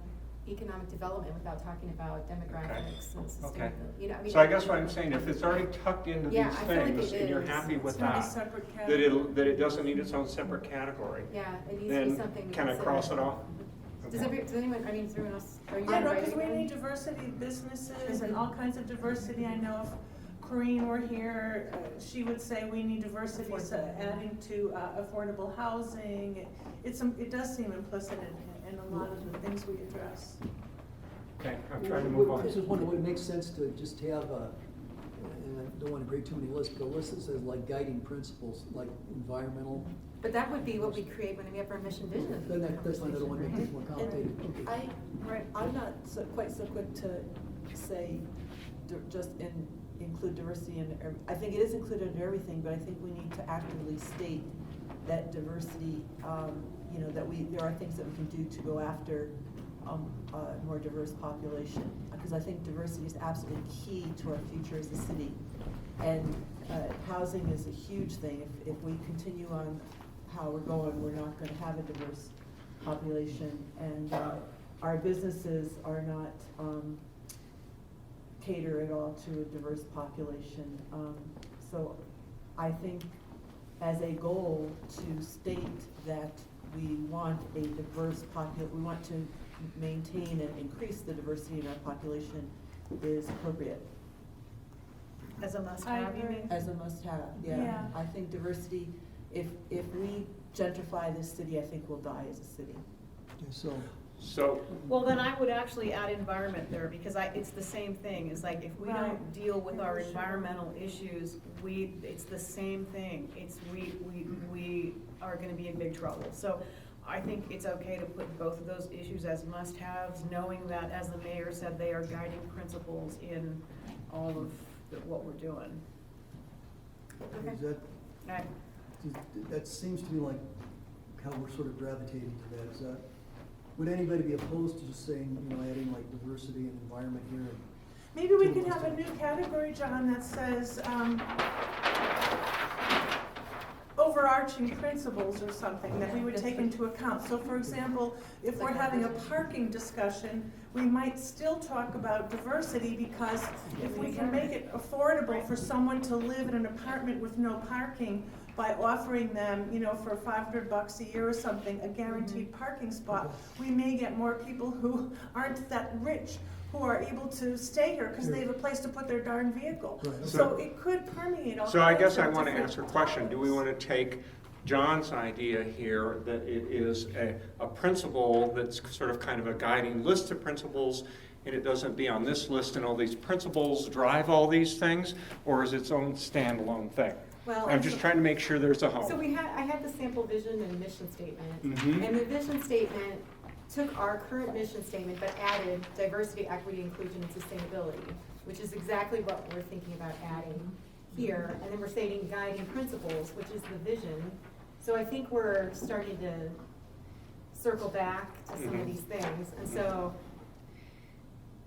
economic development without talking about demographics and
Okay.
sustainability, you know, I mean.
So I guess what I'm saying, if it's already tucked into
Yeah,
these
I feel like
things
it
and you're
is.
happy with
It's not a
that,
separate
that
category.
it doesn't need its own separate category,
Yeah, it needs to be
then
something. we
can I
consider.
cross it off?
Does anyone, I mean, is everyone else, are you
I know,
inviting
because we
them?
need diversity of businesses and all kinds of diversity. I know if Corinne were here, she would say we need diversity, so adding to affordable housing. It does seem implicit in a lot of the things we address.
Okay, I'm trying to move
I
on.
just wonder, would it make sense to just have and I don't want to create too many lists, but a list that says like guiding principles, like environmental.
But that would be what we create when we have our mission vision.
Then that's why I don't want to make this more complicated. Okay.
I'm not quite so quick to say include diversity in, I think it is included in everything, but I think we need to actively state that diversity, you know, that there are things that we can do to go after a more diverse population. Because I think diversity is absolutely key to our future as a city. And housing is a huge thing. If we continue on how we're going, we're not going to have a diverse population. And our businesses are not cater at all to a diverse population. So I think as a goal to state that we want a diverse we want to maintain and increase the diversity in our population is appropriate.
As a must-have, you mean?
As a must-have, yeah.
Yeah.
I think diversity, if we gentrify this city, I think we'll die as a city.
So,
Well, then I would actually add environment there, because it's the same thing, it's like, if we don't
Right.
deal with our environmental issues, it's the same thing, we are gonna be in big trouble. So I think it's okay to put both of those issues as must-haves, knowing that, as the mayor said, they are guiding principles in all of what we're doing.
Is that,
Okay.
that seems to me like how we're sort of gravitating to that. Is that, would anybody be opposed to just saying, you know, adding like diversity and environment here?
Maybe we could have a new category, John, that says, overarching principles or something that we would take into account. So for example, if we're having a parking discussion, we might still talk about diversity, because if we can make it affordable for someone to live in an apartment with no parking by offering them, you know, for $500 a year or something, a guaranteed parking spot, we may get more people who aren't that rich who are able to stay here because they have a place to put their darn vehicle.
Right.
So it could permeate all
so I
kinds
guess I
of
want to
different
ask a question. Do we want to take John's idea here that it is a principle that's sort of kind of a guiding list of principles, and it doesn't be on this list and all these principles drive all these things, or is its own standalone thing?
Well,
I'm just trying to make sure there's a home.
So I had the sample vision and mission statement.
Mhm.
And the vision statement took our current mission statement but added diversity, equity, inclusion, and sustainability, which is exactly what we're thinking about adding here. And then we're stating guiding principles, which is the vision. So I think we're starting to circle back to some of these things. And so,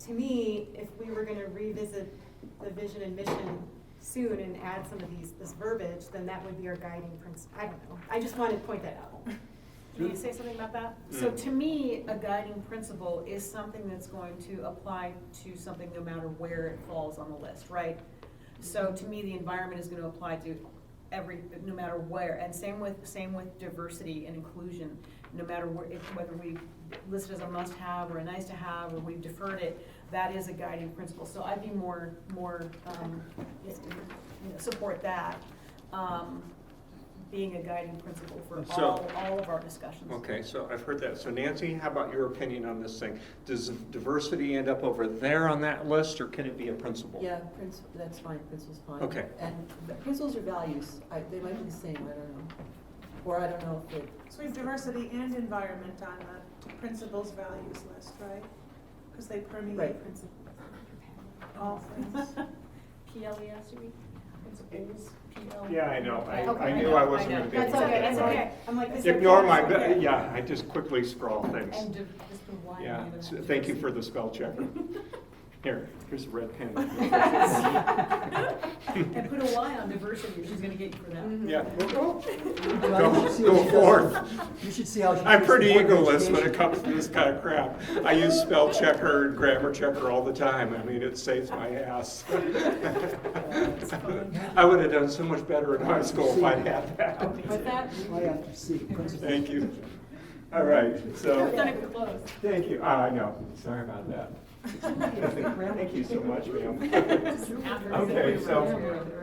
to me, if we were gonna revisit the vision and mission soon and add some of this verbiage, then that would be our guiding principle. I don't know. I just wanted to point that out.
Can you say something about that? So to me, a guiding principle is something that's going to apply to something no matter where it falls on the list, right? So to me, the environment is going to apply to no matter where, and same with diversity and inclusion. No matter whether we list it as a must-have or a nice-to-have, or we've deferred it, that is a guiding principle. So I'd be more support that. Being a guiding principle for all of our discussions.
Okay, so I've heard that. So Nancy, how about your opinion on this thing? Does diversity end up over there on that list, or can it be a principle?
Yeah, that's fine, principle's fine.
Okay.
And principles or values, they might be the same, I don't know. Or I don't know if it.
So we have diversity and environment on the principles values list, right? Because they permeate all things.
PLES, you mean? Principles, PL.
Yeah, I know.
Okay.
I knew I wasn't going to be able
That's
to.
okay, that's okay. I'm like, this
Ignore
is
my,
okay.
yeah, I just quickly scroll things.
And just the one.
Yeah, thank you for the spell check. Here's a red pen.
And put a Y on diversity, she's gonna get you for that.
Yeah.
Well, you should see
Go
what she does.
forth.
You should see how she.
I'm
treats
pretty
the Board of
egoless when it
Education.
comes to this kind of crap. I use spell checker and grammar checker all the time. I mean, it saves my ass. I would have done so much better in high school if I'd had that.
With that,
I have to see. Principal.
Thank you. All right, so,
it's not even close.
thank you. I know, sorry about that. Thank you so much, ma'am. Okay, so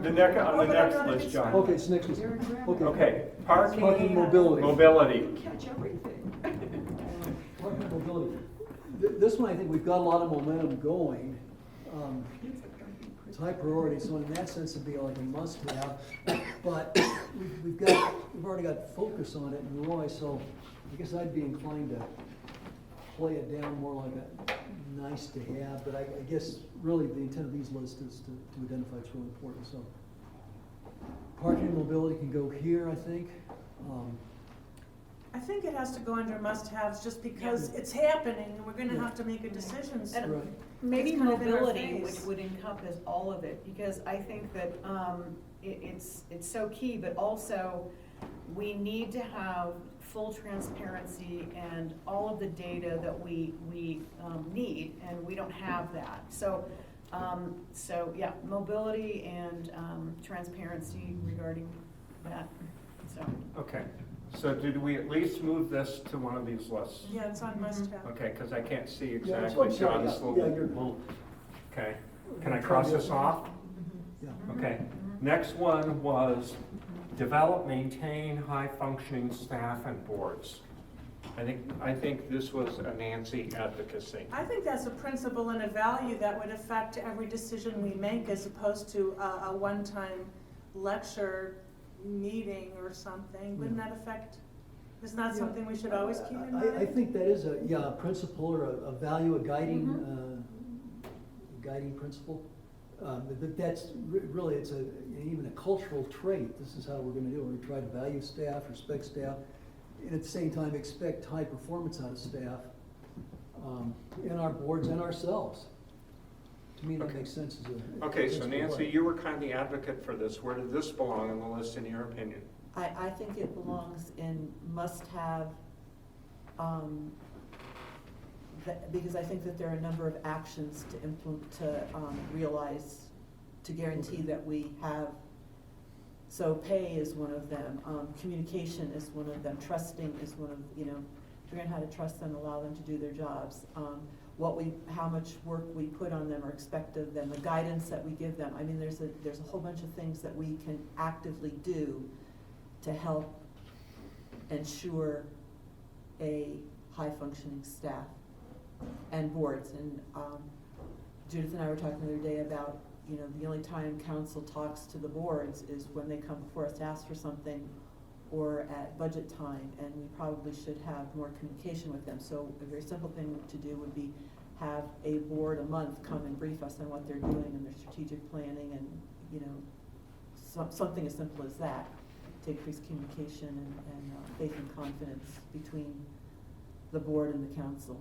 the next, on the next list, John.
Okay, so next is, okay.
Okay, parking.
Parking mobility.
Mobility.
Catch everything.
Parking mobility. This one, I think we've got a lot of momentum going. It's high priority, so in that sense, it'd be like a must-have. But we've already got focus on it in Roy, so I guess I'd be inclined to play it down more like a nice-to-have. But I guess really the intent of these lists is to identify what's really important. So parking and mobility can go here, I think.
I think it has to go under must-haves just because it's happening and we're gonna have to make a decision soon.
And
Right.
maybe
It's kind of in our
mobility
face.
would encompass all of it, because I think that it's so key, but also we need to have full transparency and all of the data that we need, and we don't have that. So yeah, mobility and transparency regarding that, so.
Okay, so did we at least move this to one of these lists?
Yeah, it's on must-have.
Okay, because I can't see
Yeah, that's
exactly
what I'm saying.
John's
Yeah, you're-
little, okay. Can I cross this off?
Yeah.
Okay, next one was develop, maintain high-functioning staff and boards. I think this was a Nancy advocacy.
I think that's a principle and a value that would affect every decision we make as opposed to a one-time lecture meeting or something. Wouldn't that affect, isn't that something we should always keep in mind?
I think that is a principle or a value, a guiding, guiding principle. That's really, it's even a cultural trait. This is how we're gonna do it. We try to value staff, respect staff, and at the same time expect high performance out of staff, and our boards and ourselves. To me, that makes sense as a.
Okay, so
principle
Nancy,
way.
you were kind of the advocate for this. Where did this belong on the list in your opinion?
I think it belongs in must-have, because I think that there are a number of actions to implement, to realize, to guarantee that we have. So pay is one of them, communication is one of them, trusting is one of, figuring out how to trust them, allow them to do their jobs. How much work we put on them or expect of them, the guidance that we give them. I mean, there's a whole bunch of things that we can actively do to help ensure a high-functioning staff and boards. And Judith and I were talking the other day about, the only time council talks to the boards is when they come before us to ask for something or at budget time, and we probably should have more communication with them. So a very simple thing to do would be have a board a month come and brief us on what they're doing in their strategic planning, and something as simple as that to increase communication and faith and confidence between the board and the council.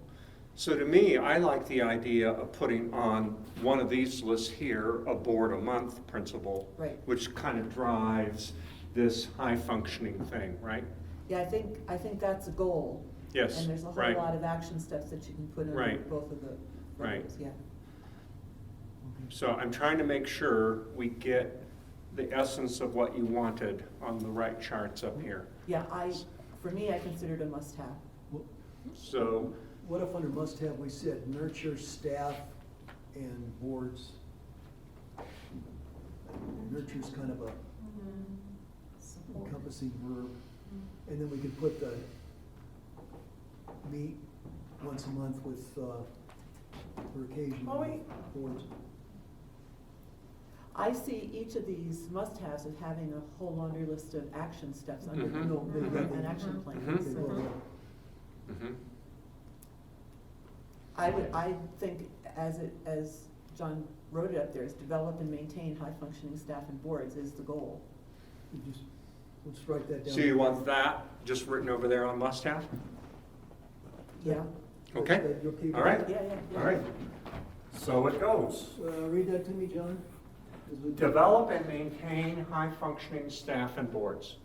So to me, I like the idea of putting on one of these lists here, a board a month principle,
Right.
which kind of drives this high functioning thing, right?
Yeah, I think that's a goal.
Yes,
And there's a whole
right.
lot of action steps that you can put in
Right.
both of the
Right.
goals, yeah.
So I'm trying to make sure we get the essence of what you wanted on the right charts up here.
Yeah, for me, I consider it a must-have.
So,
What if under must-have we said nurture staff and boards? Nurture's kind of a encompassing verb. And then we could put the meet once a month with, for occasion, boards.
I see each of these must-haves as having a whole laundry list of action steps under
Mhm.
No,
an action plan.
Mhm.
So
mhm.
I think as John wrote it up there, is develop and maintain high-functioning staff and boards is the goal.
Let's write that down.
So you want that just written over there on must have?
Yeah.
Okay,
You okay with
all right,
Yeah.
all right. So it goes.
Read that to me, John.
Develop and maintain high-functioning staff and boards.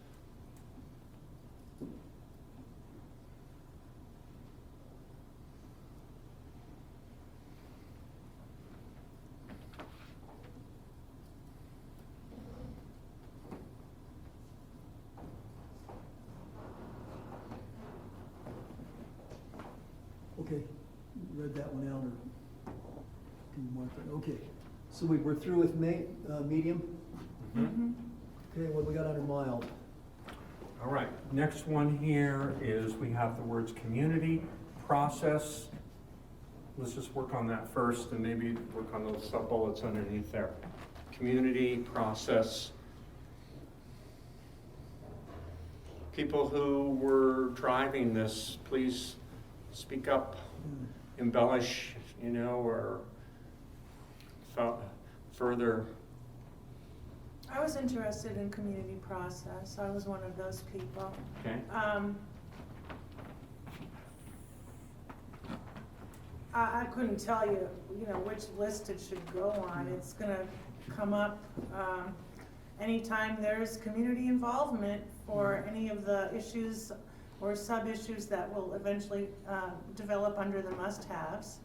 Okay, you read that one out, or can you mark it? Okay, so we're through with medium?
Mm-hmm.
Okay, what do we got under mild?
All right, next one here is we have the words community, process. Let's just work on that first and maybe work on those sub-bullets underneath there. Community, process. People who were driving this, please speak up, embellish, or further.
I was interested in community process. I was one of those people.
Okay.
I couldn't tell you, which list it should go on. It's gonna come up anytime there's community involvement for any of the issues or sub-issues that will eventually develop under the must-haves.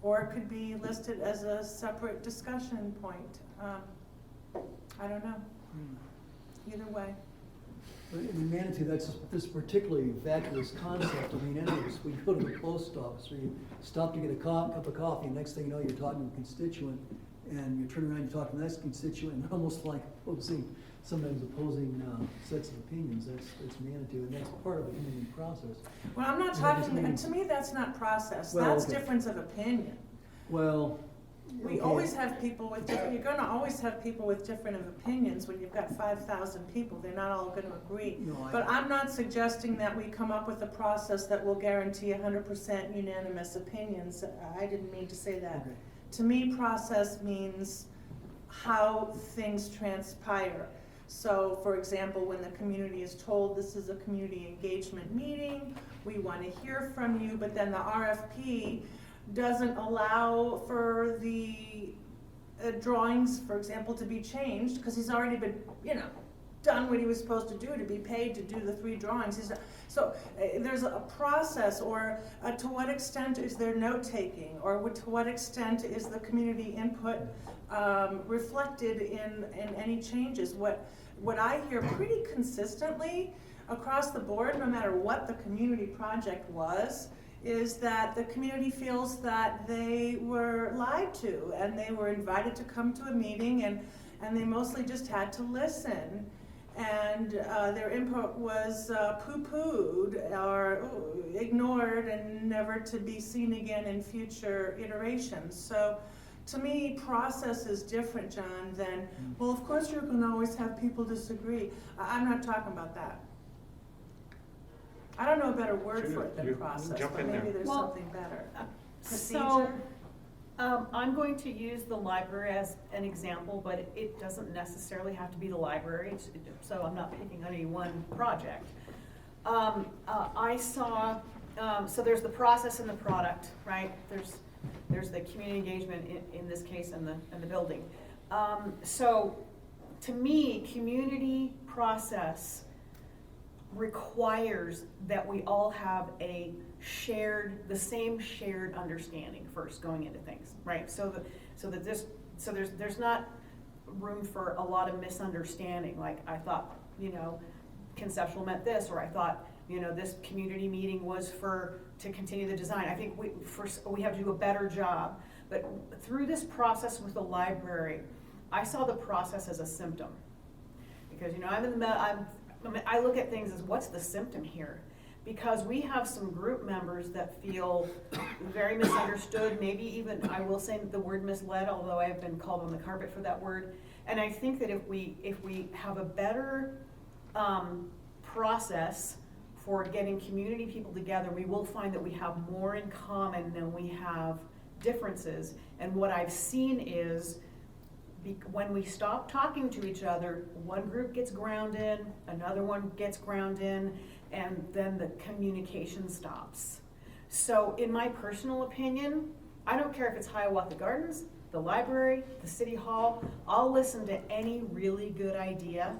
Or it could be listed as a separate discussion point. I don't know. Either way.
In Manitou, that's this particularly vacuous concept. I mean, anyways, we go to the post office, or you stop to get a cup of coffee, and next thing you know, you're talking to a constituent, and you turn around, you talk to the next constituent, and almost like sometimes opposing sets of opinions. That's Manitou, and that's part of the community process.
Well, I'm not talking, to me, that's not process.
Well,
That's
okay.
difference of opinion.
Well,
We always have people with different, you're gonna always have people with different opinions when you've got 5,000 people, they're not all gonna agree.
No,
But I'm not suggesting that we come up with a process that will guarantee 100% unanimous opinions. I didn't mean to say that.
Okay.
To me, process means how things transpire. So, for example, when the community is told this is a community engagement meeting, we wanna hear from you, but then the RFP doesn't allow for the drawings, for example, to be changed, because he's already been, done what he was supposed to do, to be paid to do the 3 drawings. There's a process, or to what extent is there note-taking, or to what extent is the community input reflected in any changes. What I hear pretty consistently across the board, no matter what the community project was, is that the community feels that they were lied to, and they were invited to come to a meeting, and they mostly just had to listen. And their input was poo-pooed or ignored and never to be seen again in future iterations. So to me, process is different, John, than, well, of course you're gonna always have people disagree. I'm not talking about that. I don't know a better word for it than process, but maybe there's something better.
So, I'm going to use the library as an example, but it doesn't necessarily have to be the library, so I'm not picking any one project. I saw, so there's the process and the product, right? There's the community engagement in this case and the building. So to me, community process requires that we all have the same shared understanding first going into things, right? So there's not room for a lot of misunderstanding. Like, I thought, conceptual meant this, or I thought, this community meeting was to continue the design. I think we have to do a better job. But through this process with the library, I saw the process as a symptom, because I look at things as, what's the symptom here? Because we have some group members that feel very misunderstood, maybe even, I will say the word misled, although I have been called on the carpet for that word. And I think that if we have a better process for getting community people together, we will find that we have more in common than we have differences. And what I've seen is, when we stop talking to each other, one group gets ground in, another one gets ground in, and then the communication stops. So in my personal opinion, I don't care if it's Hiawatha Gardens, the library, the city hall, I'll listen to any really good idea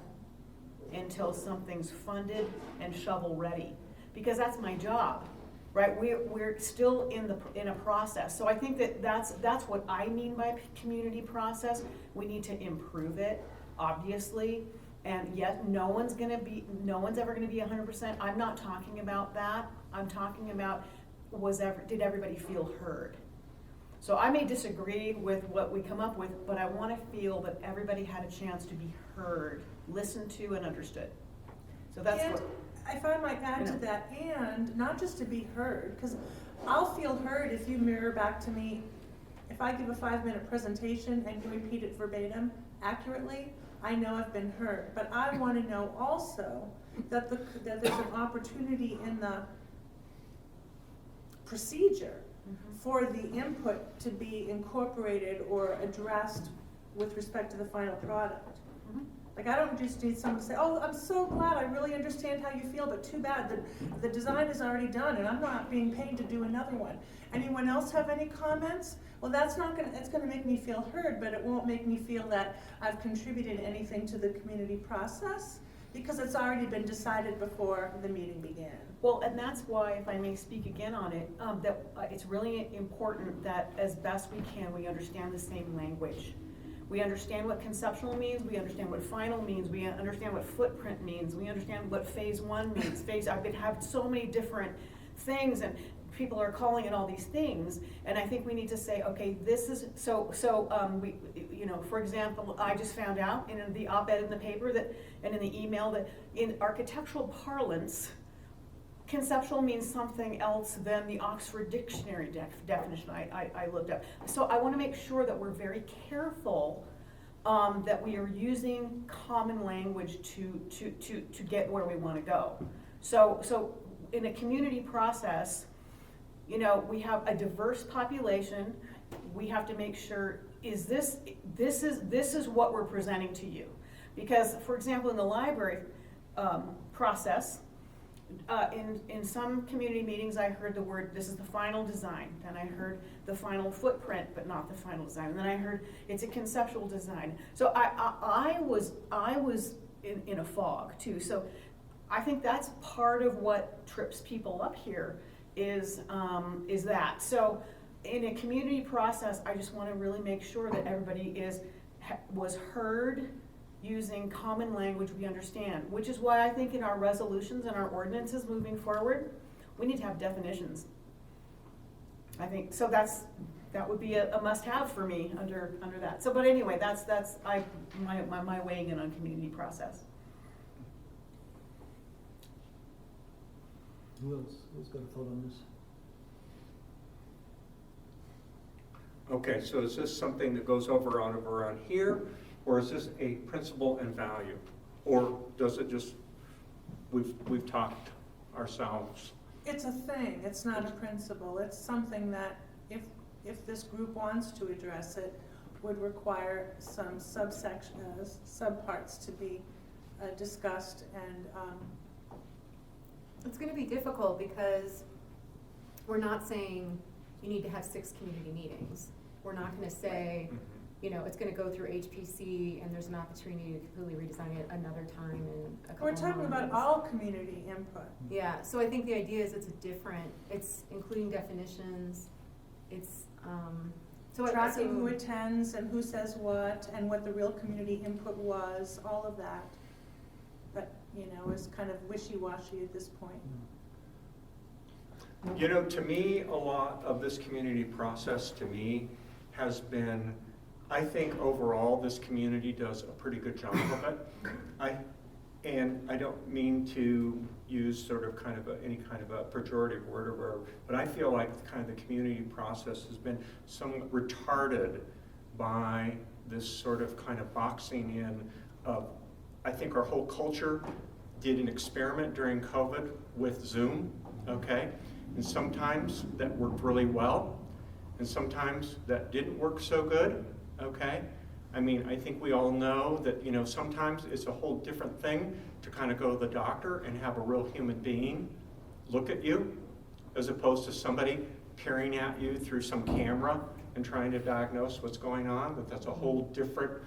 until something's funded and shovel ready, because that's my job, right? We're still in a process. So I think that's what I mean by community process. We need to improve it, obviously. And yet, no one's ever gonna be 100%. I'm not talking about that. I'm talking about did everybody feel heard? So I may disagree with what we come up with, but I wanna feel that everybody had a chance to be heard, listened to, and understood. So that's
And
what.
if I might add
You know.
to that, and not just to be heard, because I'll feel heard if you mirror back to me, if I give a 5-minute presentation and you repeat it verbatim accurately, I know I've been heard. But I want to know also that that there's an opportunity in the procedure for the input to be incorporated or addressed with respect to the final product. Like, I don't just need someone to say, oh, I'm so glad, I really understand how you feel, but too bad, the design is already done and I'm not being paid to do another one. Anyone else have any comments? Well, it's gonna make me feel heard, but it won't make me feel that I've contributed anything to the community process, because it's already been decided before the meeting began.
Well, and that's why, if I may speak again on it, it's really important that as best we can, we understand the same language. We understand what conceptual means, we understand what final means, we understand what footprint means, we understand what phase 1 means. I've been having so many different things, and people are calling it all these things, and I think we need to say, okay, this is, we, you know, for example, I just found out in the op-ed in the paper and in the email that in architectural parlance, conceptual means something else than the Oxford Dictionary definition I looked up. So I want to make sure that we're very careful that we are using common language to get where we want to go. So in a community process, you know, we have a diverse population. We have to make sure, this is what we're presenting to you. Because, for example, in the library process, in some community meetings, I heard the word, this is the final design. Then I heard the final footprint, but not the final design. And then I heard it's a conceptual design. So I was in a fog too. So I think that's part of what trips people up here is that. So in a community process, I just want to really make sure that everybody was heard, using common language we understand, which is why I think in our resolutions and our ordinances moving forward, we need to have definitions. I think, so that would be a must-have for me under that. So, but anyway, that's my weighing in on community process.
Who's got a thought on this?
Okay, so is this something that goes over on here? Or is this a principle and value? Or does it just, we've talked ourselves?
It's a thing, it's not a principle. It's something that if this group wants to address it, would require some subparts to be discussed, and
it's gonna be difficult because we're not saying you need to have 6 community meetings. We're not gonna say, you know, it's gonna go through HPC and there's an opportunity to completely redesign it another time in a couple
we're talking about
months.
all community input.
Yeah, so I think the idea is it's including definitions, it's, so
Tracking who attends and who says what, and what the real community input was, all of that. But, you know, is kind of wishy-washy at this point.
You know, to me, a lot of this community process, to me, has been, I think overall this community does a pretty good job of it. And I don't mean to use sort of any kind of a pejorative word or whatever, but I feel like kind of the community process has been somewhat retarded by this sort of kind of boxing in of, I think our whole culture did an experiment during COVID with Zoom, okay? And sometimes that worked really well, and sometimes that didn't work so good, okay? I mean, I think we all know that, you know, sometimes it's a whole different thing to kind of go to the doctor and have a real human being look at you, as opposed to somebody peering at you through some camera and trying to diagnose what's going on, that's a whole different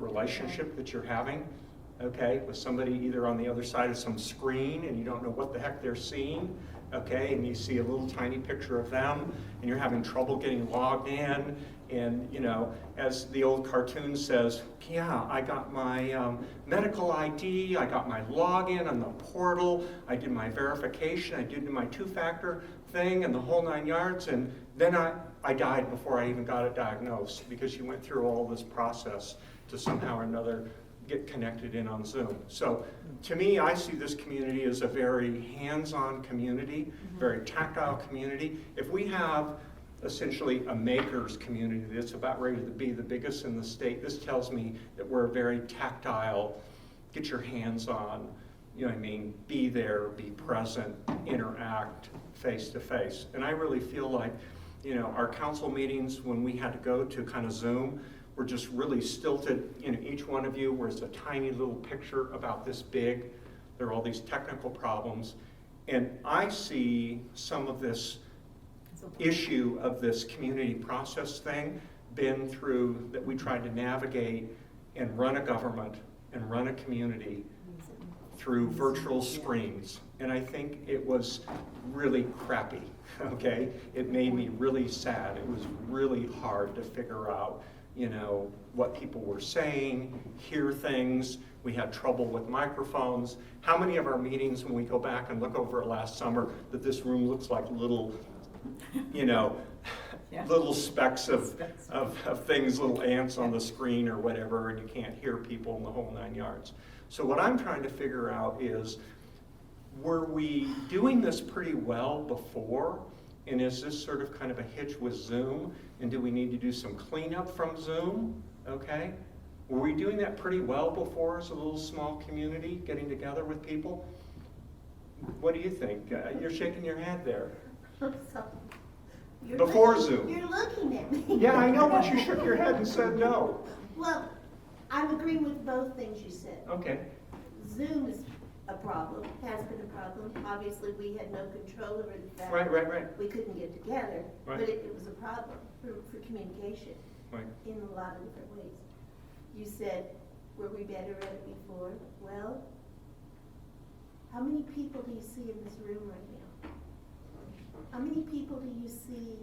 relationship that you're having, okay, with somebody either on the other side of some screen and you don't know what the heck they're seeing, okay, and you see a little tiny picture of them and you're having trouble getting logged in, and you know, as the old cartoon says, yeah, I got my medical ID, I got my login on the portal, I did my verification, I did my two-factor thing and the whole 9 yards, and then I died before I even got it diagnosed because you went through all this process to somehow or another get connected in on Zoom. So to me, I see this community as a very hands-on community, very tactile community. If we have essentially a makers community that's about ready to be the biggest in the state, this tells me that we're very tactile, get your hands on, you know what I mean, be there, be present, interact face to face. And I really feel like, you know, our council meetings when we had to go to kind of Zoom were just really stilted. You know, each one of you was a tiny little picture about this big. There are all these technical problems. And I see some of this issue of this community process thing been through that we tried to navigate and run a government and run a community through virtual screens. And I think it was really crappy, okay? It made me really sad. It was really hard to figure out, you know, what people were saying, hear things. We had trouble with microphones. How many of our meetings, when we go back and look over it last summer, that this room looks like little, you know, little specks of things, little ants on the screen or whatever, and you can't hear people in the whole 9 yards. So what I'm trying to figure out is, were we doing this pretty well before? And is this sort of kind of a hitch with Zoom? And do we need to do some cleanup from Zoom? Okay? Were we doing that pretty well before as a little small community, getting together with people? What do you think? You're shaking your head there. Before Zoom.
You're looking at me.
Yeah, I know, but you shook your head and said no.
Well, I'm agreeing with both things you said.
Okay.
Zoom is a problem, has been a problem. Obviously, we had no control over the fact
Right.
we couldn't get together,
Right.
but it was a problem for communication
Right.
in a lot of different ways. You said, were we better at it before? Well, how many people do you see in this room right now? How many people do you see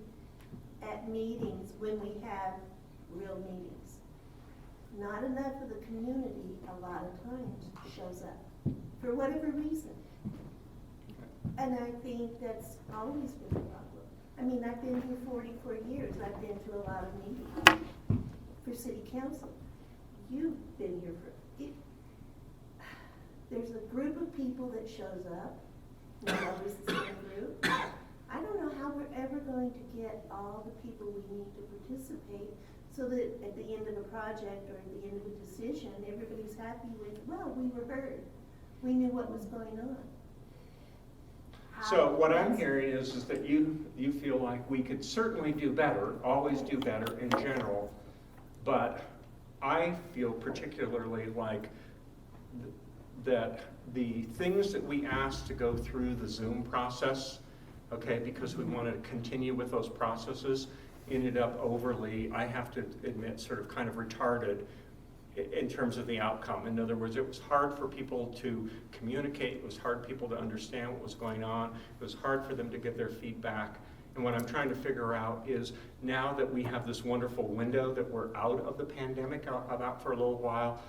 at meetings when we have real meetings? Not enough of the community, a lot of times, shows up, for whatever reason. And I think that's always been a problem. I mean, I've been here 44 years, I've been to a lot of meetings for city council. You've been here for it. There's a group of people that shows up, not always the same group. I don't know how we're ever going to get all the people we need to participate so that at the end of a project or at the end of a decision, everybody's happy with, well, we were heard. We knew what was going on.
So what I'm hearing is that you feel like we could certainly do better, always do better in general, but I feel particularly like that the things that we asked to go through the Zoom process, okay, because we wanted to continue with those processes, ended up overly, I have to admit, sort of kind of retarded in terms of the outcome. In other words, it was hard for people to communicate, it was hard for people to understand what was going on, it was hard for them to get their feedback. And what I'm trying to figure out is, now that we have this wonderful window that we're out of the pandemic, about for a little while,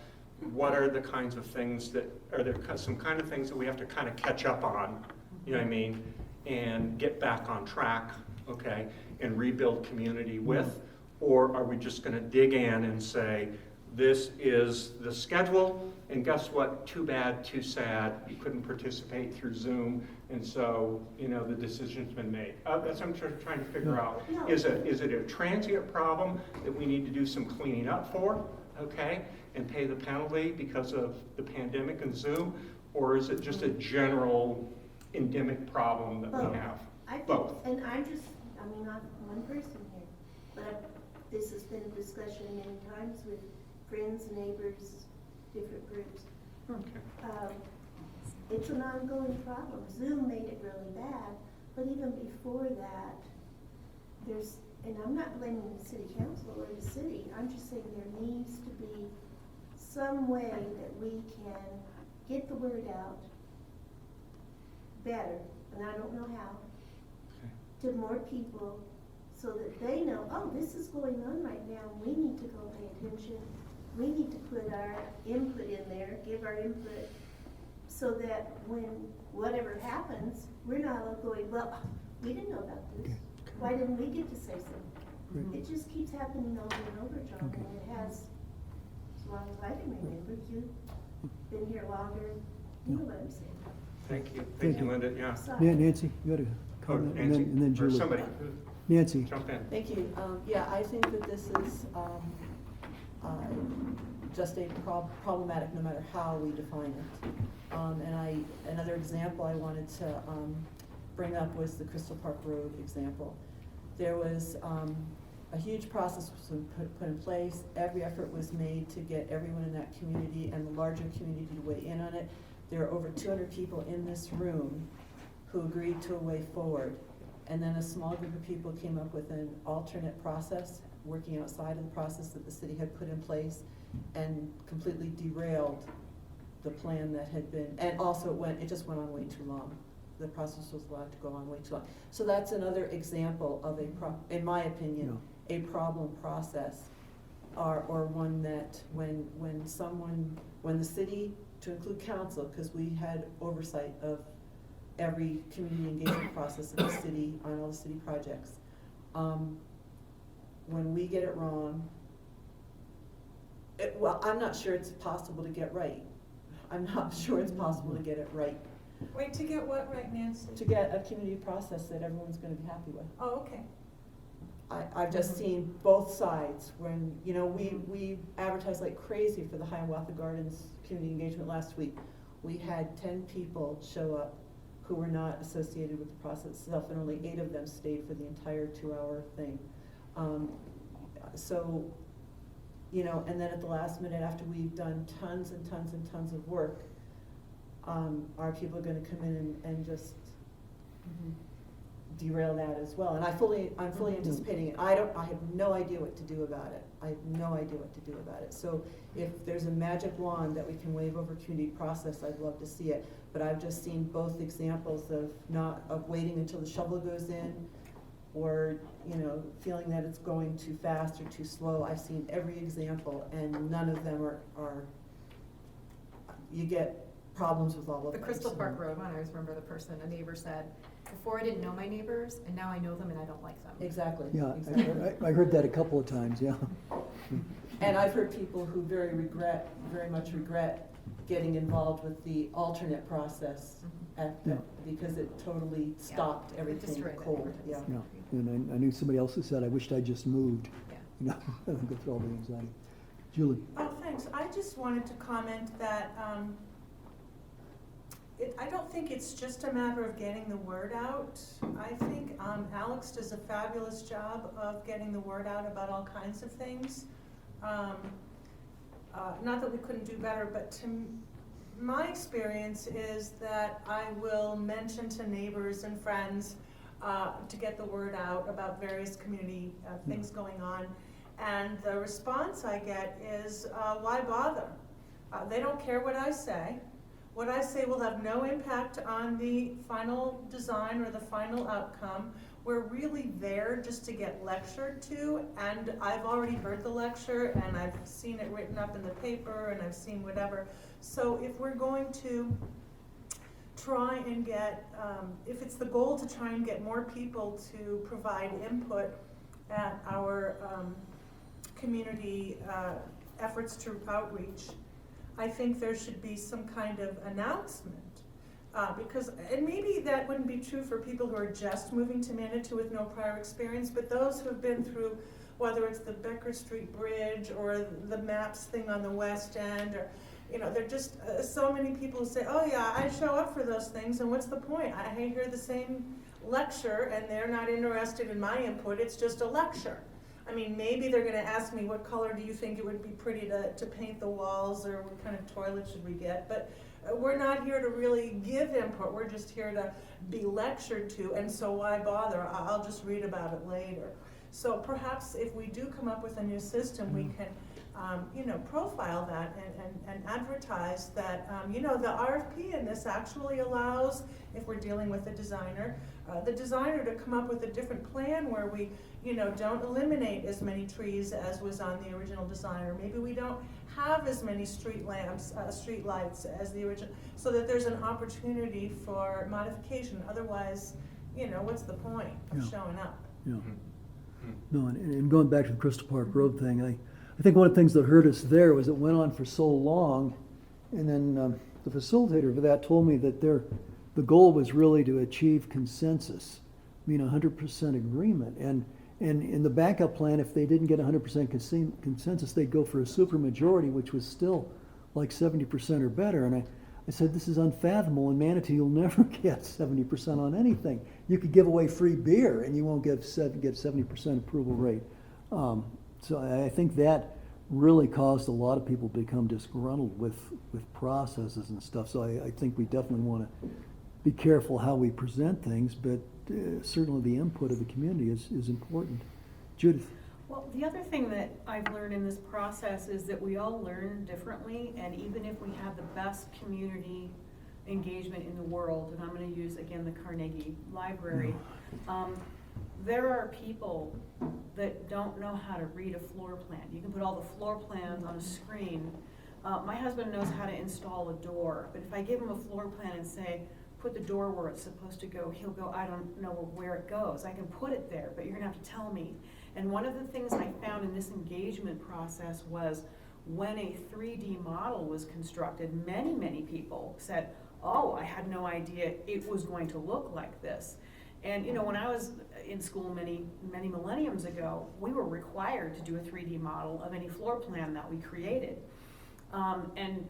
what are the kinds of things that, are there some kind of things that we have to kind of catch up on, you know what I mean, and get back on track, okay, and rebuild community with? Or are we just gonna dig in and say, this is the schedule, and guess what, too bad, too sad, you couldn't participate through Zoom, and so, you know, the decision's been made. That's what I'm trying to figure out.
No.
Is it a transient problem that we need to do some cleaning up for, okay, and pay the penalty because of the pandemic and Zoom, or is it just a general endemic problem that we have? Both.
And I'm not one person here, but this has been a discussion many times with friends, neighbors, different groups.
Okay.
It's an ongoing problem. Zoom made it really bad,
But even before that, there's, and I'm not blaming the city council or the city, I'm just saying there needs to be some way that we can get the word out better, and I don't know how, to more people so that they know, oh, this is going on right now, we need to go pay attention. We need to put our input in there, give our input, so that when whatever happens, we're not all going, well, we didn't know about this. Why didn't we get to say something? It just keeps happening over and over, John, and it has, as long as I can remember, you've been here longer, you know what I'm saying.
Thank you, Linda, yeah.
Nancy, you got a comment, and then
Or
Julie.
somebody,
Nancy.
jump in.
Thank you. Yeah, I think that this is just a problematic no matter how we define it. And another example I wanted to bring up was the Crystal Park Road example. There was a huge process was put in place. Every effort was made to get everyone in that community and the larger community to weigh in on it. There are over 200 people in this room who agreed to a way forward. And then a small group of people came up with an alternate process, working outside of the process that the city had put in place, and completely derailed the plan that had been, and also it just went on way too long. The process was allowed to go on way too long. So that's another example of in my opinion, a problem process, or one that when the city, to include council, because we had oversight of every community engagement process in the city on all the city projects. When we get it wrong, well, I'm not sure it's possible to get right. I'm not sure it's possible to get it right.
Wait, to get what right, Nancy?
To get a community process that everyone's going to be happy with.
Oh, okay.
I've just seen both sides when, we advertised like crazy for the Hiawatha Gardens community engagement last week. We had 10 people show up who were not associated with the process itself, and only 8 of them stayed for the entire 2-hour thing. And then at the last minute, after we've done tons and tons and tons of work, are people going to come in and just derail that as well? And I'm fully anticipating it. I have no idea what to do about it. I have no idea what to do about it. So if there's a magic wand that we can wave over community process, I'd love to see it. But I've just seen both examples of waiting until the shovel goes in, or feeling that it's going too fast or too slow. I've seen every example, and none of them are you get problems with all of them.
The Crystal Park Road one, I always remember a neighbor said, before I didn't know my neighbors, and now I know them and I don't like them.
Exactly.
Yeah,
exactly.
I heard that a couple of times, yeah.
And I've heard people who very much regret getting involved with the alternate process because it totally stopped everything cold. Yeah.
And I knew somebody else who said, I wished I'd just moved. I think go through all the anxiety. Julie.
Oh, thanks. I just wanted to comment that I don't think it's just a matter of getting the word out. I think Alex does a fabulous job of getting the word out about all kinds of things. Not that we couldn't do better, but my experience is that I will mention to neighbors and friends to get the word out about various community things going on. And the response I get is, why bother? They don't care what I say. What I say will have no impact on the final design or the final outcome. We're really there just to get lectured to, and I've already heard the lecture, and I've seen it written up in the paper, and I've seen whatever. So if we're going to try and get, if it's the goal to try and get more people to provide input at our community efforts to outreach, I think there should be some kind of announcement. And maybe that wouldn't be true for people who are just moving to Manitou with no prior experience, but those who have been through, whether it's the Becker Street Bridge or the MAPS thing on the West End, or there are just so many people who say, oh yeah, I show up for those things, and what's the point? I hear the same lecture, and they're not interested in my input, it's just a lecture. I mean, maybe they're going to ask me, what color do you think it would be pretty to paint the walls, or what kind of toilet should we get? But we're not here to really give input, we're just here to be lectured to, and so why bother? I'll just read about it later. So perhaps if we do come up with a new system, we can, profile that and advertise that, the RFP in this actually allows, if we're dealing with the designer to come up with a different plan where we, don't eliminate as many trees as was on the original design, or maybe we don't have as many street lamps, street lights as the original, so that there's an opportunity for modification. Otherwise, what's the point of showing up?
Yeah. No, and going back to the Crystal Park Road thing, I think one of the things that hurt us there was it went on for so long, and then the facilitator for that told me that the goal was really to achieve consensus, 100% agreement. And in the backup plan, if they didn't get 100% consensus, they'd go for a supermajority, which was still like 70% or better. And I said, this is unfathomable. In Manitou, you'll never get 70% on anything. You could give away free beer, and you won't get 70% approval rate. So I think that really caused a lot of people to become disgruntled with processes and stuff. So I think we definitely want to be careful how we present things, but certainly the input of the community is important. Judith?
Well, the other thing that I've learned in this process is that we all learn differently, and even if we have the best community engagement in the world, and I'm going to use again the Carnegie Library, there are people that don't know how to read a floor plan. You can put all the floor plans on a screen. My husband knows how to install a door, but if I give him a floor plan and say, put the door where it's supposed to go, he'll go, I don't know where it goes. I can put it there, but you're gonna have to tell me. And one of the things I found in this engagement process was when a 3D model was constructed, many people said, oh, I had no idea it was going to look like this. And when I was in school many millenniums ago, we were required to do a 3D model of any floor plan that we created. And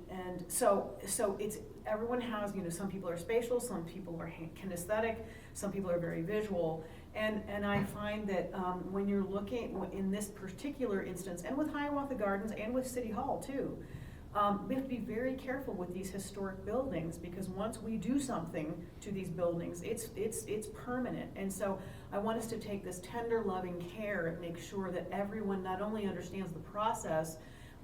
so it's, everyone has, some people are spatial, some people are kinesthetic, some people are very visual. And I find that when you're looking, in this particular instance, and with Hiawatha Gardens and with City Hall too, we have to be very careful with these historic buildings, because once we do something to these buildings, it's permanent. And so I want us to take this tender, loving care and make sure that everyone not only understands the process,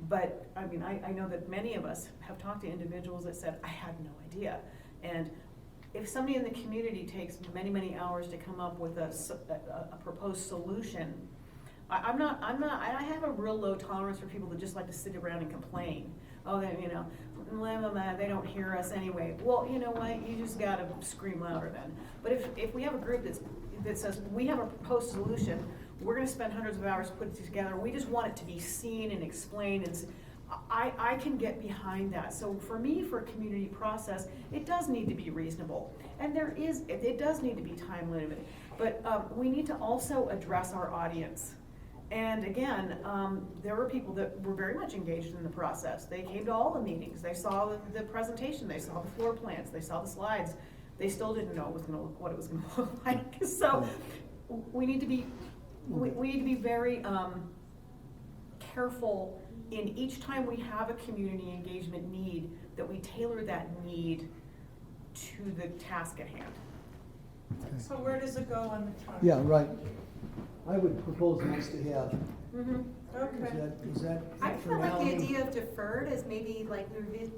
but I know that many of us have talked to individuals that said, I had no idea. And if somebody in the community takes many hours to come up with a proposed solution, I have a real low tolerance for people that just like to sit around and complain. Oh, they don't hear us anyway. Well, you know what? You just gotta scream louder then. But if we have a group that says, we have a proposed solution, we're gonna spend hundreds of hours putting it together, we just want it to be seen and explained, and I can get behind that. So for me, for a community process, it does need to be reasonable. And it does need to be time limited. But we need to also address our audience. And again, there were people that were very much engaged in the process. They came to all the meetings. They saw the presentation. They saw the floor plans. They saw the slides. They still didn't know what it was going to look like. So we need to be very careful in each time we have a community engagement need, that we tailor that need to the task at hand.
Okay.
So where does it go on the chart?
Yeah, right. I would propose nice to have.
Mm-hmm.
Okay.
Is that
I
for
feel like
now?
the idea of deferred is maybe like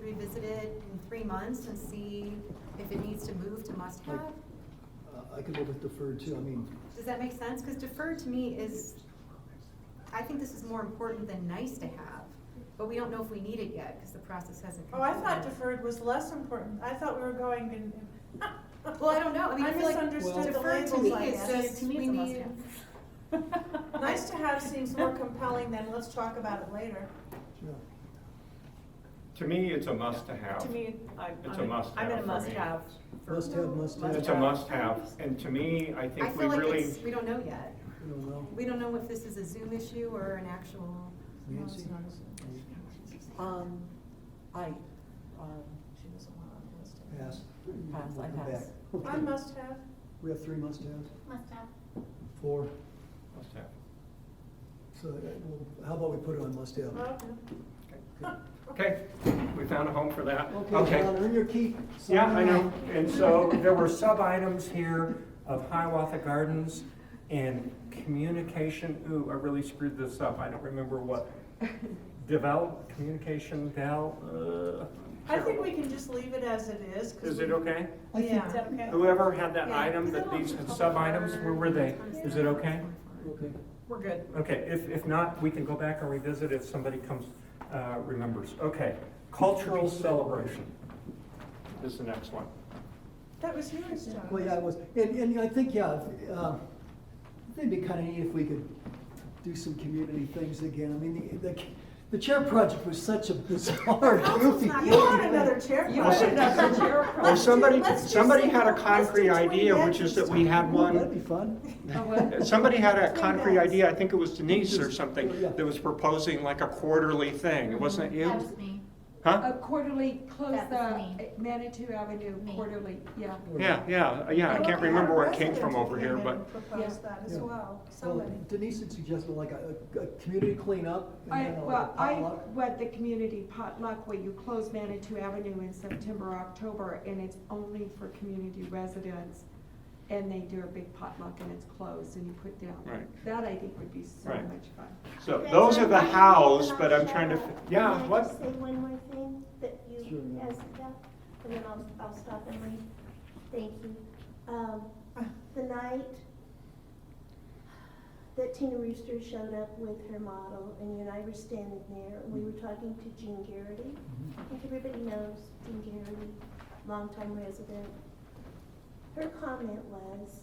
revisited in 3 months and see if it needs to move to must-have.
I could live with deferred too.
Does that make sense? Because deferred to me is, I think this is more important than nice to have, but we don't know if we need it yet because the process hasn't
Oh, I
concluded.
thought deferred was less important. I thought we were going in.
Well, I don't know. I feel like
misunderstood the
deferred to
labels,
me
I
is
guess.
just,
To me,
we
it's a
need.
must-have.
Nice to have seems more compelling than let's talk about it later.
Sure.
To me, it's a must-to-have.
To me,
It's a must-have
I'm in a
for me.
must-have.
Must-have.
It's a must-have, and to me, I
I
think we
feel like
really.
we don't know yet.
I don't know.
We don't know if this is a Zoom issue or an actual.
Nancy?
I,
She doesn't want on the list.
Pass.
Pass, I
Come
pass.
back. Okay.
I must have.
We have 3 must-haves.
Must have.
4.
Must-have.
So how about we put it on must-have?
Okay.
Okay, we found a home for that.
Okay, John, earn your keep.
Yeah, I know. And so there were sub-items here of Hiawatha Gardens and communication. Ooh, I really screwed this up. I don't remember what. Develop, communication,
I think we can just leave it as it is. 'Cause
Is it okay?
Yeah. Is that okay?
Whoever had that
Yeah.
item, that these sub-items, where were they? Is it okay?
Okay.
We're good.
Okay, if not, we can go back and revisit if somebody comes, remembers. Okay, cultural celebration is the next one.
That was yours, John.
Well, yeah, it was, and I think, yeah, it'd be kind of neat if we could do some community things again. I mean, the chair project was such a bizarre, goofy.
You want another chair project?
Well, somebody had a concrete idea, which is that we had one.
That'd be fun.
Somebody had a concrete idea, I think it was Denise or something, that was proposing like a quarterly thing. Wasn't it you?
That was me.
Huh?
A quarterly, close
That was
the
me.
Manitou Avenue quarterly, yeah.
Yeah, I can't remember where it came from over here, but.
Proposed that as well,
Well,
somebody.
Denise had suggested like a community cleanup. and then like a
I
potluck.
went the community potluck where you close Manitou Avenue in September, October, and it's only for community residents. And they do a big potluck and it's closed and you put down.
Right.
That I think would be so
Right.
much fun.
So those are the hows, but I'm trying to, yeah,
Can I
what?
just say one more thing that you
Sure, yeah.
asked about, and then I'll stop and leave. Thank you. The night that Tina Rooster showed up with her model, and you and I were standing there, and we were talking to Jean Garrity. I think everybody knows Jean Garrity, longtime resident. Her comment was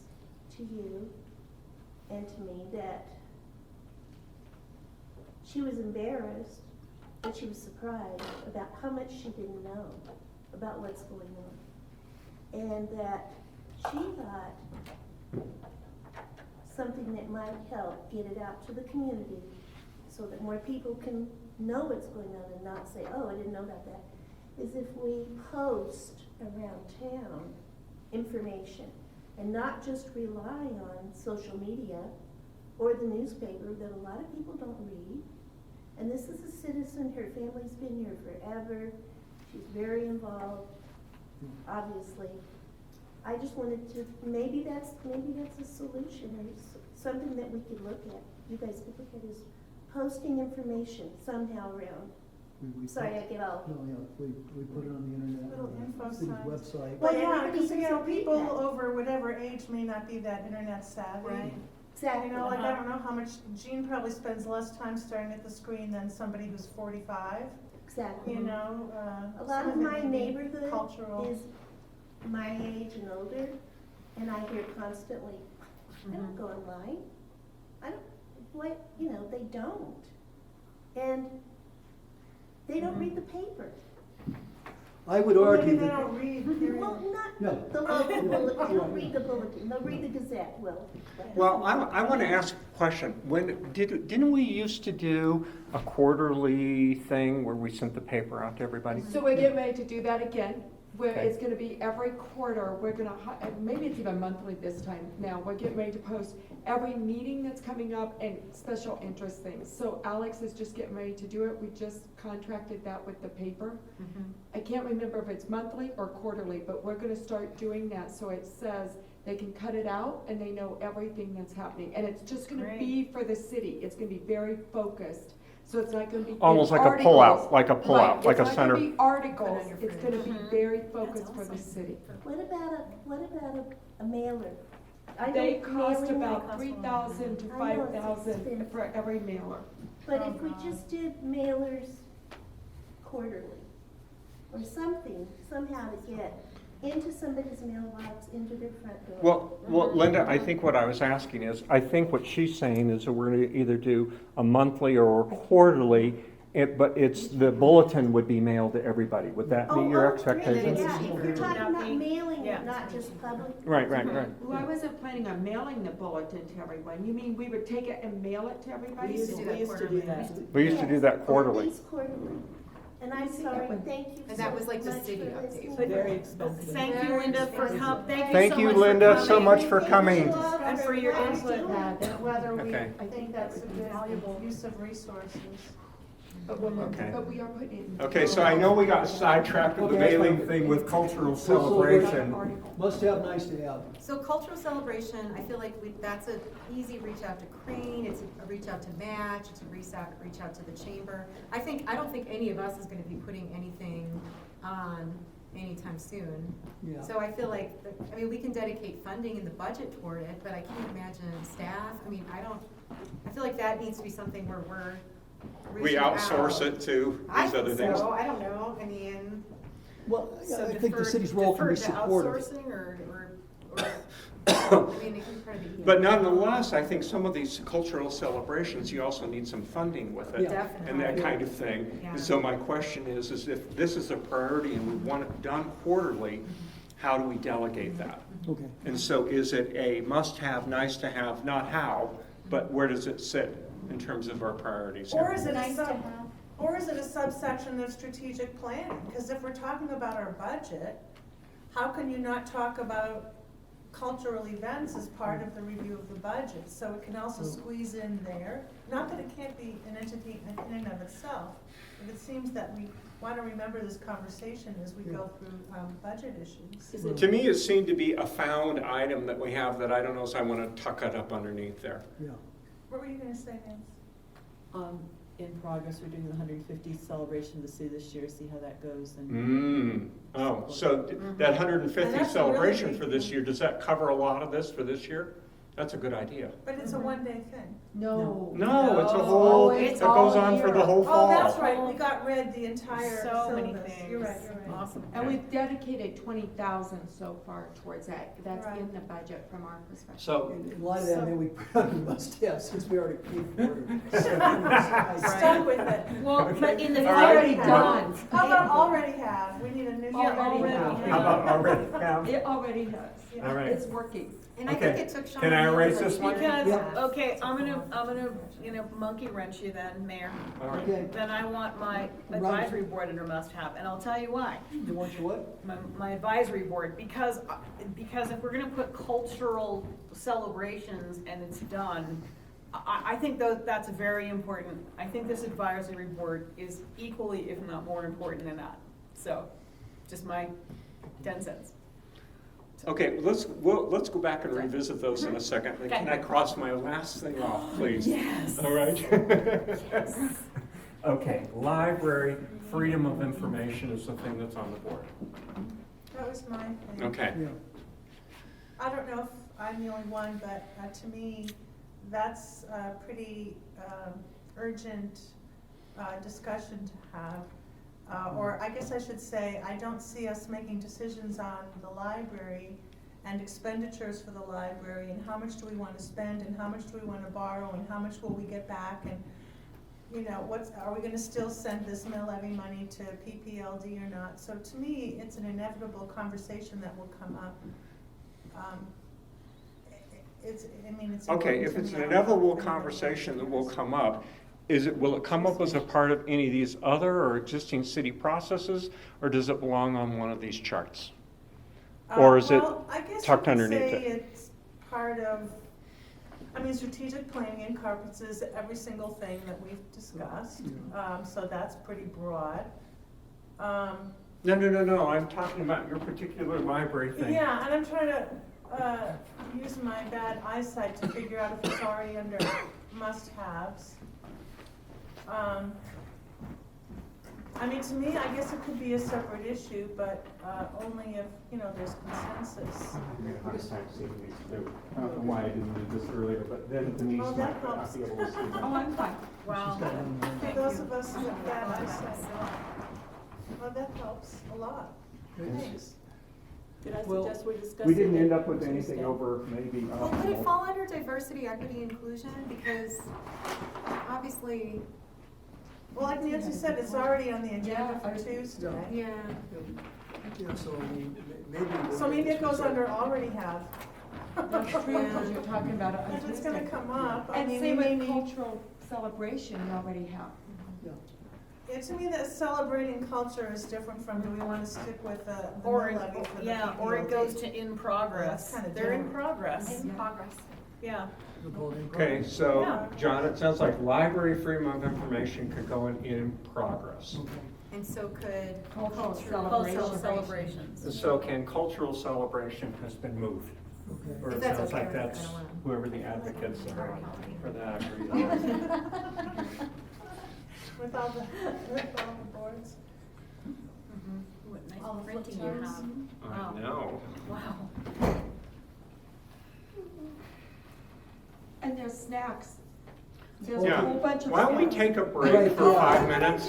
to you and to me that she was embarrassed, but she was surprised about how much she didn't know about what's going on. And that she thought something that might help get it out to the community so that more people can know what's going on and not say, oh, I didn't know about that, is if we post around town information and not just rely on social media or the newspaper that a lot of people don't read. And this is a citizen, her family's been here forever, she's very involved, obviously. I just wanted to, maybe that's a solution or something that we could look at, you guys could look at, is posting information somehow around. Sorry, I get all.
No, yeah, we put it on the internet,
Little info
city's
signs.
website.
Well, yeah,
everybody
because,
doesn't read
people
that.
over whatever age may not be that internet savvy.
Right. Exactly.
You know, like, I don't know how much, Jean probably spends less time staring at the screen than somebody who's 45.
Exactly.
You know,
A lot
some
of
it
my
may be
neighborhood
cultural.
is my age and older, and I hear constantly, I don't go online. I don't, what, you know, they don't. And they don't read the paper.
I would
Well,
argue
maybe they
that.
don't read, period.
Well, not
No.
the local bulletin, they don't read the bulletin, they'll read the Gazette,
Well, I want to ask a question. Didn't we used to do a quarterly thing where we sent the paper out to everybody?
So we're getting ready to do that again, where
Okay.
it's gonna be every quarter, we're gonna, maybe it's even monthly this time now, we're getting ready to post every meeting that's coming up and special interest things. So Alex is just getting ready to do it, we just contracted that with the paper. I can't remember if it's monthly or quarterly, but we're gonna start doing that, so it says they can cut it out and they know everything that's happening. And it's just gonna
Great.
be for the city, it's gonna be very focused, so it's not gonna be.
Almost like a
articles.
pullout, like a pullout,
Right,
like a
It's not
center.
gonna be articles,
Put on your
it's
fridge.
gonna be very focused for the city.
What about a mailer? I
They
don't
cost
mailing-
about 3,000 to
I know it's
5,000
expensive.
for every mailer.
But
Oh,
if we
God.
just did mailers quarterly, or something, somehow to get into somebody's mailbox, into their front door.
Well, Linda, I think what I was asking is, I think what she's saying is that we're going to either do a monthly or a quarterly, but the bulletin would be mailed to everybody. Would that meet your expectations?
Yeah, if you're talking about mailing
Yeah.
it, not just public.
Right.
Well, I wasn't planning on mailing the bulletin to everyone. You mean we would take it and mail it to everybody?
We used to do that.
We used to do that
Yes,
quarterly.
At least quarterly. And I'm sorry, thank you
And that
so
was like the
much
city
for
update.
listening.
Very expensive.
Thank you, Linda, for
Thank you, Linda, so much for coming.
And for your input,
Yeah, that-
whether we
Okay.
think that's a good use of resources.
Okay.
But we are putting in.
Okay, so I know we got sidetracked with the mailing thing with cultural celebration.
Must have, nice to have.
So cultural celebration, I feel like that's an easy reach out to Crane, it's a reach out to Match, it's a reach out to the Chamber. I don't think any of us is gonna be putting anything on anytime soon.
Yeah.
So I feel like, we can dedicate funding in the budget toward it, but I can't imagine staff, I feel like that needs to be something where we're
We
reaching
outsource
out.
it to
I
these other
think
things.
so, I don't know,
Well,
so
I think the city's role can be supportive.
defer to outsourcing or it can part of the.
But nonetheless, I think some of these cultural celebrations, you also need some funding with it.
Yeah.
And that kind of thing.
Yeah.
And so my question is if this is a priority and we want it done quarterly, how do we delegate that?
Okay.
And so is it a must-have, nice-to-have, not how, but where does it sit in terms of our priorities?
Or is it
Nice to have.
or is it a subsection of strategic planning? Because if we're talking about our budget, how can you not talk about cultural events as part of the review of the budget? So it can also squeeze in there. Not that it can't be an entity in and of itself, but it seems that we want to remember this conversation as we go through budget issues.
To me, it seemed to be a found item that we have that I don't know if I want to tuck it up underneath there.
Yeah.
What were you going to say, Nance?
In progress, we're doing the 150th celebration to see this year, see how that goes. And
Oh, so that 150th
And that's a
celebration
really
for this year, does that cover a lot of this for this year? That's a good idea.
But it's a one-day thing.
No.
No, it's a whole,
it's
it goes
all
on for
year.
the whole
Oh,
fall.
that's right, we got read the entire
So many
syllabus.
things.
You're right, you're right.
Awesome.
And we've dedicated 20,000 so far towards that. That's
Right.
in the budget from our perspective.
So,
In light of that, maybe we put on must-have since we already paid for it.
Stuck with it.
Well, but in the
It's
All right.
already
Done.
done. How about already have? We need a new.
Yeah,
already
have.
how about already have?
It already has.
Yeah.
All right.
It's working.
And I
Okay.
think it took Sean.
Can I erase
like
this one?
Because,
Yeah.
okay, I'm gonna, monkey wrench you then, Mayor.
All right.
Okay,
Then I want my advisory board under must-have, and I'll tell you why.
you want your what?
My advisory board, because if we're gonna put cultural celebrations and it's done, I think that's very important. I think this advisory board is equally, if not more important than that. So, just my 10 cents.
Okay, let's go back and revisit those in a second.
Okay.
Can I cross my last thing off, please?
Yes.
All right? Okay, library, freedom of information is the thing that's on the board.
That was my thing.
Okay.
Yeah.
I don't know if I'm the only one, but to me, that's a pretty urgent discussion to have. Or I guess I should say, I don't see us making decisions on the library and expenditures for the library and how much do we want to spend and how much do we want to borrow and how much will we get back and, are we going to still send this mill levy money to PPLD or not? So to me, it's an inevitable conversation that will come up. It's
Okay, if
important to
it's
me.
an inevitable conversation that will come up, will it come up as a part of any of these other or existing city processes, or does it belong on one of these charts? Or is it
Well, I guess you
tucked
could
underneath
say
it?
it's part of, strategic planning encompasses every single thing that we've discussed, so that's pretty broad.
No, I'm talking about your particular library thing.
Yeah, and I'm trying to use my bad eyesight to figure out if it's already under must-haves. To me, I guess it could be a separate issue, but only if, there's consensus.
I don't know why I didn't do this earlier, but then Denise
Oh, that
might not
helps.
be able to see that.
Oh, I'm fine.
Wow.
For those of us with bad eyesight. Well, that helps a lot. Thanks.
Did I
Well,
suggest we discuss?
We didn't
it
end up with
Tuesday?
anything over maybe.
Well, could it fall under diversity, equity, inclusion? Because obviously,
Well, like Nancy said, it's already on the agenda for Tuesday.
yeah.
Yeah, so maybe.
So maybe it goes under already have.
That's true, because you're talking about it on
If it's gonna
Tuesday.
come up,
And
we
same
may
with
need.
cultural celebration, we already have.
Yeah, to me, that celebrating culture is different from, do we wanna stick with the
Or,
mill levy for the
or it
PPLD?
goes to in progress.
Well, that's kinda
They're in
general.
progress.
In progress.
Yeah.
Okay, so, John, it sounds like library freedom of information could go in progress.
And so could
Cultural
celebrations.
So can cultural celebration has been moved? Or
If
it
that's
sounds
okay
like
with
that's
everyone.
whoever the advocates are for that agree on.
With all the boards.
What nice
All the
printing
flip
you
charts.
have.
I know.
Wow.
And there's snacks. There's a
Yeah,
whole bunch of
why don't we
snacks.
take a break for 5 minutes?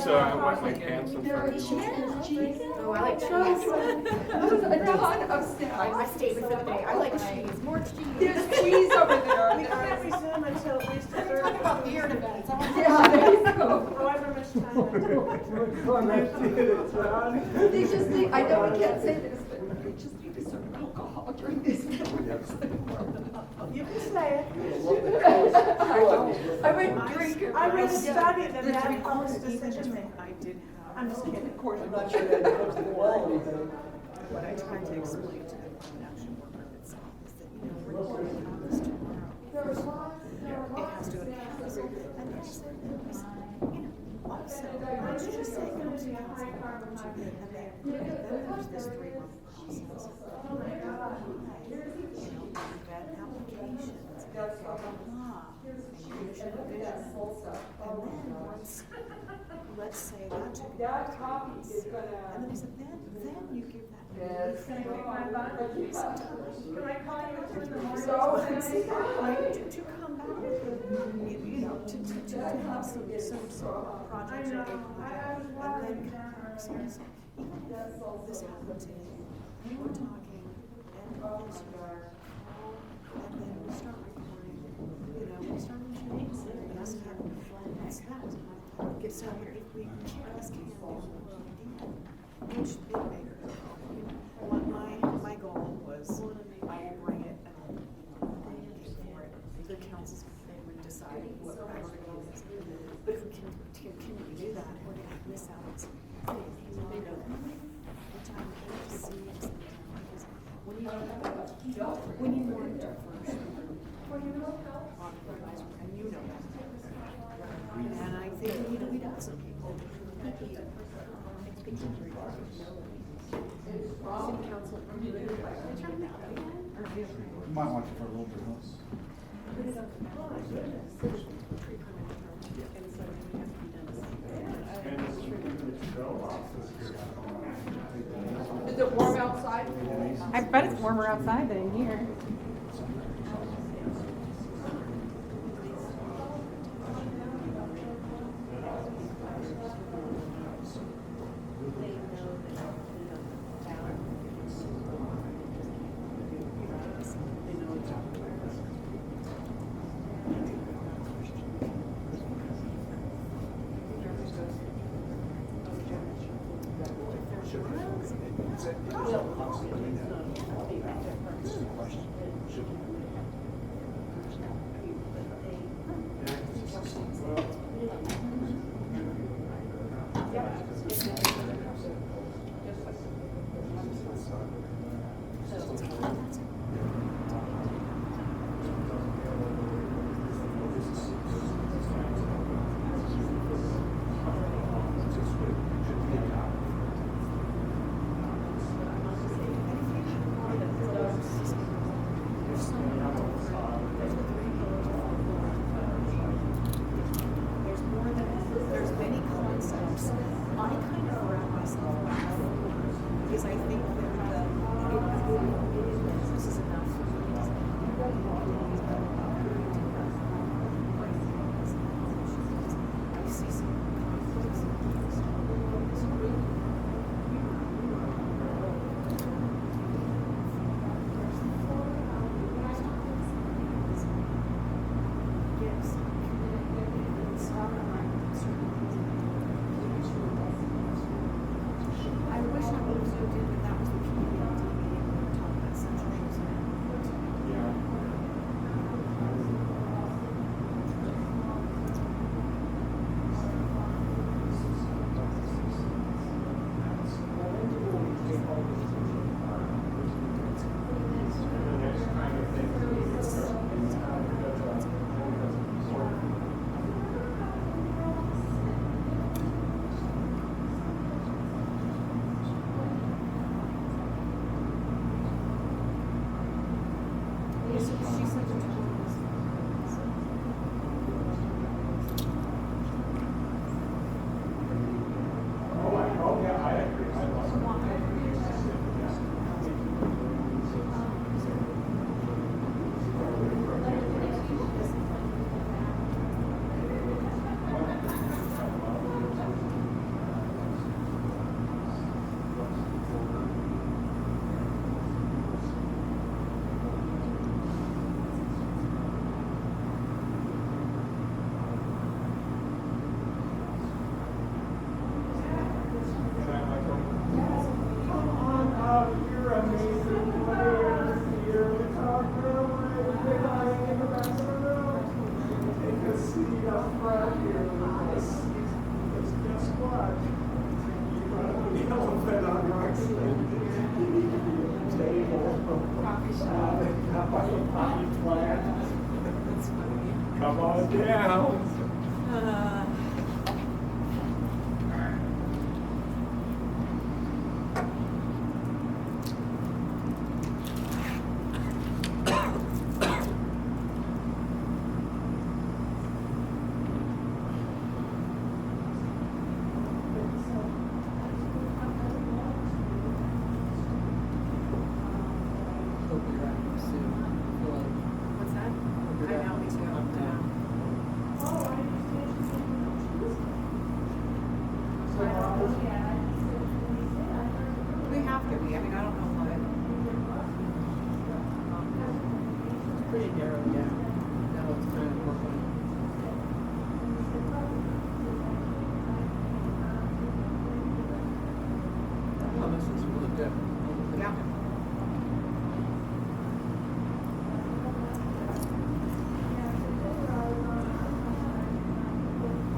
So I want my pants in
There are
front of
cheese,
you.
there's cheese.
Oh, I like cheese.
There's a ton of snacks.
My statement for the day, I like cheese, more cheese.
There's cheese over there.
We can't resume until at least the third.
Talk about beer in a minute.
Yeah, there you go.
However much time.
They just need, I know we can't say this, but they just need to serve alcohol during these meetings.
You can say it.
I would drink it.
I read a
Yeah.
study that
It's
that
recorded
helps
even
decision
to-
making.
I did have.
I'm just kidding.
Of course.
I'm not sure that comes to quality, but.
What I tried to explain to the production worker itself is that, you know, we're going to have this tomorrow. It has to go to council, and then she said, you know, also, let's just say go to council, and then there's this 3-month process. You know, we've got applications, blah, blah, blah, and mission and vision. And then let's say that took about 3 months. And then I said, then you give that.
Can I call you in the morning?
So, to come back with, you know, to have some projects or and then seriously, even if this happened today, we're talking, and this year, and then we start recording, you know, we start shooting, that's that was my thought. So if we kick this can down the road again, which it may what my goal was, I will bring it and I'll for it. The councils would decide what our review is. But if we can continue to do that, we're going to miss out on some things. Which I hate to see. Because when you monitor first, and you know that. And I think we need to weed out some people. City council.
You might want to for a little bit less.
Is it warm outside?
I bet it's warmer outside than in here.
It's a question.
Come on down.
Hope you're out here soon.
What's that? I know, me too. We have to be, I mean, I don't know why.
It's pretty narrow down. Now it's kind of working. Hummus is really good.
Yeah.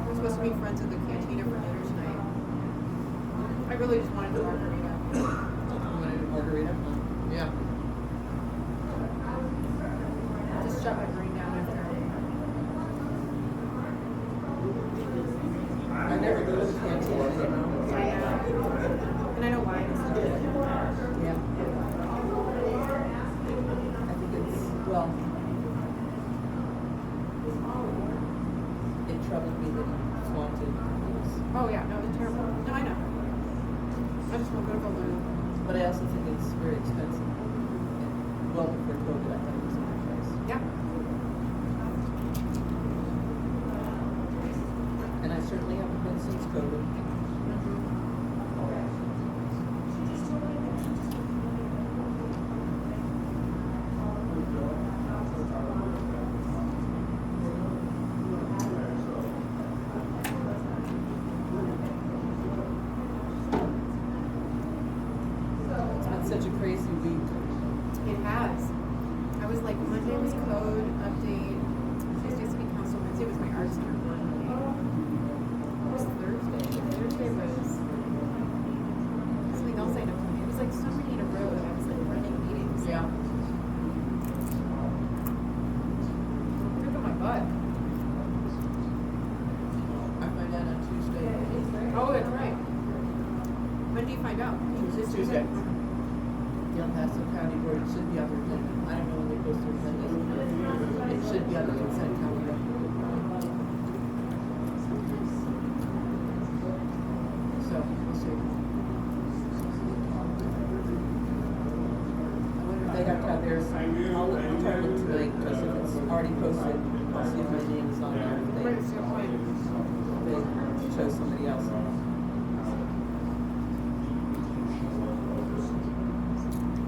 We're supposed to be friends at the cantina for dinner tonight. I really just wanted the margarita.
You want a margarita? Yeah.
Just shut my brain down after.
I never go to the canteen anymore.
And I know why.
Yeah. I think it's, well, it troubled me that Swanton was,
Oh, yeah, no, it's terrible. No, I know. I just want to go to Balloon.
but I also think it's very expensive. And well, before COVID, I thought it was a good price.
Yeah.
And I certainly haven't been since COVID. It's been such a crazy week.
It has. I was like, Monday was code update. Tuesday city council. Wednesday was my art center one. It was Thursday. Thursday was something else I know. It was like so many in a row that I was like running meetings.
Yeah.
Look at my butt.
I find out on Tuesday.
Oh, that's right. When do you find out?
Tuesday. The El Paso County Board, it should be on their agenda. I don't know when they post their agenda. It should be on the consent calendar. So, we'll see. I wonder if they got to have theirs. I'll look at it tonight, because if it's already posted, I'll see if my name is on there. If they chose somebody else.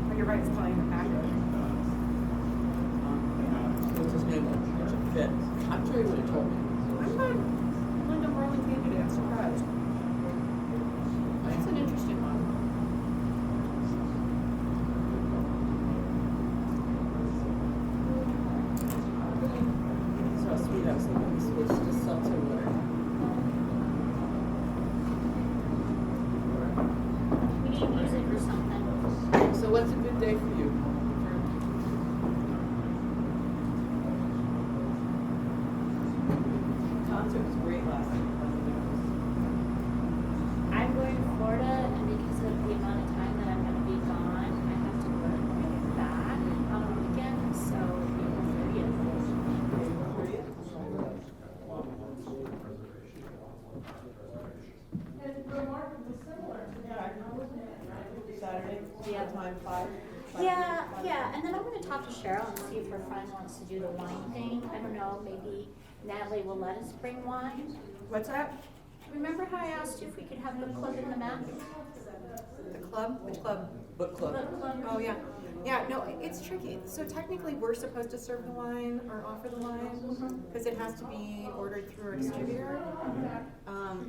Oh, you're right, it's probably in the packet.
What's his name? Richard Pitt. I'm sure he would have told me.
I'm not Linda Merlin candidate, I'm surprised. It's an interesting one.
So sweet, I was thinking we switched to seltzer water.
We need music or something.
So what's a good day for you? Concert was great last night.
I'm going to Florida, and because of the amount of time that I'm gonna be gone, I have to work when I get back on a weekend, so April 30th.
And remarkably similar to that, I wasn't it,
Saturday,
Yeah.
time 5?
Yeah, and then I'm gonna talk to Cheryl and see if her friend wants to do the wine thing. I don't know, maybe Natalie will let us bring wine.
What's that?
Remember how I asked you if we could have the club in the map?
The club? Which club?
Book club.
Book club.
Oh, yeah. Yeah, no, it's tricky. So technically, we're supposed to serve the wine or offer the wine because it has to be ordered through our distributor.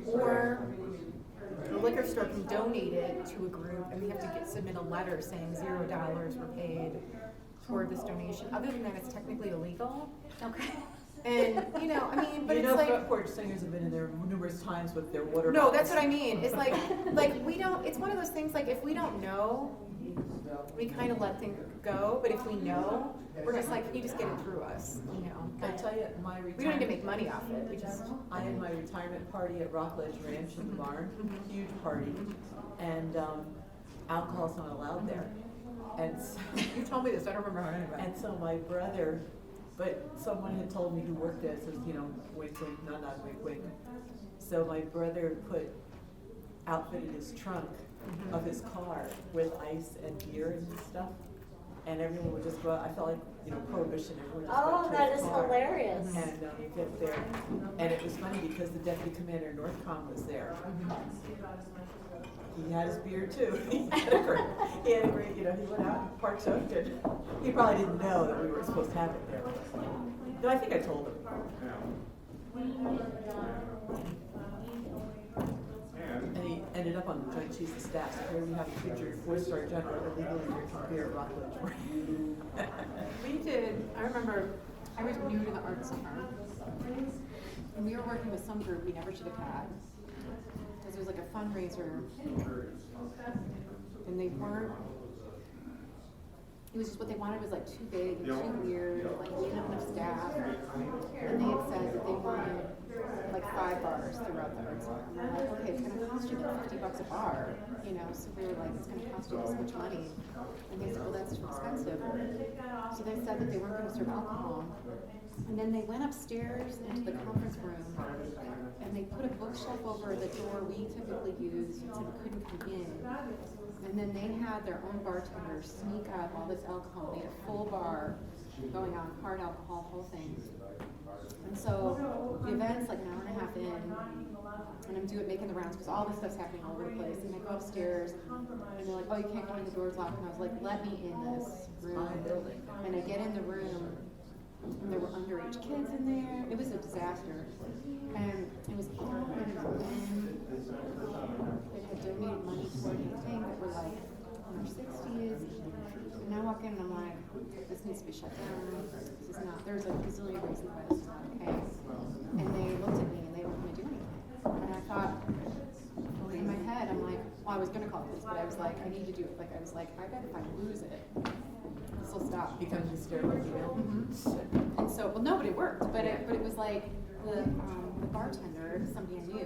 Or the liquor store can donate it to a group and we have to submit a letter saying $0 were paid toward this donation. Other than that, it's technically illegal.
Okay.
And, you know, I mean, but
You
it's
know,
like.
front porch singers have been in there numerous times with their water
No,
bottles.
that's what I mean. It's like we don't, it's one of those things, like, if we don't know, we kind of let things go, but if we know, we're just like, can you just get it through us, you know?
I tell you, my
We don't need to make money off it, we just.
I had my retirement party at Rockledge Ranch in the barn, huge party, and alcohol's not allowed there. And so,
You told me this, I don't remember how anybody.
and so my brother, but someone had told me who worked there, says, you know, wink, wink, not wink, wink. So my brother outfitted his trunk of his car with ice and beer and stuff. And everyone would just go out. I felt like, you know, prohibition. Everyone just
Oh,
went to
that
his
is
car.
hilarious.
And you get there, and it was funny because the deputy commander of Northcom was there. He had his beer too. He had a great, you know, he went out and partook, and he probably didn't know that we were supposed to have it there. No, I think I told him. And he ended up on the Joint Chiefs of Staff. So here we have a future 4-star general illegally drinking beer at Rockledge.
We did, I remember, I was new to the arts firm, and we were working with some group we never should have had, because it was like a fundraiser, and they weren't, it was just what they wanted was like too big and too weird, like we didn't have enough staff, and they had said that they wanted like 5 bars throughout the arts firm. And we're like, okay, it's gonna cost you like $50 a bar, you know, so we were like, it's gonna cost you this much money. And they said, well, that's too expensive. So they said that they weren't gonna serve alcohol. And then they went upstairs into the conference room, and they put a bookshelf over the door we typically use, so we couldn't come in. And then they had their own bartender sneak up all this alcohol. They had a full bar going on, hard alcohol, whole thing. And so the event's like an hour and a half in, and I'm making the rounds because all this stuff's happening all over the place. And I go upstairs, and they're like, "Oh, you can't come in, the door's locked." And I was like, "Let me in this room." And I get in the room, and there were underage kids in there. It was a disaster, and it was all women that had donated money toward anything that were like in their 60s. And I walk in and I'm like, this needs to be shut down. This is not, there's a gazillion reasons why this is not okay. And they looked at me and they weren't going to do anything. And I thought, in my head, I'm like, well, I was going to call this, but I was like, I need to do it. Like, I was like, I bet if I lose it, this will stop.
Become hysterical.
And so, well, nobody worked, but it was like the bartender, somebody I knew,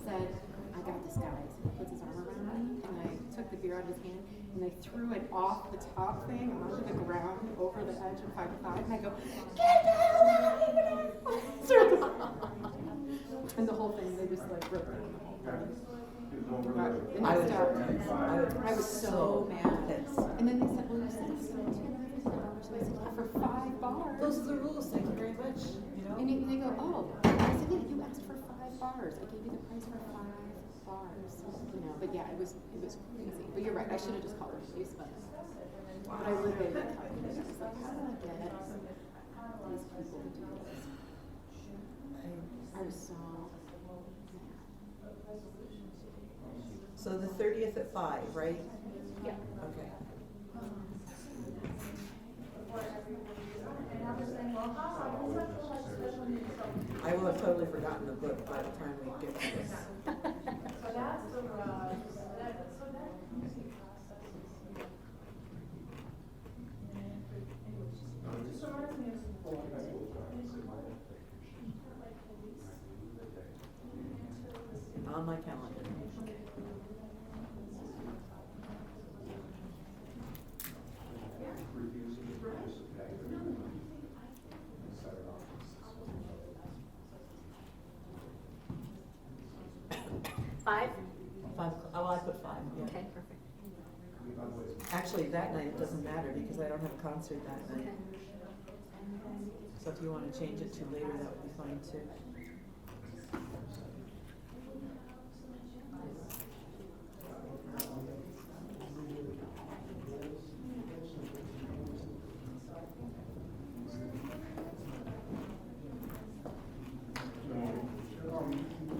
said, I got this, guys. And he puts his arm around me, and I took the beer out of his hand, and I threw it off the top thing onto the ground over the edge of 5 to 5, and I go, get the hell out of here! And the whole thing, they just like ripped it. I was so mad. And then they said, well, you said it's $17. And I said, yeah, for 5 bars.
Those are the rules, thank you very much. You know?
And they go, oh. I said, yeah, you asked for 5 bars. I gave you the price for 5 bars. You know, but yeah, it was crazy. But you're right, I should have just called the police, but I literally like, I was like, how did I get these people to do this? I was so mad.
So the 30th at 5, right?
Yeah.
Okay. I will have totally forgotten the book by the time we get to this. On my calendar.
Five?
5, oh, I put 5, yeah.
Okay, perfect.
Actually, that night it doesn't matter because I don't have a concert that night. So if you want to change it to later, that would be fine too.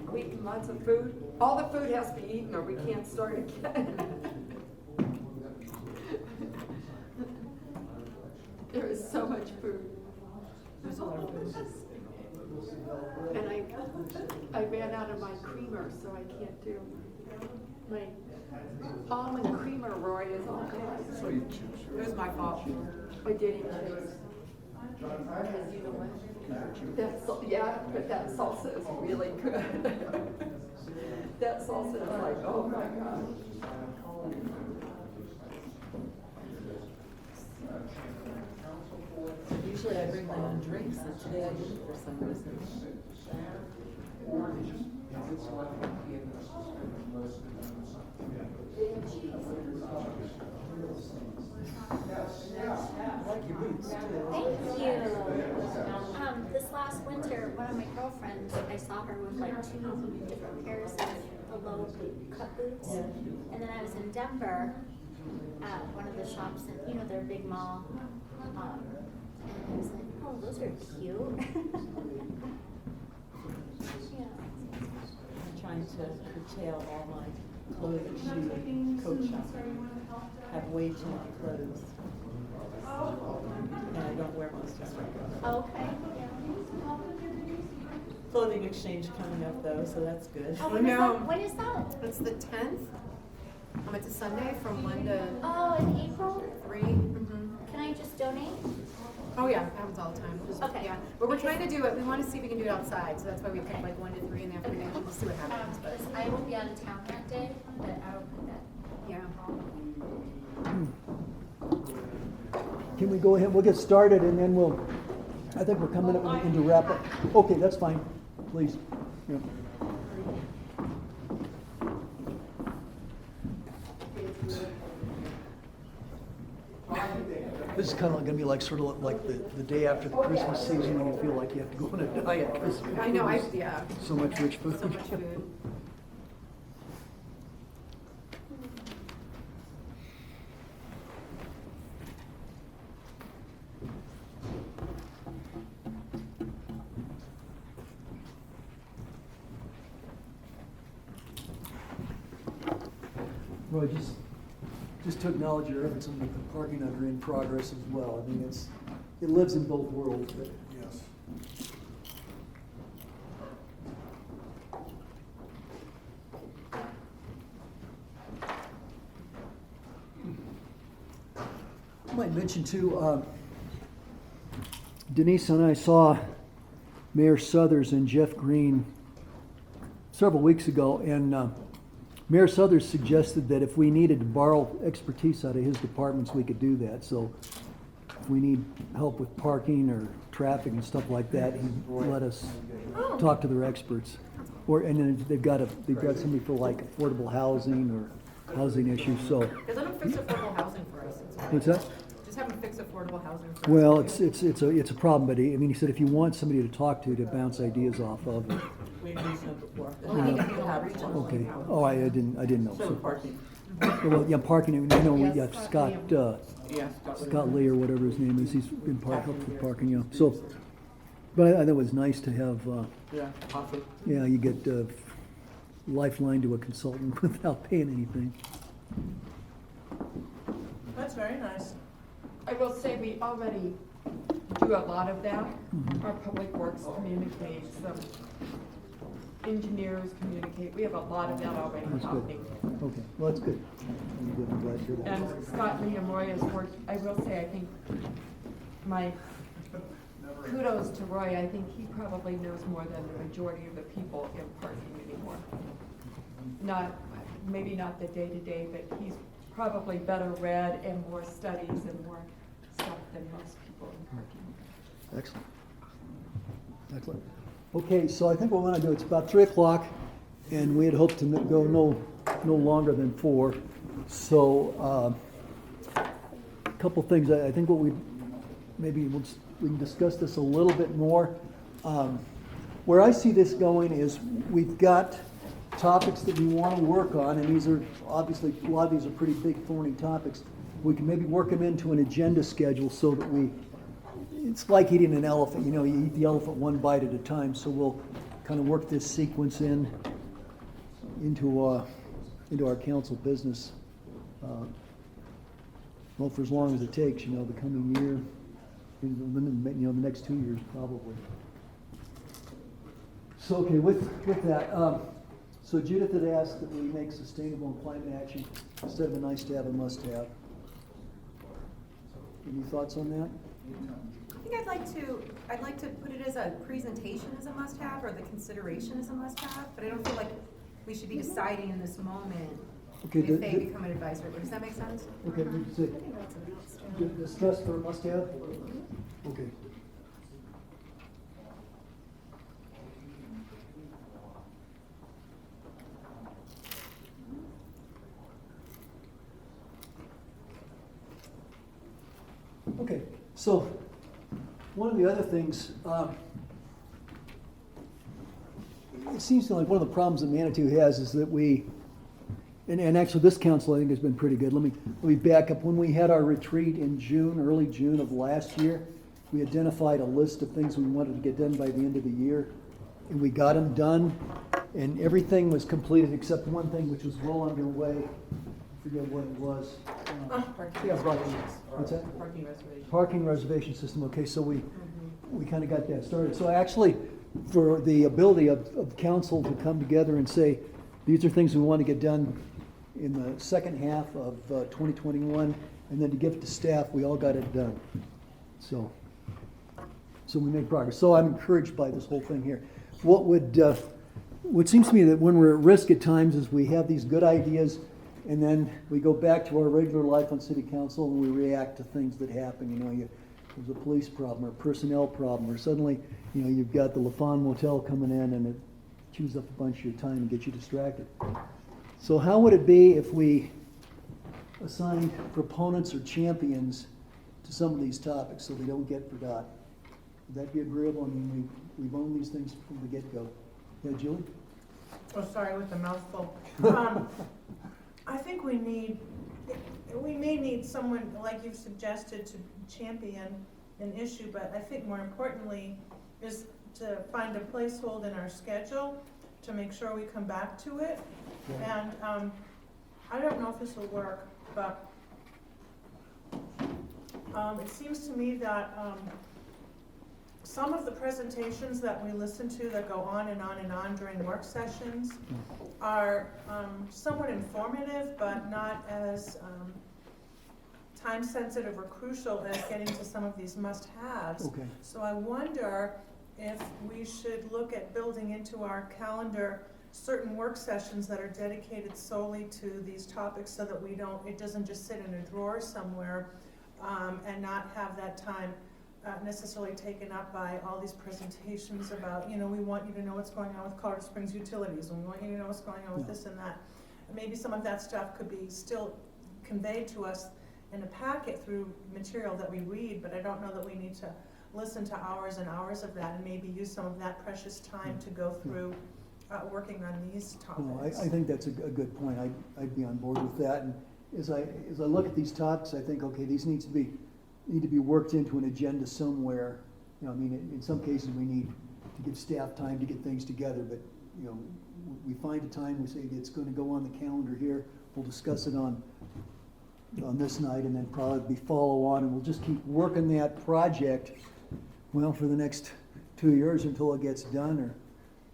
Are we eating lots of food? All the food has to be eaten or we can't start again. There is so much food.
There's a lot of food.
And I ran out of my creamer, so I can't do my Almond creamer, Roy, is all good.
So you choose.
It was my fault.
I didn't choose. Because you know what? Yeah, but that salsa is really good. That salsa is like, oh my God.
Usually I bring my own drinks, and today I didn't for some reason.
Thank you. This last winter, one of my girlfriends, I saw her with like 2 different pairs of low cut boots. And then I was in Denver at one of the shops, and you know, their big mall. And I was like, oh, those are cute. Yeah.
I'm trying to curtail all my clothing shooting coat shopping. I have way too many clothes. And I don't wear most of them.
Okay.
Clothing exchange coming up though, so that's good.
Oh, when is that?
It's the 10th. It's a Sunday from 1 to
Oh, in April?
3. Mm-hmm.
Can I just donate?
Oh yeah, it happens all the time.
Okay.
Yeah, but we're trying to do it. We want to see if we can do it outside, so that's why we picked like 1 to 3 in the afternoon. We'll see what happens. But
Because I will be out of town that day, but I'll put that.
yeah.
Can we go ahead, we'll get started and then I think we're coming up into wrap up. Okay, that's fine, please. Yeah. This is kind of going to be like sort of like the day after the Christmas season when you feel like you have to go on a diet.
I know. Yeah.
So much rich food.
So much food.
Roy, just to acknowledge your efforts on the parking under in progress as well. I mean, it lives in both worlds. But
Yes.
I might mention too, Denise and I saw Mayor Suthers and Jeff Green several weeks ago, and Mayor Suthers suggested that if we needed to borrow expertise out of his departments, we could do that. So if we need help with parking or traffic and stuff like that, he'd let us talk to their experts. And then they've got somebody for like affordable housing or housing issues. So
Because let them fix affordable housing for us. It's fine.
what's that?
Just have them fix affordable housing for us.
Well, it's a problem, but he said if you want somebody to talk to bounce ideas off of.
We've used them before.
Okay. Oh, I didn't know.
So
So,
parking.
well, yeah, parking. You know, we got
Yes,
Scott Scott Lee or whatever his name is. He's been helpful with parking. Yeah. So, but I thought it was nice to have.
Yeah, awesome.
Yeah, you get lifeline to a consultant without paying anything.
That's very nice.
I will say we already do a lot of that. Our public works communicates, engineers communicate. We have a lot of that already
That's good.
happening.
Okay. Well, that's good. I'm good. I'm glad to hear that.
And Scott Lee and Roy has worked, I will say, I think my kudos to Roy. I think he probably knows more than the majority of the people in parking anymore. Maybe not the day-to-day, but he's probably better read and more studies and more stuff than most people in parking.
Excellent. Excellent. Okay, so I think what we want to do, it's about 3 o'clock, and we had hoped to go no longer than 4. So, a couple things. I think what we can discuss this a little bit more. Where I see this going is we've got topics that we want to work on, and these are obviously, a lot of these are pretty big thorny topics. We can maybe work them into an agenda schedule so that it's like eating an elephant, you eat the elephant one bite at a time. So we'll kind of work this sequence into our council business. Well, for as long as it takes, the coming year, the next 2 years probably. So okay, with that, So Judith had asked that we make sustainable employment action instead of a nice to have, a must have. Any thoughts on that?
I think I'd like to put it as a presentation as a must-have, or the consideration as a must-have, but I don't feel like we should be deciding in this moment
Okay,
if they become an advisory. Does that make sense?
Okay, we can say, discuss for a must have? Okay. Okay, so one of the other things, it seems to me like one of the problems that Manitou has is that we, and actually this council I think has been pretty good. Let me back up. When we had our retreat in June, early June of last year, we identified a list of things we wanted to get done by the end of the year, and we got them done, and everything was completed except one thing which was well underway. I forget what it was. Yeah, right. What's that?
Parking reservation.
Parking reservation system. Okay, so we kind of got that started. So actually, for the ability of the council to come together and say, these are things we want to get done in the second half of 2021, and then to give it to staff, we all got it done. So we made progress. So I'm encouraged by this whole thing here. What seems to me that when we're at risk at times is we have these good ideas, and then we go back to our regular life on city council and we react to things that happen. You know, there's a police problem or a personnel problem, or suddenly, you know, you've got the LaFawn Motel coming in and it chews up a bunch of your time and gets you distracted. So how would it be if we assigned proponents or champions to some of these topics so they don't get forgotten? Would that be agreeable? I mean, we've owned these things from the get-go. Yeah, Julie?
Oh, sorry, with the mouthful. I think we may need someone, like you've suggested, to champion an issue, but I think more importantly is to find a placehold in our schedule to make sure we come back to it. Yeah. And I don't know if this will work, but it seems to me that some of the presentations that we listen to that go on and on and on during work sessions are somewhat informative, but not as time sensitive or crucial as getting to some of these must-haves.
Okay.
So I wonder if we should look at building into our calendar certain work sessions that are dedicated solely to these topics, so that it doesn't just sit in a drawer somewhere and not have that time necessarily taken up by all these presentations about, you know, we want you to know what's going on with Colorado Springs Utilities, and we want you to know what's going on with this and that. Maybe some of that stuff could be still conveyed to us in a packet through material that we read, but I don't know that we need to listen to hours and hours of that, and maybe use some of that precious time to go through working on these topics.
No, I think that's a good point. I'd be on board with that. And as I look at these topics, I think, okay, these need to be worked into an agenda somewhere. You know, I mean, in some cases we need to give staff time to get things together, but you know, we find a time, we say it's going to go on the calendar here. We'll discuss it on this night, and then probably follow on, and we'll just keep working that project, well, for the next 2 years until it gets done, or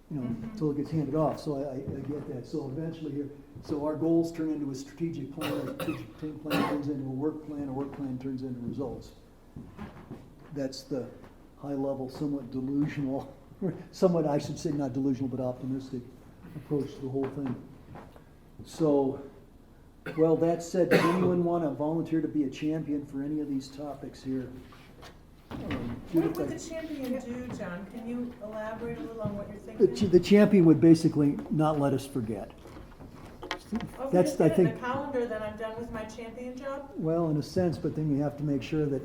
you know, until it gets handed off. So I get that. So eventually here, so our goals turn into a strategic plan, a strategic plan turns into a work plan turns into results. That's the high level, somewhat delusional, somewhat, I should say, not delusional, but optimistic approach to the whole thing. So, well, that said, does anyone want to volunteer to be a champion for any of these topics here?
What would the champion do, John? Can you elaborate a little on what you're thinking?
The champion would basically not let us forget.
Oh,
That's,
if you
I
just get it in
think.
the calendar, then I'm done with my champion job?
Well, in a sense, but then you have to make sure that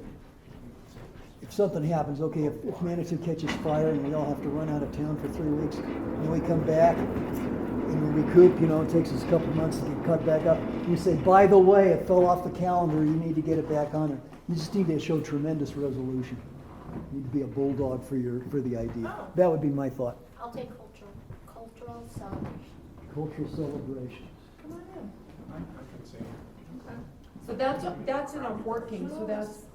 if something happens, okay, if Manitou catches fire and we all have to run out of town for 3 weeks, and we come back and we recoup, you know, it takes us a couple months to get cut back up. You say, by the way, it fell off the calendar, you need to get it back on it. You just need to show tremendous resolution. You need to be a bulldog for the idea.
Oh.
That would be my thought.
I'll take cultural celebration.
Cultural celebrations.
Come on in.
I can see.
Okay.
So that's in a working, so that's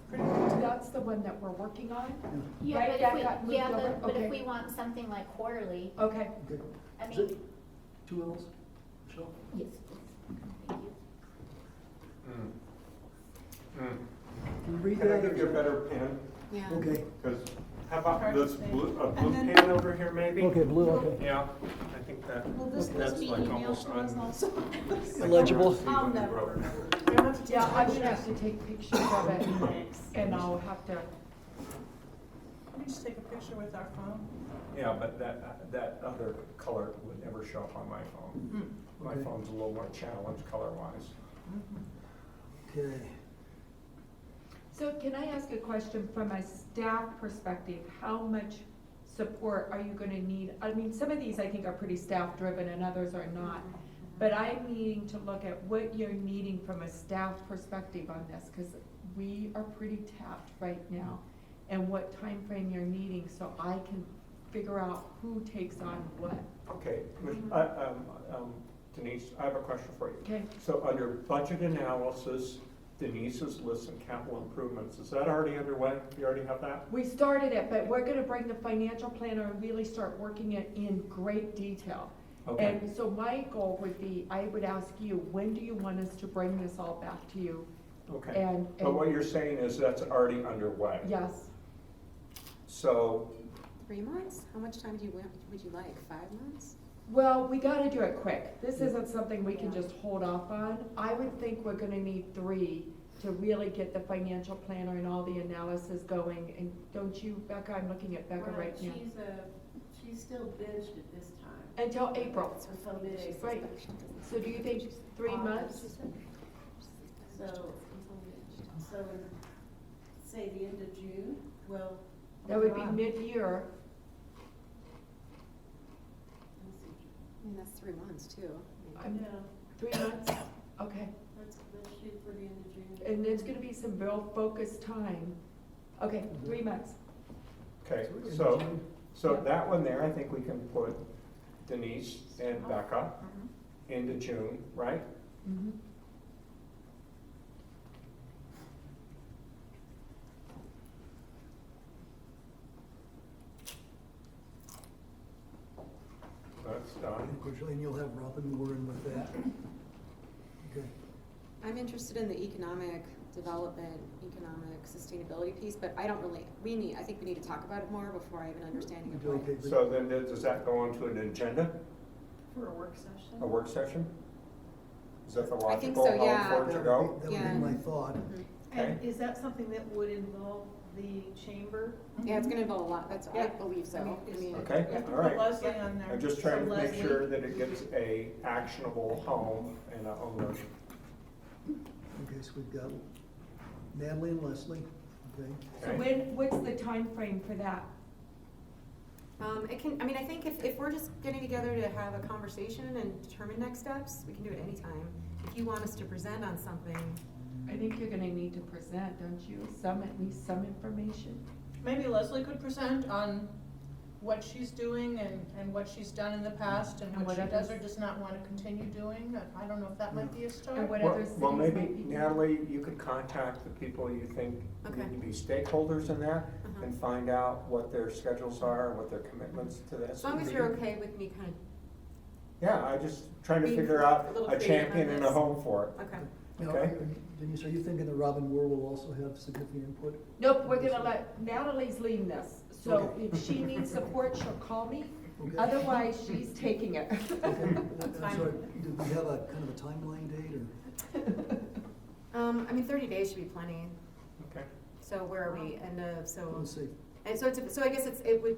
the one that we're working on?
Yeah,
Right,
but
that
if
got
we,
moved over?
but
Okay.
if we want something like quarterly,
Okay.
I mean,
2 L's? Michelle?
Yes. Thank you.
Can you read
Can I
that?
give you a better pen?
Yeah.
Okay,
Because, how about
Hard to
this
say.
blue, a blue
And then-
pen over here maybe?
okay, blue, okay.
Yeah, I think that,
Will this
that's
be
like
emailed
almost
to us also?
Illegible.
I'll never remember.
Yeah, I'm gonna have to take pictures of it
Thanks.
and I'll have to,
We can just take a picture with our phone.
yeah, but that other color would never show up on my phone. My
Okay.
phone's a little more challenged color-wise.
Okay.
so can I ask a question from a staff perspective? How much support are you gonna need? I mean, some of these I think are pretty staff-driven and others are not. But I'm needing to look at what you're needing from a staff perspective on this, because we are pretty tapped right now. And what time frame you're needing, so I can figure out who takes on what.
Okay, Denise, I have a question for you.
Okay.
So under budget analysis, Denise's list and capital improvements, is that already underway? You already have that?
We started it, but we're gonna bring the financial planner and really start working it in great detail.
Okay.
And so my goal would be, I would ask you, when do you want us to bring this all back to you?
Okay,
And,
but what you're saying is that's already underway?
yes,
So,
3 months? How much time would you like? 5 months?
well, we gotta do it quick. This isn't something we can just hold off on. I would think we're gonna need 3 to really get the financial planner and all the analysis going. And don't you, Becca? I'm looking at Becca right now.
She's still benched at this time.
Until April.
Until mid-April.
Right. So do you think 3 months?
So in, say, the end of June, well.
That would be mid-year.
I mean, that's 3 months too.
I'm- 3 months? Okay.
Let's shoot for the end of June.
And there's gonna be some real focused time. Okay, 3 months.
okay,
So,
so that one there, I think we can put Denise and Becca into June, right?
Mhm.
That's done.
Of course, and you'll have Robin more in with that. Okay.
I'm interested in the economic development, economic sustainability piece, but I don't really, I think we need to talk about it more before I have an understanding of what.
Okay,
So then does that go onto an agenda,
For a work session?
a work session? Is that the
I think
logical
so,
how
yeah.
for it to go?
That would
Yeah.
be my thought.
And
Okay.
is that something that would involve the chamber?
Yeah, it's gonna involve a lot, I
Yeah.
believe so.
I mean,
I mean,
Okay,
You have to
all
put
right.
Leslie on there.
I'm just trying
So
to make
Leslie-
sure that it gets a actionable home and a owner.
Okay, so we've got Natalie and Leslie, okay?
So
Okay.
what's the time frame for that?
I think if we're just getting together to have a conversation and determine next steps, we can do it anytime. If you want us to present on something,
I think you're gonna need to present, don't you? At least some information.
Maybe Leslie could present on what she's doing and what she's done in the past and
And
what she
what
does or
others-
does not want to continue doing. I don't know if that might be a start.
And what
Well,
other cities
well,
might
maybe
be doing.
Natalie, you could contact the people you think
Okay.
need to be stakeholders in that
Uh-huh.
and find out what their schedules are and what their commitments to this.
as long as
would
you're
be.
okay with me kind of,
Yeah, I just trying to
Being
figure
a
out
little
a
creative
champion
on
and a
this.
home for it.
okay.
Now,
Okay.
Denise, are you thinking that Robin Moore will also have significant input?
Nope, we're gonna let, Natalie's leading this. So
Okay.
if she needs support, she'll call me.
Okay.
Otherwise, she's taking it.
Okay, I'm sorry, do we have a kind of a timeline date, or?
30 days should be plenty.
Okay.
So where are we? And, so.
Let's see.
And so I guess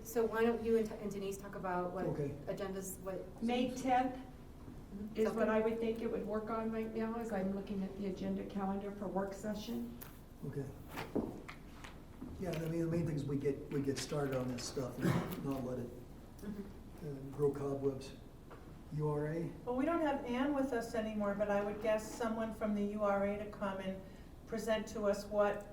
so why don't you and Denise talk about what
Okay.
agendas, what.
May 10th is
Something?
what I would think it would work on right now, as I'm looking at the agenda calendar for work session.
Okay. Yeah, I mean, the main thing is we get started on this stuff and not let it grow cobwebs. URA?
Well, we don't have Ann with us anymore, but I would guess someone from the URA to come and present to us what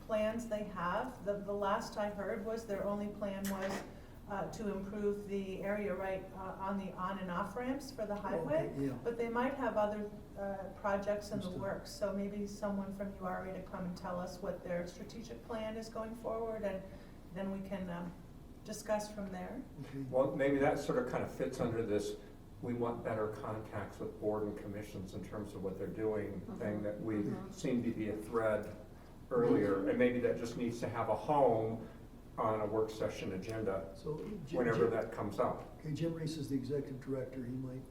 plans they have. The last I heard was their only plan was to improve the area right on the on and off ramps for the highway.
Okay, yeah.
But they might have other projects in the
Understood.
works, so maybe someone from URA to come and tell us what their strategic plan is going forward, and then we can discuss from there.
Okay.
Well, maybe that sort of kind of fits under this we want better contacts with board and commissions in terms of what they're doing, thing that we seemed to be a thread earlier, and maybe that just needs to have a home on a work session agenda
So,
whenever that comes up.
Okay, Jim Reese is the executive director, he might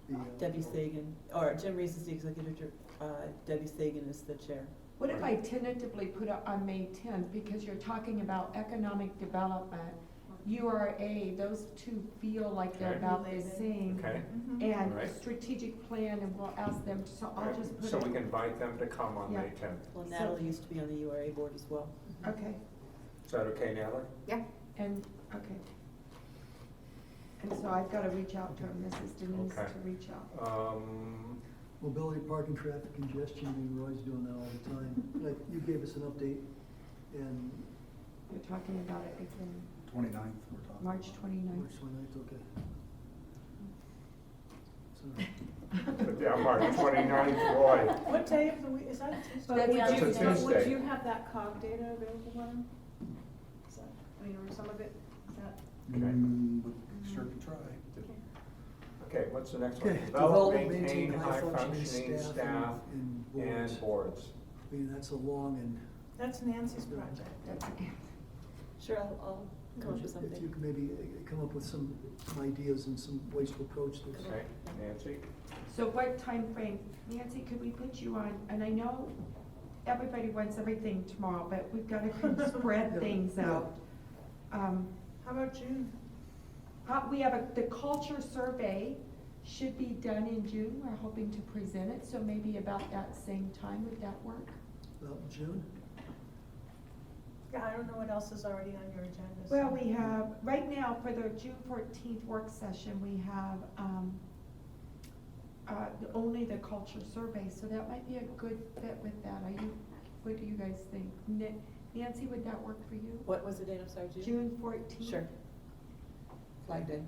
be.
Debbie Sagan, or Jim Reese is the executive, Debbie Sagan is the chair.
What if I tentatively put it on May 10th, because you're talking about economic development, URA, those two feel like they're
Okay.
about the same.
Okay.
And
Right.
strategic plan, and we'll ask them, so I'll just put it.
So we can invite them to come on
Yeah.
May 10th.
Well, Natalie used to be on the URA board as well.
Okay,
Is that okay, Natalie?
Yeah.
and, okay. And so I've gotta reach out to Mrs. Denise
Okay.
to reach out.
Mobility, parking, traffic congestion, I mean, Roy's doing that all the time. Like, you gave us an update, and
You're talking about it again,
29th, we're talking.
March 29th.
March 29th, okay. So,
Yeah, March 29th, Roy.
What day of the week, is that a Tuesday?
But
That's
would
a
you,
Tuesday.
but would you have that COG data available for them? Is that, I mean, or some of it, is that?
Okay.
Sure can try.
Okay, what's the next one?
Okay,
Develop, maintain high-functioning staff
and
and boards.
I mean, that's a long and.
That's Nancy's project.
That's again.
Sure, I'll come up with
If you
something.
could maybe come up with some ideas and some ways to approach this.
Okay, Nancy?
So what time frame, Nancy, could we put you on, and I know everybody wants everything tomorrow, but we've gotta kind of spread
Yeah,
things
yeah.
out.
How about June?
We have the culture survey should be done in June, we're hoping to present it, so maybe about that same time, would that work?
About June?
Yeah, I don't know what else is already on your agenda. so-
Well, we have, right now, for the June 14th work session, we have, only the culture survey, so that might be a good fit with that. What do you guys think? Nancy, would that work for you?
What was the date, I'm sorry, June?
June 14th?
Sure. Flag Day.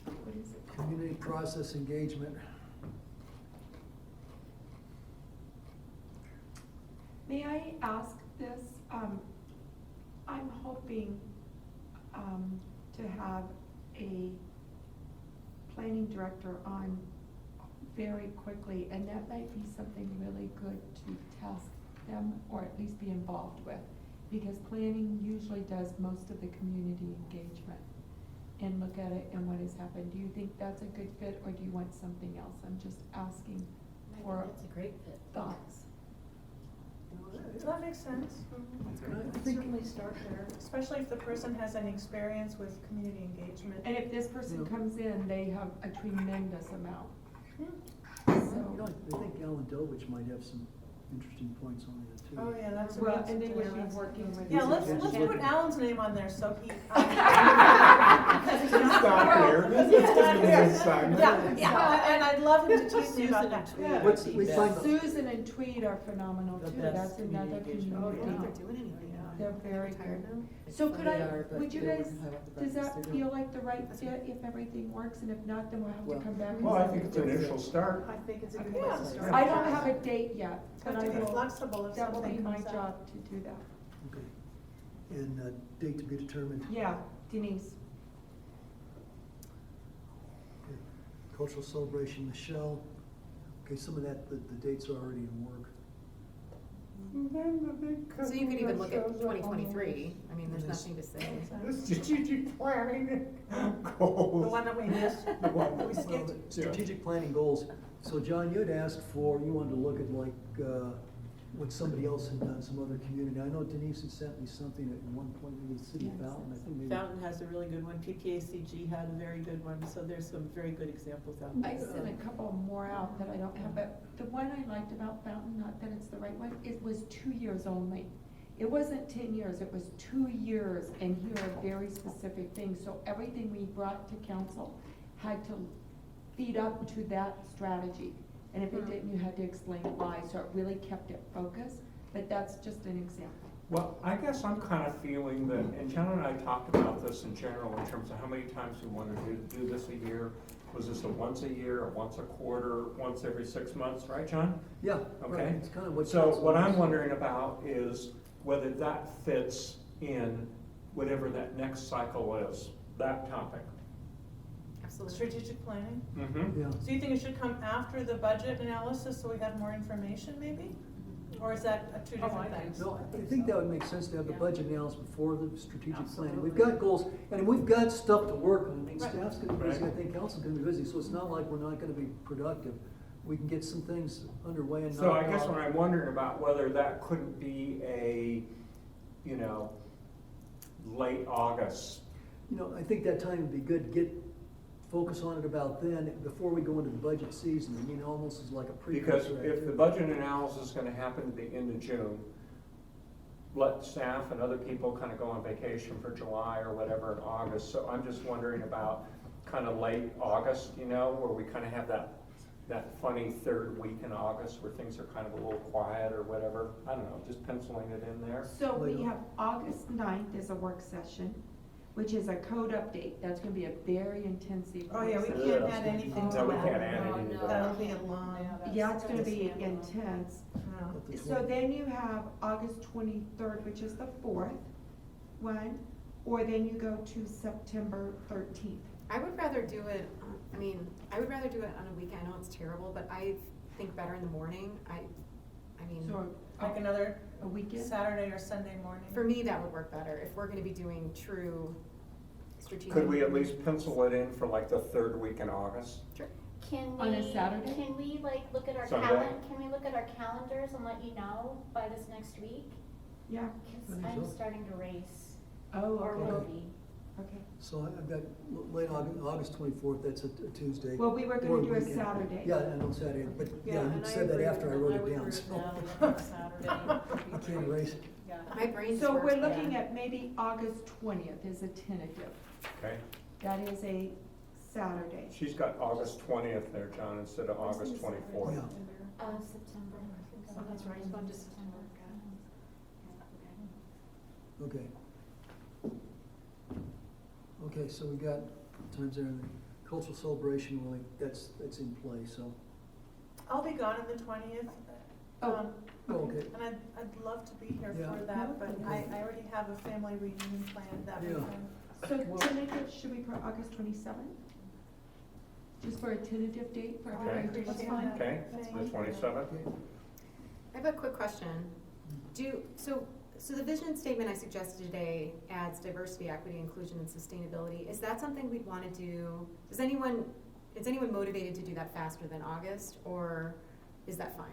What is it?
Community process engagement.
May I ask this? I'm hoping to have a planning director on very quickly, and that might be something really good to test them or at least be involved with. Because planning usually does most of the community engagement and look at it and what has happened. Do you think that's a good fit, or do you want something else? I'm just asking for
That's a great fit.
thoughts.
That makes sense.
I think,
Certainly start there, especially if the person has any experience with community engagement.
And if this person comes in, they have a tremendous amount.
you
So,
know, I think Alan Dovich might have some interesting points on that too.
Oh, yeah, that's a
well,
good
and they would
suggestion.
be working with.
Yeah, let's
He's
put
working.
Alan's name on there, so he.
Because he's not here. This is
not here.
his assignment.
Yeah, and I'd love him to teach me about
Susan
that.
and Tweed.
Yeah.
What's, we find,
Susan and Tweed are phenomenal
The
too,
best
that's another
community
community.
engagement.
I don't think they're doing anything.
They're very
Retired
good.
now?
So could
They are, but
would you
they're
guys,
working hard with the
does
breakfast
that
they're
feel
doing.
like the right fit if everything works, and if not, then we'll have
Well,
to come back and
Well, I
say-
think it's an initial start.
I think it's a good
Okay.
place to start.
I don't have a date yet, but
Have
I
to be
will,
flexible if
that will be
something
my
comes up.
job to do that.
okay. And date to be determined.
Yeah, Denise.
Okay. Cultural celebration, Michelle. Okay, some of that, the dates are already in work.
So you could even look at 2023, I mean, there's nothing to say.
The strategic planning
The
goals.
one that we missed, that we
Well,
skipped.
the strategic planning goals, so John, you had asked for, you wanted to look at like, what somebody else had done, some other community. I know Denise had sent me something at one point with the city of
Yes.
Fountain, I think maybe.
Fountain has a really good one, PPACG had a very good one, so there's some very good examples out there.
I sent a couple more out that I don't have, but the one I liked about Fountain, not that it's the right one, it was 2 years only. It wasn't 10 years, it was 2 years, and here are very specific things. So everything we brought to council had to feed up to that strategy. And if it didn't, you had to explain why, so it really kept it focused, but that's just an example.
Well, I guess I'm kind of feeling that, and John and I talked about this in general in terms of how many times we want to do this a year. Was this a once a year, or once a quarter, once every 6 months, right, John?
Yeah, right,
Okay.
it's kind of what.
So
council
what I'm
wants.
wondering about is whether that fits in whatever that next cycle is, that topic.
Absolutely.
Strategic planning?
Mm-hmm.
Yeah.
So you think it should come after the budget analysis so we have more information maybe? Or is that two different things?
No, I think that would make sense to have the budget analysis before the strategic planning. We've got goals, and we've got stuff to work on. I mean,
Right.
staff's gonna be busy, I think council's gonna be busy, so it's not like we're not gonna be productive. We can get some things underway and
So I
knocked
guess
out.
what I'm wondering about whether that couldn't be a, you know, late August.
You know, I think that time would be good to get, focus on it about then, before we go into the budget season. I mean, almost as like a
Because
precursor.
if the budget analysis is gonna happen at the end of June, let staff and other people kind of go on vacation for July or whatever in August. So I'm just wondering about kind of late August, you know, where we kind of have that funny third week in August where things are kind of a little quiet or whatever. I don't know, just penciling it in there.
So we have August 9th is a work session, which is a code update. That's gonna be a very intensive.
Oh, yeah, we
work
can't
session.
add anything to
No,
that.
we can't add anything to that.
That'll be a long.
Yeah, it's gonna be intense.
Yeah.
So then you have August 23rd, which is the fourth one, or then you go to September 13th.
I would rather do it, I would rather do it on a weekend. I know it's terrible, but I think better in the morning. I mean,
So
Like another
a weekend?
Saturday or Sunday morning?
for me, that would work better if we're gonna be doing true strategic.
Could we at least pencil it in for like the third week in August?
Sure.
Can we?
On a Saturday?
Can we like look at our
Sunday?
can we look at our calendars and let you know by this next week?
Yeah.
Cause
I think
I'm
so.
starting to race,
Oh,
or
okay.
will be.
Okay.
So I've got late August 24th, that's a Tuesday.
Well, we were
or
gonna do a
weekend.
Saturday.
Yeah, I know Saturday, but yeah, you
and I
said that
agree
after I
with
wrote
that.
it
would
down,
agree
so.
with Natalie on Saturday.
I can't erase it.
Yeah.
My brain's
So
works
we're
better.
looking at maybe August 20th is a tentative.
Okay.
That is a Saturday.
She's got August 20th there, John, instead of August 24th.
Yeah.
September.
Oh, that's right, it's going to
September.
Okay. Okay, so we got times there, the cultural celebration, well, that's in play, so.
I'll be gone on the 20th.
Oh.
Okay.
And I'd love to be here
Yeah.
for that, but
Okay.
I already have a family reunion planned that
Yeah.
weekend.
So tentative, should we put August 27th? Just for a tentative date for
Okay.
everybody? That's
Appreciate
fine.
that.
Okay,
Thank
the
you.
27th?
I have a quick question. So the vision statement I suggested today adds diversity, equity, inclusion, and sustainability. Is that something we'd wanna do? Is anyone motivated to do that faster than August, or is that fine?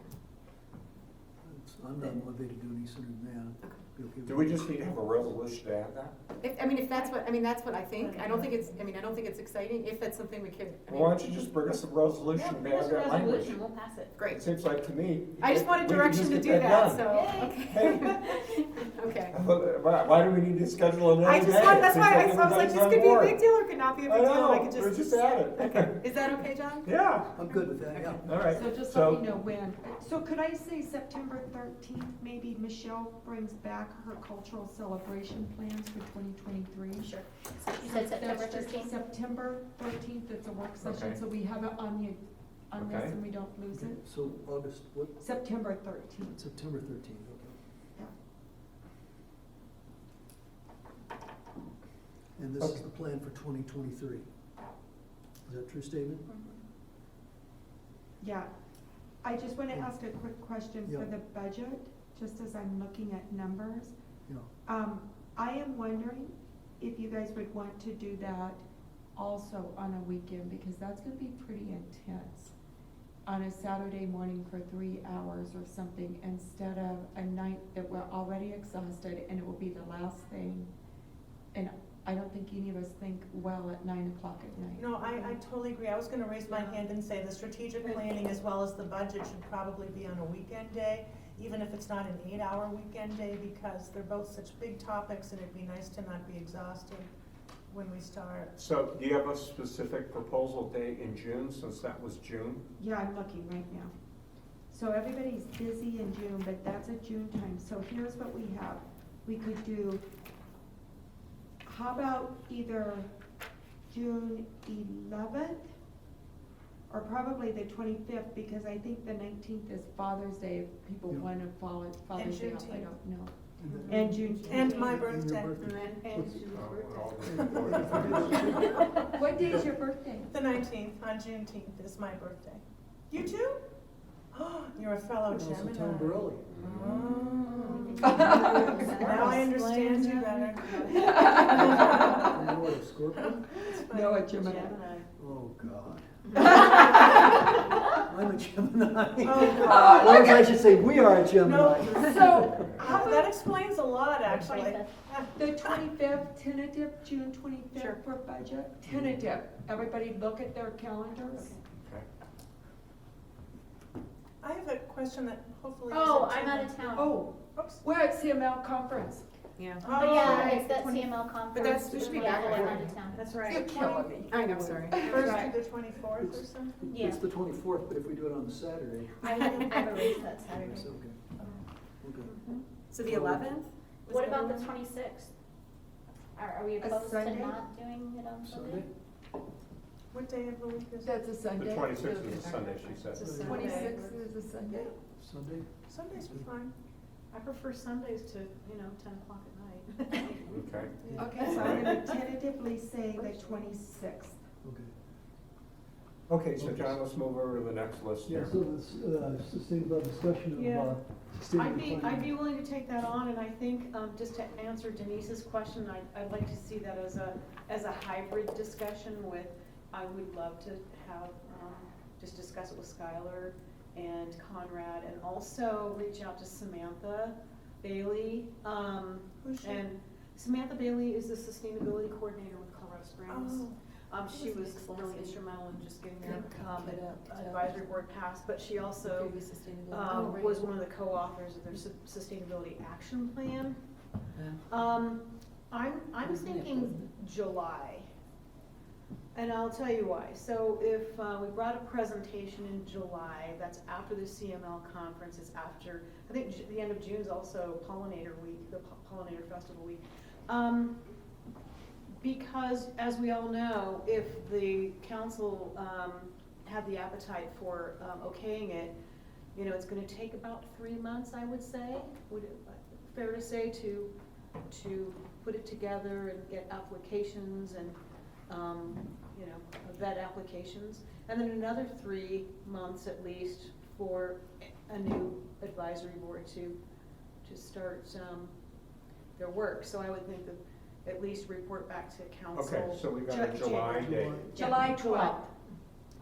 I'm not motivated to do any sooner than that.
Okay.
Be okay with
Do we
that.
just need to have a resolution to add that?
If that's what I think. I don't think it's exciting, if that's something we could,
Why don't you just bring us a resolution
Yeah,
and
bring
add
us a
that language?
resolution, we'll pass it.
It
great.
seems like to me.
I just wanted
we could
direction
just
to
get
do that,
done.
so,
Hey.
okay.
Why do we need to schedule another
I
day?
just wanted, that's
Seems
why I
like
was like,
everybody's
this
on
could be a
board.
big deal or could not be a
I
big deal, and I
know,
could
we're
just.
just at it.
Okay, is that okay, John?
Yeah,
I'm good with that, yeah.
all right.
So just let me know when. So could I say September 13th, maybe Michelle brings back her cultural celebration plans for 2023?
Sure. So you said September
That's just
13th?
September 13th, it's a work session,
Okay.
so we have it on this
Okay.
and we don't lose
Okay,
it.
so August, what,
September 13th.
September 13th, okay.
Yeah.
And this is
Okay.
the plan for 2023. Is that a true statement?
Yeah, I just want to ask a quick question for
Yeah.
the budget, just as I'm looking at numbers.
Yeah.
I am wondering if you guys would want to do that also on a weekend, because that's gonna be pretty intense. On a Saturday morning for 3 hours or something, instead of a night that we're already exhausted and it will be the last thing. And I don't think any of us think well at 9 o'clock at night.
No, I totally agree. I was gonna raise my hand and say the strategic planning as well as the budget should probably be on a weekend day, even if it's not an 8-hour weekend day, because they're both such big topics and it'd be nice to not be exhausted when we start.
So do you have a specific proposal date in June, since that was June?
Yeah, I'm looking right now. So everybody's busy in June, but that's a June time. So here's what we have. We could do, how about either June 11th or probably the 25th, because I think the 19th is Father's Day. If people
Yeah.
want to follow Father's Day off, I
Juneteenth.
don't know. And June.
And my birthday.
And What day is your birthday?
The 19th, on Juneteenth is my birthday. You too? Oh, you're a fellow Gemini.
early.
Now I understand you better.
What, a Scorpio?
No, a Gemini.
Oh, God. I'm a Gemini.
Oh, God.
Or as I should say, we are a Gemini.
So,
That explains a lot, actually.
the 25th, tentative, June 25th
Sure.
for budget, tentative. Everybody look at their calendars.
I have a question that hopefully.
Oh,
isn't
I'm
too
out
much-
of town.
Oh,
Oops.
we're at CML conference.
Yeah.
But yeah,
right.
it's that CML conference.
But that's- we should be
Yeah,
back
I'm
by
out
then.
of town.
That's right.
You're killing me.
I know, sorry.
First to the 24th or something?
Yeah.
It's the 24th, but if we do it on the Saturday,
I have a race that Saturday.
it's okay. Okay.
So the 11th?
What about the 26th? Are we
A
opposed to
Sunday?
not doing it on Sunday?
Sunday?
What day of the week is it?
That's a
The
Sunday.
26th is a Sunday, she said.
It's a Sunday.
26th is a Sunday.
Sunday?
Sundays are fine.
I prefer Sundays to, 10 o'clock at night.
Okay.
Okay, so I'm gonna tentatively say the 26th.
Okay.
Okay, so John, let's move over to the next list
Yeah,
here.
so this, sustainable discussion of,
Yeah.
sustainable
I'd
planning.
be willing to take that on, and I think, just to answer Denise's question, I'd like to see that as a hybrid discussion with, I would love to have, just discuss it with Skylar and Conrad, and also reach out to Samantha Bailey.
Who's she?
And Samantha Bailey is the sustainability coordinator with Colorado Springs. She
That was
was
excellent.
really instrumental in just getting their
Get up.
advisory board passed, but she also
Previous sustainability.
was one of the co-authors of their sustainability action plan. I'm thinking July. And I'll tell you why. So if we brought a presentation in July, that's after the CML conference, it's after, I think the end of June is also Pollinator Week, the Pollinator Festival Week. Because, as we all know, if the council had the appetite for okaying it, it's gonna take about 3 months, I would say. Would it, fair to say, to put it together and get applications and, vet applications. And then another 3 months at least for a new advisory board to start their work. So I would think that at least report back to council.
Okay, so we got a July date.
July 12th.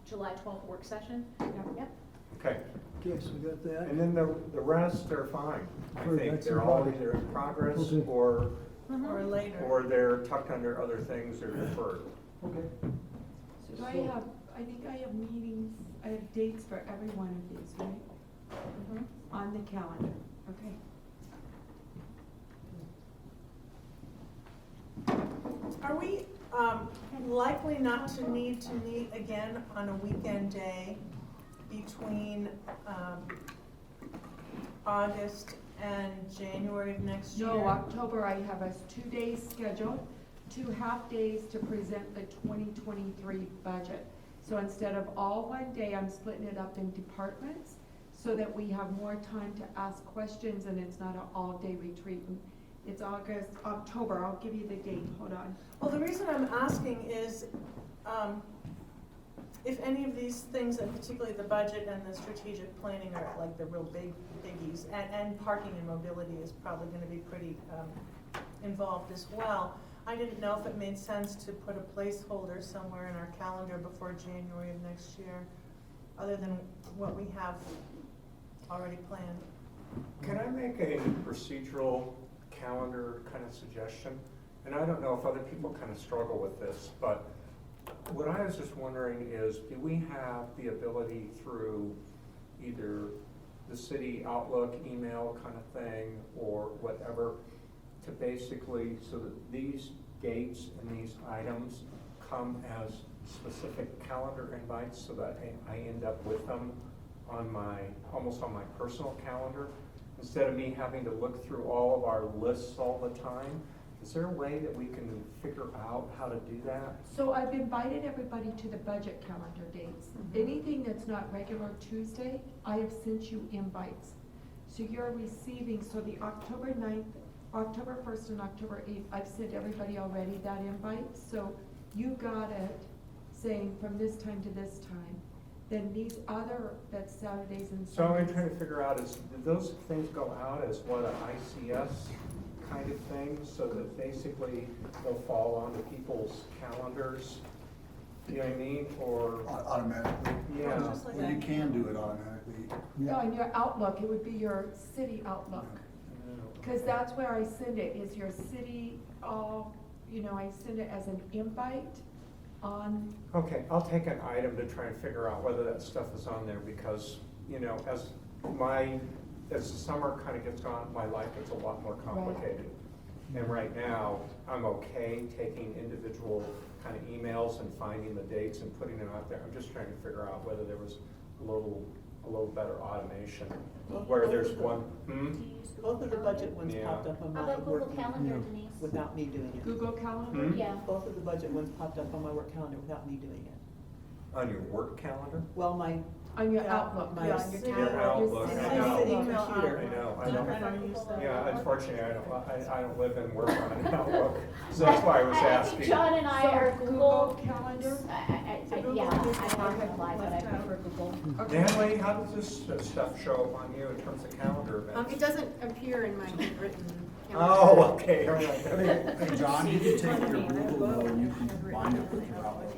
July 12th work session? Yep.
Okay,
Okay, so we got that.
and then the rest are fine. I
Sure,
think
that's
they're
in
all
progress.
either in progress
Okay.
or
Or later.
they're tucked under other things or deferred.
Okay.
So I think I have meetings, I have dates for every one of these, right? On the calendar, okay.
Are we likely not to need to meet again on a weekend day between August and January of next year?
No, October, I have us 2 days scheduled, 2 half-days to present the 2023 budget. So instead of all one day, I'm splitting it up in departments so that we have more time to ask questions and it's not an all-day retreat. It's October, I'll give you the date, hold on.
Well, the reason I'm asking is, if any of these things, and particularly the budget and the strategic planning are like the real biggies, and parking and mobility is probably gonna be pretty involved as well. I didn't know if it made sense to put a placeholder somewhere in our calendar before January of next year, other than what we have already planned.
Can I make a procedural calendar kind of suggestion? And I don't know if other people kind of struggle with this, but what I was just wondering is, do we have the ability through either the city Outlook email kind of thing or whatever to basically, so that these dates and these items come as specific calendar invites so that I end up with them on almost on my personal calendar, instead of me having to look through all of our lists all the time? Is there a way that we can figure out how to do that?
So I've invited everybody to the budget calendar dates. Anything that's not regular Tuesday, I have sent you invites. So you're receiving, so the October 9th October 1st and October 8th, I've sent everybody already that invite, so you got it saying from this time to this time. Then these other, that's Saturdays and
So I'm
Sundays.
trying to figure out is, do those things go out as what, an ICS kind of thing? So that basically they'll fall onto people's calendars? You know what I mean, or?
Automatically.
Yeah.
Well, you can do it automatically.
No, in your Outlook, it would be your city Outlook. Because that's where I send it, is your city, I send it as an invite on.
Okay, I'll take an item to try and figure out whether that stuff is on there, because, as the summer kind of gets on, my life gets a lot more complicated. And right now, I'm okay taking individual kind of emails and finding the dates and putting them out there. I'm just trying to figure out whether there was a little better automation, where there's one,
Both of the budget ones
Yeah.
popped up on
How
my
about Google
work
Calendar,
calendar
Denise?
without me doing it.
Google Calendar?
Yeah.
Both of the budget ones popped up on my work calendar without me doing it.
on your work calendar?
Well,
On your Outlook.
my
Yeah, on
city-
Your Outlook,
city-
I know.
city computer.
I know, I
I'm
know.
not gonna use that.
Yeah, unfortunately, I don't live and work on an Outlook, so that's why I was
I think
asking.
John and I are Google.
Calendar?
Yeah, I'm not gonna lie, but I prefer Google.
Natalie, how does this stuff show up on you in terms of calendar events?
It doesn't appear in my handwritten calendar.
Oh, okay, all right.
Hey, John, you can take your Google though, and you can combine it with your Outlook,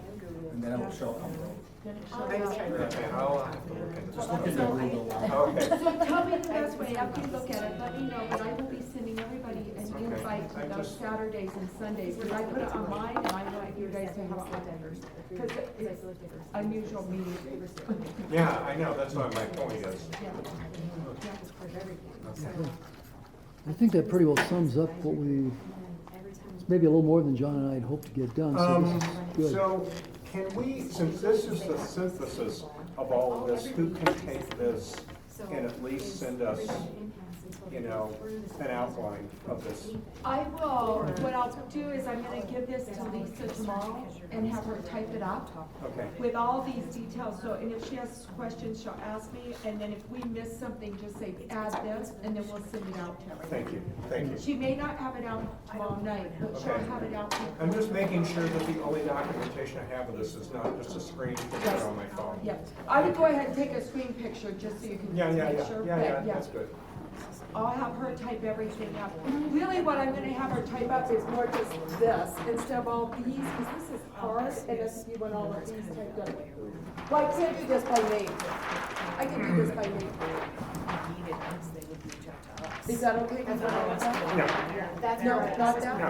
and then it'll show up on Google.
Okay, I'll have to look into
Just look into Google.
Okay.
So tell me the best way, after you look at it, let me know, but I will be sending everybody an invite
I
to those
just-
Saturdays and Sundays, because I put it on mine, and I want you guys to have it on theirs, because it's unusual meeting.
Yeah, I know, that's what my point is.
I think that pretty well sums up what it's maybe a little more than John and I had hoped to get done, so this is good.
So, can we, since this is the synthesis of all of this, who can take this and at least send us, an outline of this?
I will, what I'll do is I'm gonna give this to Lisa tomorrow and have her type it up
Okay.
with all these details, so, and if she has questions, she'll ask me, and then if we miss something, just say, add this, and then we'll send it out to everybody.
Thank you.
She may not have it out tomorrow night, but she'll
Okay.
have it out.
I'm just making sure that the only documentation I have of this is not just a screen picture on my phone.
Yeah, I would go ahead and take a screen picture, just so you can make sure, but
That's good.
I'll have her type everything up. Really, what I'm gonna have her type up is more just this, instead of all these, because this is hard, and then you want all of these typed up. Well, I can't do this by name. I can do this by name. Is that okay?
No.
No, not that?
No,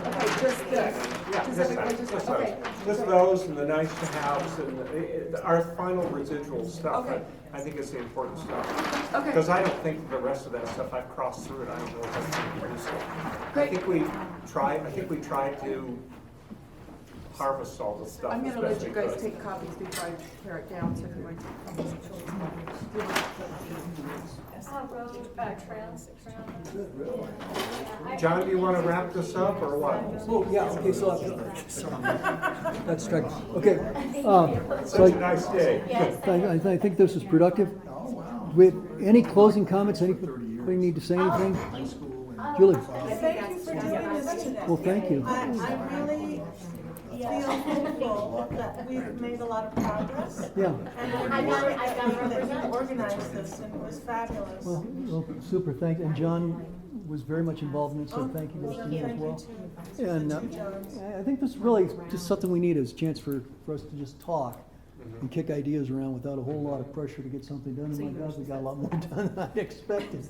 Okay, just this.
Yeah,
Does
just
everybody
that,
just,
just
okay.
those. Just those and the nice to haves and our final residual stuff,
Okay.
I think is the important stuff.
Okay.
Because I don't think the rest of that stuff, I've crossed through it, I don't know if that's going to be useful. I
Great.
think we tried to harvest all the stuff
I'm
as
gonna let
best
you
we
guys
could.
take copies before I tear it down, so if you want
John, do you want to wrap this up or what?
Oh, yeah, okay, so, that's striking. Okay.
Such a nice day.
I think this is productive. With any closing comments, anybody need to say anything? Julie?
Thank you for doing this today.
Well, thank you.
I really feel hopeful that we've made a lot of progress.
Yeah.
And I'm really happy that you organized this, and it was fabulous.
Well, super, thanks. And John was very much involved in it, so thank you to him as well. And I think this is really just something we need as a chance for us to just talk and kick ideas around without a whole lot of pressure to get something done. And my God, we got a lot more done than I expected.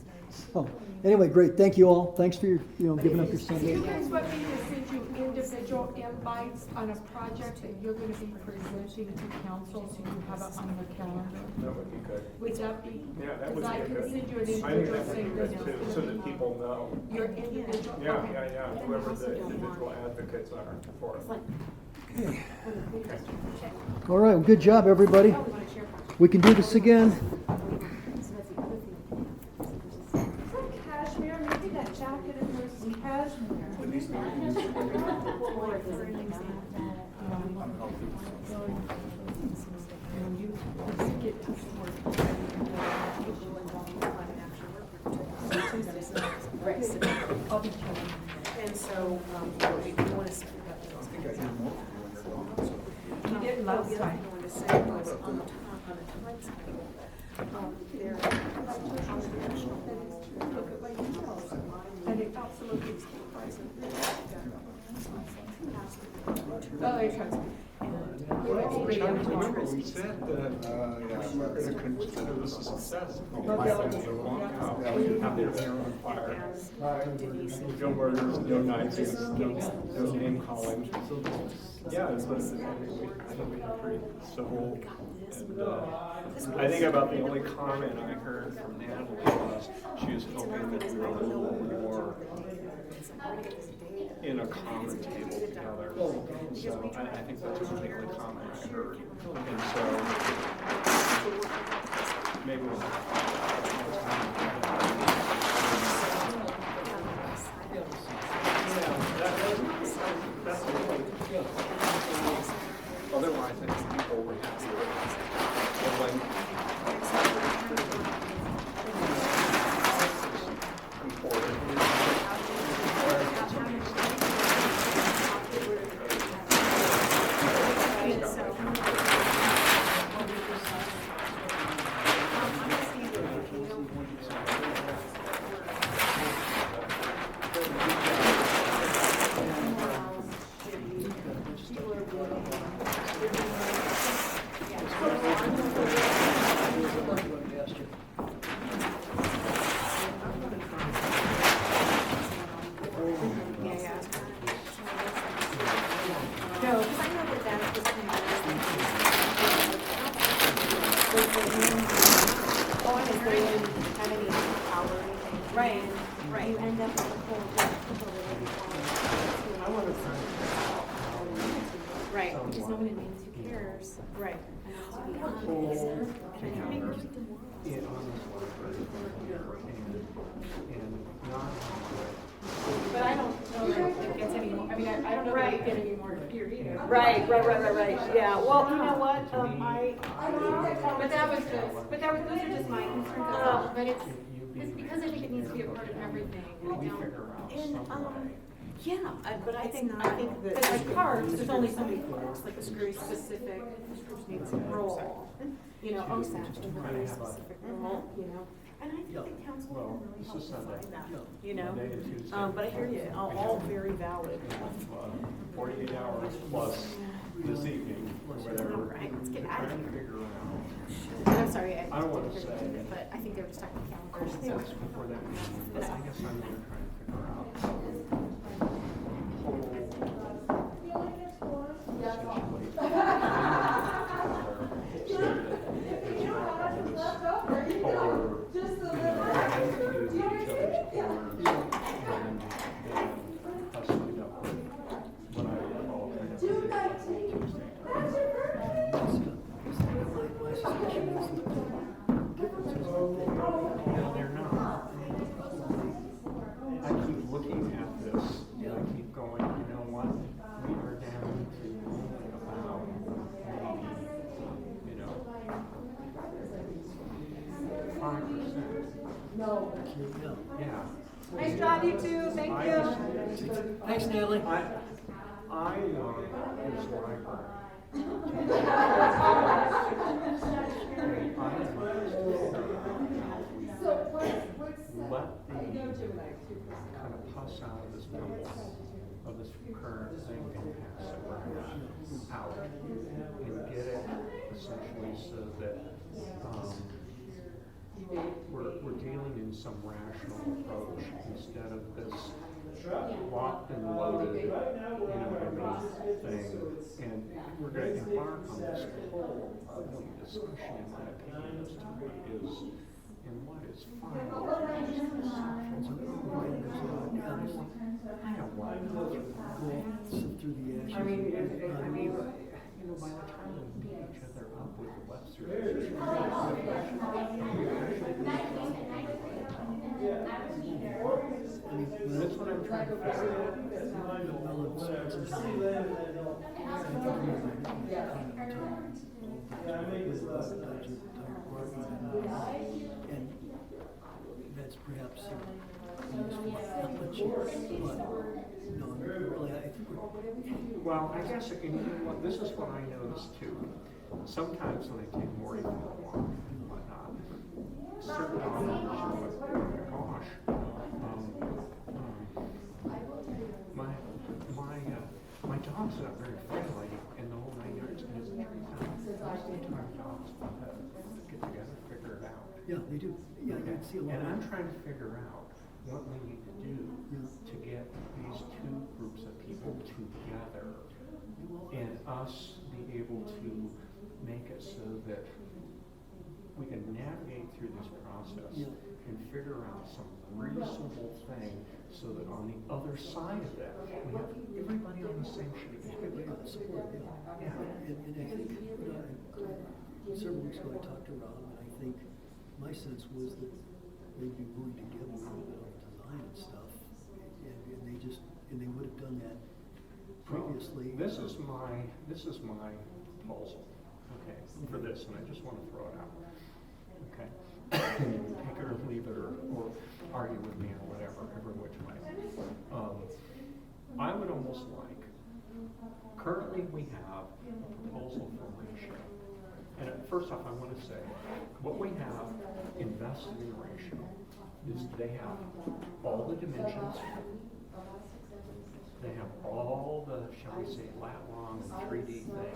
So, anyway, great. Thank you all. Thanks for your, giving up your
Do
Sunday.
you guys want me to send you individual invites on a project that you're gonna be presenting to council, so you have it on your calendar?
That would be good.
Would that be?
Yeah, that would be
Because I can
good.
send you an
I think
individual
that would
saying
be
this
good
is
too,
gonna
so
be
that people know.
your individual.
Yeah,
Okay.
yeah, whoever the individual advocates are for it.
All right, well, good job, everybody. We can do this again.
Cashmere, maybe that jacket and there's some cashmere. I'll be checking.
And so, we want to speak about those.
I think I hear more from you on that.
You did last
The other
time.
thing I wanted to say was on the time schedule, there.
And it absolutely is
Remember, we said that we're gonna consider this a success. We didn't say so long ago. We have their hair on fire. No murders, no Nazis, no name calling. Yeah, it's, I think we have pretty civil. And, I think about the only comment I heard from Natalie was she was hoping that we were a little more in a common table together. So I think that's the only comment I heard. And so maybe we'll that's otherwise I think people were happy with it.
But I don't know that it gets any more, I mean, I don't know that it gets any more here either.
Right, yeah, well, you know what, but that was, those are just my concerns, but it's because I think it needs to be a part of everything, and I don't.
Yeah, but I think that.
Because like parks, there's only so many parks, like it's very specific, needs a role, you know, OSAP is a very specific role, you know. And I think the council can really help define that, you know, but I hear you, all very valid.
48 hours plus this evening, or whatever.
Right, let's get out of here.
Figure out.
I'm sorry,
I don't want to say.
but I think they were just talking calendars.
Close before that meeting, but I guess I'm gonna try and figure out. I keep looking at this, and I keep going, you know what, we are down to only about maybe, you know, 5%.
No.
Yeah.
Nice job, you two, thank you.
Thanks, Natalie.
I this library. Let the kind of pus out of this bubble of this current thing and pass it out and get it essentially so that we're dealing in some rational approach instead of this locked and loaded, you know what I mean, thing. And we're going to embark on this whole ugly discussion, in my opinion, as to what is and what is fine. I don't want to
through the ashes.
I mean, you know, by the time we beat each other up with the Webster. That's what I'm trying to figure
And that's perhaps
Well, I guess, and you know what, this is what I noticed too. Sometimes when they take more than one and whatnot, certain officers are like, oh my gosh. My dog's not very friendly in the whole 9 yards, and it's every time. Most of the time dogs get together, figure it out.
Yeah, they do. Yeah,
Okay.
you see a lot
And
of
I'm
that.
trying to figure out what we need to do to get these two groups of people together and us be able to make it so that we can navigate through this process and figure out some reasonable thing so that on the other side of that, we have everybody on the same sheet.
Everybody got support, yeah. And I think, several weeks ago I talked to Rob, and I think my sense was that they'd be willing to give a little bit of design and stuff, and they would have done that previously.
This is my proposal, okay, for this, and I just want to throw it out, okay? Take it or leave it, or argue with me or whatever, every which way. I would almost like, currently we have a proposal for ratio. And first off, I want to say, what we have invested in ratio is they have all the dimensions, they have all the, shall we say, lat long and 3D thing,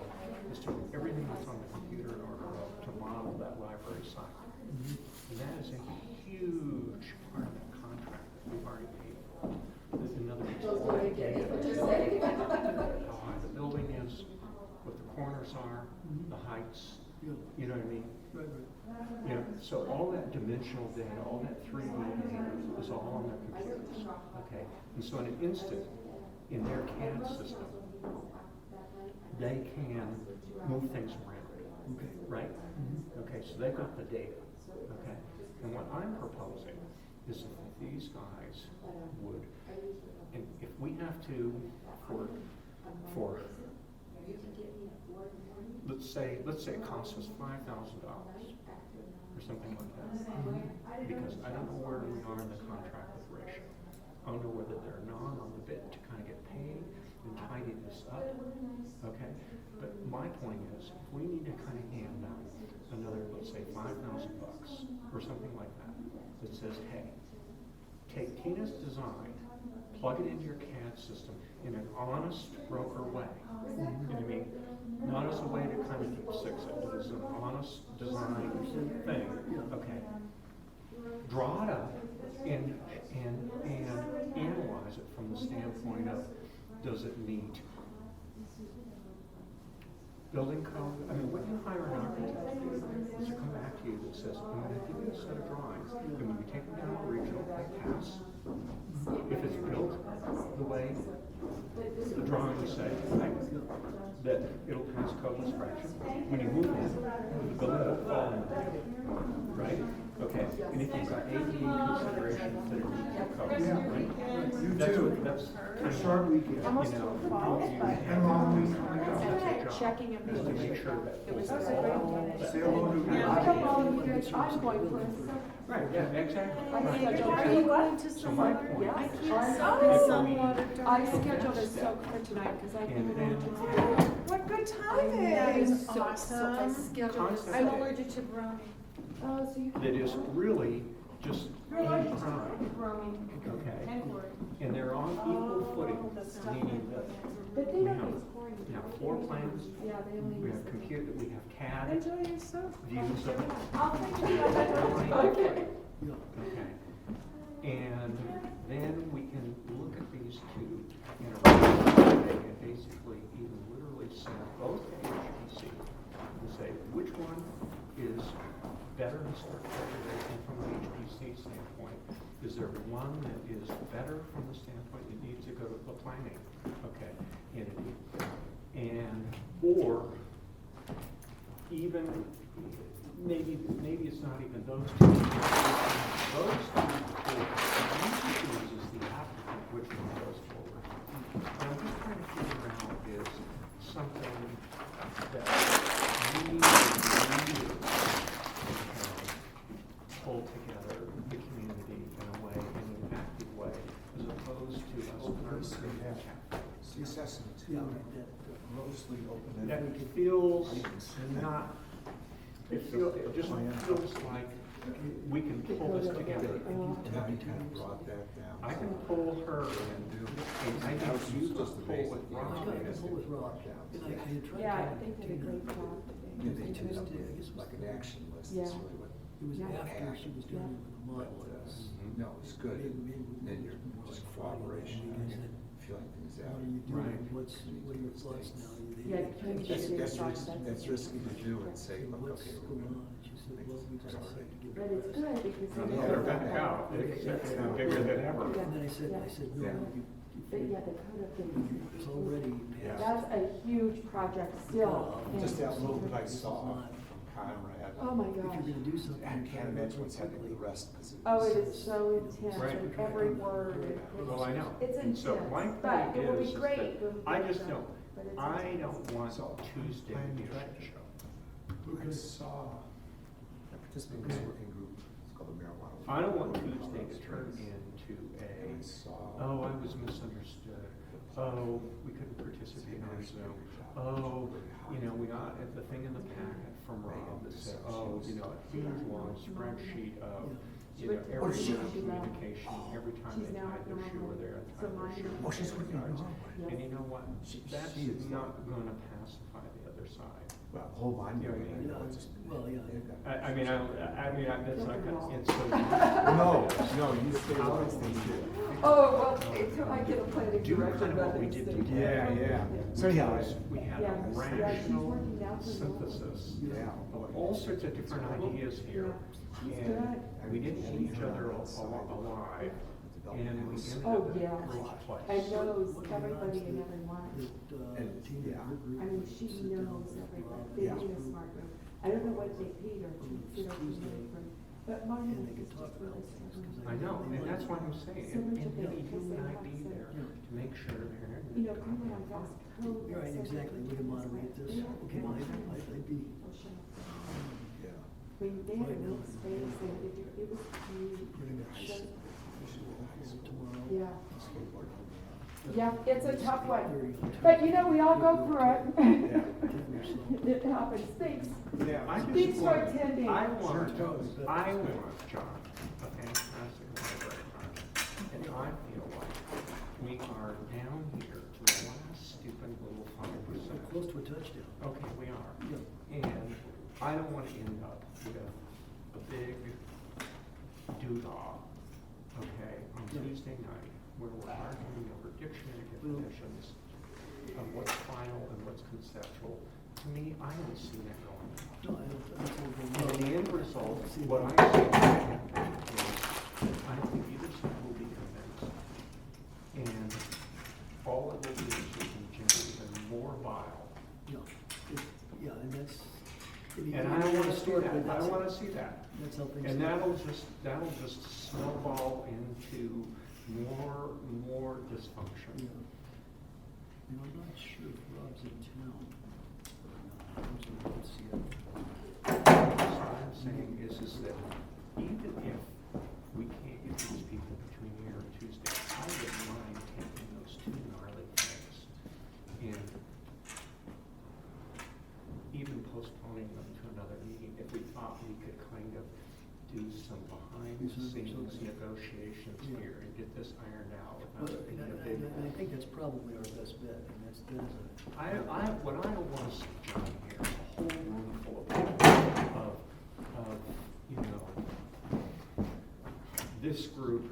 as to everything that's on the computer in order to model that library site. And that is a huge part of that contract that we've already paid for. There's another how high the building is, what the corners are, the heights, you know what I mean?
Right.
You know, so all that dimensional data, all that 3D data is all on their computers, okay? And so in an instant, in their CAD system, they can move things around, right? Okay, so they've got the data, okay? And what I'm proposing is that these guys would, and if we have to, for let's say it costs us $5,000 or something like that, because I don't know where we are in the contract with Ratio. I don't know whether they're not on the bit to kind of get paid and tidy this up, okay? But my point is, if we need to kind of hand out another, let's say $5,000 or something like that, that says, hey, take Tina's design, plug it into your CAD system in an honest broker way. You know what I mean? Not as a way to kind of keep six it, but as an honest design thing. Okay. Draw it up and analyze it from the standpoint of, does it meet building code? I mean, when you hire an architect, does it come back to you that says, I'm going to give you a set of drawings, and when you take them down to regional, they pass. If it's built the way the drawings say, right, that it'll pass code inspection. When you move in, the building will fall in, right? Okay, and if you've got ADA considerations that it meets the code, right? That's kind of
Short weekend.
you know,
Checking and
is to make sure that
it was
all
such a great
that-
Say hello to
I have volunteers, I'm going for
Right, yeah, exactly.
I
Right.
scheduled, are you going to
So my
some?
point
I
is,
can't. I scheduled a soak for tonight because I
And
can.
What good
That
timing!
is so, I scheduled a
Concept.
soak.
I'm
allergic to brownie. Oh, so you.
that is really just
You're
in
allergic to
crime,
brownie.
okay? And they're on equal footing, meaning that
But they
we
don't
have,
use corn.
we have floor plans,
Yeah, they only
we
use.
have computer, we have CAD
Enjoy yourself.
views of it.
I'll take it. Okay.
Okay. And then we can look at these two in a way and basically even literally send both to HPC and say, which one is better historic preservation from the HPC standpoint? Is there one that is better from the standpoint that needs to go to the planning, okay, entity? And, or even, maybe it's not even those two. Those two, the choose is the applicant which one goes forward. And I'm just trying to figure out is something that we need to pull together the community in a way in an active
Assessment.
Yeah,
Mostly open.
That feels not, it just feels like we can pull this together.
Tabby kind of brought that down.
I can pull her and I think you just pull with Rob.
I can pull with Rob. And I had tried
Yeah,
to-
they did a great job.
Yeah, they just did, I guess it was like an action list,
Yeah.
that's really what.
It was after she was done with the model.
But, no, it's good, then you're just cooperation, and feeling things out.
What are you doing?
Right.
What are your thoughts now?
Yeah, can you
That's,
get
that's
it
risky, that's risky to do and say, look,
What's
okay,
going
we're gonna.
on? She said, well, we just decided to give
But
it.
it's good because.
Yeah, they're back out. It's bigger than ever.
And then I said, no,
Yeah.
But yeah, the code of things.
it's already
Yeah.
passed.
That's a huge project still.
Just
and-
that little bit I saw from Conrad.
Oh my
If you're
gosh.
gonna do something.
I
you try
can't
to do
imagine what's happening
quickly.
with the rest, because
Oh, it is so intense,
Right.
and every word. it's-
Well, I know.
It's
And so
intense,
my
but
point
it will
is
be
that
great. when we
I
get it
just
done.
don't,
But it's
I
intense.
don't want Tuesday to be a shit show.
I saw, I participated in this working group, it's called the Marijuana.
I don't want Tuesday to turn into
And I
a,
saw.
oh, I was misunderstood. Oh, we couldn't participate on Zoom. Oh, you know, we got the thing in the packet from Rob that said, oh, you know, a huge long spreadsheet of, you know, every communication, every time they tied their shoe or their tied their shoe.
Oh, she's working on Norway.
And you know what? That's
she is
not gonna pacify the other side.
Well, hold on,
You know what I mean?
Well, yeah.
I mean, that's like, it's so.
No, you say what it's things do.
Oh, well, until I get a planning
Do
director.
kind of what we did today.
Yeah. So anyhow,
We had a
Yeah, she's
rational
working out the
synthesis
yeah.
of all sorts of different ideas here. And we didn't eat each other alive, and we ended
Oh,
up in
yeah.
a great place.
And knows everybody and everyone.
And, yeah.
I mean, she knows everybody. They
Yeah.
do a smart room. I don't know what they paid her to sit up in the room, but Martin
And they
is
could talk
just
about
really
things,
struggling.
'cause
I know, and that's what I'm saying,
So much
and
of it,
maybe
because
you
they
and I
have
be
some-
there to make sure they're.
You know, come on, that's code.
You're right, exactly, we can moderate this. Okay, well, I'd be,
Yeah.
I mean, they had a real space and it was huge.
we're gonna
So-
tomorrow.
Yeah. Yeah, it's a tough one, but you know, we all go through it. It happens, thanks.
Yeah, I just
Thanks for
want,
attending.
I want, John, a fantastic library card. And I feel like we are down here to the last stupid little 5%.
Close to a touchdown.
Okay, we are.
Yeah.
And I don't wanna end up with a big doo-dah, okay, on Tuesday night, where we're arguing over dictionary definitions of what's final and what's conceptual. To me, I don't see that going on.
No, I don't.
And the end result, what I see is, I don't think either side will be convinced. And all it will do is engender even more bile.
Yeah, and that's.
And I don't wanna see that, I don't wanna see that.
That's how things.
And that'll just snowball into more dysfunction.
Yeah. You know, I'm not sure if Rob's in town. Let's see it.
So what I'm saying is that even if we can't get these people between here and Tuesday, I wouldn't mind taking those two gnarly things and even postponing them to another meeting if we thought we could kind of do some behind the scenes negotiations here and get this ironed out
Well,
without being a big.
and I think that's probably our best bet, and that is
What I don't want to see, John, here, is a whole room full of people of, you know, this group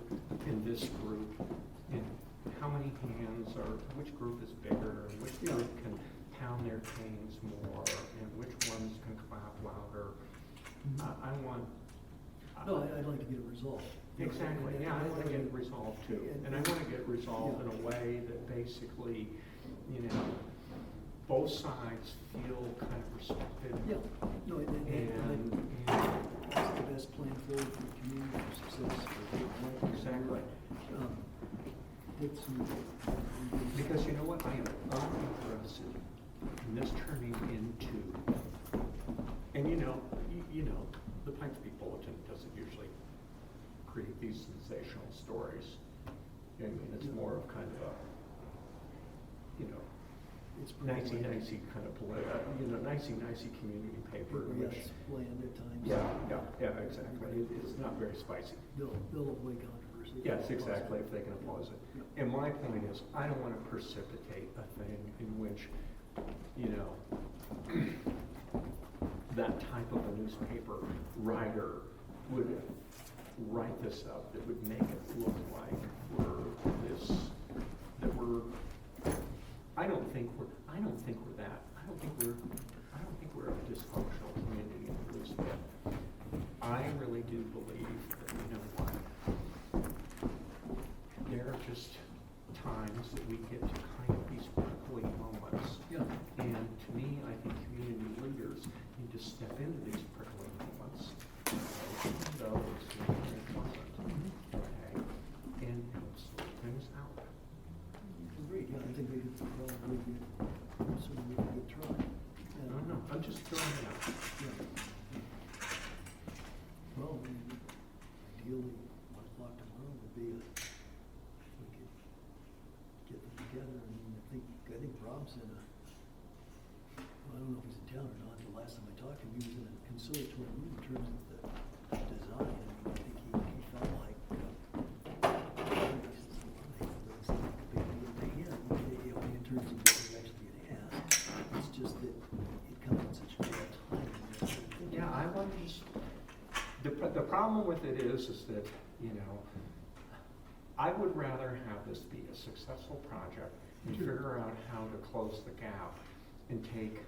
and this group, and how many hands are, which group is bigger, and which group can pound their canes more, and which ones can clap louder. I want.
No, I'd like to get it resolved.
Exactly, yeah, I want to get it resolved too. And I want to get it resolved in a way that basically, you know, both sides feel kind of respected.
Yeah, no,
And,
that's the best plan forward for the community, for success, for
exactly.
Take some.
Because you know what, I am uninterested in this turning into, and you know, the Pikes Peak Bulletin doesn't usually create these sensational stories. I mean, it's more of kind of a, you know,
It's pretty
nicey
bland.
kind of, nicey community paper,
Yeah,
which,
it's bland at times.
yeah, exactly. It's not very spicy.
They'll avoid controversy.
Yes, exactly, if they can oppose it.
Yeah.
And my point is, I don't want to precipitate a thing in which, you know, that type of a newspaper writer would write this up, that would make it look like I don't think we're a dysfunctional community in the least bit. I really do believe that, you know what, there are just times that we get to kind of these prickly moments.
Yeah.
And to me, I think community leaders need to step into these prickly moments. Those okay, and sort things out.
Agreed, yeah, I think we could probably get, sort of make a good try.
No, I'm just throwing it out.
Yeah. Well, I mean, ideally, 1 o'clock tomorrow would be if we could get them together. I mean, I think Rob's in I don't know if he's in town or not. The last time I talked to him, he was in a conciliatory mood in terms of the design. I mean, I think he felt like, in terms of what we're actually going to ask. It's just that it comes in such a bad time.
Yeah, I want to just, the problem with it is that, you know, I would rather have this be a successful project and figure out how to close the gap and take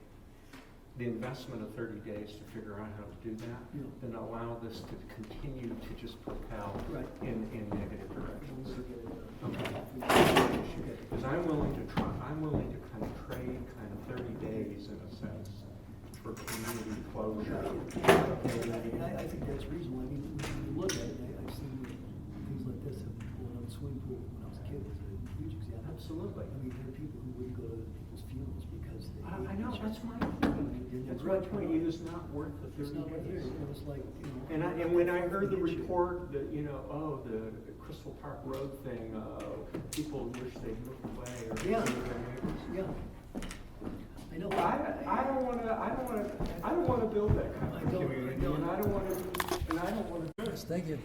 the investment of 30 days to figure out how to do that, than allow this to continue to just propel in negative directions. Okay. Because I'm willing to kind of trade kind of 30 days in a sense for community closure.
I think that's reasonable. I mean, when you look at it, I've seen things like this. Blowing up a swimming pool when I was a kid was a huge example.
Absolutely.
I mean, there are people who wouldn't go to people's funerals because they.
I know, that's my point. That's my point. It is not worth the 30 days.
It was like, you know.
And when I heard the report that, you know, the Crystal Park Road thing, people wish they'd moved away or their neighbors.
Yeah. I know.
I don't wanna build that kind of community, and I don't wanna.
Thank you.